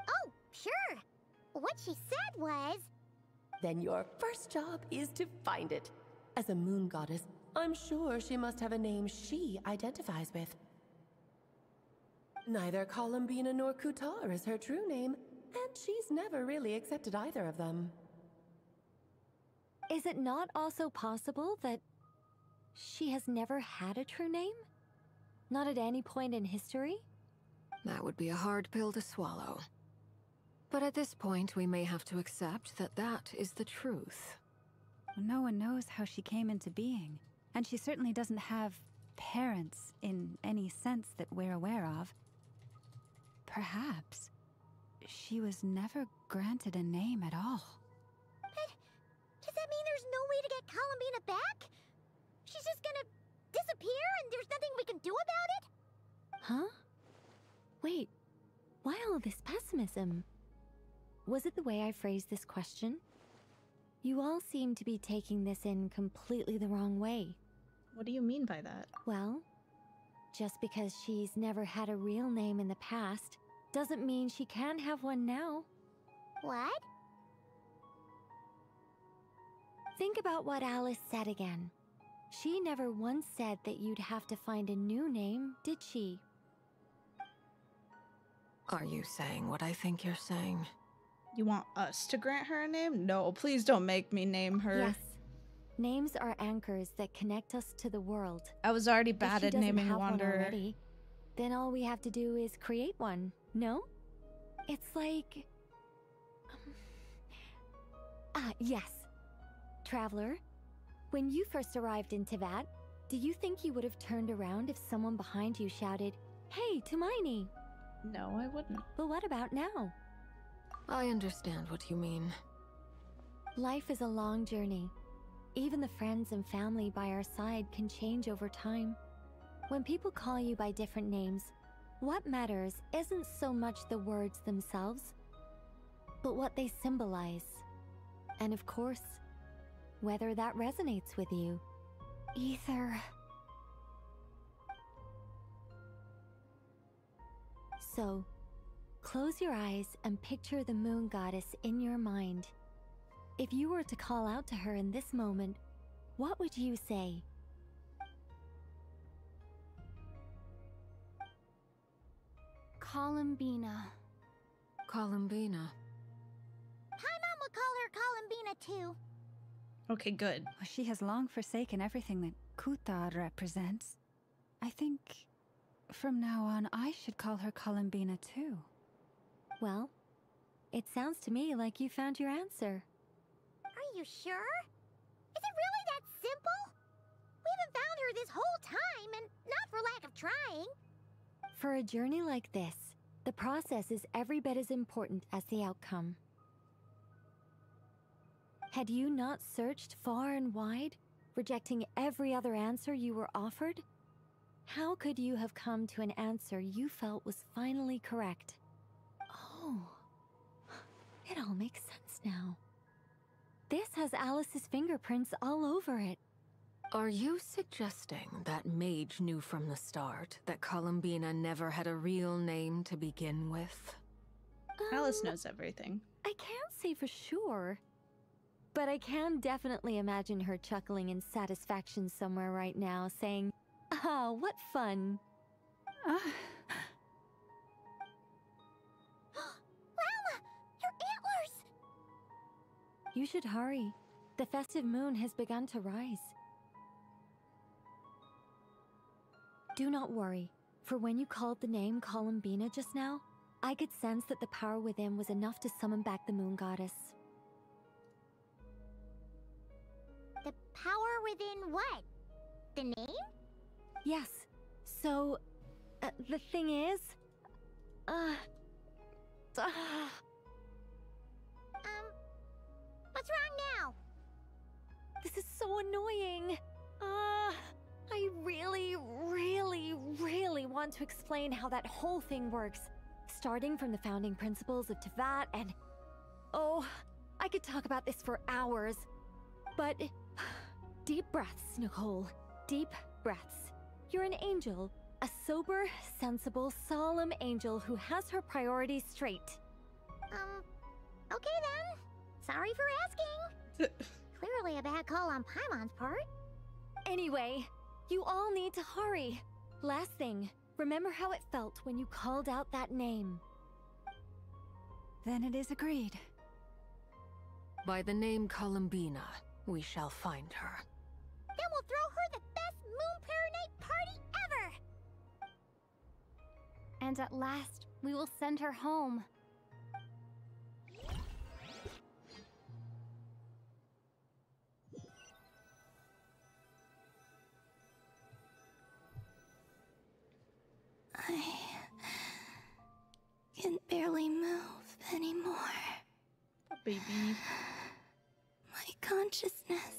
Oh, sure. What she said was... Then your first job is to find it. As a moon goddess, I'm sure she must have a name she identifies with. Neither Columbina nor Kutar is her true name, and she's never really accepted either of them. Is it not also possible that she has never had a true name? Not at any point in history? That would be a hard pill to swallow. But at this point, we may have to accept that that is the truth. No one knows how she came into being, and she certainly doesn't have parents in any sense that we're aware of. Perhaps she was never granted a name at all. But does that mean there's no way to get Columbina back? She's just gonna disappear and there's nothing we can do about it? Huh? Wait, why all this pessimism? Was it the way I phrased this question? You all seem to be taking this in completely the wrong way. What do you mean by that? Well, just because she's never had a real name in the past doesn't mean she can't have one now. What? Think about what Alice said again. She never once said that you'd have to find a new name, did she? Are you saying what I think you're saying? You want us to grant her a name? No, please don't make me name her. Yes. Names are anchors that connect us to the world. I was already bad at naming Wanderer. Already, then all we have to do is create one, no? It's like... yes. Traveler, when you first arrived in Teyvat, do you think you would have turned around if someone behind you shouted, "Hey, Tumaini"? No, I wouldn't. But what about now? I understand what you mean. Life is a long journey. Even the friends and family by our side can change over time. When people call you by different names, what matters isn't so much the words themselves, but what they symbolize. And of course, whether that resonates with you. Ether. So, close your eyes and picture the moon goddess in your mind. If you were to call out to her in this moment, what would you say? Columbina. Columbina. Paimon would call her Columbina too. Okay, good. Well, she has long forsaken everything that Kuta represents. I think from now on I should call her Columbina too. Well, it sounds to me like you found your answer. Are you sure? Is it really that simple? We haven't found her this whole time, and not for lack of trying. For a journey like this, the process is every bit as important as the outcome. Had you not searched far and wide, rejecting every other answer you were offered? How could you have come to an answer you felt was finally correct? Oh, it all makes sense now. This has Alice's fingerprints all over it. Are you suggesting that Mage knew from the start that Columbina never had a real name to begin with? Alice knows everything. I can't say for sure, but I can definitely imagine her chuckling in satisfaction somewhere right now, saying, "Ah, what fun." Llama, your antlers! You should hurry. The festive moon has begun to rise. Do not worry, for when you called the name Columbina just now, I could sense that the power within was enough to summon back the moon goddess. The power within what? The name? Yes. So, the thing is... What's wrong now? This is so annoying. I really want to explain how that whole thing works. Starting from the founding principles of Teyvat and... Oh, I could talk about this for hours. But... Deep breaths, Nicole. Deep breaths. You're an angel. A sober, sensible, solemn angel who has her priorities straight. Okay then. Sorry for asking. Clearly a bad call on Paimon's part. Anyway, you all need to hurry. Last thing, remember how it felt when you called out that name. Then it is agreed. By the name Columbina, we shall find her. Then we'll throw her the best Moon Prayer Night party ever! And at last, we will send her home. I can barely move anymore. Baby. My consciousness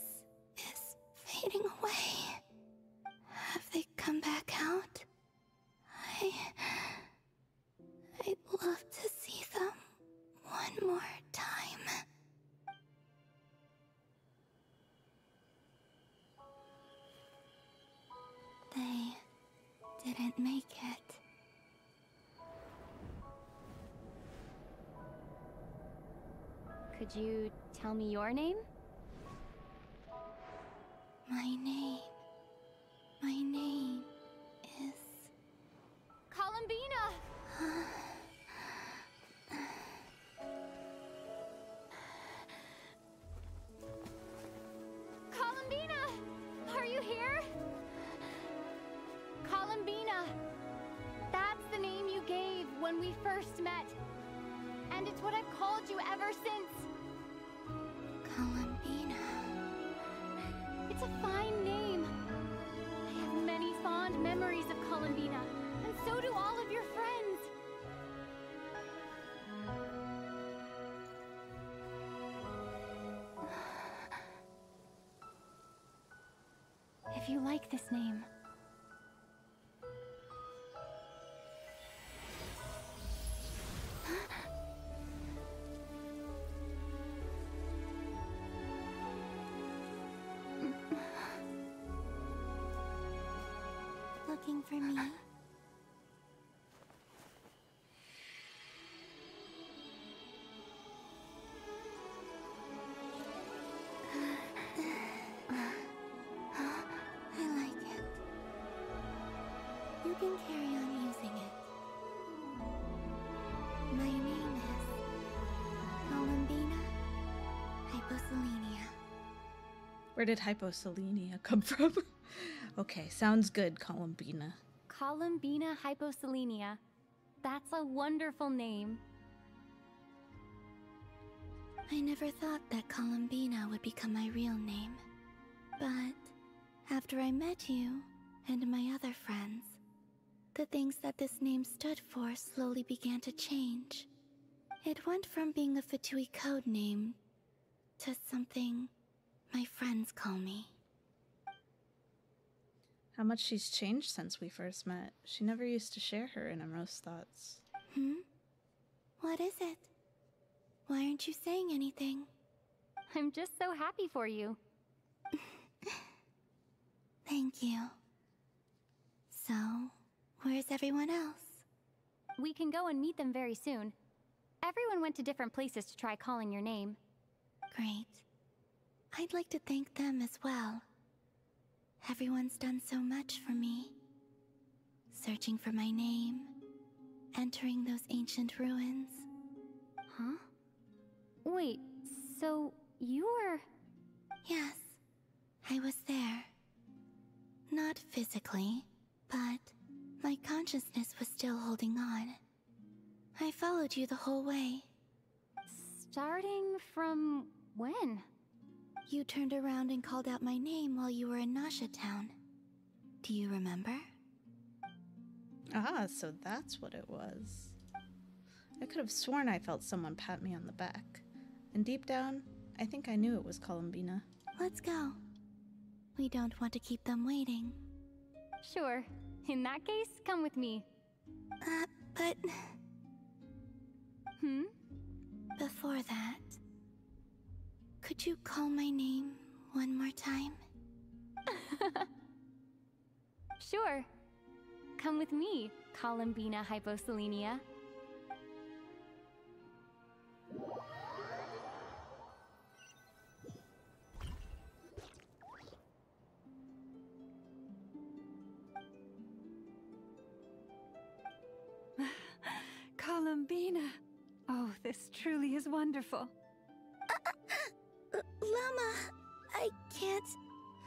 is fading away. Have they come back out? I'd love to see them one more time. They didn't make it. Could you tell me your name? My name is... Columbina! Columbina! Are you here? Columbina! That's the name you gave when we first met. And it's what I've called you ever since. Columbina. It's a fine name. I have many fond memories of Columbina, and so do all of your friends. If you like this name, Looking for me? I like it. You can carry on using it. My name is Columbina Hyposelenia. Where did hyposelenia come from? Okay, sounds good, Columbina. Columbina Hyposelenia. That's a wonderful name. I never thought that Columbina would become my real name. But after I met you and my other friends, the things that this name stood for slowly began to change. It went from being a Fatui code name to something my friends call me. How much she's changed since we first met. She never used to share her innermost thoughts. What is it? Why aren't you saying anything? I'm just so happy for you. Thank you. So, where's everyone else? We can go and meet them very soon. Everyone went to different places to try calling your name. Great. I'd like to thank them as well. Everyone's done so much for me. Searching for my name, entering those ancient ruins. Huh? Wait, so you were... Yes, I was there. Not physically, but my consciousness was still holding on. I followed you the whole way. Starting from when? You turned around and called out my name while you were in Nasha Town. Do you remember? Ah, so that's what it was. I could have sworn I felt someone pat me on the back. And deep down, I think I knew it was Columbina. Let's go. We don't want to keep them waiting. Sure. In that case, come with me. But... Hmm? Before that, could you call my name one more time? Sure. Come with me, Columbina Hyposelenia. Columbina. Oh, this truly is wonderful. Llama, I can't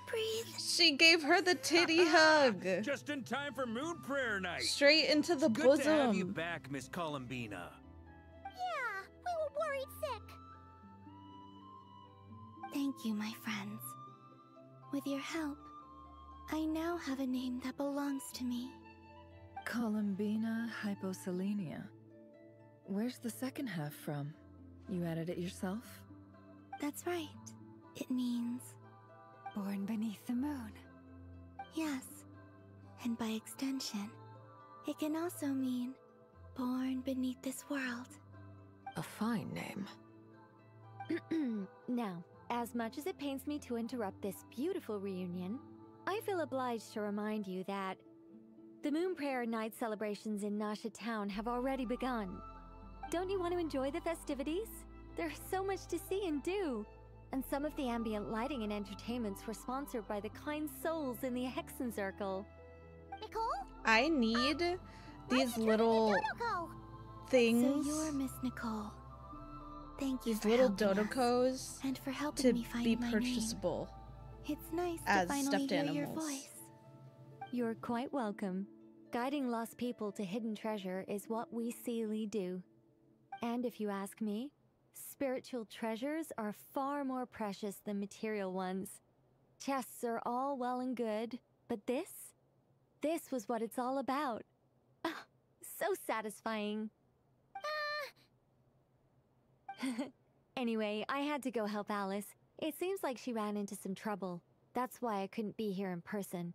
breathe. She gave her the titty hug. Just in time for Moon Prayer Night. Straight into the Good bosom. to have you back, Miss Columbina. Yeah, we were worried sick. Thank you, my friends. With your help, I now have a name that belongs to me. Columbina hyposelenia. Where's the second half from? You added it yourself? That's right. It means... Born beneath the moon. Yes. And by extension, it can also mean born beneath this world. A fine name. Now, as much as it pains me to interrupt this beautiful reunion, I feel obliged to remind you that the Moon Prayer Night celebrations in Nasha Town have already begun. Don't you want to enjoy the festivities? There's so much to see and do. And some of the ambient lighting and entertainments were sponsored by the kind souls in the Hexen Circle. Nicole? I need these little things. So you're Miss Nicole. Thank you these for little helping us, dodocos and for helping to me find be my purchasable. Name. It's nice as to finally stuffed hear animals. your voice. You're quite welcome. Guiding lost people to hidden treasure is what we Seelie do. And if you ask me, spiritual treasures are far more precious than material ones. Chests are all well and good, but this was what it's all about. Ah, so satisfying. Anyway, I had to go help Alice. It seems like she ran into some trouble. That's why I couldn't be here in person.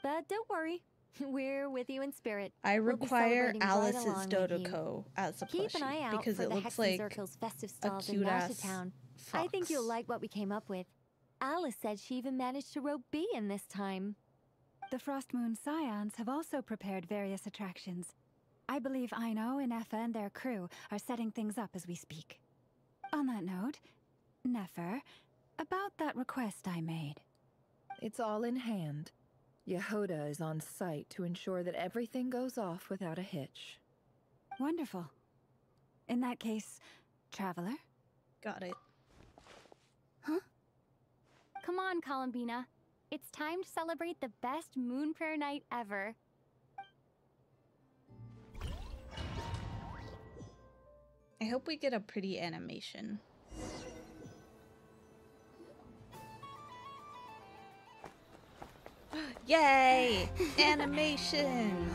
But don't worry, we're with you in spirit. I We'll be require celebrating right Alice's along with you. Dodoco as a Keep an eye plushie out because for it the looks Hexen like Circle's festive a stalls in cute Nasha ass Town. fox. I think you'll like what we came up with. Alice said she even managed to rope B in this time. The Frost Moon Scions have also prepared various attractions. I believe Aino, Nefer, and their crew are setting things up as we speak. On that note, Nefer, about that request I made. It's all in hand. Yehoda is on site to ensure that everything goes off without a hitch. Wonderful. In that case, Traveler? Got it. Huh? Come on, Columbina. It's time to celebrate the best Moon Prayer Night ever. I hope we get a pretty animation. Yay! Animation!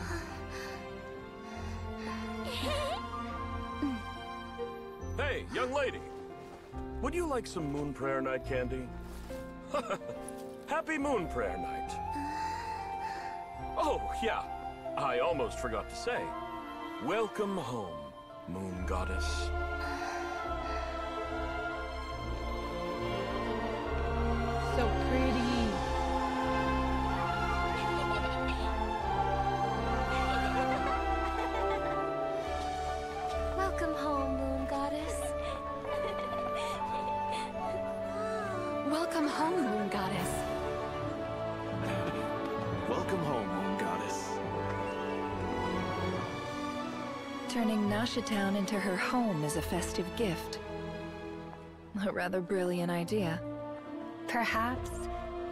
Hey, young lady. Would you like some Moon Prayer Night candy? Happy Moon Prayer Night. Oh, yeah. I almost forgot to say. Welcome home, Moon Goddess. So pretty. Welcome home, Moon Goddess. Welcome home, Moon Goddess. Welcome home, Moon Goddess. Turning Nasha Town into her home is a festive gift. A rather brilliant idea. Perhaps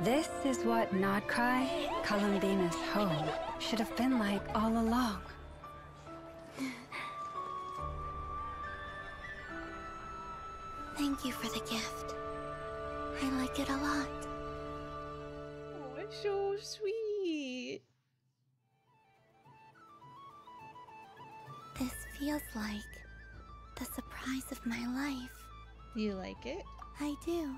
this is what Nodcry, Columbina's home, should have been like all along. Thank you for the gift. I like it a lot. Oh, it's so sweet. This feels like the surprise of my life. You like it? I do.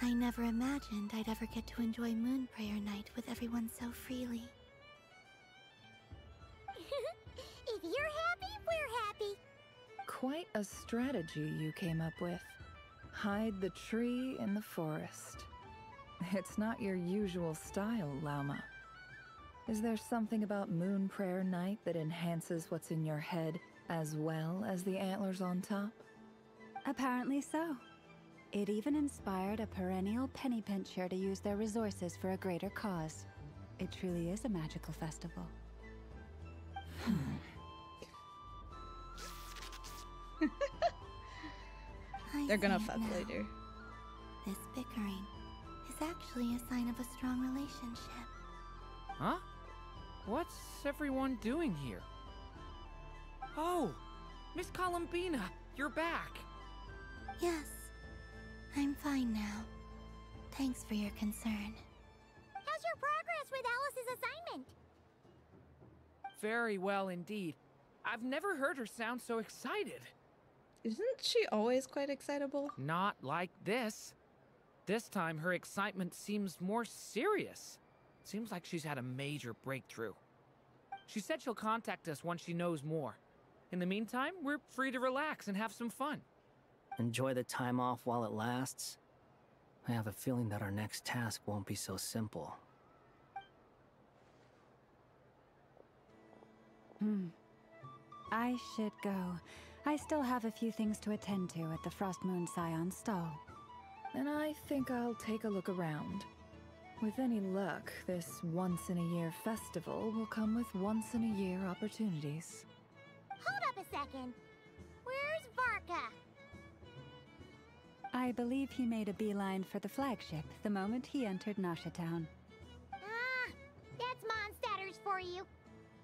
I never imagined I'd ever get to enjoy Moon Prayer Night with everyone so freely. If you're happy, we're happy. Quite a strategy you came up with. Hide the tree in the forest. It's not your usual style, Lauma. Is there something about Moon Prayer Night that enhances what's in your head as well as the antlers on top? Apparently so. It even inspired a perennial penny pincher to use their resources for a greater cause. It truly is a magical festival. They're gonna see it fuck now. later. This bickering is actually a sign of a strong relationship. Huh? What's everyone doing here? Oh, Miss Columbina, you're back. Yes, I'm fine now. Thanks for your concern. How's your progress with Alice's assignment? very well indeed. I've never heard her sound so excited. Isn't she always quite excitable? Not like this. This time, her excitement seems more serious. Seems like she's had a major breakthrough. She said she'll contact us once she knows more. In the meantime, we're free to relax and have some fun. Enjoy the time off while it lasts. I have a feeling that our next task won't be so simple. I should go. I still have a few things to attend to at the Frost Moon Scion stall. And I think I'll take a look around. With any luck, this once-in-a-year festival will come with once-in-a-year opportunities. Hold up a second. Where's Varka? I believe he made a beeline for the flagship the moment he entered Nasha Town. Ah, that's Mondstadters for you.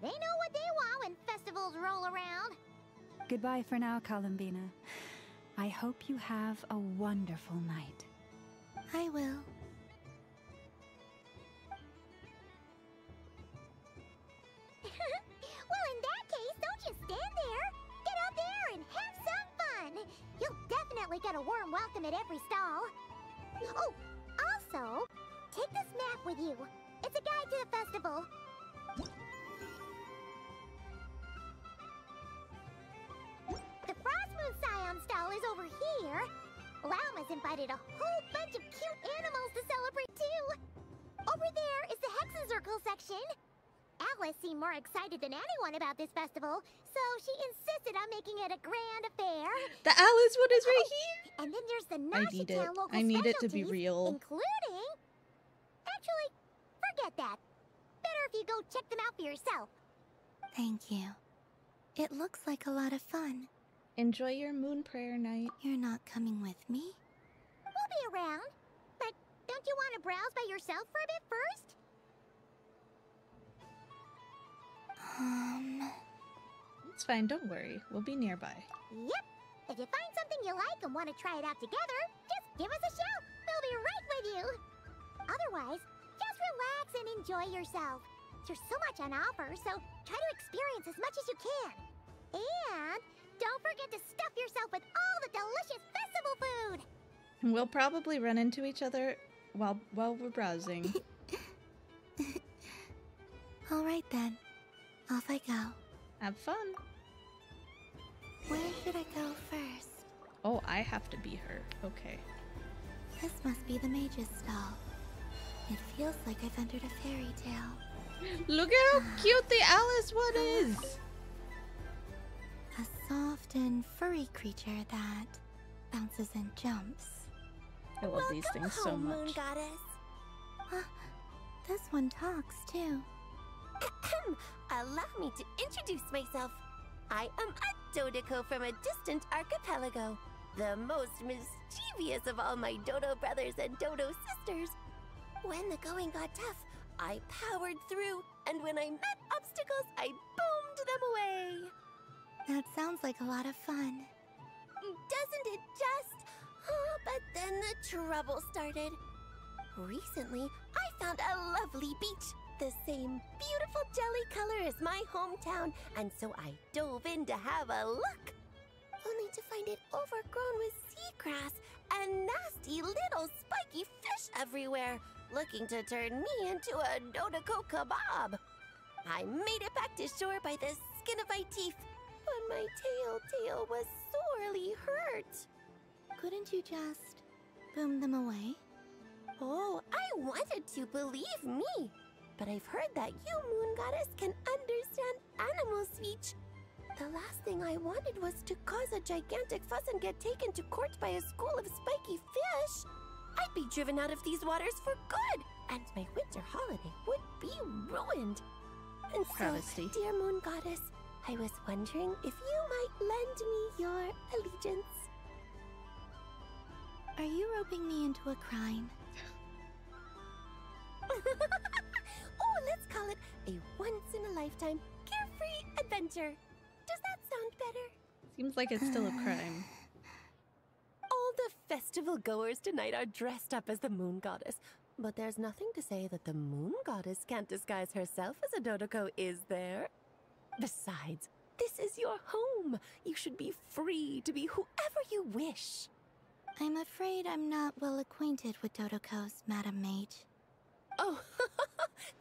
They know what they want when festivals roll around. Goodbye for now, Columbina. I hope you have a wonderful night. I will. Well, in that case, don't just stand there. Get out there and have some fun. You'll definitely get a warm welcome at every stall. Oh, also, take this map with you. It's a guide to the festival. The Frost Moon Scion stall is over here. Lauma's invited a whole bunch of cute animals to celebrate too. Over there is the Hexen-Circle section. Alice seemed more excited than anyone about this festival, so she insisted on making it a grand affair. The Alice one is right here. And then there's the I need it. Nasha Town local I need it to be specialties, real. including... Actually, forget that. Better if you go check them out for yourself. Thank you. It looks like a lot of fun. Enjoy your moon prayer night. You're not coming with me? We'll be around. But don't you want to browse by yourself for a bit first? It's fine, don't worry. We'll be nearby. Yep. If you find something you like and want to try it out together, just give us a shout. We'll be right with you. Otherwise, just relax and enjoy yourself. There's so much on offer, so try to experience as much as you can. And don't forget to stuff yourself with all the delicious festival food. We'll probably run into each other while we're browsing. All right then. Off I go. Have fun. Where should I go first? Oh, I have to be her. Okay. This must be the mage's stall. It feels like I've entered a fairy tale. Look at how cute the Alice one is! A soft and furry creature that bounces and jumps. I love these things so much. Moon Goddess. This one talks too. Allow me to introduce myself. I am a Dodoco from a distant archipelago, the most mischievous of all my Dodo brothers and Dodo sisters. When the going got tough, I powered through, and when I met obstacles, I boomed them away. That sounds like a lot of fun. Doesn't it just? Oh, but then the trouble started. Recently, I found a lovely beach, the same beautiful jelly color as my hometown, and so I dove in to have a look. Only to find it overgrown with seagrass and nasty little spiky fish everywhere, looking to turn me into a Dodoco kebab. I made it back to shore by the skin of my teeth, but my tail was sorely hurt. Couldn't you just boom them away? Oh, I wanted to, believe me. But I've heard that you, Moon Goddess, can understand animal speech. The last thing I wanted was to cause a gigantic fuss and get taken to court by a school of spiky fish. I'd be driven out of these waters for good, and my winter holiday would be ruined. And so, Travesty. dear Moon Goddess, I was wondering if you might lend me your allegiance. Are you roping me into a crime? Oh, let's call it a once-in-a-lifetime carefree adventure. Does that sound better? Seems like it's still a crime. All the festival goers tonight are dressed up as the Moon Goddess. But there's nothing to say that the Moon Goddess can't disguise herself as a Dodoco, is there? Besides, this is your home. You should be free to be whoever you wish. I'm afraid I'm not well acquainted with Dodokos, Madam Mage. Oh,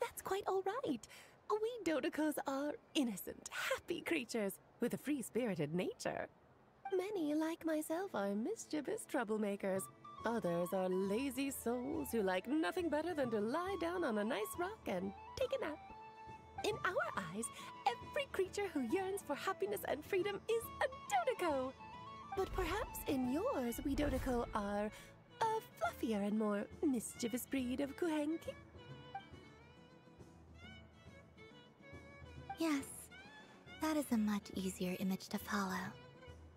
that's quite all right. We Dodokos are innocent, happy creatures with a free-spirited nature. Many, like myself, are mischievous troublemakers. Others are lazy souls who like nothing better than to lie down on a nice rock and take a nap. In our eyes, every creature who yearns for happiness and freedom is a Dodoko. But perhaps in yours, we Dodoko are a fluffier and more mischievous breed of Kuhenki. Yes, that is a much easier image to follow.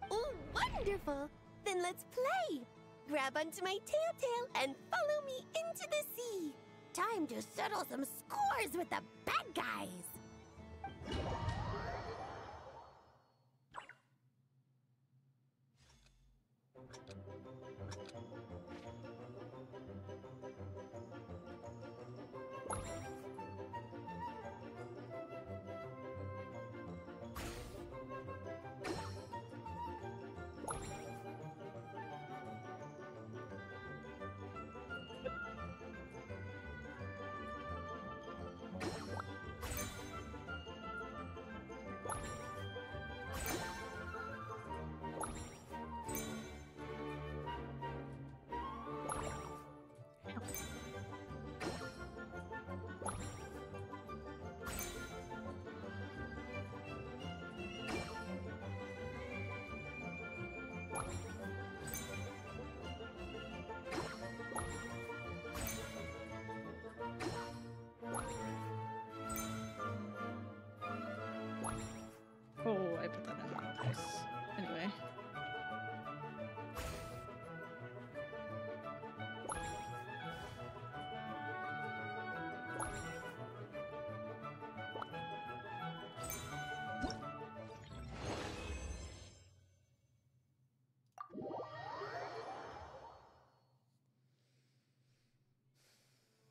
Oh, wonderful! Then let's play! Grab onto my tail and follow me into the sea! Time to settle some scores with the bad guys! Oh, I put that in the wrong place. Anyway.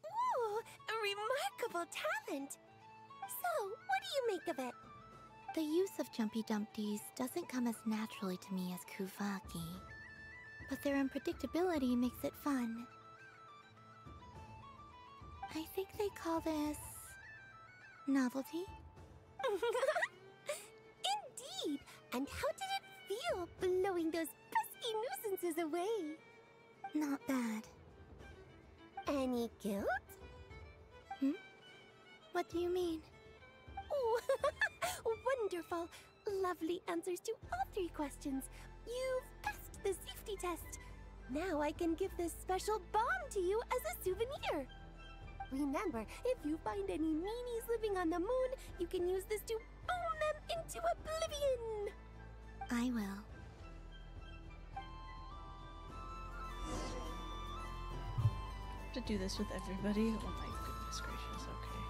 Ooh, a remarkable talent! So, what do you make of it? The use of Jumpy Dumpties doesn't come as naturally to me as Kuvaki, but their unpredictability makes it fun. I think they call this... novelty? Indeed! And how did it feel blowing those pesky nuisances away? Not bad. Any guilt? What do you mean? Oh, wonderful! Lovely answers to all 3 questions. You've passed the safety test. Now I can give this special bomb to you as a souvenir. Remember, if you find any meanies living on the moon, you can use this to boom them into oblivion. I will. To do this with everybody? Oh my goodness gracious, okay.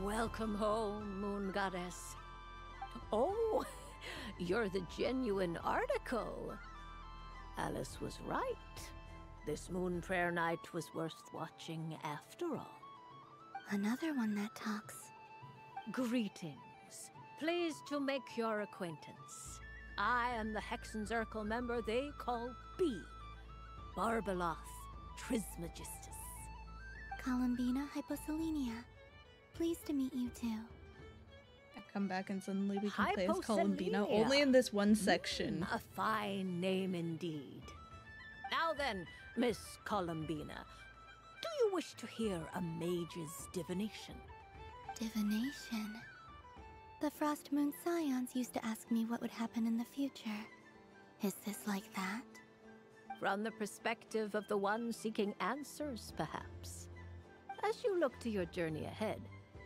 Welcome home, Moon Goddess. Oh, you're the genuine article. Alice was right. This Moon Prayer Night was worth watching after all. Another one that talks. Greetings. Pleased to make your acquaintance. I am the Hexenzirkel member they call B. Barbeloth Trismegistus. Columbina Hyposelenia. Pleased to meet you too. I come back and suddenly we can play as Hyposelenia. Columbina, only in this one section. A fine name indeed. Now then, Miss Columbina, do you wish to hear a mage's divination? Divination? The Frost Moon Scions used to ask me what would happen in the future. Is this like that? From the perspective of the one seeking answers, perhaps. As you look to your journey ahead,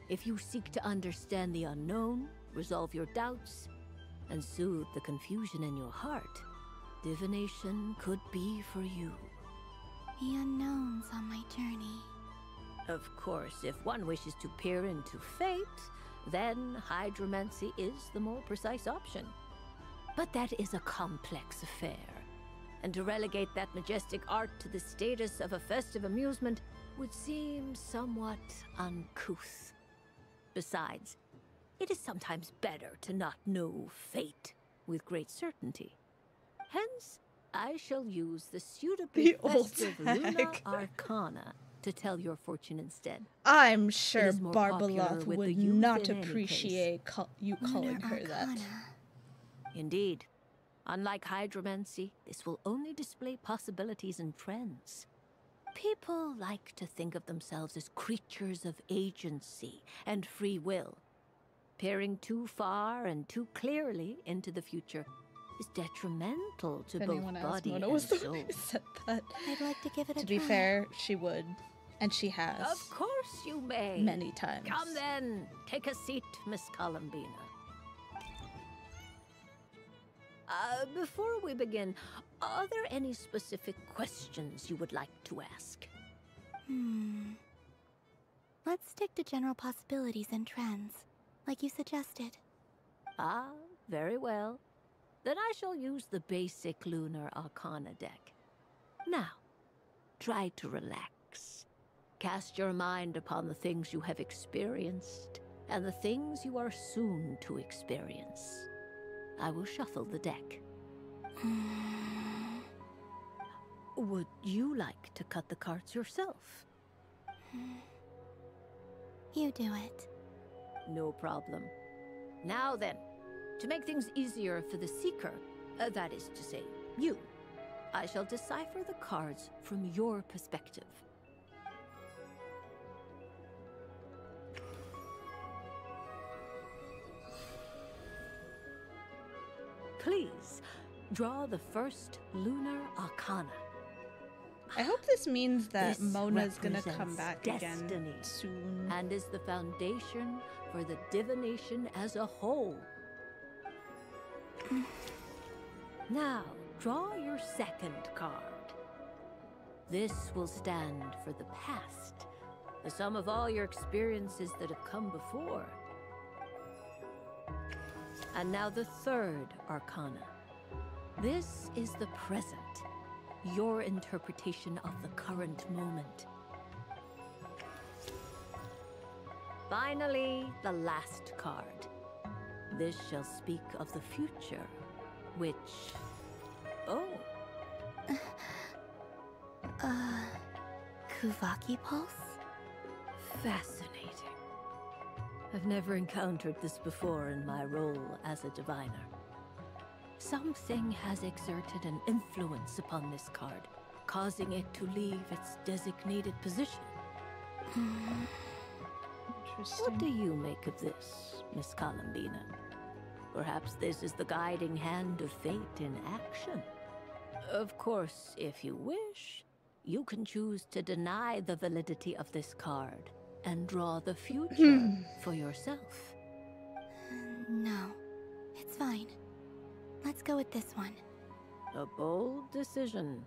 if you seek to understand the unknown, resolve your doubts, and soothe the confusion in your heart, divination could be for you. The unknowns on my journey. Of course, if one wishes to peer into fate, then hydromancy is the more precise option. But that is a complex affair, and to relegate that majestic art to the status of a festive amusement would seem somewhat uncouth. Besides, it is sometimes better to not know fate with great certainty. Hence, I shall use the suitably The old festive Luna hag. Arcana to tell your fortune instead. I'm It sure is more popular Barbaloth with the would youth not in any case. appreciate you calling her that. Indeed. Unlike hydromancy, this will only display possibilities and trends. People like to think of themselves as creatures of agency and free will. Peering too far and too clearly into the future is detrimental to If both anyone else body Mona and was the soul. one who said that. I'd like to give it a To be try. fair, she would. And she has. Of course you may. Many times. Come then, take a seat, Miss Columbina. Before we begin, are there any specific questions you would like to ask? Let's stick to general possibilities and trends, like you suggested. Ah, very well. Then I shall use the basic Lunar Arcana deck. Now, try to relax. Cast your mind upon the things you have experienced and the things you are soon to experience. I will shuffle the deck. Would you like to cut the cards yourself? You do it. No problem. Now then, to make things easier for the seeker, that is to say, you, I shall decipher the cards from your perspective. Please, draw the first Lunar Arcana. I hope this means that This Mona's gonna come represents back destiny again soon. and is the foundation for the divination as a whole. Now, draw your second card. This will stand for the past, the sum of all your experiences that have come before. And now the third arcana. This is the present, your interpretation of the current moment. Finally, the last card. This shall speak of the future, which... Oh, Kuvaki Pulse? fascinating. I've never encountered this before in my role as a diviner. Something has exerted an influence upon this card, causing it to leave its designated position. What do you make of this, Miss Columbina? Perhaps this is the guiding hand of fate in action. Of course, if you wish, you can choose to deny the validity of this card and draw the future for yourself. No, it's fine. Let's go with this one. A bold decision.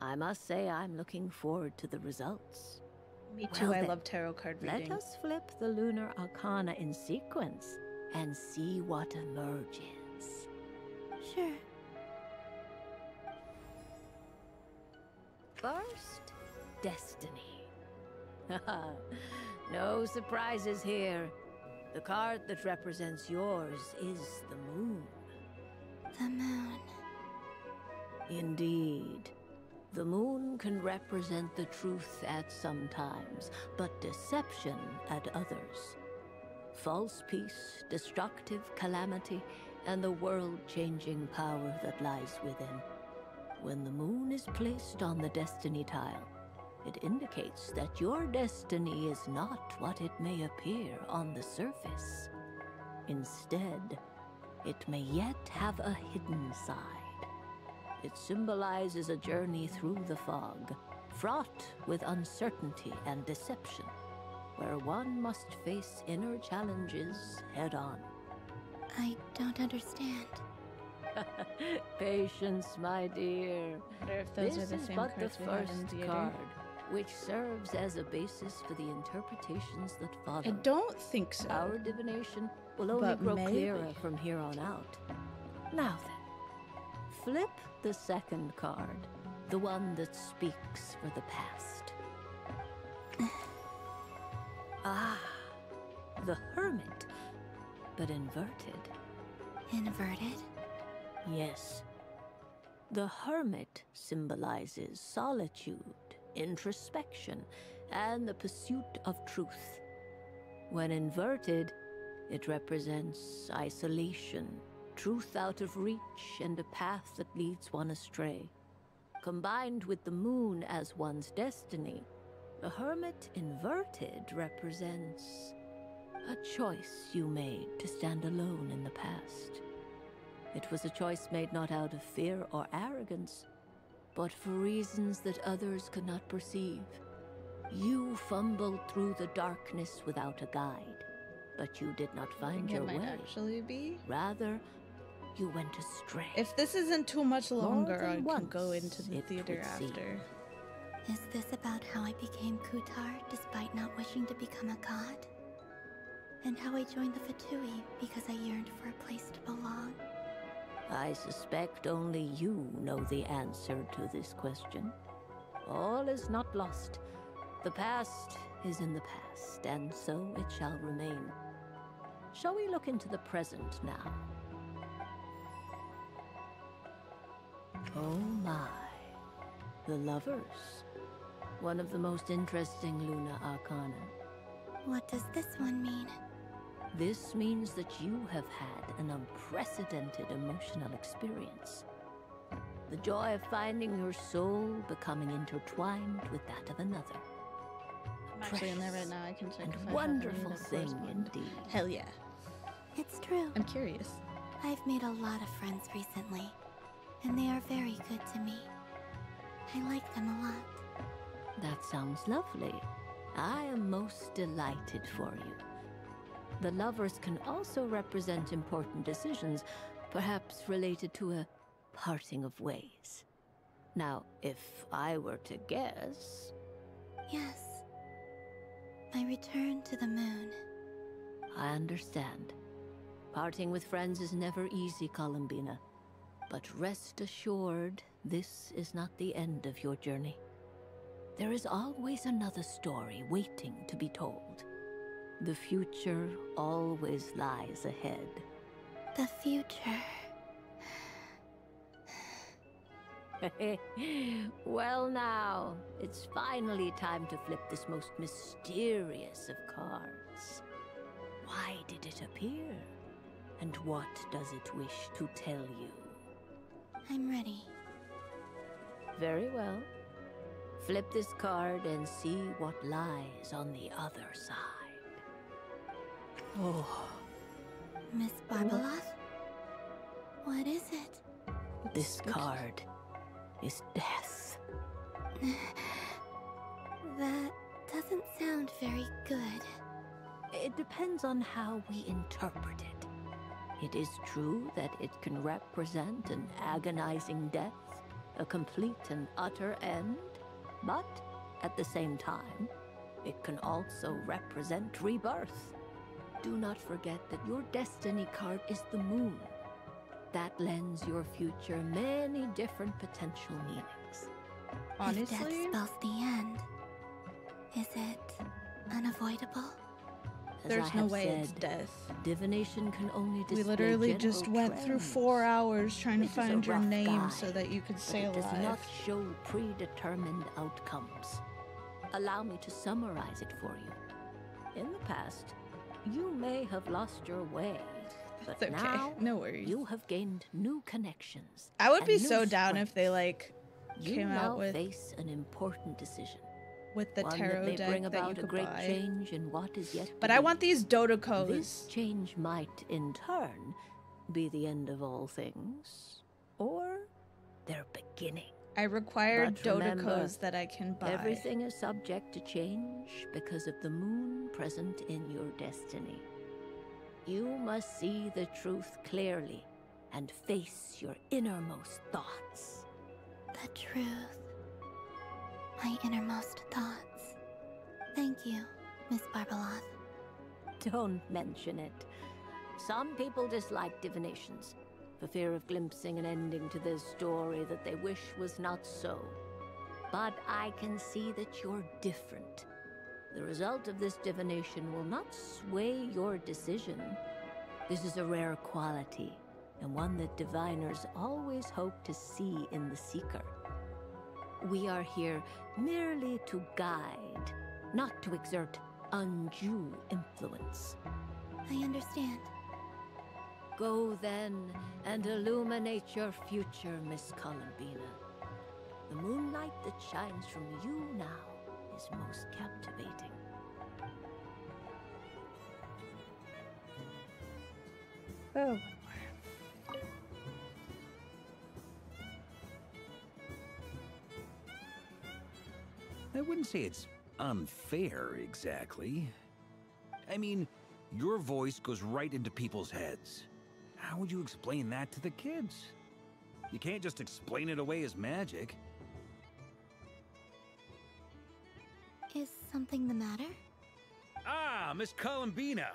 I must say I'm looking forward to the results. Me too, Well I then, love tarot card reading. Let us flip the Lunar Arcana in sequence and see what emerges. Sure. First, Destiny. No surprises here. The card that represents yours is the moon. The moon. Indeed. The moon can represent the truth at some times, but deception at others. False peace, destructive calamity, and the world-changing power that lies within. When the moon is placed on the destiny tile, it indicates that your destiny is not what it may appear on the surface. Instead, it may yet have a hidden side. It symbolizes a journey through the fog, fraught with uncertainty and deception, where one must face inner challenges head-on. I don't understand. Patience, my dear. I wonder if those This are the is same but the cards we had in first theater. card, which serves as a basis for the interpretations that follow. I don't think so. Our divination will only But grow maybe. clearer from here on out. Now then, flip the second card, the one that speaks for the past. Ah, the Hermit. but inverted. Inverted? Yes. The hermit symbolizes solitude, introspection, and the pursuit of truth. When inverted, it represents isolation, truth out of reach, and a path that leads one astray. Combined with the moon as one's destiny, the hermit inverted represents a choice you made to stand alone in the past. It was a choice made not out of fear or arrogance, but for reasons that others could not perceive. You fumbled through the darkness without a guide, but you did not find your way. It might actually be. Rather, you went astray. If this isn't too much longer, I More can than go once, into the it theater would seem. after. Is this about how I became Kutar despite not wishing to become a god? And how I joined the Fatui because I yearned for a place to belong? I suspect only you know the answer to this question. All is not lost. The past is in the past, and so it shall remain. Shall we look into the present now? Oh my. The lovers. One of the most interesting Luna Arcana. What does this one mean? This means that you have had an unprecedented emotional experience. The joy of finding your soul becoming intertwined with that of another. I'm actually in there right now. I can check if I have Wonderful any that thing correspond. indeed. Hell yeah. It's true. I'm curious. I've made a lot of friends recently, and they are very good to me. I like them a lot. That sounds lovely. I am most delighted for you. The lovers can also represent important decisions, perhaps related to a parting of ways. Now, if I were to guess... Yes. My return to the moon. I understand. Parting with friends is never easy, Columbina. But rest assured, this is not the end of your journey. There is always another story waiting to be told. The future always lies ahead. The future. Well now, it's finally time to flip this most mysterious of cards. Why did it appear? And what does it wish to tell you? I'm ready. Very well. Flip this card and see what lies on the other side. Oh. Miss Barbeloth? What is it? This card is death. That doesn't sound very good. It depends on how we interpret it. It is true that it can represent an agonizing death, a complete and utter end, but at the same time, it can also represent rebirth. Do not forget that your destiny card is the moon. That lends your future many different potential meanings. If death spells the end, is it unavoidable? As There's I no have way it's said, death. Divination can only display We literally general just went through trends. 4 hours trying to It is a find your rough name guide, so that you could but stay it does alive. not show predetermined outcomes. Allow me to summarize it for you. In the past, you may have lost your way, but It's okay. now No worries. you have gained new connections. I would and be new so down strengths. if they like You came now out with face an important decision. with the One tarot that may deck bring that about you a could great buy. change in what is yet to But I be. want these Dodecos. This change might, in turn, be the end of all things, or their beginning. I require But remember, Dodecos that I can buy. Everything is subject to change because of the moon present in your destiny. You must see the truth clearly and face your innermost thoughts. The truth. My innermost thoughts. Thank you, Miss Barbeloth. Don't mention it. Some people dislike divinations, for fear of glimpsing an ending to their story that they wish was not so. But I can see that you're different. The result of this divination will not sway your decision, This is a rare quality, and one that diviners always hope to see in the seeker. We are here merely to guide, not to exert undue influence. I understand. Go then and illuminate your future, Miss Columbina. The moonlight that shines from you now is most captivating. Oh. I wouldn't say it's unfair, exactly. I mean, your voice goes right into people's heads. How would you explain that to the kids? You can't just explain it away as magic. Is something the matter? Ah, Miss Columbina!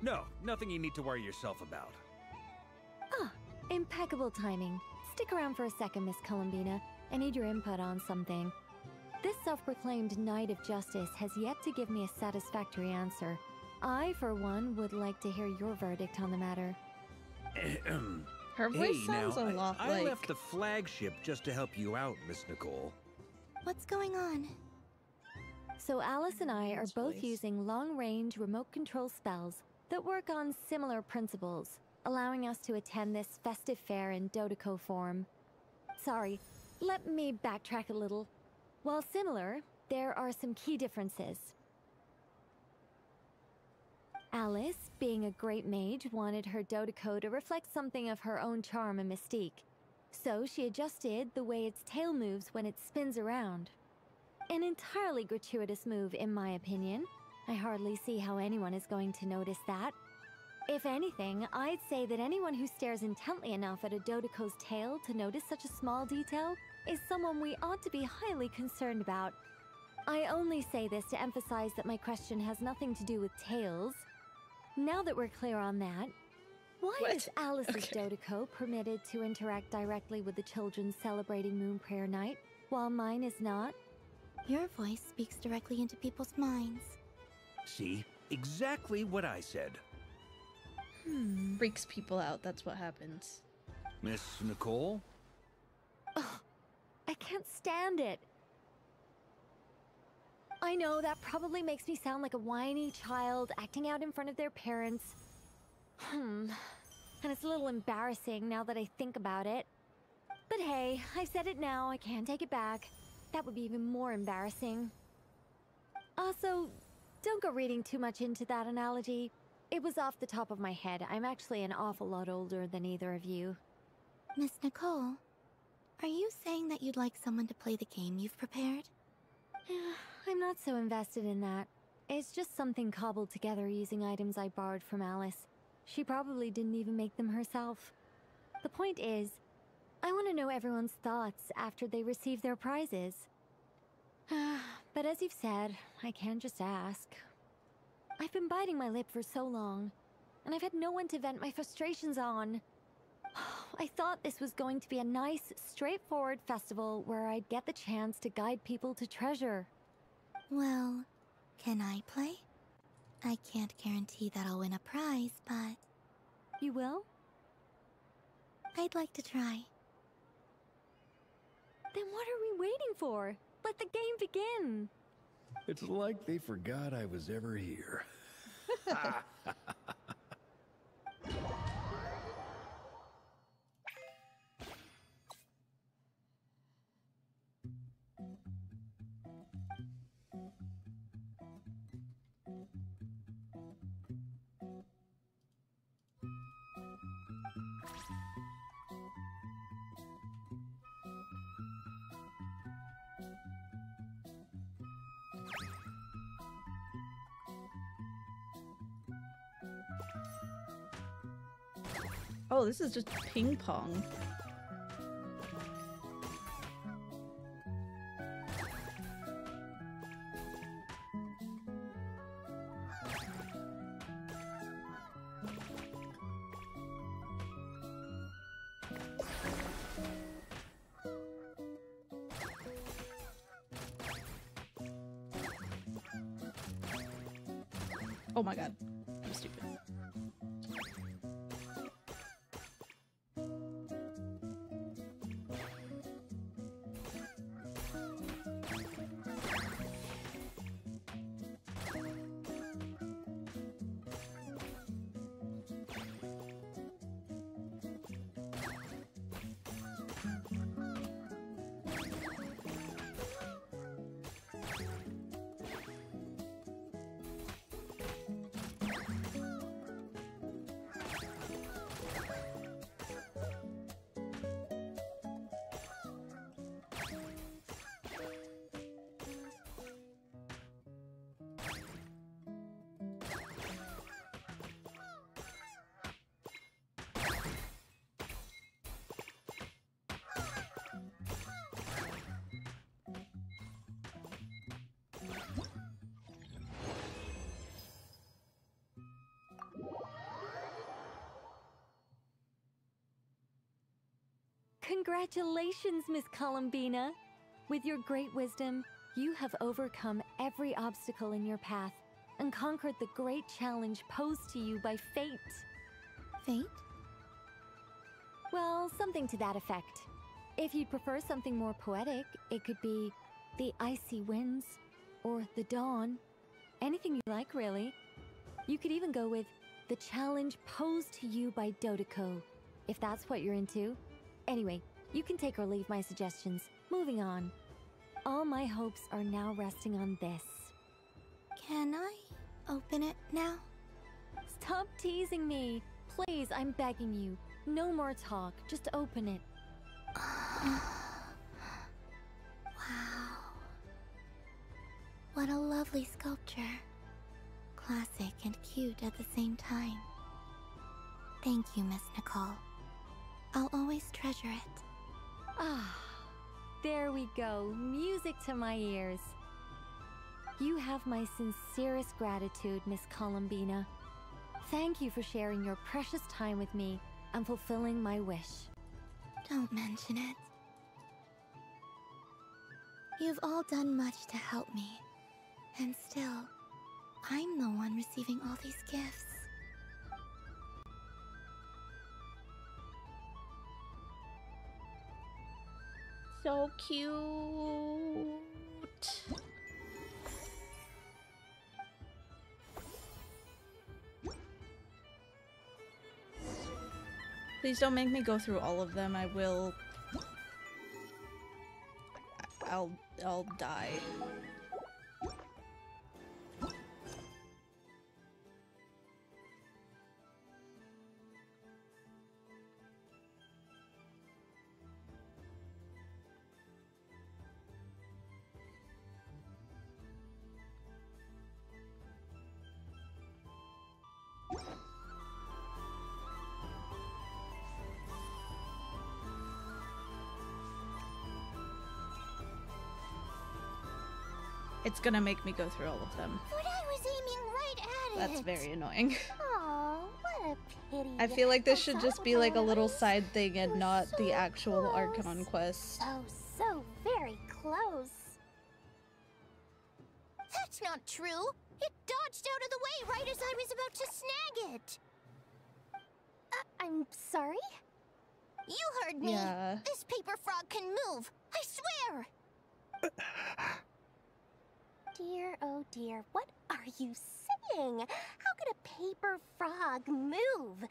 No, nothing you need to worry yourself about. Ah, impeccable timing. Stick around for a second, Miss Columbina. I need your input on something. This self-proclaimed Knight of Justice has yet to give me a satisfactory answer. I, for one, would like to hear your verdict on the matter. Her voice sounds a lot I like... left the flagship just to help you out, Miss Nicole. What's going on? So Alice and I are both using long-range remote control spells that work on similar principles, allowing us to attend this festive fair in Dodeco form. Sorry, let me backtrack a little. While similar, there are some key differences. Alice, being a great mage, wanted her Dodeco to reflect something of her own charm and mystique. So she adjusted the way its tail moves when it spins around. An entirely gratuitous move, in my opinion. I hardly see how anyone is going to notice that. If anything, I'd say that anyone who stares intently enough at a Dodeco's tail to notice such a small detail is someone we ought to be highly concerned about. I only say this to emphasize that my question has nothing to do with tails. Now that we're clear on that, why is Alice's Dodeco permitted to interact directly with the children celebrating Moon Prayer Night, while mine is not? Your voice speaks directly into people's minds. See? Exactly what I said. Freaks people out, that's what happens. Miss Nicole? Ugh, I can't stand it. I know that probably makes me sound like a whiny child acting out in front of their parents. And it's a little embarrassing now that I think about it. But hey, I've said it now, I can't take it back. That would be even more embarrassing. Also, don't go reading too much into that analogy. It was off the top of my head. I'm actually an awful lot older than either of you. Miss Nicole, are you saying that you'd like someone to play the game you've prepared? I'm not so invested in that. It's just something cobbled together using items I borrowed from Alice. She probably didn't even make them herself. The point is, I want to know everyone's thoughts after they receive their prizes. But as you've said, I can't just ask. I've been biting my lip for so long, and I've had no one to vent my frustrations on. I thought this was going to be a nice, straightforward festival where I'd get the chance to guide people to treasure. Well, can I play? I can't guarantee that I'll win a prize, but... You will? I'd like to try. Then what are we waiting for? Let the game begin! It's like they forgot I was ever here. Oh, this is just ping pong. Oh my god, I'm stupid. Congratulations, Miss Columbina! With your great wisdom, you have overcome every obstacle in your path and conquered the great challenge posed to you by fate. Fate? Well, something to that effect. If you'd prefer something more poetic, it could be the icy winds or the dawn. Anything you like, really. You could even go with the challenge posed to you by Dodeko, if that's what you're into. Anyway, you can take or leave my suggestions. Moving on. All my hopes are now resting on this. Can I open it now? Stop teasing me. Please, I'm begging you. No more talk. Just open it. Wow. What a lovely sculpture. Classic and cute at the same time. Thank you, Miss Nicole. I'll always treasure it. Ah, there we go. Music to my ears. You have my sincerest gratitude, Miss Columbina. Thank you for sharing your precious time with me and fulfilling my wish. Don't mention it. You've all done much to help me. And still, I'm the one receiving all these gifts. So cute. Please don't make me go through all of them. I will. I'll die. It's gonna make me go through all of them. But I was aiming right at it. That's very annoying. Aw, what a pity. I feel like this should just be like a little side thing and not the actual Archon quest. So very close. That's not true. It dodged out of the way right as I was about to snag it. I'm sorry? You heard me. Yeah. This paper frog can move. I swear. Dear, oh dear, what are you saying? How could a paper frog move?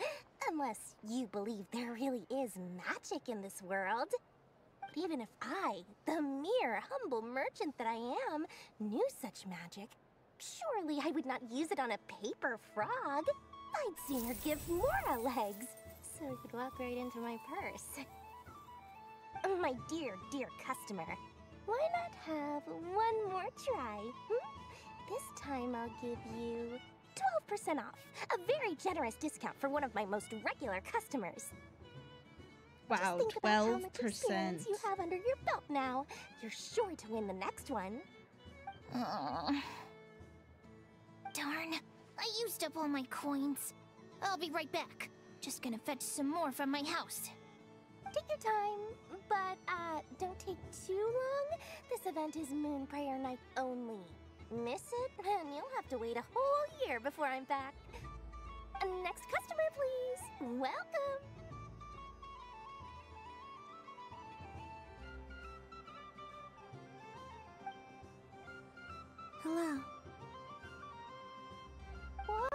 Unless you believe there really is magic in this world. But even if I, the mere humble merchant that I am, knew such magic, surely I would not use it on a paper frog. I'd sooner give Mora legs, so it could walk right into my purse. My dear, dear customer, why not have one more try? This time I'll give you 12% off. A very generous discount for one of my most regular customers. Wow, Just think about how much 12%. experience you have under your belt now. You're sure to win the next one. Darn, I used up all my coins. I'll be right back. Just gonna fetch some more from my house. Take your time, but don't take too long. This event is Moon Prayer Night only. Miss it, and you'll have to wait a whole year before I'm back. Next customer, please. Welcome. Hello. Whoa!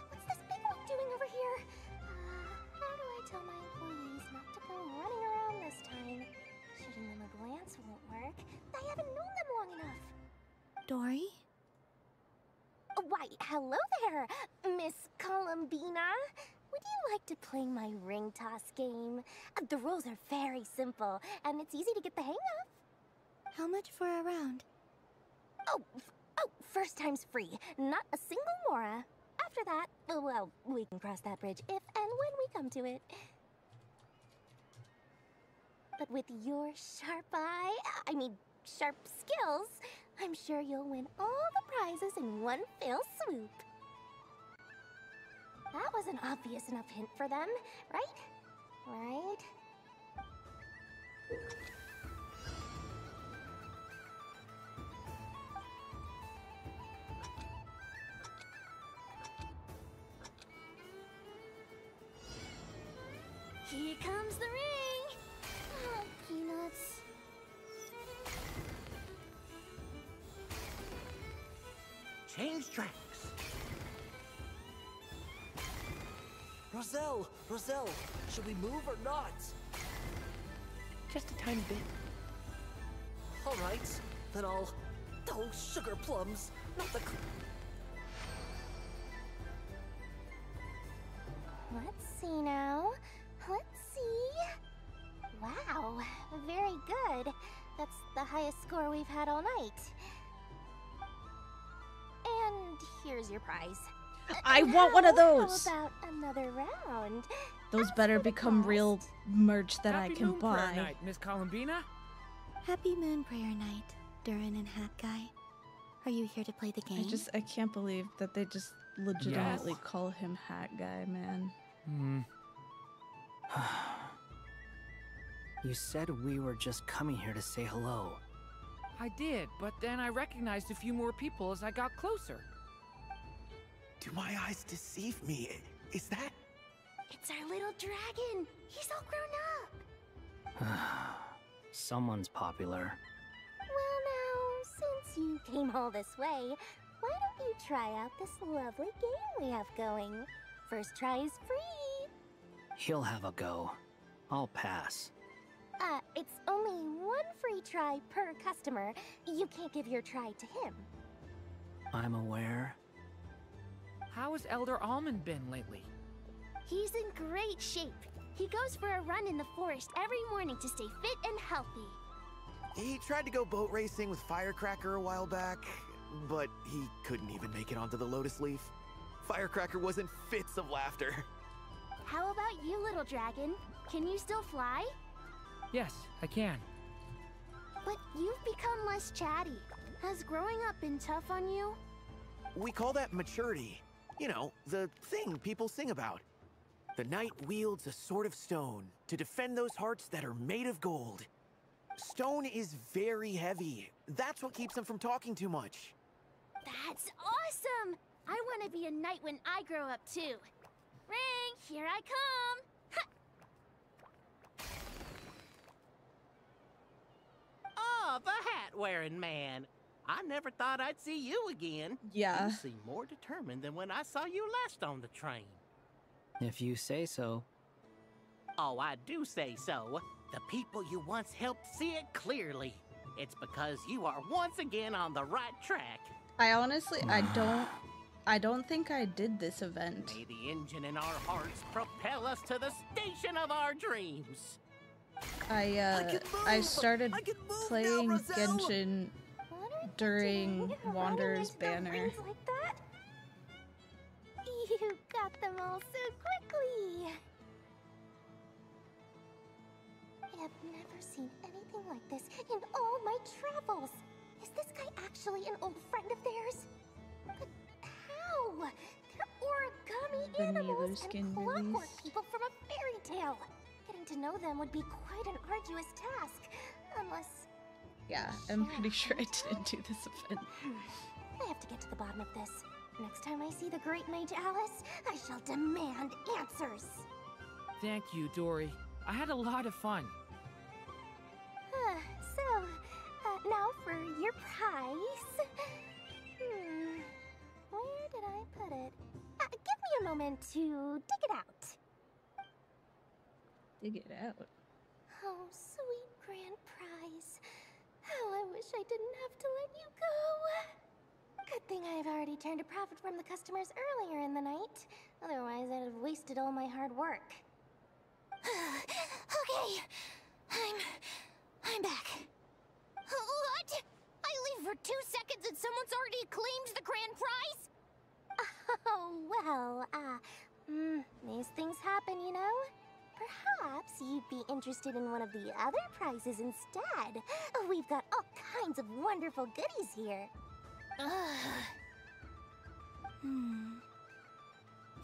What's this big one doing over here? How do I tell my employees not to go running around this time? Shooting them a glance won't work. I haven't known them long enough. Dory? Why, hello there, Miss Columbina. Would you like to play my ring toss game? The rules are very simple, and it's easy to get the hang of. How much for a round? Oh, first time's free. Not a single mora. After that, well, we can cross that bridge if and when we come to it. But with your sharp eye, sharp skills, I'm sure you'll win all the prizes in one fell swoop. That was an obvious enough hint for them, right? Right? Here comes the ring! Oh, peanuts. Change tracks. Roselle! Roselle! Should we move or not? Just a tiny bit. Alright, then I'll... Oh, sugar plums! Not the... Let's see now. Let's see. Wow, very good. That's the highest score we've had all night. And here's your prize. I want one of those. How about another round? Those better become real merch that I Happy can Moon Prayer buy. Night, Miss Columbina. Happy Moon Prayer Night, Durin and Hat Guy. Are you here to play the game? I can't believe that they just legitimately call him Hat Guy, man. You said we were just coming here to say hello. I did, but then I recognized a few more people as I got closer. Do my eyes deceive me? Is that... It's our little dragon. He's all grown up. Someone's popular. Well now, since you came all this way, why don't you try out this lovely game we have going? First try is free. He'll have a go. I'll pass. It's only one free try per customer. You can't give your try to him. I'm aware. How has Elder Almond been lately? He's in great shape. He goes for a run in the forest every morning to stay fit and healthy. He tried to go boat racing with Firecracker a while back, but he couldn't even make it onto the Lotus Leaf. Firecracker was in fits of laughter. How about you, little dragon? Can you still fly? Yes, I can. But you've become less chatty. Has growing up been tough on you? We call that maturity. You know, the thing people sing about. The knight wields a sword of stone to defend those hearts that are made of gold. Stone is very heavy. That's what keeps them from talking too much. That's awesome! I want to be a knight when I grow up too. Ring, here I come! Oh, the hat-wearing man. I never thought I'd see you again. Yeah. You seem more determined than when I saw you last on the train. If you say so. Oh, I do say so. The people you once helped see it clearly. It's because you are once again on the right track. I honestly, I don't think I did this event. May the engine in our hearts propel us to the station of our dreams. I started playing Genshin during Wanderer's Banner. Like that? You got them all so quickly. I have never seen anything like this in all my travels. Is this guy actually an old friend of theirs? But how? They're origami animals and clockwork people from a fairy tale. Getting to know them would be quite an arduous task, unless... Yeah, I'm pretty sure I didn't do this event. I have to get to the bottom of this. Next time I see the Great Mage Alice, I shall demand answers. Thank you, Dory. I had a lot of fun. Now for your prize. Where did I put it? Give me a moment to dig it out. Dig it out? Oh, sweet grand prize. How I wish I didn't have to let you go. Good thing I've already turned a profit from the customers earlier in the night. Otherwise, I'd have wasted all my hard work. Okay, I'm back. What? I leave for 2 seconds and someone's already claimed the grand prize? Oh, well, these things happen, you know? Perhaps you'd be interested in one of the other prizes instead. We've got all kinds of wonderful goodies here.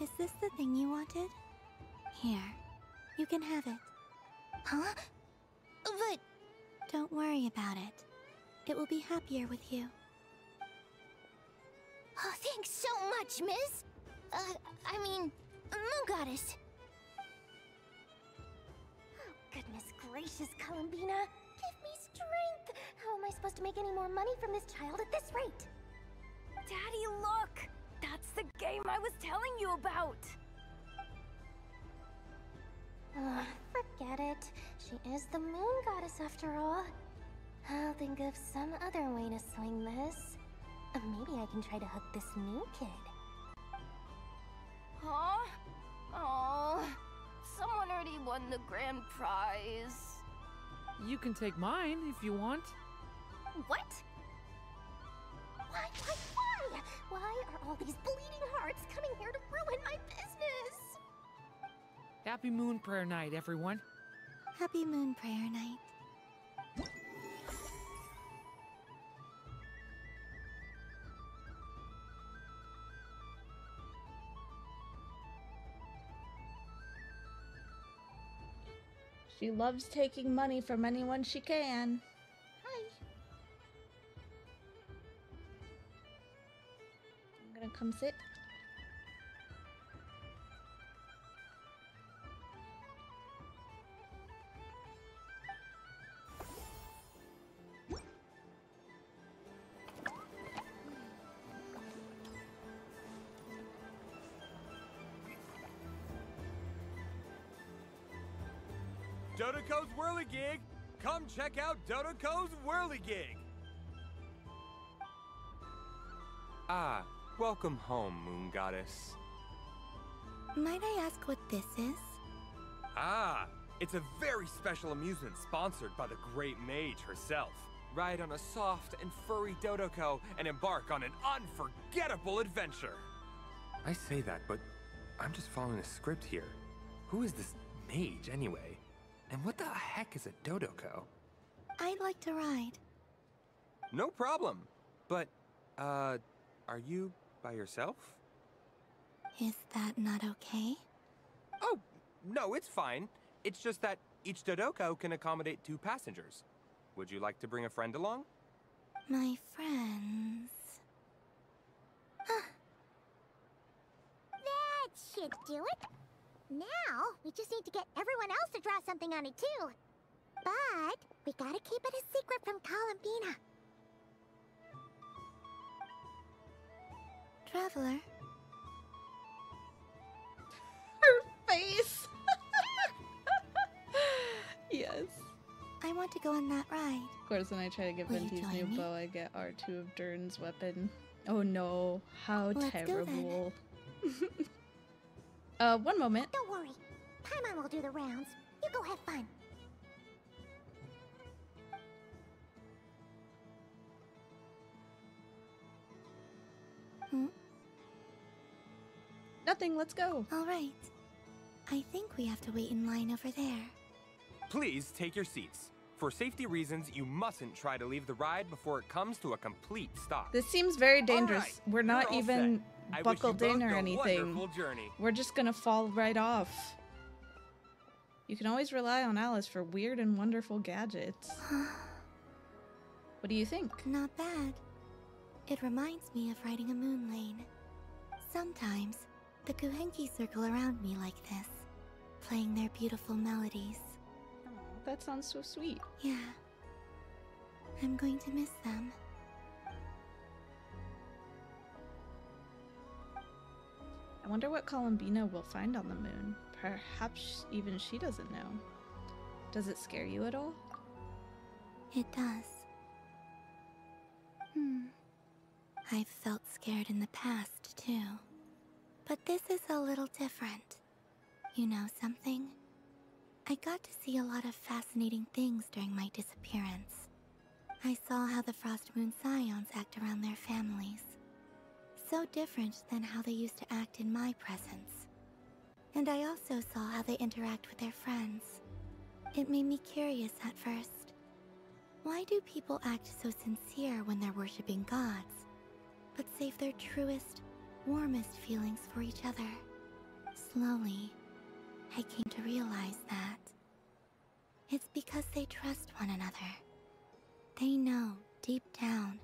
Is this the thing you wanted? Here, you can have it. Huh? But... Don't worry about it. It will be happier with you. Oh, thanks so much, Miss. I mean, Moon Goddess. Oh, goodness gracious, Columbina. Give me strength. How am I supposed to make any more money from this child at this rate? Daddy, look! That's the game I was telling you about! Forget it. She is the Moon Goddess after all. I'll think of some other way to swing this. Maybe I can try to hook this new kid. Huh? Oh, someone already won the grand prize. You can take mine if you want. What? Why? Why are all these bleeding hearts coming here to ruin my business? Happy Moon Prayer Night, everyone. Happy Moon Prayer Night. She loves taking money from anyone she can. Hi. I'm gonna come sit. Dodoco's Whirligig! Come check out Dodoco's Whirligig! Ah, welcome home, Moon Goddess. Might I ask what this is? Ah, it's a very special amusement sponsored by the great mage herself. Ride on a soft and furry Dodoco and embark on an unforgettable adventure. I say that, but I'm just following a script here. Who is this mage, anyway? And what the heck is a Dodoco? I'd like to ride. No problem. But, are you by yourself? Is that not okay? Oh, no, it's fine. It's just that each Dodoco can accommodate 2 passengers. Would you like to bring a friend along? My friends... That should do it. Now, we just need to get everyone else to draw something on it, too. But, we gotta keep it a secret from Columbina. Traveler. Her face! Yes. I want to go on that ride. Of course, when I try to get Will you Venti's join new me? bow, I get R2 of Dern's weapon. Oh no, how Let's go then. terrible. 1 moment. Don't worry. Paimon will do the rounds. You go have fun. Nothing, let's go. All right. I think we have to wait in line over there. Please take your seats. For safety reasons, you mustn't try to leave the ride before it comes to a complete stop. This seems very dangerous. All right, We're not we're all even set. buckled I wish you in both or a anything. wonderful journey. We're just gonna fall right off. You can always rely on Alice for weird and wonderful gadgets. What do you think? Not bad. It reminds me of riding a moon lane. Sometimes, the Kuhenki circle around me like this, playing their beautiful melodies. That sounds so sweet. Yeah. I'm going to miss them. I wonder what Columbina will find on the moon. Perhaps even she doesn't know. Does it scare you at all? It does. I've felt scared in the past, too. But this is a little different. You know something? I got to see a lot of fascinating things during my disappearance. I saw how the Frost Moon Scions act around their families. So different than how they used to act in my presence. And I also saw how they interact with their friends. It made me curious at first. Why do people act so sincere when they're worshipping gods, but save their truest, warmest feelings for each other? Slowly, I came to realize that It's because they trust one another. They know, deep down,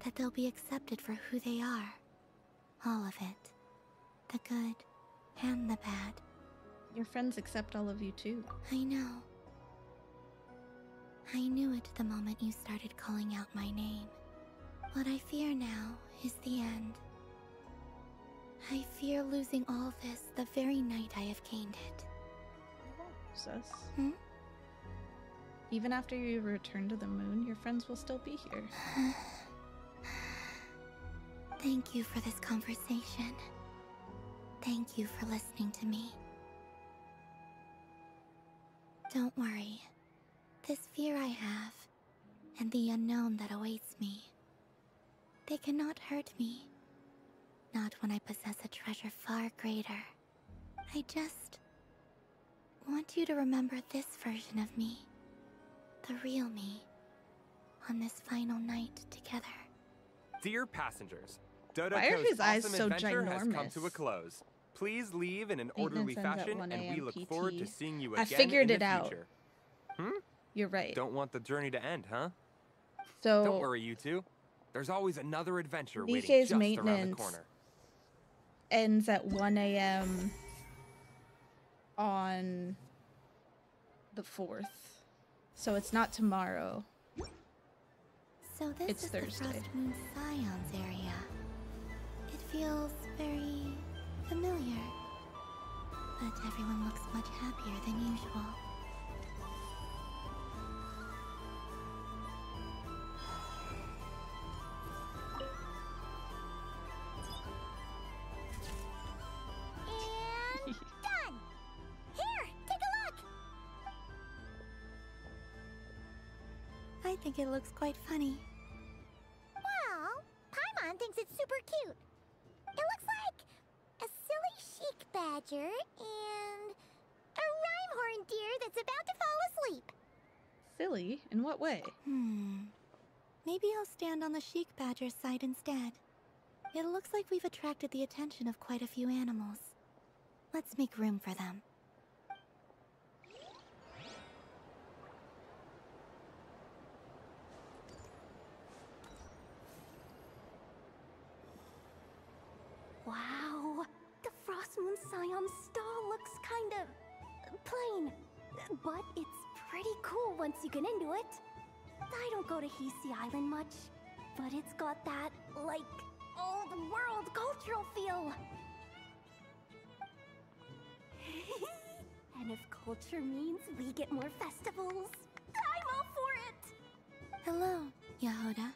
that they'll be accepted for who they are. All of it. The good and the bad. Your friends accept all of you too. I know. I knew it the moment you started calling out my name. What I fear now is the end. I fear losing all this the very night I have gained it. Sus. Hmm? Even after you return to the moon, your friends will still be here. Thank you for this conversation. Thank you for listening to me. Don't worry. This fear I have, and the unknown that awaits me, they cannot hurt me. Not when I possess a treasure far greater. I just want you to remember this version of me. The real me. On this final night together. Dear passengers, Why are Dodoko's his eyes awesome so adventure has come to a ginormous? close. Please leave in an orderly Maintenance ends at fashion, 1 and we a.m. look forward to PT. seeing you I again figured in it the out. future. Hmm? You're right. Don't want the journey to end, huh? So Don't worry, you two. There's always another adventure waiting VK's just around the maintenance corner. ends at 1 a.m. on the 4th. So it's not tomorrow. So this It's is Thursday. the Frost Moon Scions area. It feels very familiar. But everyone looks much happier than usual. And done! Here, take a look! I think it looks quite funny. Well, Paimon thinks it's super cute. It looks like a silly chic badger and a rhyme-horn deer that's about to fall asleep. Silly? In what way? Maybe I'll stand on the chic badger's side instead. It looks like we've attracted the attention of quite a few animals. Let's make room for them. Wow, the Frost Moon Scion stall looks kind of plain, but it's pretty cool once you get into it. I don't go to Hisi Island much, but it's got that, like, old-world cultural feel. And if culture means we get more festivals, I'm all for it! Hello, Yahoda.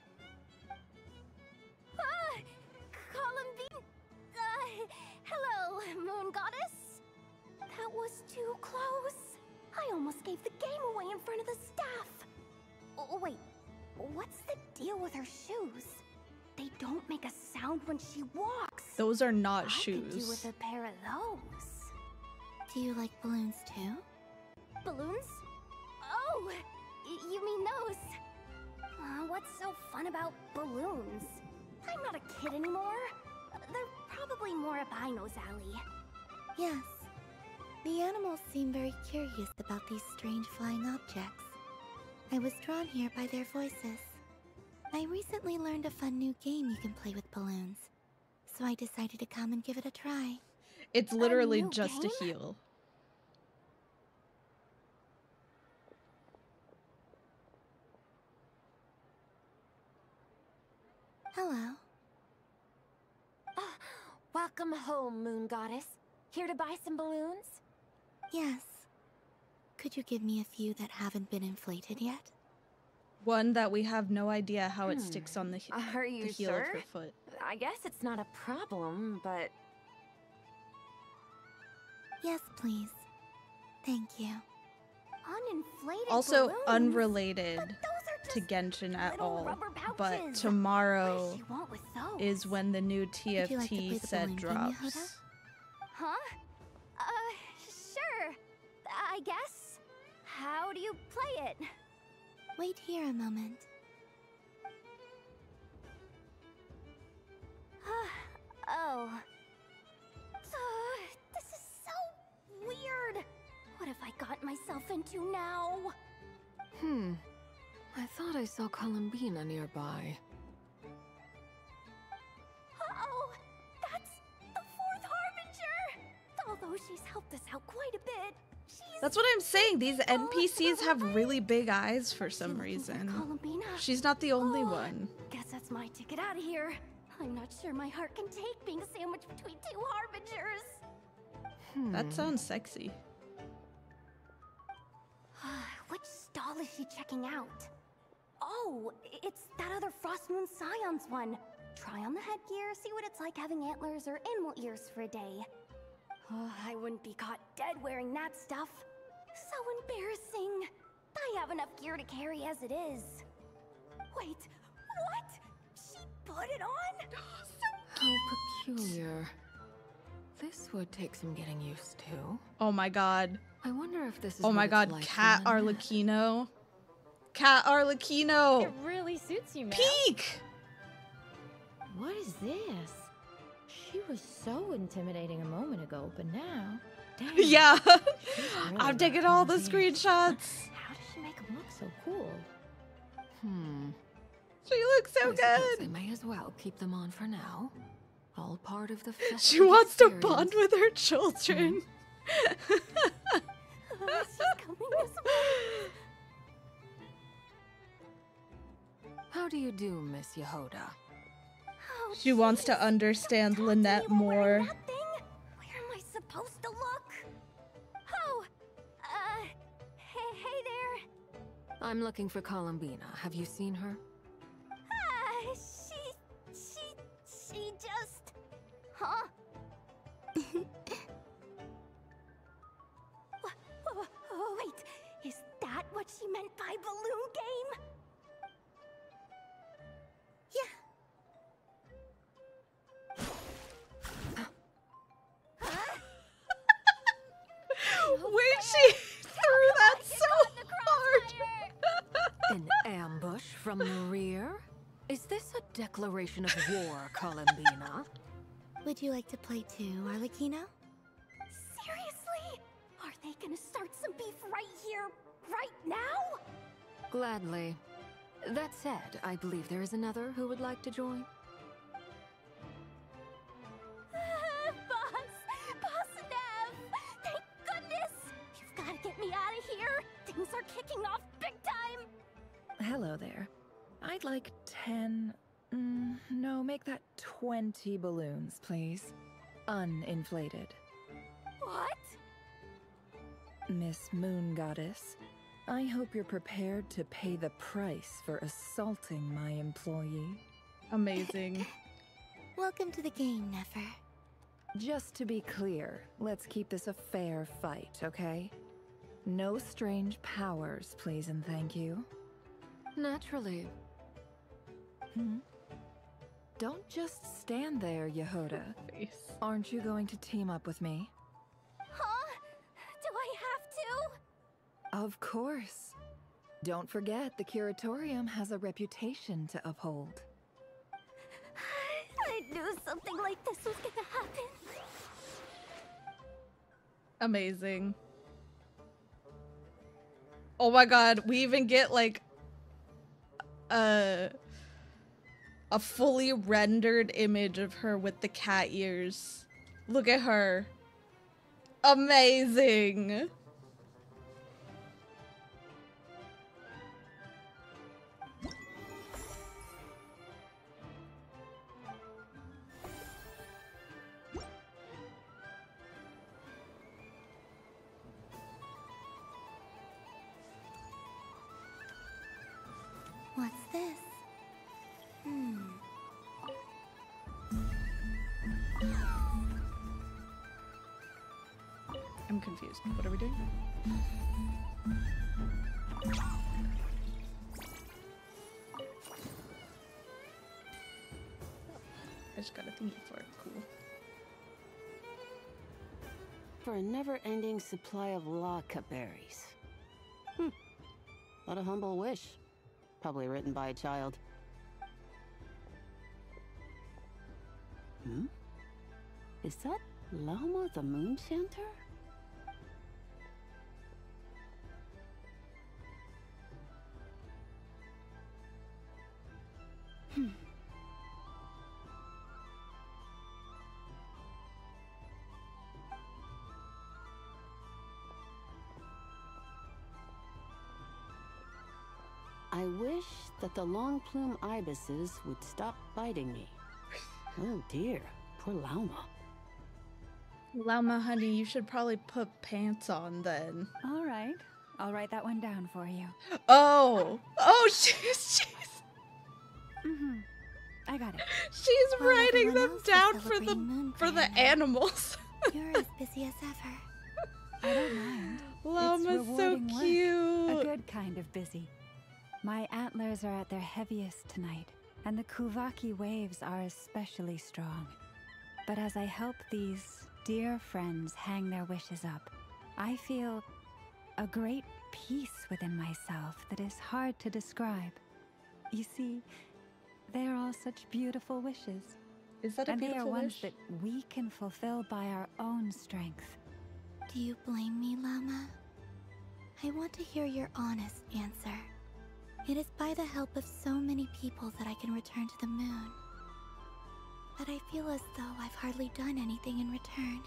Columbine... hello, Moon Goddess? That was too close. I almost gave the game away in front of the staff. Oh, wait, what's the deal with her shoes? They don't make a sound when she walks. Those are not I shoes. could do with a pair of those. Do you like balloons too? Balloons? Oh, you mean those? What's so fun about balloons? I'm not a kid anymore. They're probably more up Aino's alley. Yes. The animals seem very curious about these strange flying objects. I was drawn here by their voices. I recently learned a fun new game you can play with balloons, so I decided to come and give it a try. It's literally just a heal. Hello. Welcome home, Moon Goddess. Here to buy some balloons? Yes. Could you give me a few that haven't been inflated yet? One that we have no idea how it sticks on the, Are you the heel of sure? her foot. I guess it's not a problem, but... Yes, please. Thank you. Uninflated Also balloons? unrelated to Genshin at all, but pouches. tomorrow What does she want with those? is when the new Would you like to play TFT the set balloon game, Yahoda? drops. Huh? Sure. I guess. How do you play it? Wait here a moment. Oh. This is so weird. What have I got myself into? to now? I thought I saw Columbina nearby. Uh-oh! That's the fourth Harbinger! Although she's helped us out quite a bit, That's what I'm saying. These NPCs have really big eyes for some reason. She's not the only one. guess that's my ticket out of here. I'm not sure my heart can take being sandwiched between two Harbingers. That sounds sexy. Which stall is she checking out? Oh, it's that other Frost Moon Scions one. Try on the headgear, see what it's like having antlers or animal ears for a day. Oh, I wouldn't be caught dead wearing that stuff. So embarrassing. I have enough gear to carry as it is. Wait, what? She put it on? So How peculiar. This would take some getting used to. Oh my god. I wonder if this is Oh my what god, it's like Cat when- Arlecchino. Cat Arlecchino! It really suits you, man. Peak! What is this? She was so intimidating a moment ago, but now, damn. Yeah. Really I'm taking all the screenshots. How does she make him look so cool? She looks so I suppose good. I may as well keep them on for now. All part of the She festive wants to experience. bond with her children. she's coming this way. How do you do, Miss Yehoda? She wants to understand Lynette more. Where am I supposed to look? Oh, hey there. I'm looking for Columbina. Have you seen her? She just... Huh? Wait, is that what she meant by balloon game? Wait, she threw that so hard. An ambush from the rear? Is this a declaration of war, Columbina? Would you like to play too, Arlecchino? Seriously? Are they gonna start some beef right here, right now? Gladly. That said, I believe there is another who would like to join. Boss Nev! Thank goodness! You've gotta get me out of here! Things are kicking off big time! Hello there. I'd like 10... no, make that 20 balloons, please. Uninflated. What? Miss Moon Goddess, I hope you're prepared to pay the price for assaulting my employee. Amazing. Welcome to the game, Nefer. Just to be clear, let's keep this a fair fight, okay? No strange powers, please and thank you. Naturally. Don't just stand there, Yehoda. Aren't you going to team up with me? Huh? Do I have to? Of course. Don't forget, the Curatorium has a reputation to uphold. I knew something like this was gonna happen. Amazing. Oh my god, we even get like a fully rendered image of her with the cat ears. Look at her. Amazing. What's this? I'm confused. What are we doing? I just got a thingy for it. Cool. For a never-ending supply of laka berries. What a humble wish. Probably written by a child. Is that Lauma the Moon Chanter? that the long plume ibises would stop biting me. Oh dear, poor Lauma. Lauma, honey, you should probably put pants on then. All right. I'll write that one down for you. Oh! Oh, she's... Mm-hmm. I got it. She's While writing everyone them else is down celebrating for the Moonfire, animals. You're as busy as ever. I don't mind. Lauma's so rewarding work. cute. A good kind of busy. My antlers are at their heaviest tonight, and the Kuvaki waves are especially strong. But as I help these dear friends hang their wishes up, I feel a great peace within myself that is hard to describe. You see, they are all such beautiful wishes. Is that a and they are beautiful ones wish? that we can fulfill by our own strength. Do you blame me, Llama? I want to hear your honest answer. It is by the help of so many people that I can return to the moon. But I feel as though I've hardly done anything in return.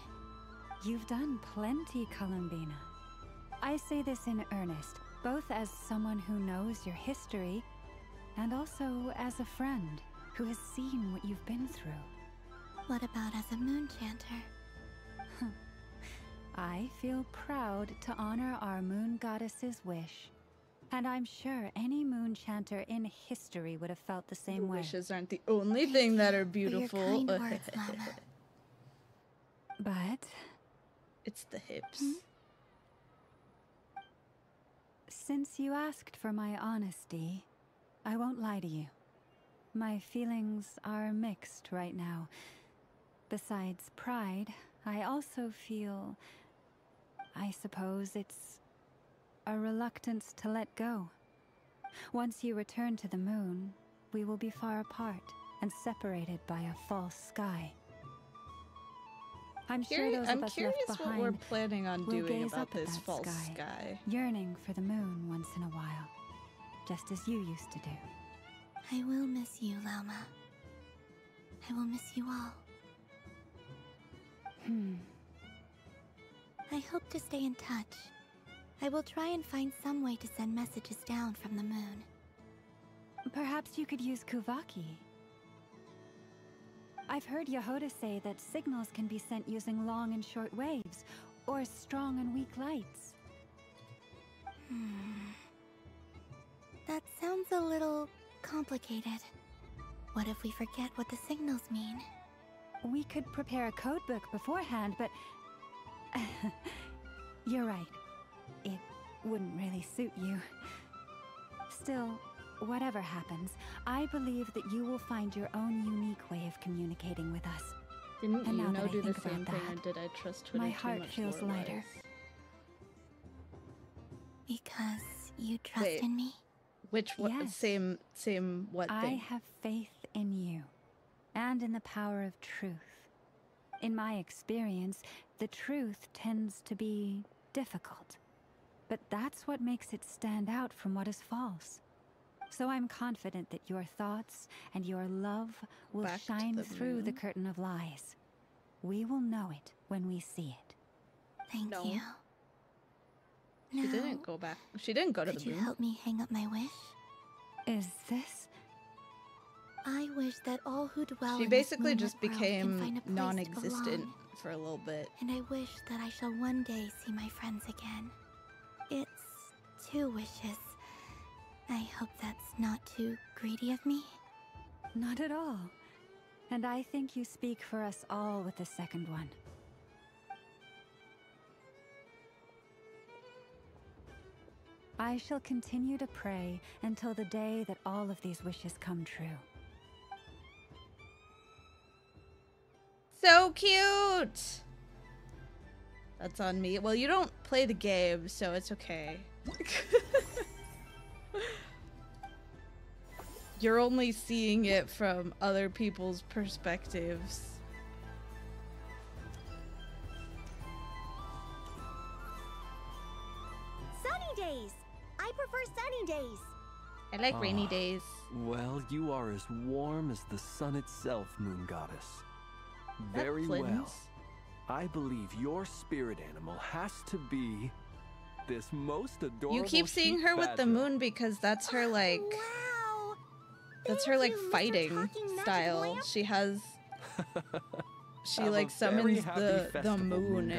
You've done plenty, Columbina. I say this in earnest, both as someone who knows your history, and also as a friend who has seen what you've been through. What about as a moon chanter? I feel proud to honor our moon goddess's wish. And I'm sure any moon chanter in history would have felt the same way. Wishes aren't the only thing that are beautiful. For your kind words, Mama. But it's the hips. Since you asked for my honesty, I won't lie to you. My feelings are mixed right now. Besides pride, I also feel, I suppose it's a reluctance to let go. Once you return to the moon, we will be far apart and separated by a false sky. I'm sure those of us curious left what behind we're planning on will doing gaze about up at this that false sky. yearning for the moon once in a while, just as you used to do. I will miss you, Llama. I will miss you all. I hope to stay in touch. I will try and find some way to send messages down from the moon. Perhaps you could use Kuvaki. I've heard Yehoda say that signals can be sent using long and short waves, or strong and weak lights. That sounds a little complicated. What if we forget what the signals mean? We could prepare a codebook beforehand, but... You're right. It wouldn't really suit you. Still, whatever happens, I believe that you will find your own unique way of communicating with us. Didn't and you now know that I do the think same about thing, that, or did I trust Twitter my too heart much feels more lighter. Because you trust Wait. in me? Which what? Yes. Same what I thing? have faith in you, and in the power of truth. In my experience, the truth tends to be difficult. But that's what makes it stand out from what is false. So I'm confident that your thoughts and your love will Back to shine the through the moon. curtain of lies. We will know it when we see it. Thank No. you. She Now, didn't go back. She didn't go to could the you moon. help me hang up my wish? Is this? I wish that all who dwell She in this basically moonlit just world can became find a place to non-existent belong. for a little bit. And I wish that I shall one day see my friends again. It's 2 wishes. I hope that's not too greedy of me. Not at all. And I think you speak for us all with the second one. I shall continue to pray until the day that all of these wishes come true. So cute! That's on me. Well, you don't play the game, so it's okay. You're only seeing it from other people's perspectives. Sunny days! I prefer sunny days. I like rainy days. Well, you are as warm as the sun itself, Moon Goddess. Very well. Flins. I believe your spirit animal has to be this most adorable You keep seeing sheep her with the badger. moon because that's her, like, Wow! That's her like fighting style. She has she like summons the moon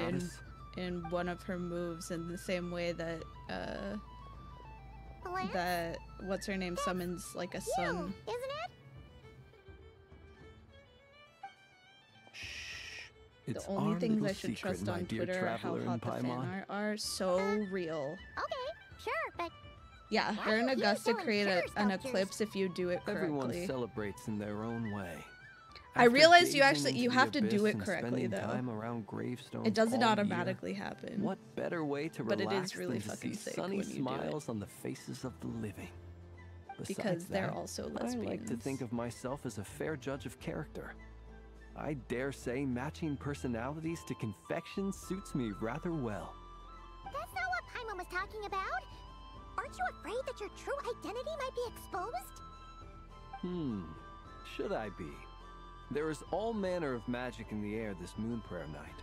in one of her moves in the same way that that what's her name summons like a sun. Isn't it? It's The only our things little I should secret, trust my on dear Twitter are how traveler in hot the fan Paimon. art are so real. Okay, sure, but Yeah, her and Augusta create an eclipse if you do it Everyone correctly. celebrates in their own way. I After realized you gazing actually into you the have to do abyss it and correctly spending though. time around gravestones It doesn't all automatically year, happen. What better way to But it relax is really than to fucking see sick sunny when you do it. smiles on the faces of the living? Because Besides they're that, also I like to lesbians. think of myself as a fair judge of character. I dare say matching personalities to confection suits me rather well. that's not what Paimon was talking about. Aren't you afraid that your true identity might be exposed? Should I be? There is all manner of magic in the air this moon prayer night,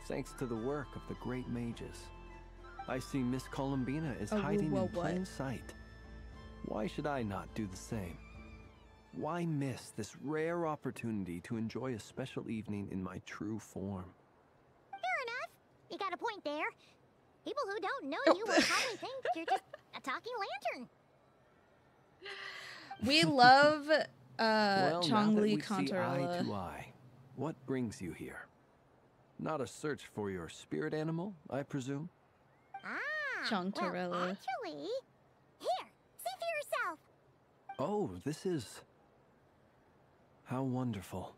thanks to the work of the great mages. I see Miss Columbina is hiding in plain sight. Why should I not do the same? Why miss this rare opportunity to enjoy a special evening in my true form? Fair enough. You got a point there. People who don't know you will probably think you're just a talking lantern. We love Well, now that Chongli we see eye Contarella. to eye, what brings you here? Not a search for your spirit animal, I presume? Chongtarella. Well, actually, here, see for yourself. Oh, this is... How wonderful.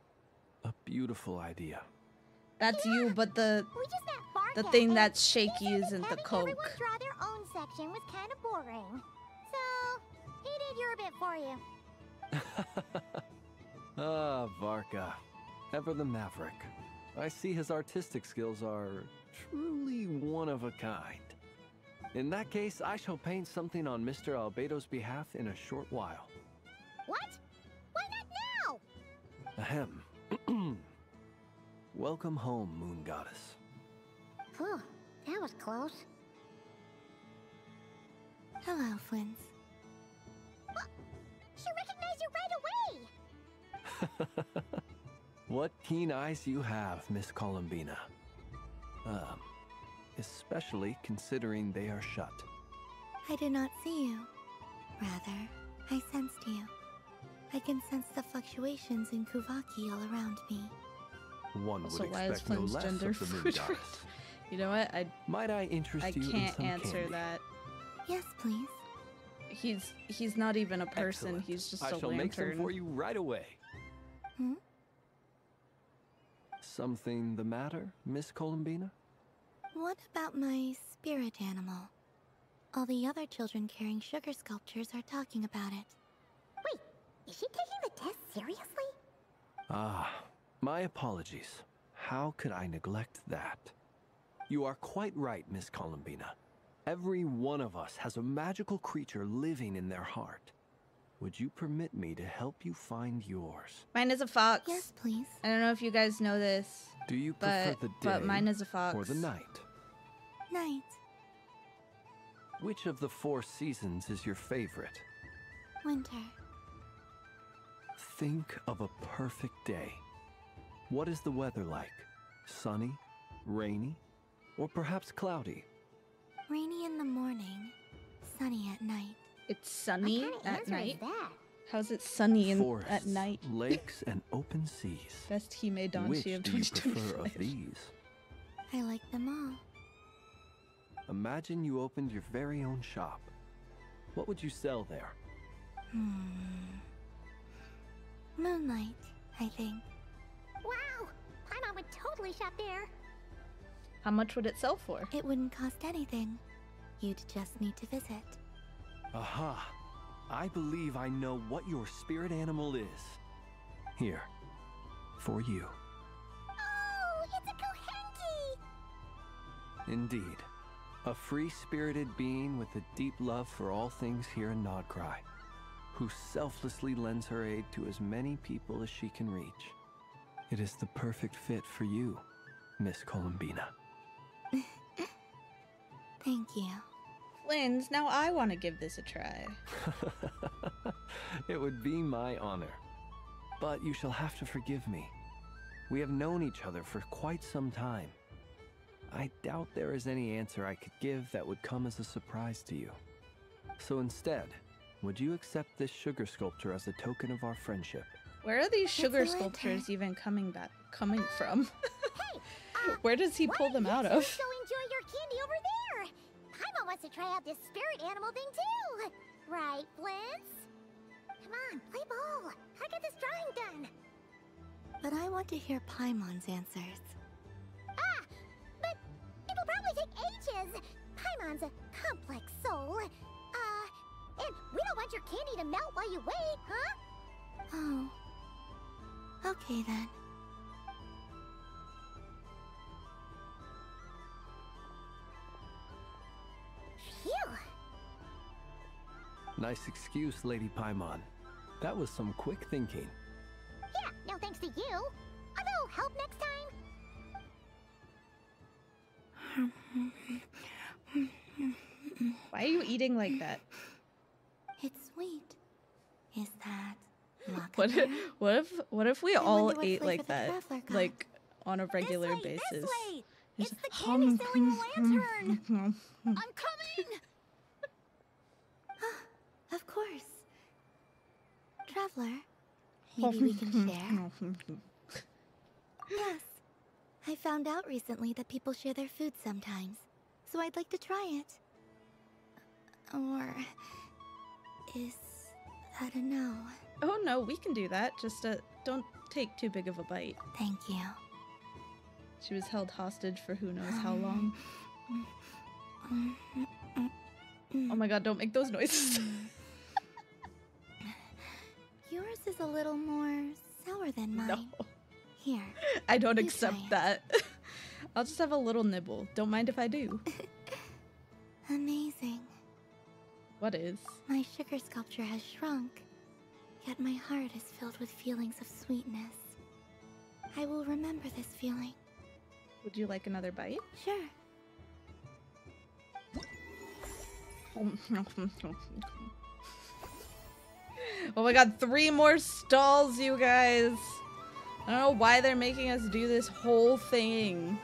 A beautiful idea. That's you, but the Barca, thing and that's shaky he said isn't the having coke. everyone draw their own section was kind of boring. So, he did your bit for you. Ah, Varka. Ever the maverick. I see his artistic skills are truly one of a kind. In that case, I shall paint something on Mr. Albedo's behalf in a short while. What? Why not now? Ahem. Welcome home, Moon Goddess. Whew, that was close. Hello, Flint. She recognized you right away! What keen eyes you have, Miss Columbina. Especially considering they are shut. I did not see you. Rather, I sensed you. I can sense the fluctuations in Kuvaki all around me. One would Also, why is expect no Flynn's less gender of the Moon fluid? Goddess. You know what? Might I interest you in can't some answer candy? that. Yes, please. He's not even a person. Excellent. He's just I a shall make some lantern. for you right away. Hmm? Something the matter, Miss Columbina? What about my spirit animal? All the other children carrying sugar sculptures are talking about it. Wait, is she taking the test seriously? Ah, my apologies. How could I neglect that? You are quite right, Miss Columbina. Every one of us has a magical creature living in their heart. Would you permit me to help you find yours? Mine is a fox. Yes, please. I don't know if you guys know this. Do you prefer the day but mine is a fox. or the night? Night. Which of the 4 seasons is your favorite? Winter. Think of a perfect day. What is the weather like? Sunny, rainy, or perhaps cloudy? Rainy in the morning, sunny at night. It's sunny What kind of at answer night. is that? How's it sunny Forests, at night? lakes, and open seas. Best Hime Which Danshi of do you prefer 2025. of these? I like them all. Imagine you opened your very own shop. What would you sell there? Moonlight, I think. Wow! Paimon would totally shop there. How much would it sell for? It wouldn't cost anything. You'd just need to visit. Aha! I believe I know what your spirit animal is. Here, for you. Oh, it's a Kohenki! Indeed. A free-spirited being with a deep love for all things here in Nodcry, who selflessly lends her aid to as many people as she can reach. It is the perfect fit for you, Miss Columbina. Thank you. Flins, now I want to give this a try. It would be my honor. But you shall have to forgive me. We have known each other for quite some time. I doubt there is any answer I could give that would come as a surprise to you. So instead, would you accept this sugar sculpture as a token of our friendship? Where are these sugar sculptures even coming from? Where does he pull them out of? So enjoy your candy over there. Paimon wants to try out this spirit animal thing too. Right, Flintz? Come on, play ball. I got this drawing done. But I want to hear Paimon's answers. Ah, but it'll probably take ages. Paimon's a complex soul. And we don't want your candy to melt while you wait, huh? Oh. Okay then. Phew. Nice excuse, Lady Paimon. That was some quick thinking. Yeah, no thanks to you. A little help next time? Why are you eating like that? It's sweet. Is that What if we all ate like that, like on a regular basis? This way. It's the candy selling lantern. I'm coming. Of course. Traveler, maybe we can share? Yes. I found out recently that people share their food sometimes, so I'd like to try it. Or is that a no? Oh no, we can do that. Just don't take too big of a bite. Thank you. She was held hostage for who knows how long. Oh my god, don't make those noises. Yours is a little more sour than mine. No. Here. I don't accept that. I'll just have a little nibble. Don't mind if I do. Amazing. What is? My sugar sculpture has shrunk, yet my heart is filled with feelings of sweetness. I will remember this feeling. Would you like another bite? Sure. Oh my god, 3 more stalls, you guys! I don't know why they're making us do this whole thing.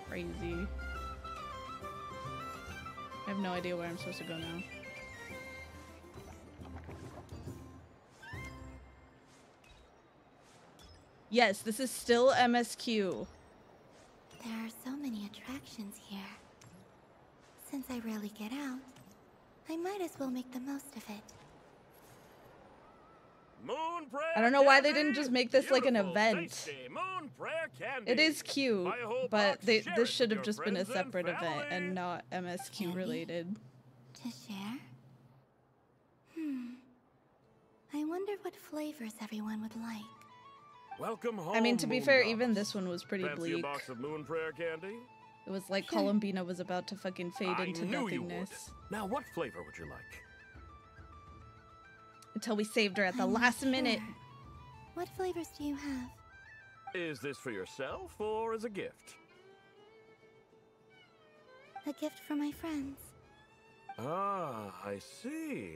Crazy. I have no idea where I'm supposed to go now. Yes, this is still MSQ. There are so many attractions here. Since I rarely get out, I might as well make the most of it. I don't know why they didn't just make this like an event. It is cute, but this should have just been a separate event and not MSQ related. To share? I wonder what flavors everyone would like. Welcome home. I mean, to be fair, even this one was pretty Fancy bleak. a box of moon prayer candy? It was like Columbina was about to fucking fade into nothingness. Now, what flavor would you like? Until we saved her at the last minute. What flavors do you have? Is this for yourself or as a gift? A gift for my friends. Ah, I see.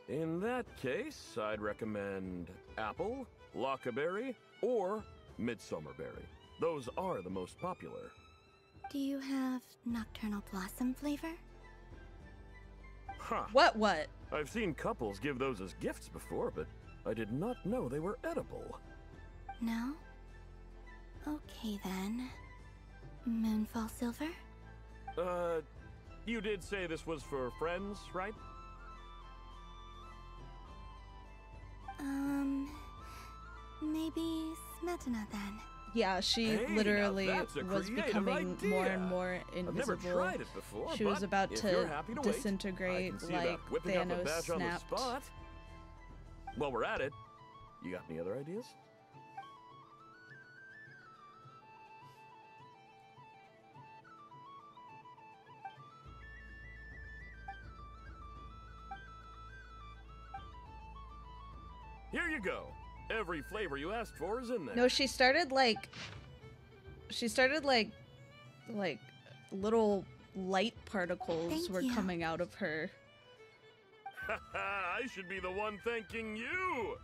In that case, I'd recommend apple, lockaberry, or midsummerberry. Those are the most popular. Do you have nocturnal blossom flavor? Huh. What? I've seen couples give those as gifts before, but I did not know they were edible. No? Okay then. Moonfall silver? You did say this was for friends, right? Maybe Smetana then. Yeah, she literally was becoming more and more invisible. I've never tried it before, she was about to wait, disintegrate like Thanos snapped. While we're at it, you got any other ideas? Here you go. Every flavor you asked for is in there. No, she started like little light particles were coming out of her. I should be the one thanking you.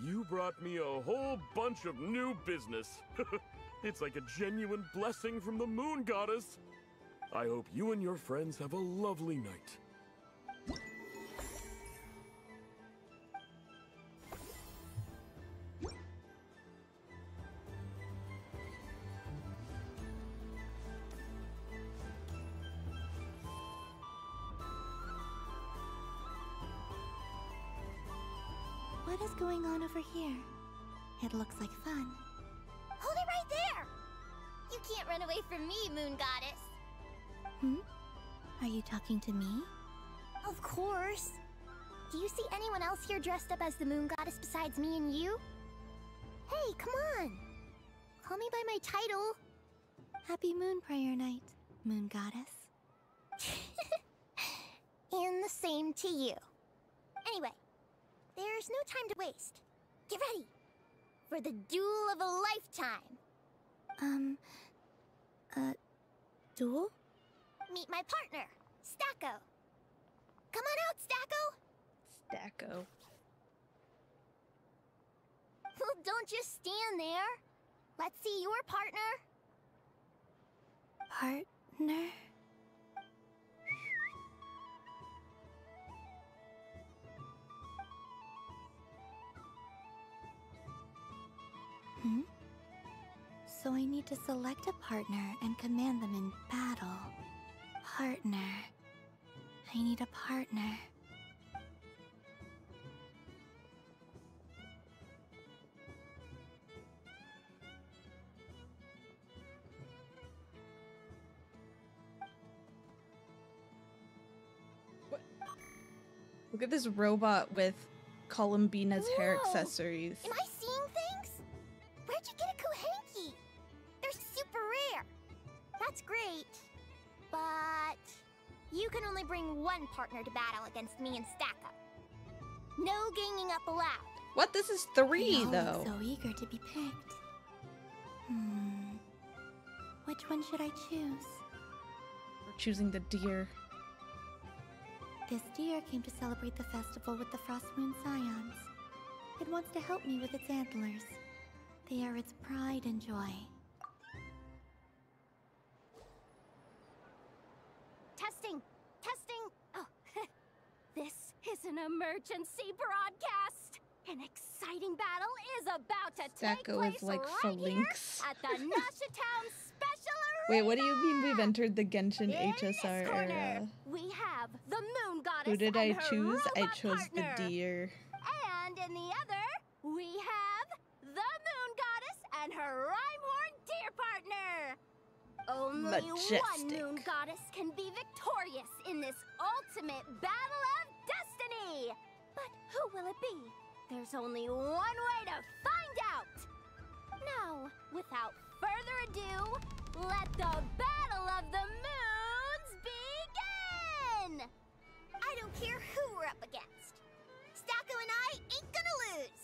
You brought me a whole bunch of new business. It's like a genuine blessing from the Moon Goddess. I hope you and your friends have a lovely night. What is going on over here? It looks like fun. Hold it right there! You can't run away from me, Moon Goddess. Hmm? Are you talking to me? Of course. Do you see anyone else here dressed up as the Moon Goddess besides me and you? Hey, come on! Call me by my title. Happy Moon Prayer Night, Moon Goddess. And the same to you. Anyway, there's no time to waste. Get ready for the duel of a lifetime. Duel? Meet my partner, Stacko. Come on out, Stacko. Stacko. Well, don't just stand there. Let's see your partner. Partner? Hmm? So I need to select a partner and command them in battle. Partner. I need a partner. Look at this robot with Columbina's hair Whoa. accessories. Am I seeing things? Where'd you get a Kuhenki? They're super rare. That's great. But you can only bring one partner to battle against me and Stacko. No ganging up allowed. What? This is 3 They all look though. so eager to be picked. Which one should I choose? We're choosing the deer. This deer came to celebrate the festival with the Frost Moon Scions. It wants to help me with its antlers. They are its pride and joy. Testing! Testing! Oh, this is an emergency broadcast! An exciting battle is about to take Stacko place is like right here phalanx. at the Nashatown Special Arena! Wait, what do you mean we've entered the Genshin In HSR this corner, era? we have the Moon Goddess. Who did and I her choose? I robot chose partner. the deer. And in the other, we have the Moon Goddess and her Rhymehorn deer partner. Only Majestic. one Moon Goddess can be victorious in this ultimate battle of destiny. But who will it be? There's only one way to find out. Now, without further ado, let the Battle of the Moons begin! I don't care who we're up against. Stacko and I ain't gonna lose.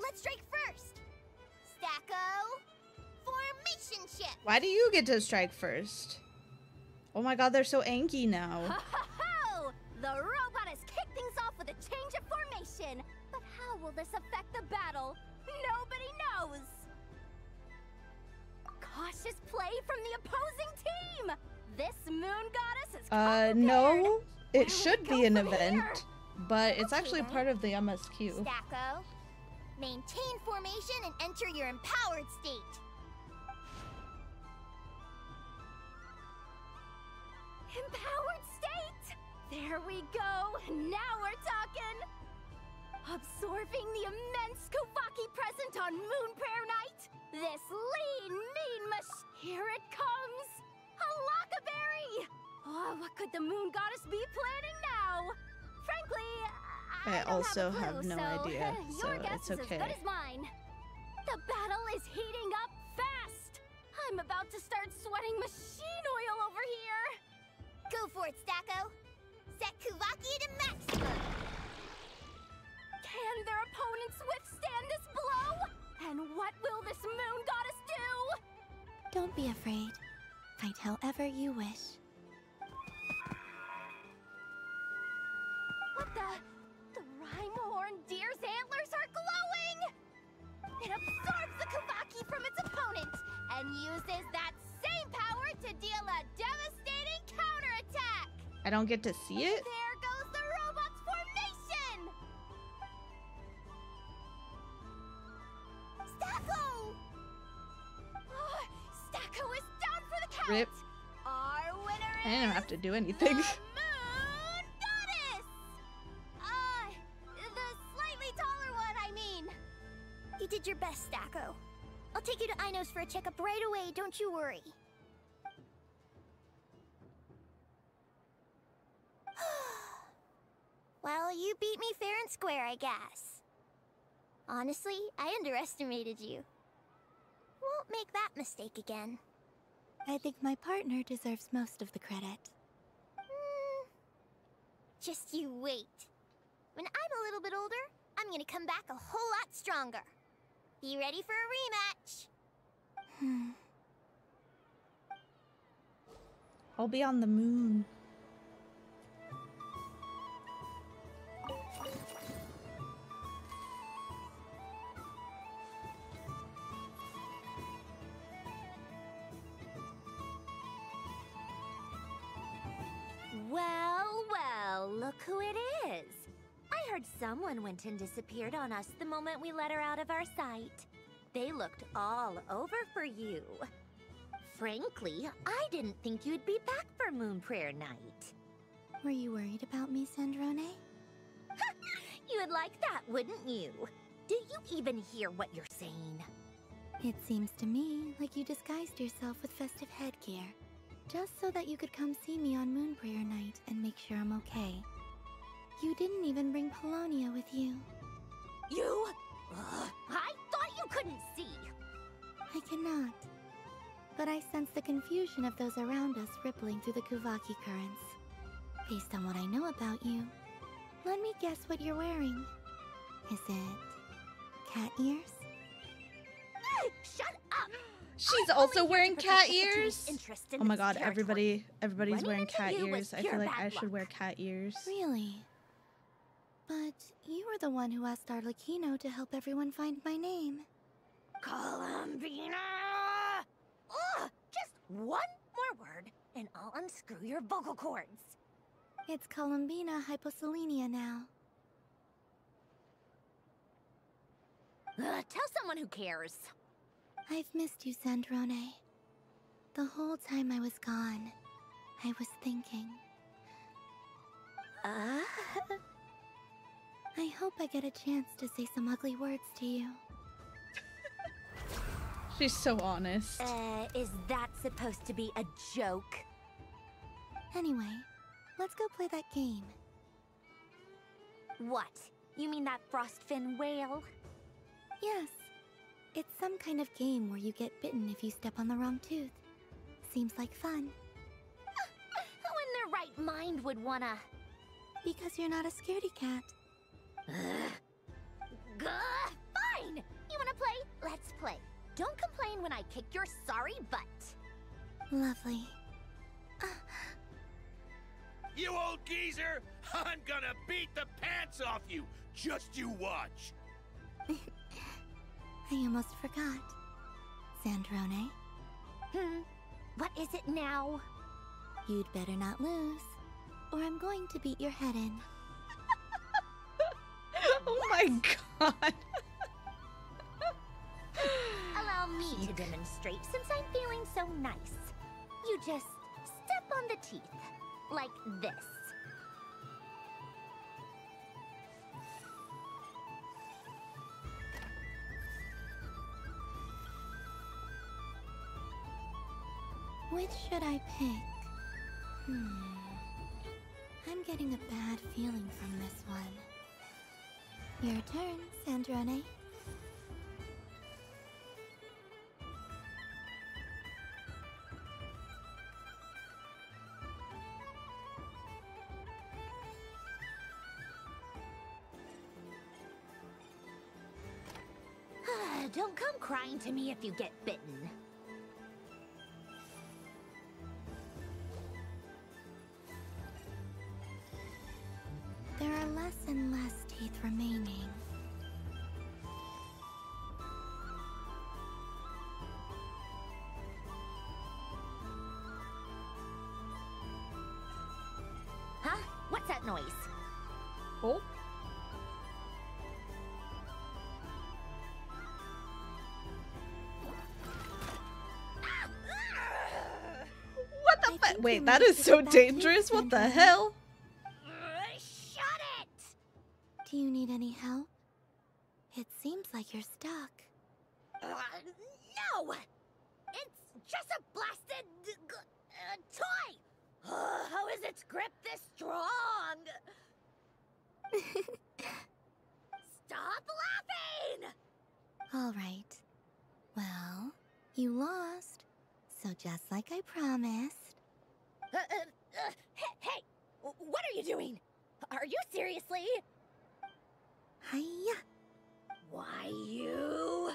Let's strike first. Stacko, formation shift. Why do you get to strike first? Oh my god, they're so anky now. Ho! The robot has kicked things off with a change of formation. But how will this affect the battle? Nobody knows. Cautious play from the opposing team. This Moon Goddess is No, it Where should would be go an from event, here? but it's Okay, actually then. part of the MSQ. Stacko, maintain formation and enter your empowered state. Empowered state! There we go! Now we're talking! Absorbing the immense Kuvaki present on Moon Prayer Night! This lean, mean Here it comes! A Lockaberry! Oh, what could the Moon Goddess be planning now? Frankly, I don't also have, a clue, have no so idea, your so guess it's is okay. as good as mine. The battle is heating up fast! I'm about to start sweating machine oil over here! Go for it, Stacko. Set Kuvaki to maximum! Can their opponents withstand this blow? And what will this moon goddess do? Don't be afraid. Fight however you wish. What the? The Rhyme-horn deer's antlers are glowing! It absorbs the Kuvaki from its opponent and uses that same power to deal a devastating counterattack! I don't get to see it? There goes the robot's formation! Stacko! Oh, Stacko is down for the count! Rip. Our winner is... I didn't have to do anything. Moon Goddess! The slightly taller one, I mean. You did your best, Stacko. I'll take you to Ainos for a checkup right away, don't you worry. Well, you beat me fair and square, I guess. Honestly, I underestimated you. Won't make that mistake again. I think my partner deserves most of the credit. Just you wait. When I'm a little bit older, I'm gonna come back a whole lot stronger. Be ready for a rematch. I'll be on the moon. Well, well, look who it is. I heard someone went and disappeared on us the moment we let her out of our sight. They looked all over for you. Frankly, I didn't think you'd be back for Moon Prayer Night. Were you worried about me, Sandrone? You would like that, wouldn't you? Do you even hear what you're saying? It seems to me like you disguised yourself with festive headgear, just so that you could come see me on Moon Prayer Night and make sure I'm okay. You didn't even bring Polonia with you. You? I thought you couldn't see! I cannot. But I sense the confusion of those around us rippling through the Kuvaki currents. Based on what I know about you, let me guess what you're wearing. Is it cat ears? Shut up! She's also wearing cat ears? Oh my god, everybody's wearing cat ears. I feel like I should wear cat ears. Really? But you were the one who asked Arlecchino to help everyone find my name. Columbina! Ugh! Just one more word, and I'll unscrew your vocal cords. It's Columbina Hyposelenia now. Tell someone who cares. I've missed you, Sandrone. The whole time I was gone, I was thinking. I hope I get a chance to say some ugly words to you. She's so honest. Is that supposed to be a joke? Anyway, let's go play that game. What? You mean that frostfin whale? Yes. It's some kind of game where you get bitten if you step on the wrong tooth. Seems like fun. Who in their right mind would wanna... Because you're not a scaredy cat. Fine! You wanna play? Let's play. Don't complain when I kick your sorry butt. Lovely. You old geezer! I'm gonna beat the pants off you! Just you watch! I almost forgot. Sandrone? What is it now? You'd better not lose, or I'm going to beat your head in. Oh my god. Allow me to demonstrate since I'm feeling so nice. You just step on the teeth, like this. Which should I pick? I'm getting a bad feeling from this one. Your turn, Sandrone. don't come crying to me if you get bitten. There are less and less teeth remaining. Huh? What's that noise? Oh. What the fuck? Wait, that is so dangerous. What the hell? Shut it! Do you need any help? It seems like you're stuck. No! It's just a blasted toy! How is its grip this strong? Stop laughing! All right. Well, you lost. So just like I promised. Hey! What are you doing? Are you seriously? Hiya. Why you?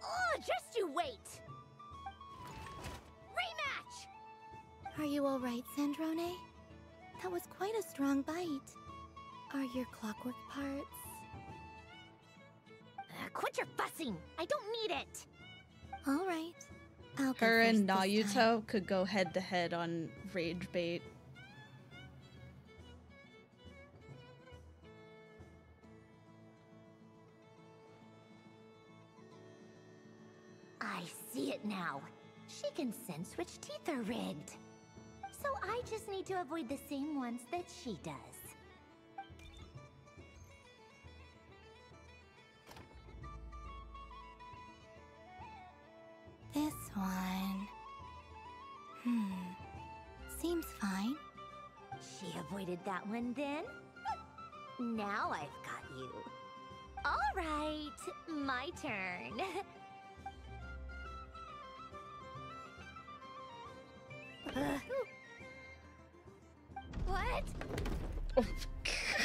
Oh, just you wait. Rematch! Are you all right, Sandrone? That was quite a strong bite. Are your clockwork parts? Quit your fussing. I don't need it. All right. I'll go Her and first this time. Naruto could go head to head on rage bait. I see it now. She can sense which teeth are rigged. So I just need to avoid the same ones that she does. This one. Seems fine. She avoided that one then? Now I've got you. All right, my turn. What?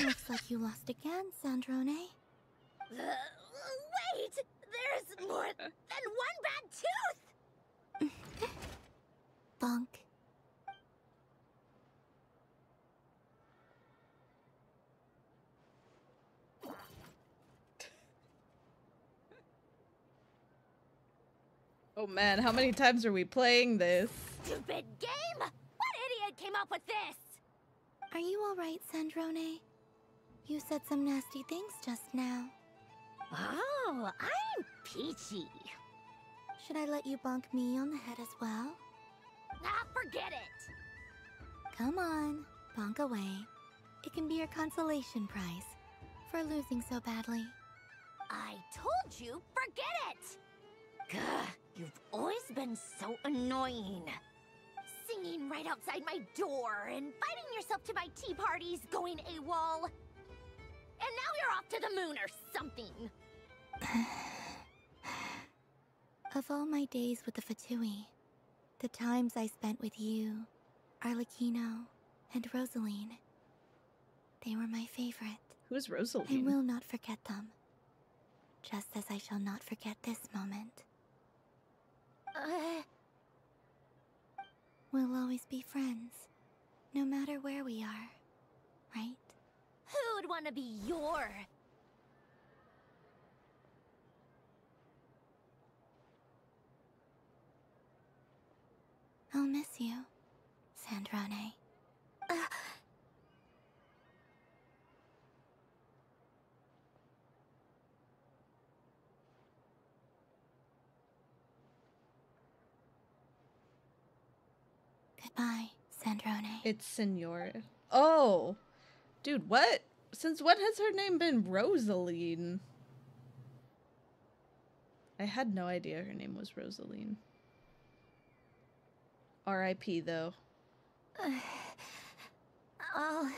Looks like you lost again, Sandrone. Wait! There's more than one bad tooth! Bonk. Oh man, how many times are we playing this? Stupid game! What idiot came up with this? Are you all right, Sandrone? You said some nasty things just now. Oh, I'm peachy. Should I let you bonk me on the head as well? Ah, forget it! Come on, bonk away. It can be your consolation prize for losing so badly. I told you, forget it! Gah, you've always been so annoying. Singing right outside my door and inviting yourself to my tea parties, going AWOL. And now you're off to the moon or something. Of all my days with the Fatui, the times I spent with you, Arlecchino, and Rosaline, they were my favorite. Who's Rosaline? I will not forget them. Just as I shall not forget this moment. We'll always be friends, no matter where we are, right? Who'd want to be your... I'll miss you, Sandrone. Goodbye, Sandrone. It's Senor. Oh! Dude, what? Since when has her name been Rosaline? I had no idea her name was Rosaline. R.I.P. though. I'll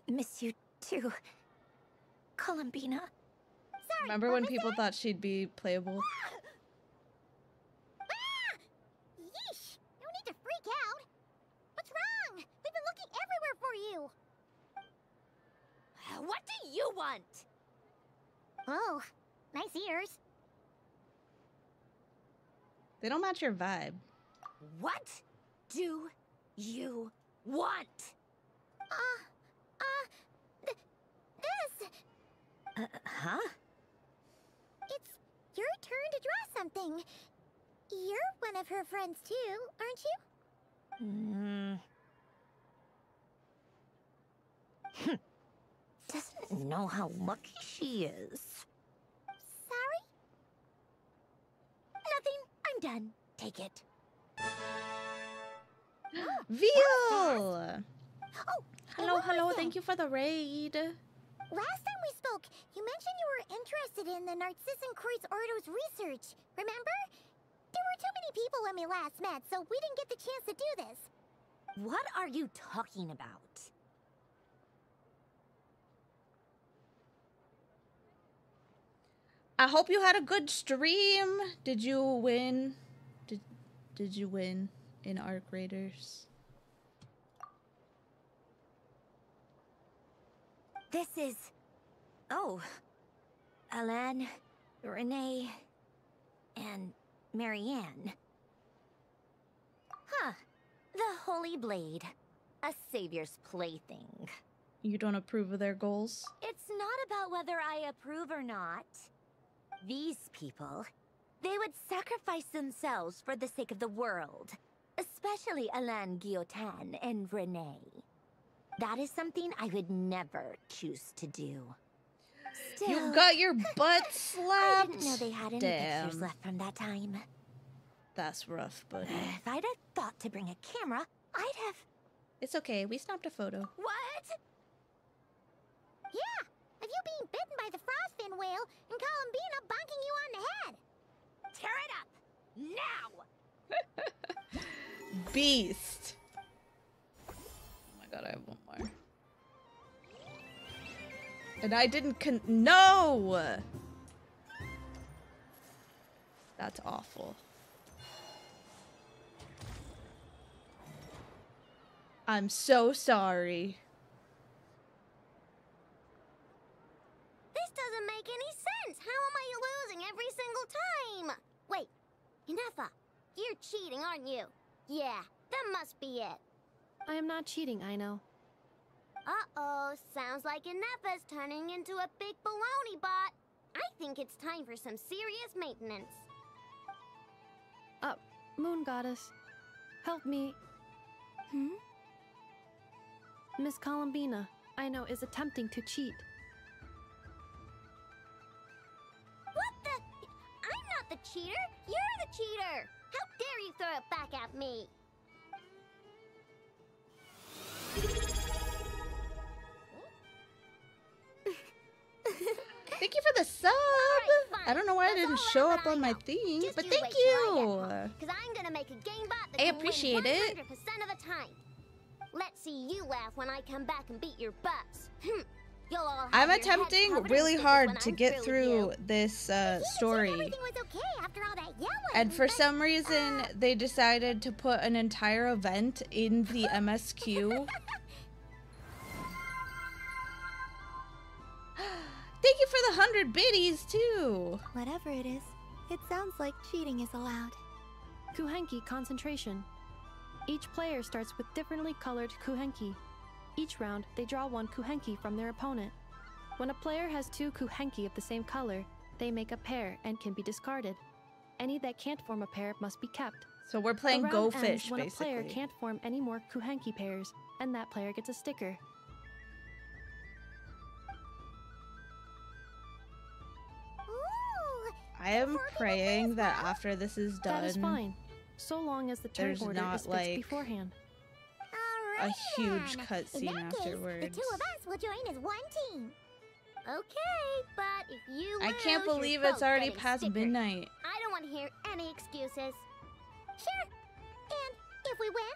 miss you too, Columbina. Sorry, Remember when people thought she'd be playable? Yeesh! No need to freak out. What's wrong? We've been looking everywhere for you. What do you want? Oh, Nice ears. They don't match your vibe. What do you want? This. Huh? It's your turn to draw something. You're one of her friends too, aren't you? Doesn't know how lucky she is. Sorry? Nothing. I'm done. Take it. Veal! Oh, hello, hello. Thank you for the raid. Last time we spoke, you mentioned you were interested in the Narcissan Kreuz Ordo's research. Remember? There were too many people when we last met, so we didn't get the chance to do this. What are you talking about? I hope you had a good stream. Did you win? Did you win in Arc Raiders? This is... Oh. Alan, Renee, and Marianne. Huh. The Holy Blade. A savior's plaything. You don't approve of their goals? It's not about whether I approve or not. These people, they would sacrifice themselves for the sake of the world. Especially Alain Guillotin and Renee. That is something I would never choose to do. Still, You got your butt slapped? I didn't know they had any Damn. pictures left from that time. That's rough, buddy. If I'd have thought to bring a camera, I'd have... It's okay, we snapped a photo. What? Yeah, of you being bitten by the frostfin whale and Columbina bonking you on the head. Tear it up! Now! Beast. Oh my god, I have one more. And I didn't no! That's awful. I'm so sorry. This doesn't make any sense. How am I losing every single time? Wait, Inefa, you're cheating, aren't you? Yeah, that must be it. I am not cheating, I know. Uh-oh, sounds like Inefa's turning into a big baloney bot. I think it's time for some serious maintenance. Moon Goddess, help me. Miss Columbina, I know, is attempting to cheat. What the? I'm not the cheater. You're the cheater. How dare you throw it back at me? Thank you for the sub. I don't know why it didn't show up on my thing, but thank you. Because I'm gonna make a game bot that I can appreciate win it. 100% of the time. Let's see you laugh when I come back and beat your butts. You'll all have I'm your heads attempting covered in really stickers hard when to I'm get with through you. this Everything story. was okay after all that yelling. And for some reason, they decided to put an entire event in the MSQ. Thank you for the 100 biddies, too. Whatever it is, it sounds like cheating is allowed. Kuhenki concentration. Each player starts with differently colored Kuhenki. Each round, they draw one Kuhenki from their opponent. When a player has two Kuhenki of the same color, they make a pair and can be discarded. Any that can't form a pair must be kept. So we're playing The Go round ends Fish, when basically. a player can't form any more Kuhenki pairs, and that player gets a sticker. I am praying that after this is done, That is fine, so long as the turn there's order not, is fixed like, beforehand. a huge In cutscene that case, afterwards. the two of us will join as one team. Okay, but if you I lose, can't you're believe both it's already getting past stickers. midnight. I don't want to hear any excuses. Sure. And if we win?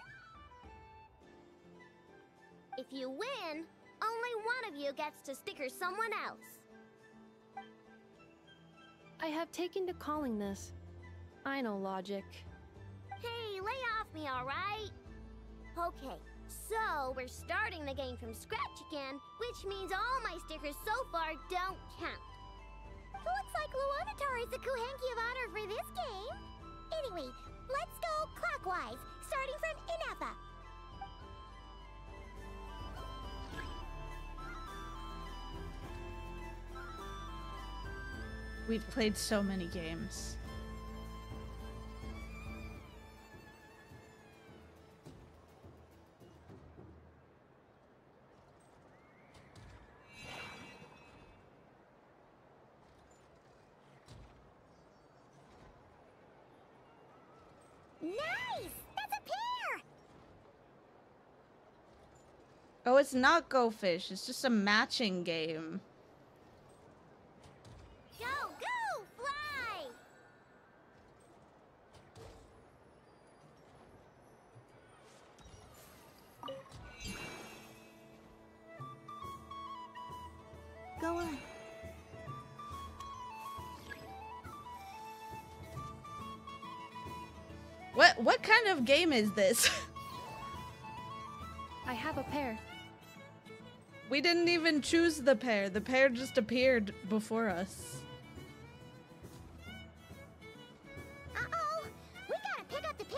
If you win, only one of you gets to sticker someone else. I have taken to calling this. I know logic. Hey, lay off me, alright? Okay, so we're starting the game from scratch again, which means all my stickers so far don't count. Looks like Luonatar is the Kuhenki of honor for this game. Anyway, let's go clockwise, starting from Inepha. We've played so many games. Nice! That's a pair! Oh, it's not Go Fish. It's just a matching game. Go, go, fly! Go on. What kind of game is this? I have a pair. We didn't even choose the pair. The pair just appeared before us. Uh-oh! We gotta pick up the pace!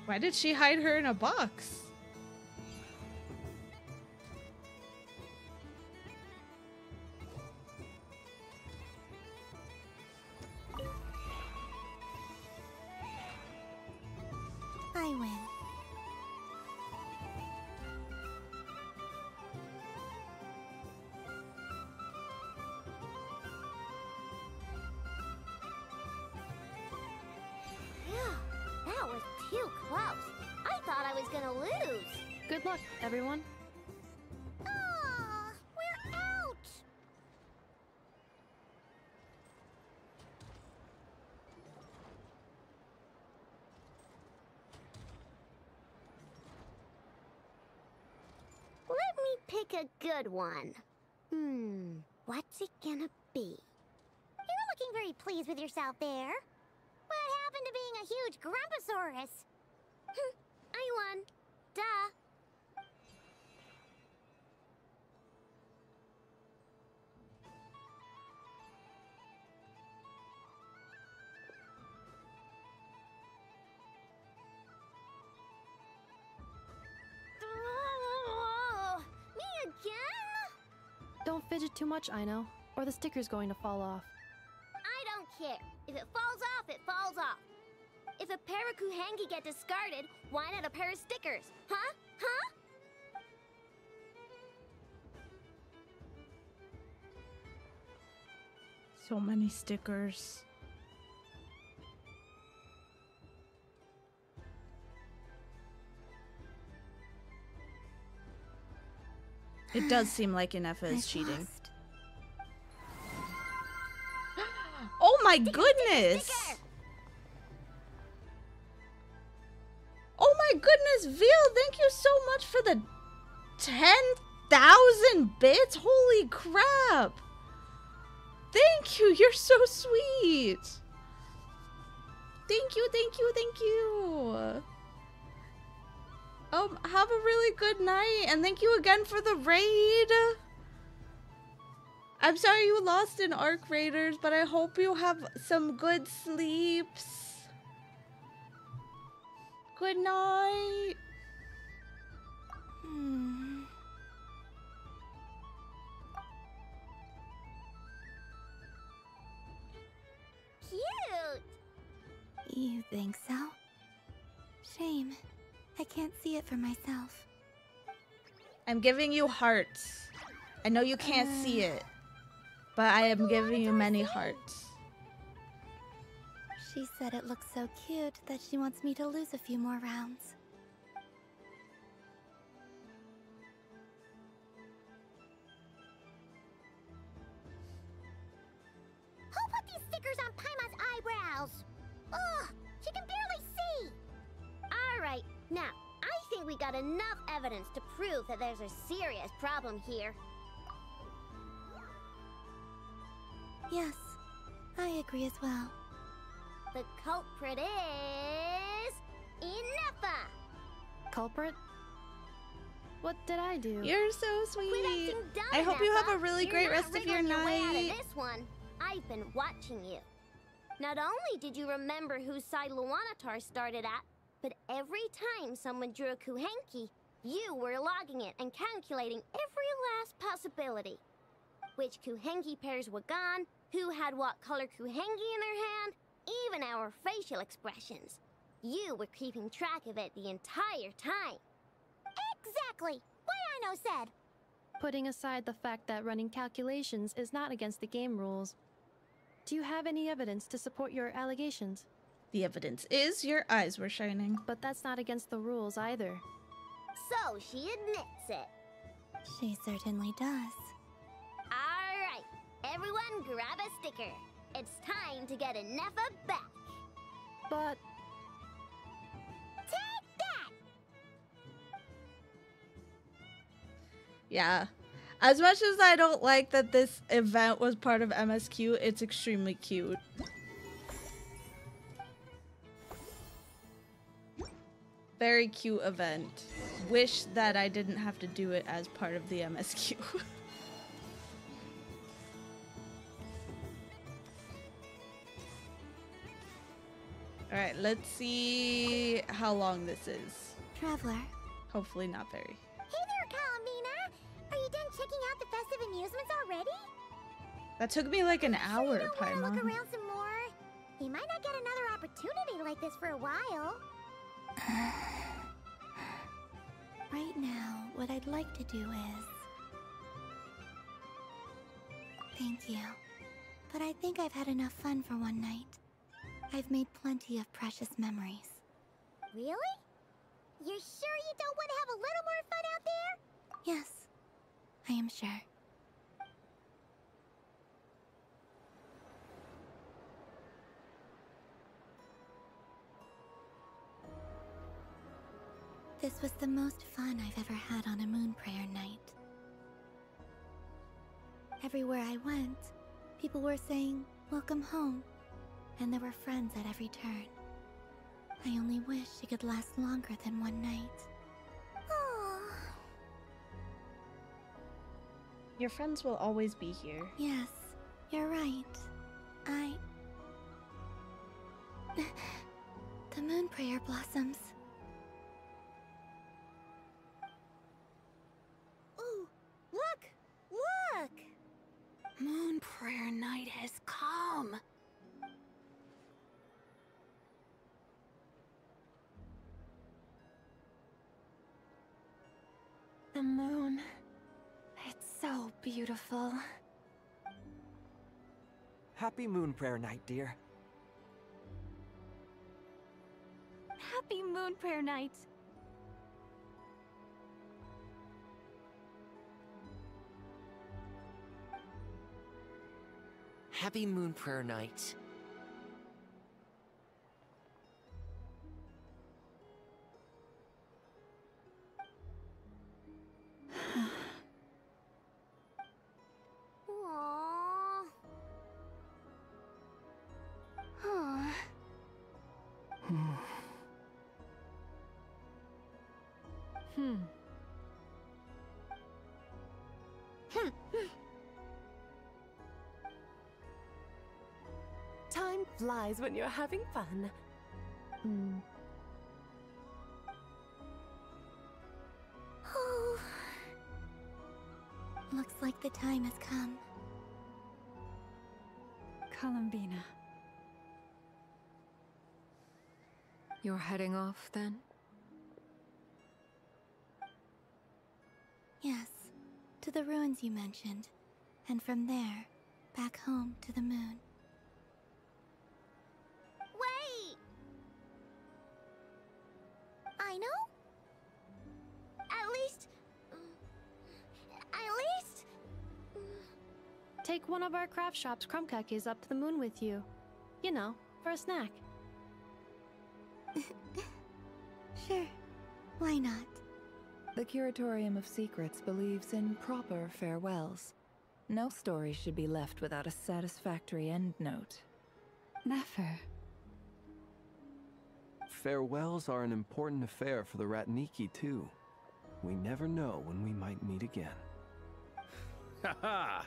Why did she hide her in a box? I win. Phew, that was too close. I thought I was gonna lose. Good luck, everyone. Aw, we're out! Let me pick a good one. What's it gonna be? You're looking very pleased with yourself there. What happened to being a huge Grumposaurus? I won. Duh. Me again? Don't fidget too much, Ino, or the sticker's going to fall off. I don't care. If it falls off, it falls off. If a pair of Kuhenki get discarded, why not a pair of stickers? Huh? Huh? So many stickers. It does seem like Inepha is cheating. Oh my goodness! Oh my goodness, Veal, thank you so much for the 10,000 bits. Holy crap! Thank you, you're so sweet. Thank you, thank you, thank you. Have a really good night, and thank you again for the raid. I'm sorry you lost in Arc Raiders, but I hope you have some good sleeps. Good night. Cute! You think so? Shame. I can't see it for myself. I'm giving you hearts. I know you can't see it, but I am giving you many hearts. She said it looks so cute that she wants me to lose a few more rounds. Who put these stickers on Paimon's eyebrows? Ugh, she can barely see. Alright, now, I think we got enough evidence to prove that there's a serious problem here. Yes, I agree as well. The culprit is... Enough! Culprit? What did I do? You're so sweet. Quit acting dumb, I hope you have a Nappa. really great rest of your Way out night. of this one. I've been watching you. Not only did you remember whose side Luanatar started at, but every time someone drew a Kuhenki, you were logging it and calculating every last possibility. Which Kuhenki pairs were gone, who had what color Kuhenki in their hand, even our facial expressions. You were keeping track of it the entire time. Exactly! What I know said! Putting aside the fact that running calculations is not against the game rules, do you have any evidence to support your allegations? The evidence is your eyes were shining. But that's not against the rules either. So she admits it. She certainly does. Alright, everyone grab a sticker. It's time to get Nefa back. But... Take that! Yeah. As much as I don't like that this event was part of MSQ, it's extremely cute. Very cute event. Wish that I didn't have to do it as part of the MSQ. Alright, let's see how long this is. Traveler. Hopefully not very. Hey there, Columbina! Are you done checking out the festive amusements already? That took me like an hour, You Paimon. wanna look around some more? You might not get another opportunity like this for a while. Right now, what I'd like to do is... Thank you. But I think I've had enough fun for one night. I've made plenty of precious memories. Really? You're sure you don't want to have a little more fun out there? Yes, I am sure. This was the most fun I've ever had on a moon prayer night. Everywhere I went, people were saying, "Welcome home," and there were friends at every turn. I only wish it could last longer than one night. Your friends will always be here. Yes, you're right. The moon prayer blossoms. Ooh, look! Look! Moon prayer night has come. The moon. It's so beautiful. Happy Moon Prayer Night, dear. Happy Moon Prayer Night. Happy Moon Prayer Night. Aww. Huh. Time flies when you're having fun. Oh. Looks like the time has come. Columbina. You're heading off, then? Yes, to the ruins you mentioned. And from there, back home to the moon. Wait! I know? At least... Take one of our craft shop's crumb cookies up to the moon with you. You know, for a snack. Sure, why not? The Curatorium of Secrets believes in proper farewells. No story should be left without a satisfactory endnote. Nefer. farewells are an important affair for the Ratniki, too. We never know when we might meet again. Haha!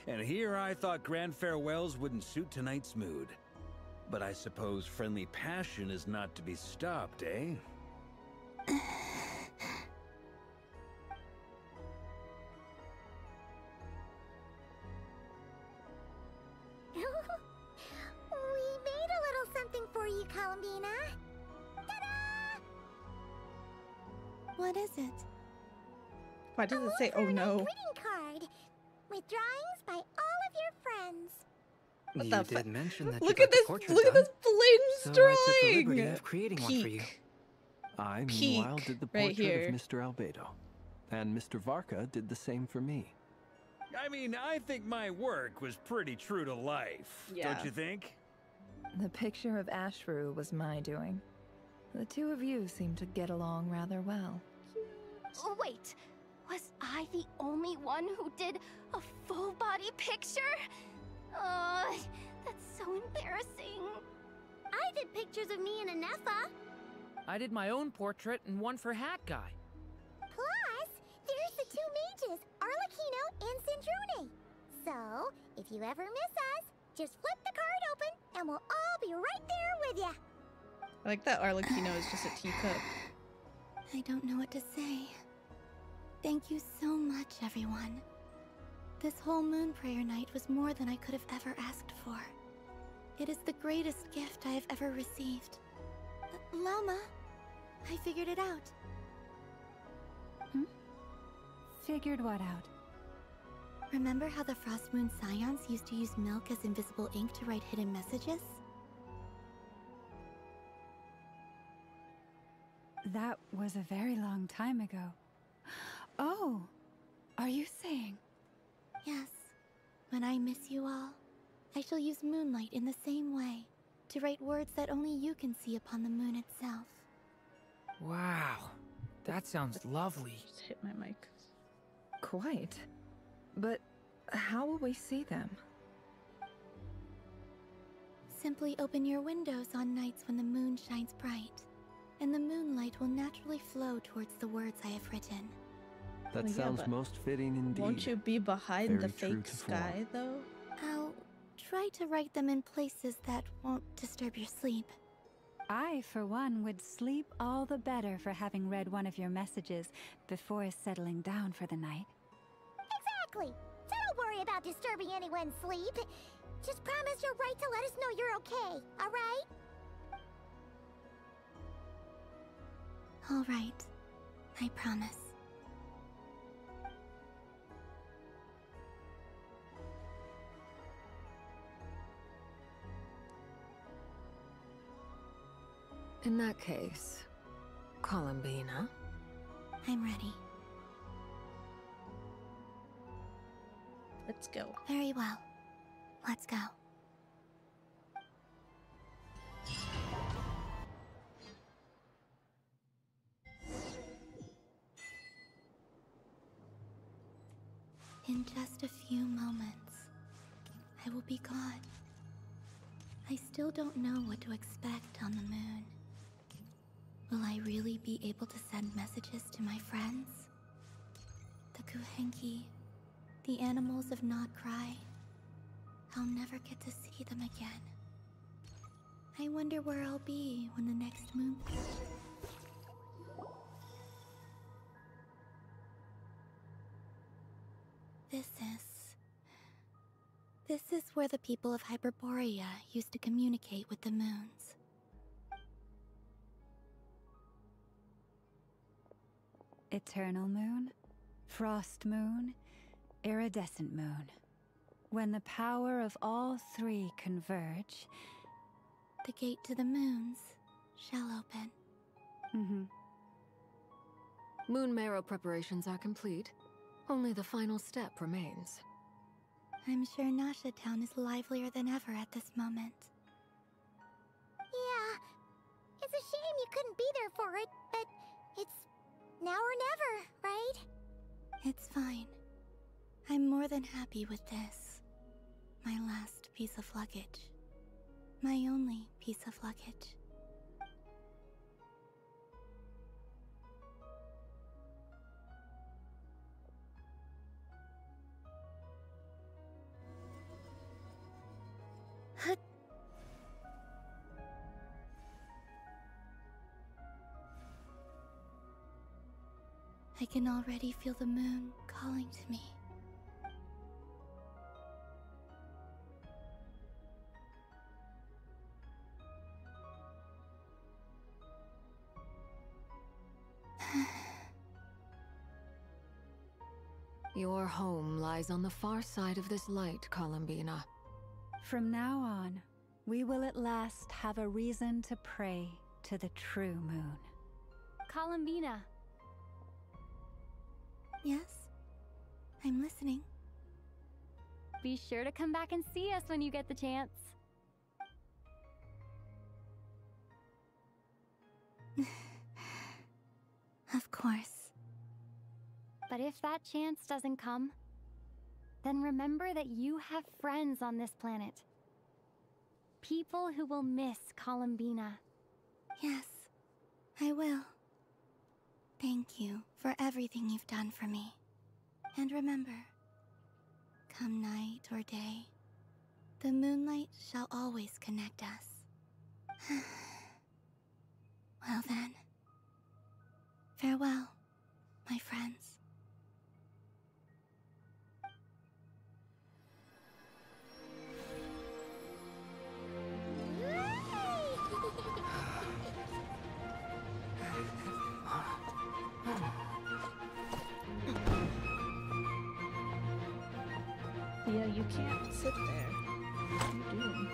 And here I thought grand farewells wouldn't suit tonight's mood. But I suppose friendly passion is not to be stopped, eh? We made a little something for you, Columbina. Ta-da! What is it? Why does it say, oh no? Greeting card with drawings by all of your friends. What you the did mention that Look you at got the this! portrait Look at done, this Blaine's so drawing. I took the liberty of creating one for you. I, Peak, meanwhile, did the right portrait here. of Mr. Albedo. And Mr. Varka did the same for me. I mean, I think my work was pretty true to life, don't you think? The picture of Ashru was my doing. The two of you seem to get along rather well. Wait, was I the only one who did a full body picture? That's so embarrassing. I did pictures of me and Anefa. I did my own portrait and one for Hat Guy. Plus, there's the two mages, Arlecchino and Sandrune. So, if you ever miss us, just flip the card open and we'll all be right there with you. I like that Arlecchino is just a teacup. I don't know what to say. Thank you so much, everyone. This whole moon prayer night was more than I could have ever asked for. It is the greatest gift I have ever received. Lauma, I figured it out. Figured what out? Remember how the Frost Moon Scions used to use milk as invisible ink to write hidden messages? That was a very long time ago. Oh, are you saying? Yes. When I miss you all, I shall use moonlight in the same way, to write words that only you can see upon the moon itself. Wow, that sounds lovely. Just hit my mic. Quite. But how will we see them? Simply open your windows on nights when the moon shines bright, and the moonlight will naturally flow towards the words I have written. That Well, yeah, sounds but most fitting indeed. Won't you be behind the Very true fake to form. sky, though? I'll try to write them in places that won't disturb your sleep. I, for one, would sleep all the better for having read one of your messages before settling down for the night. Exactly. So don't worry about disturbing anyone's sleep. Just promise you'll write to let us know you're okay, alright? All right. I promise. In that case, Columbina. I'm ready. Let's go. Very well. Let's go. In just a few moments, I will be gone. I still don't know what to expect on the moon. Will I really be able to send messages to my friends? The Kuhenki, the animals of Not Cry. I'll never get to see them again. I wonder where I'll be when the next moon... This is where the people of Hyperborea used to communicate with the moons. Eternal moon, frost moon, iridescent moon. When the power of all three converge... The gate to the moons shall open. Moon marrow preparations are complete. Only the final step remains. I'm sure Nasha Town is livelier than ever at this moment. Yeah. It's a shame you couldn't be there for it, but it's now or never, right? It's fine. I'm more than happy with this. My last piece of luggage. My only piece of luggage. I can already feel the moon calling to me. Your home lies on the far side of this light, Columbina. From now on, we will at last have a reason to pray to the true moon. Columbina. Yes? I'm listening. Be sure to come back and see us when you get the chance. Of course. But if that chance doesn't come, then remember that you have friends on this planet. People who will miss Columbina. Yes, I will. Thank you for everything you've done for me. And remember, come night or day, the moonlight shall always connect us. Well then, farewell, my friends. Yeah, you can't sit there. What are you doing?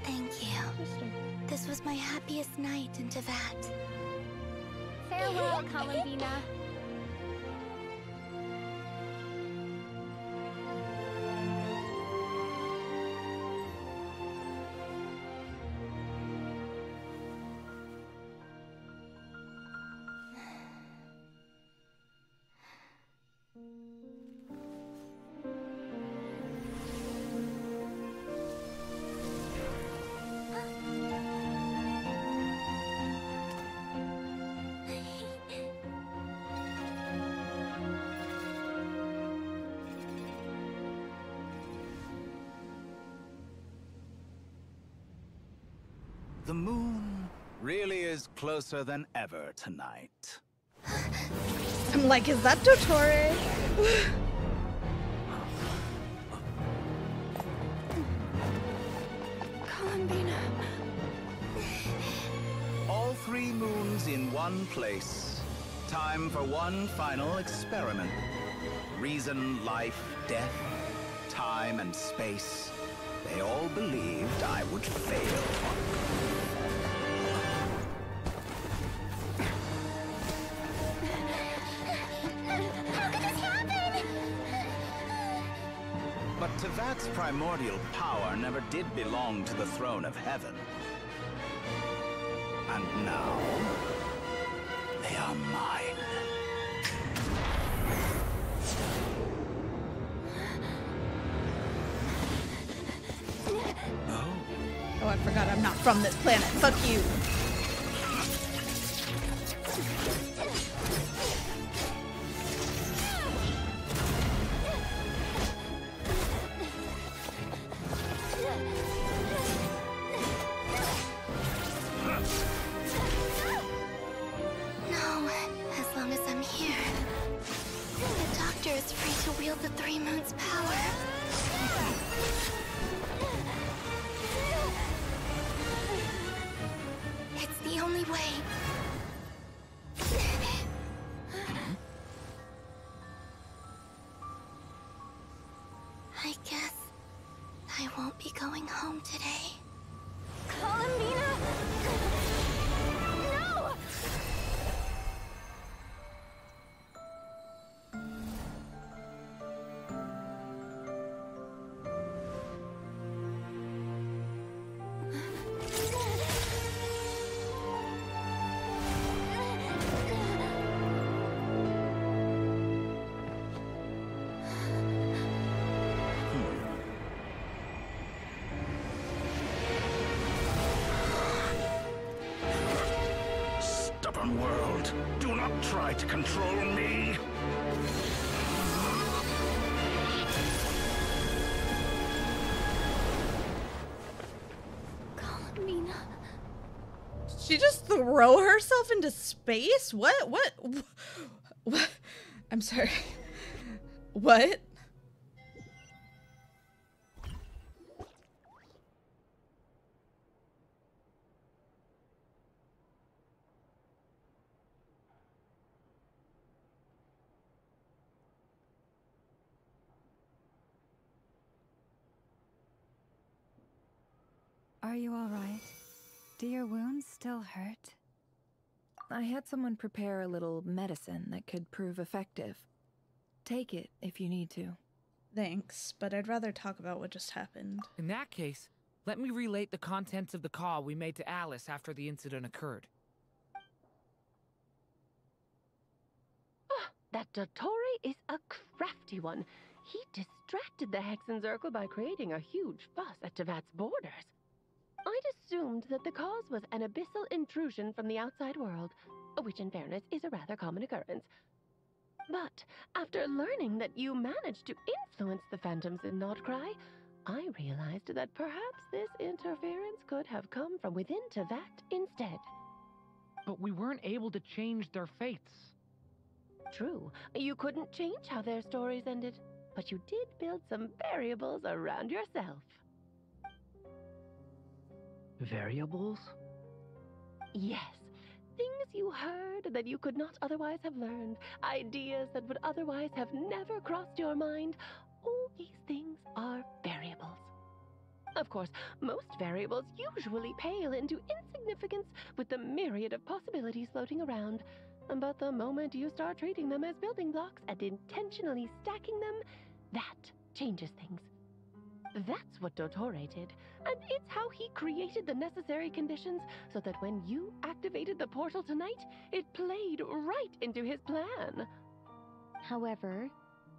Thank you. This was my happiest night in Teyvat. Farewell, Columbina. The moon really is closer than ever tonight. I'm like, is that Dottore? Columbina. All 3 moons in one place. Time for one final experiment. Reason, life, death, time, and space. They all believed I would fail. But Teyvat's primordial power never did belong to the throne of heaven. And now, they are mine. Oh, I forgot I'm not from this planet. Fuck you. No, as long as I'm here. The doctor is free to wield the 3 moons' power. It's the only way. I guess I won't be going home today. Columbina! No! Stubborn world, do not try to control me. she just throw herself into space? What? I'm sorry. What? Are you all right? Do your wounds still hurt? I had someone prepare a little medicine that could prove effective. Take it if you need to. Thanks, but I'd rather talk about what just happened. In that case, let me relate the contents of the call we made to Alice after the incident occurred. That Dottore is a crafty one. He distracted the Hexenzirkel by creating a huge fuss at Tevat's borders. I'd assumed that the cause was an abyssal intrusion from the outside world, which in fairness is a rather common occurrence. But after learning that you managed to influence the phantoms in Nodcry, I realized that perhaps this interference could have come from within Tevat instead. But we weren't able to change their fates. True, you couldn't change how their stories ended, but you did build some variables around yourself. Variables? Yes. Things you heard that you could not otherwise have learned. Ideas that would otherwise have never crossed your mind. All these things are variables. Of course, most variables usually pale into insignificance with the myriad of possibilities floating around. But the moment you start treating them as building blocks and intentionally stacking them, that changes things. That's what Dottore did, and it's how he created the necessary conditions so that when you activated the portal tonight, it played right into his plan. However,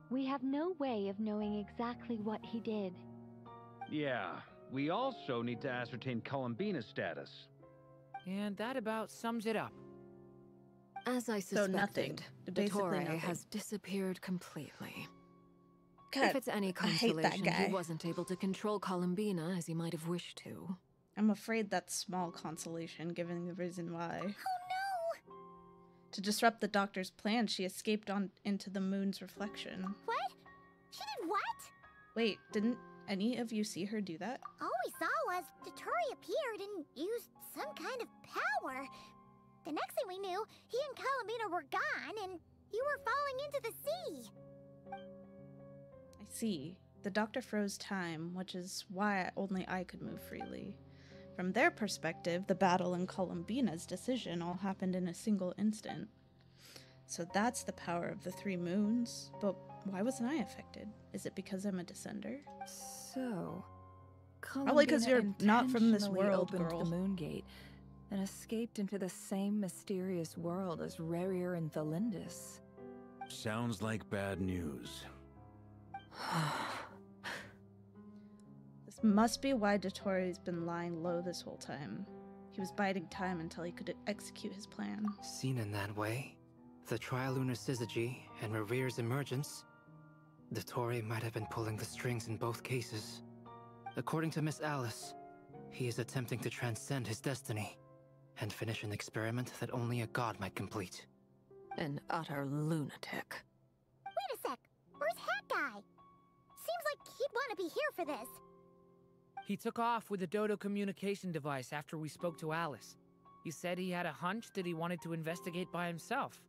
we have no way of knowing exactly what he did. Yeah, we also need to ascertain Columbina's status. And that about sums it up. As I So suspected, nothing. Basically Dottore nothing. has disappeared completely. God, If it's any I hate that consolation, guy. he wasn't able to control Columbina as he might have wished to. I'm afraid that's small consolation, given the reason why. Oh no! To disrupt the doctor's plan, she escaped into the moon's reflection. What? She did what? Wait, didn't any of you see her do that? All we saw was Dottore appeared and used some kind of power. The next thing we knew, he and Columbina were gone, and you were falling into the sea. I see. The doctor froze time, which is why only I could move freely. From their perspective, the battle and Columbina's decision all happened in a single instant. So that's the power of the three moons. But why wasn't I affected? Is it because I'm a descender? So, Probably 'cause you're not from this intentionally world, opened girl. the moon gate and escaped into the same mysterious world as Rerir and Thalindis. Sounds like bad news. This must be why Dottore's been lying low this whole time. He was biding time until he could execute his plan. Seen in that way, the Trilunar Syzygy and Rerir's emergence, Dottore might have been pulling the strings in both cases. According to Miss Alice, he is attempting to transcend his destiny and finish an experiment that only a god might complete. An utter lunatic. Wait a sec. Where's Hat Guy? Seems like he'd want to be here for this. He took off with the Dodo communication device after we spoke to Alice. He said he had a hunch that he wanted to investigate by himself.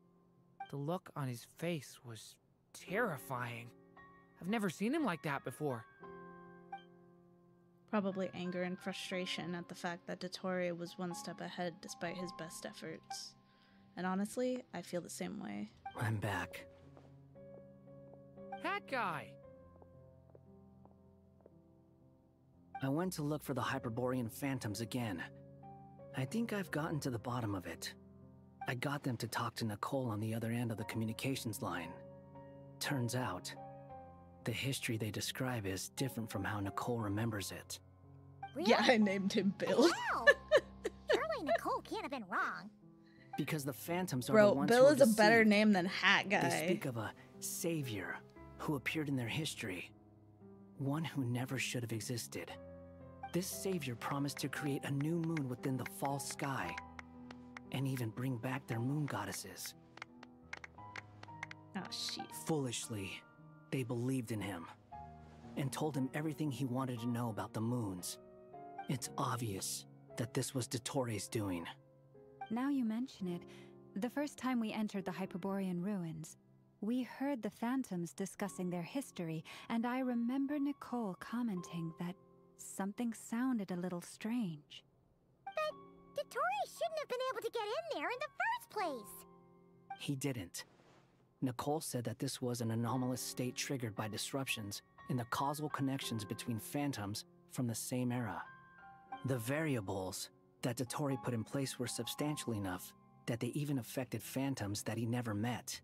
The look on his face was terrifying. I've never seen him like that before. Probably anger and frustration at the fact that Dottore was one step ahead despite his best efforts. And honestly, I feel the same way. I'm back. Hat Guy! I went to look for the Hyperborean phantoms again. I think I've gotten to the bottom of it. I got them to talk to Nicole on the other end of the communications line. Turns out, the history they describe is different from how Nicole remembers it. Really? Yeah, I named him Bill. Wow! Surely Nicole can't have been wrong. Because the phantoms are the Bro, ones Bill who is are a better deceived. name than Hat Guy. They speak of a savior who appeared in their history. One who never should have existed. This savior promised to create a new moon within the false sky, and even bring back their moon goddesses. Oh, shit. Foolishly, they believed in him and told him everything he wanted to know about the moons. It's obvious that this was Dottores' doing. Now you mention it, the first time we entered the Hyperborean ruins, we heard the phantoms discussing their history, and I remember Nicole commenting that something sounded a little strange. But Dottore shouldn't have been able to get in there in the first place. He didn't. Nicole said that this was an anomalous state triggered by disruptions in the causal connections between phantoms from the same era. The variables that Dottore put in place were substantial enough that they even affected phantoms that he never met.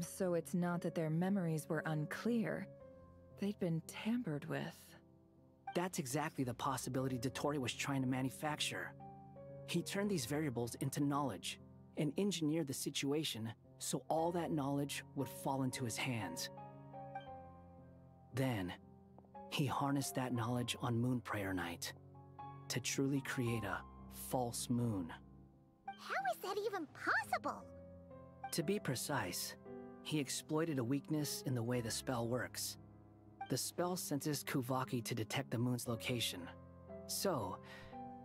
So it's not that their memories were unclear. They'd been tampered with. That's exactly the possibility Dottore was trying to manufacture. He turned these variables into knowledge and engineered the situation so all that knowledge would fall into his hands. Then, he harnessed that knowledge on Moon Prayer Night to truly create a false moon. How is that even possible? To be precise, he exploited a weakness in the way the spell works. The spell senses Kuvaki to detect the moon's location. So,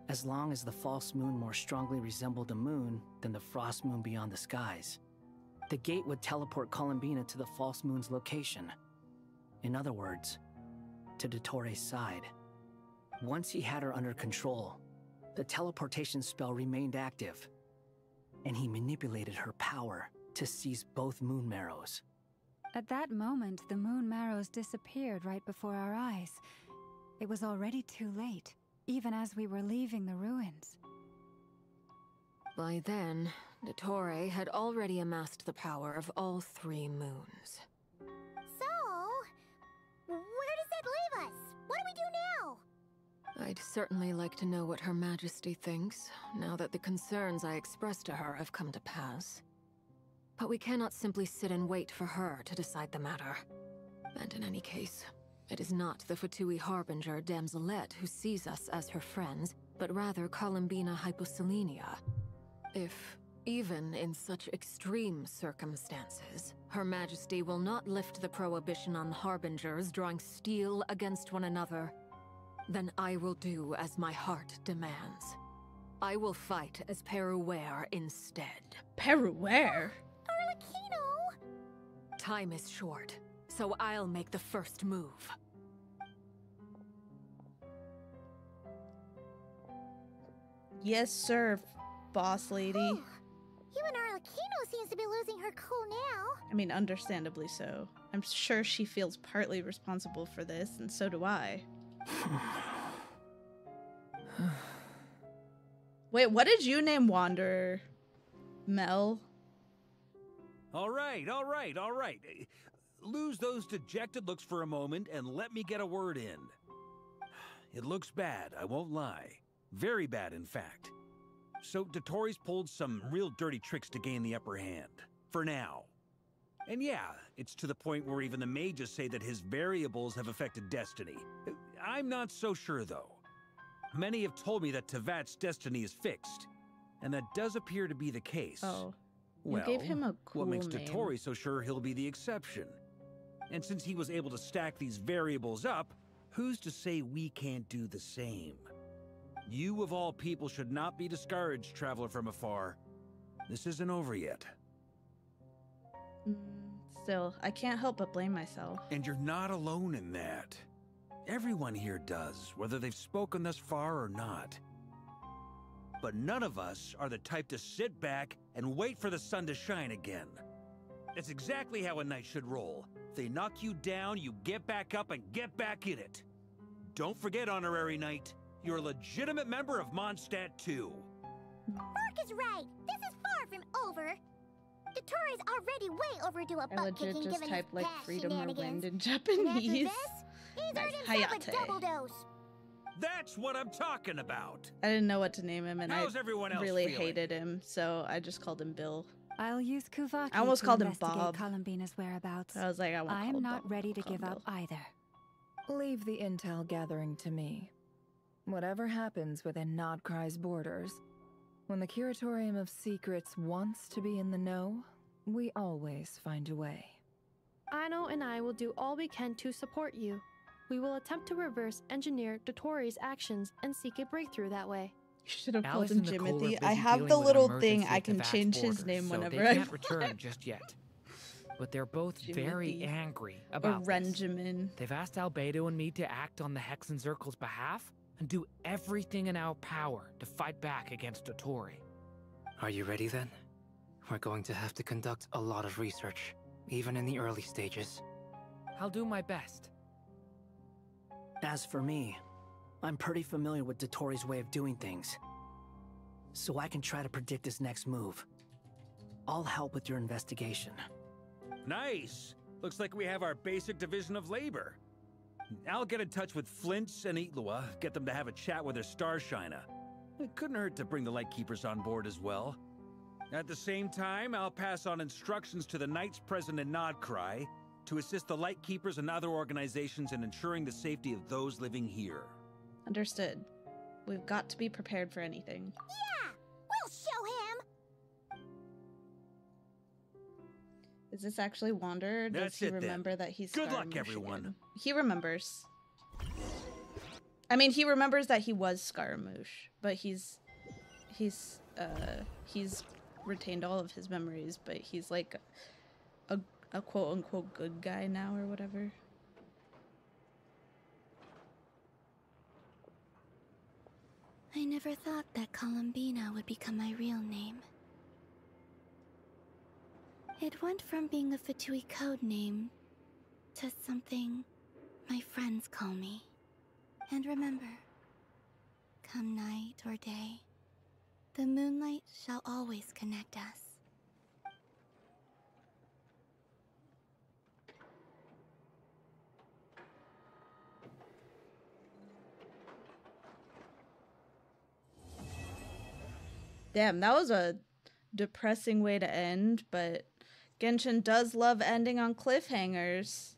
as long as the false moon more strongly resembled the moon than the frost moon beyond the skies, the gate would teleport Columbina to the false moon's location. In other words, to Dottore's side. Once he had her under control, the teleportation spell remained active, and he manipulated her power to seize both moon marrows. At that moment, the moon marrows disappeared right before our eyes. It was already too late, even as we were leaving the ruins. By then, Dottore had already amassed the power of all 3 moons. So, where does that leave us? What do we do now? I'd certainly like to know what Her Majesty thinks, now that the concerns I expressed to her have come to pass. But we cannot simply sit and wait for her to decide the matter. And in any case, it is not the Fatui Harbinger Damselette who sees us as her friends, but rather Columbina Hyposelenia. If, even in such extreme circumstances, Her Majesty will not lift the prohibition on Harbingers drawing steel against one another, then I will do as my heart demands. I will fight as Peruware instead. Peruware? Arlecchino! Time is short, so I'll make the first move. Yes, sir, boss lady. Even Arlecchino seems to be losing her cool now. I mean, understandably so. I'm sure she feels partly responsible for this, and so do I. Wait, what did you name Wanderer? Mel? All right. Lose those dejected looks for a moment and let me get a word in. It looks bad, I won't lie. Very bad, in fact. So Dottore's pulled some real dirty tricks to gain the upper hand. For now. And yeah, it's to the point where even the mages say that his variables have affected destiny. I'm not so sure, though. Many have told me that Tevat's destiny is fixed, and that does appear to be the case. Oh, well, you gave him a cool what makes name. Dottore so sure he'll be the exception? And since he was able to stack these variables up, who's to say we can't do the same? You, of all people, should not be discouraged, traveler from afar. This isn't over yet. Still, I can't help but blame myself. And you're not alone in that. Everyone here does, whether they've spoken thus far or not. But none of us are the type to sit back and wait for the sun to shine again. That's exactly how a knight should roll. If they knock you down, you get back up and get back in it. Don't forget, Honorary Knight, you're a legitimate member of Mondstadt too. Mark is right. This is far from over. Dottore's already way overdue a I butt kicking legit just given typed his like past freedom or wind shenanigans. in And Japanese. after this, he's Nice. earned himself a Hayate. double dose. That's what I'm talking about. I didn't know what to name him, and How's everyone I else really feeling? hated him, so I just called him Bill. I'll use Kuvaki I almost to called him investigate Bob. Columbina's whereabouts. I was like, I won't call I'm him not Bob. ready to I'll call give him up Bill. either. Leave the intel gathering to me. Whatever happens within Nodcry's borders, When the Curatorium of Secrets wants to be in the know, we always find a way. Aino and I will do all we can to support you. We will attempt to reverse engineer Dotori's actions and seek a breakthrough that way. You should have called Alice him and Nicole are Jimothy. busy I have dealing the with an little emergency thing. I at the can Vast change his borders, name so whenever they I can't want. return just yet. But they're both very Jimothy. angry Or about this. Renjamin. They've asked Albedo and me to act on the Hexen Circle's behalf and do everything in our power to fight back against Dotori. Are you ready then? We're going to have to conduct a lot of research, even in the early stages. I'll do my best. As for me, I'm pretty familiar with Dotori's way of doing things, so I can try to predict his next move. I'll help with your investigation. Nice! Looks like we have our basic division of labor. I'll get in touch with Flints and Itlua, get them to have a chat with their Starshiner. It couldn't hurt to bring the Lightkeepers on board as well. At the same time, I'll pass on instructions to the Knights present in Nodcry to assist the Lightkeepers and other organizations in ensuring the safety of those living here. Understood. We've got to be prepared for anything. Yeah! We'll show him! Is this actually Wander? Or does That's he it, then. remember that he's Good luck, Scaramouche everyone. again? He remembers. I mean, he remembers that he was Scaramouche, but he's retained all of his memories, but he's like a quote-unquote good guy now or whatever. I never thought that Columbina would become my real name. It went from being a Fatui code name to something my friends call me. And remember, come night or day, the moonlight shall always connect us. Damn, that was a depressing way to end, but Genshin does love ending on cliffhangers.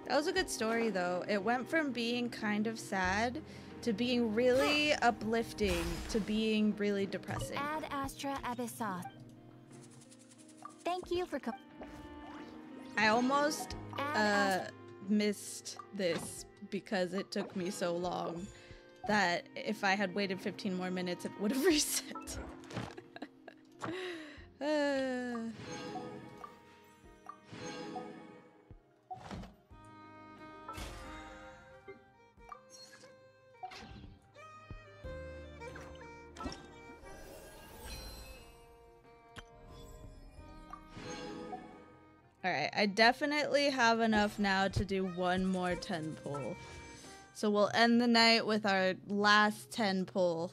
That was a good story, though. It went from being kind of sad to being really uplifting to being really depressing. Ad Astra Abyssoth. Thank you for I almost missed this because it took me so long that if I had waited 15 more minutes, it would have reset. Alright, I definitely have enough now to do one more 10 pull. So we'll end the night with our last 10 pull.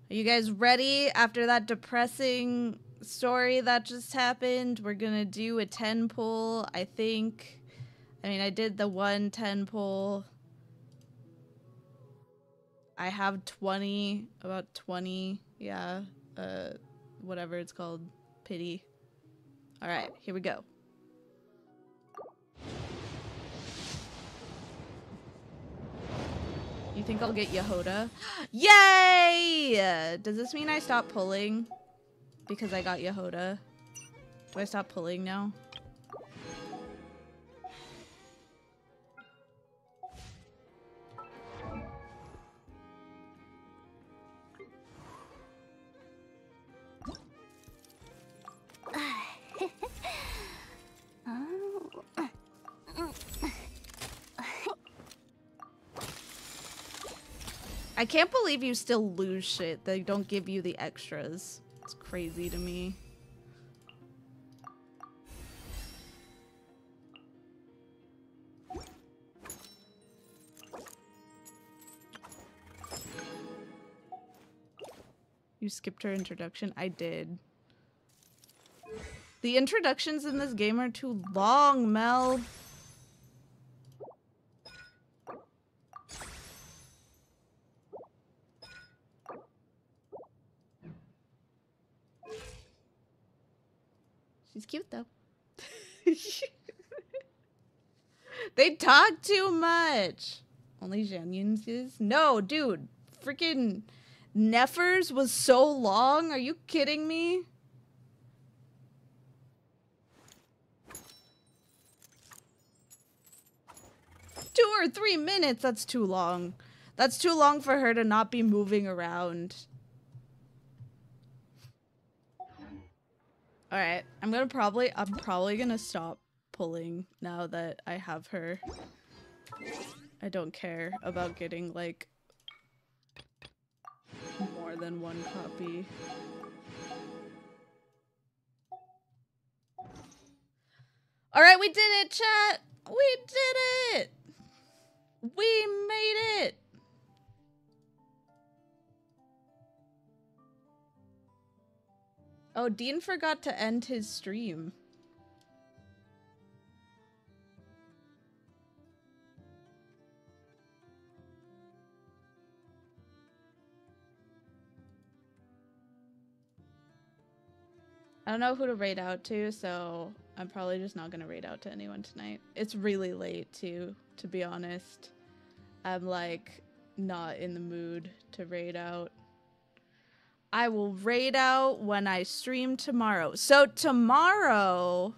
Are you guys ready after that depressing story that just happened? We're gonna do a 10 pull, I think. I mean, I did the 10 pull. I have 20, about 20, yeah. Whatever it's called, pity. Alright, here we go. You think I'll get Yehoda? Yay! Does this mean I stop pulling? Because I got Yehoda. Do I stop pulling now? I can't believe you still lose shit. They don't give you the extras. It's crazy to me. You skipped her introduction? I did. The introductions in this game are too long, Mel. She's cute though. They talk too much. Only Zhanyun's is? No, dude. Freaking Nephers was so long. Are you kidding me? Two or 3 minutes, that's too long. That's too long for her to not be moving around. Alright, I'm probably gonna stop pulling now that I have her. I don't care about getting, like, more than one copy. Alright, we did it, chat! We did it! We made it! Oh, Dean forgot to end his stream. I don't know who to raid out to, so I'm probably just not gonna raid out to anyone tonight. It's really late too, to be honest. I'm like not in the mood to raid out. I will raid out when I stream tomorrow. So tomorrow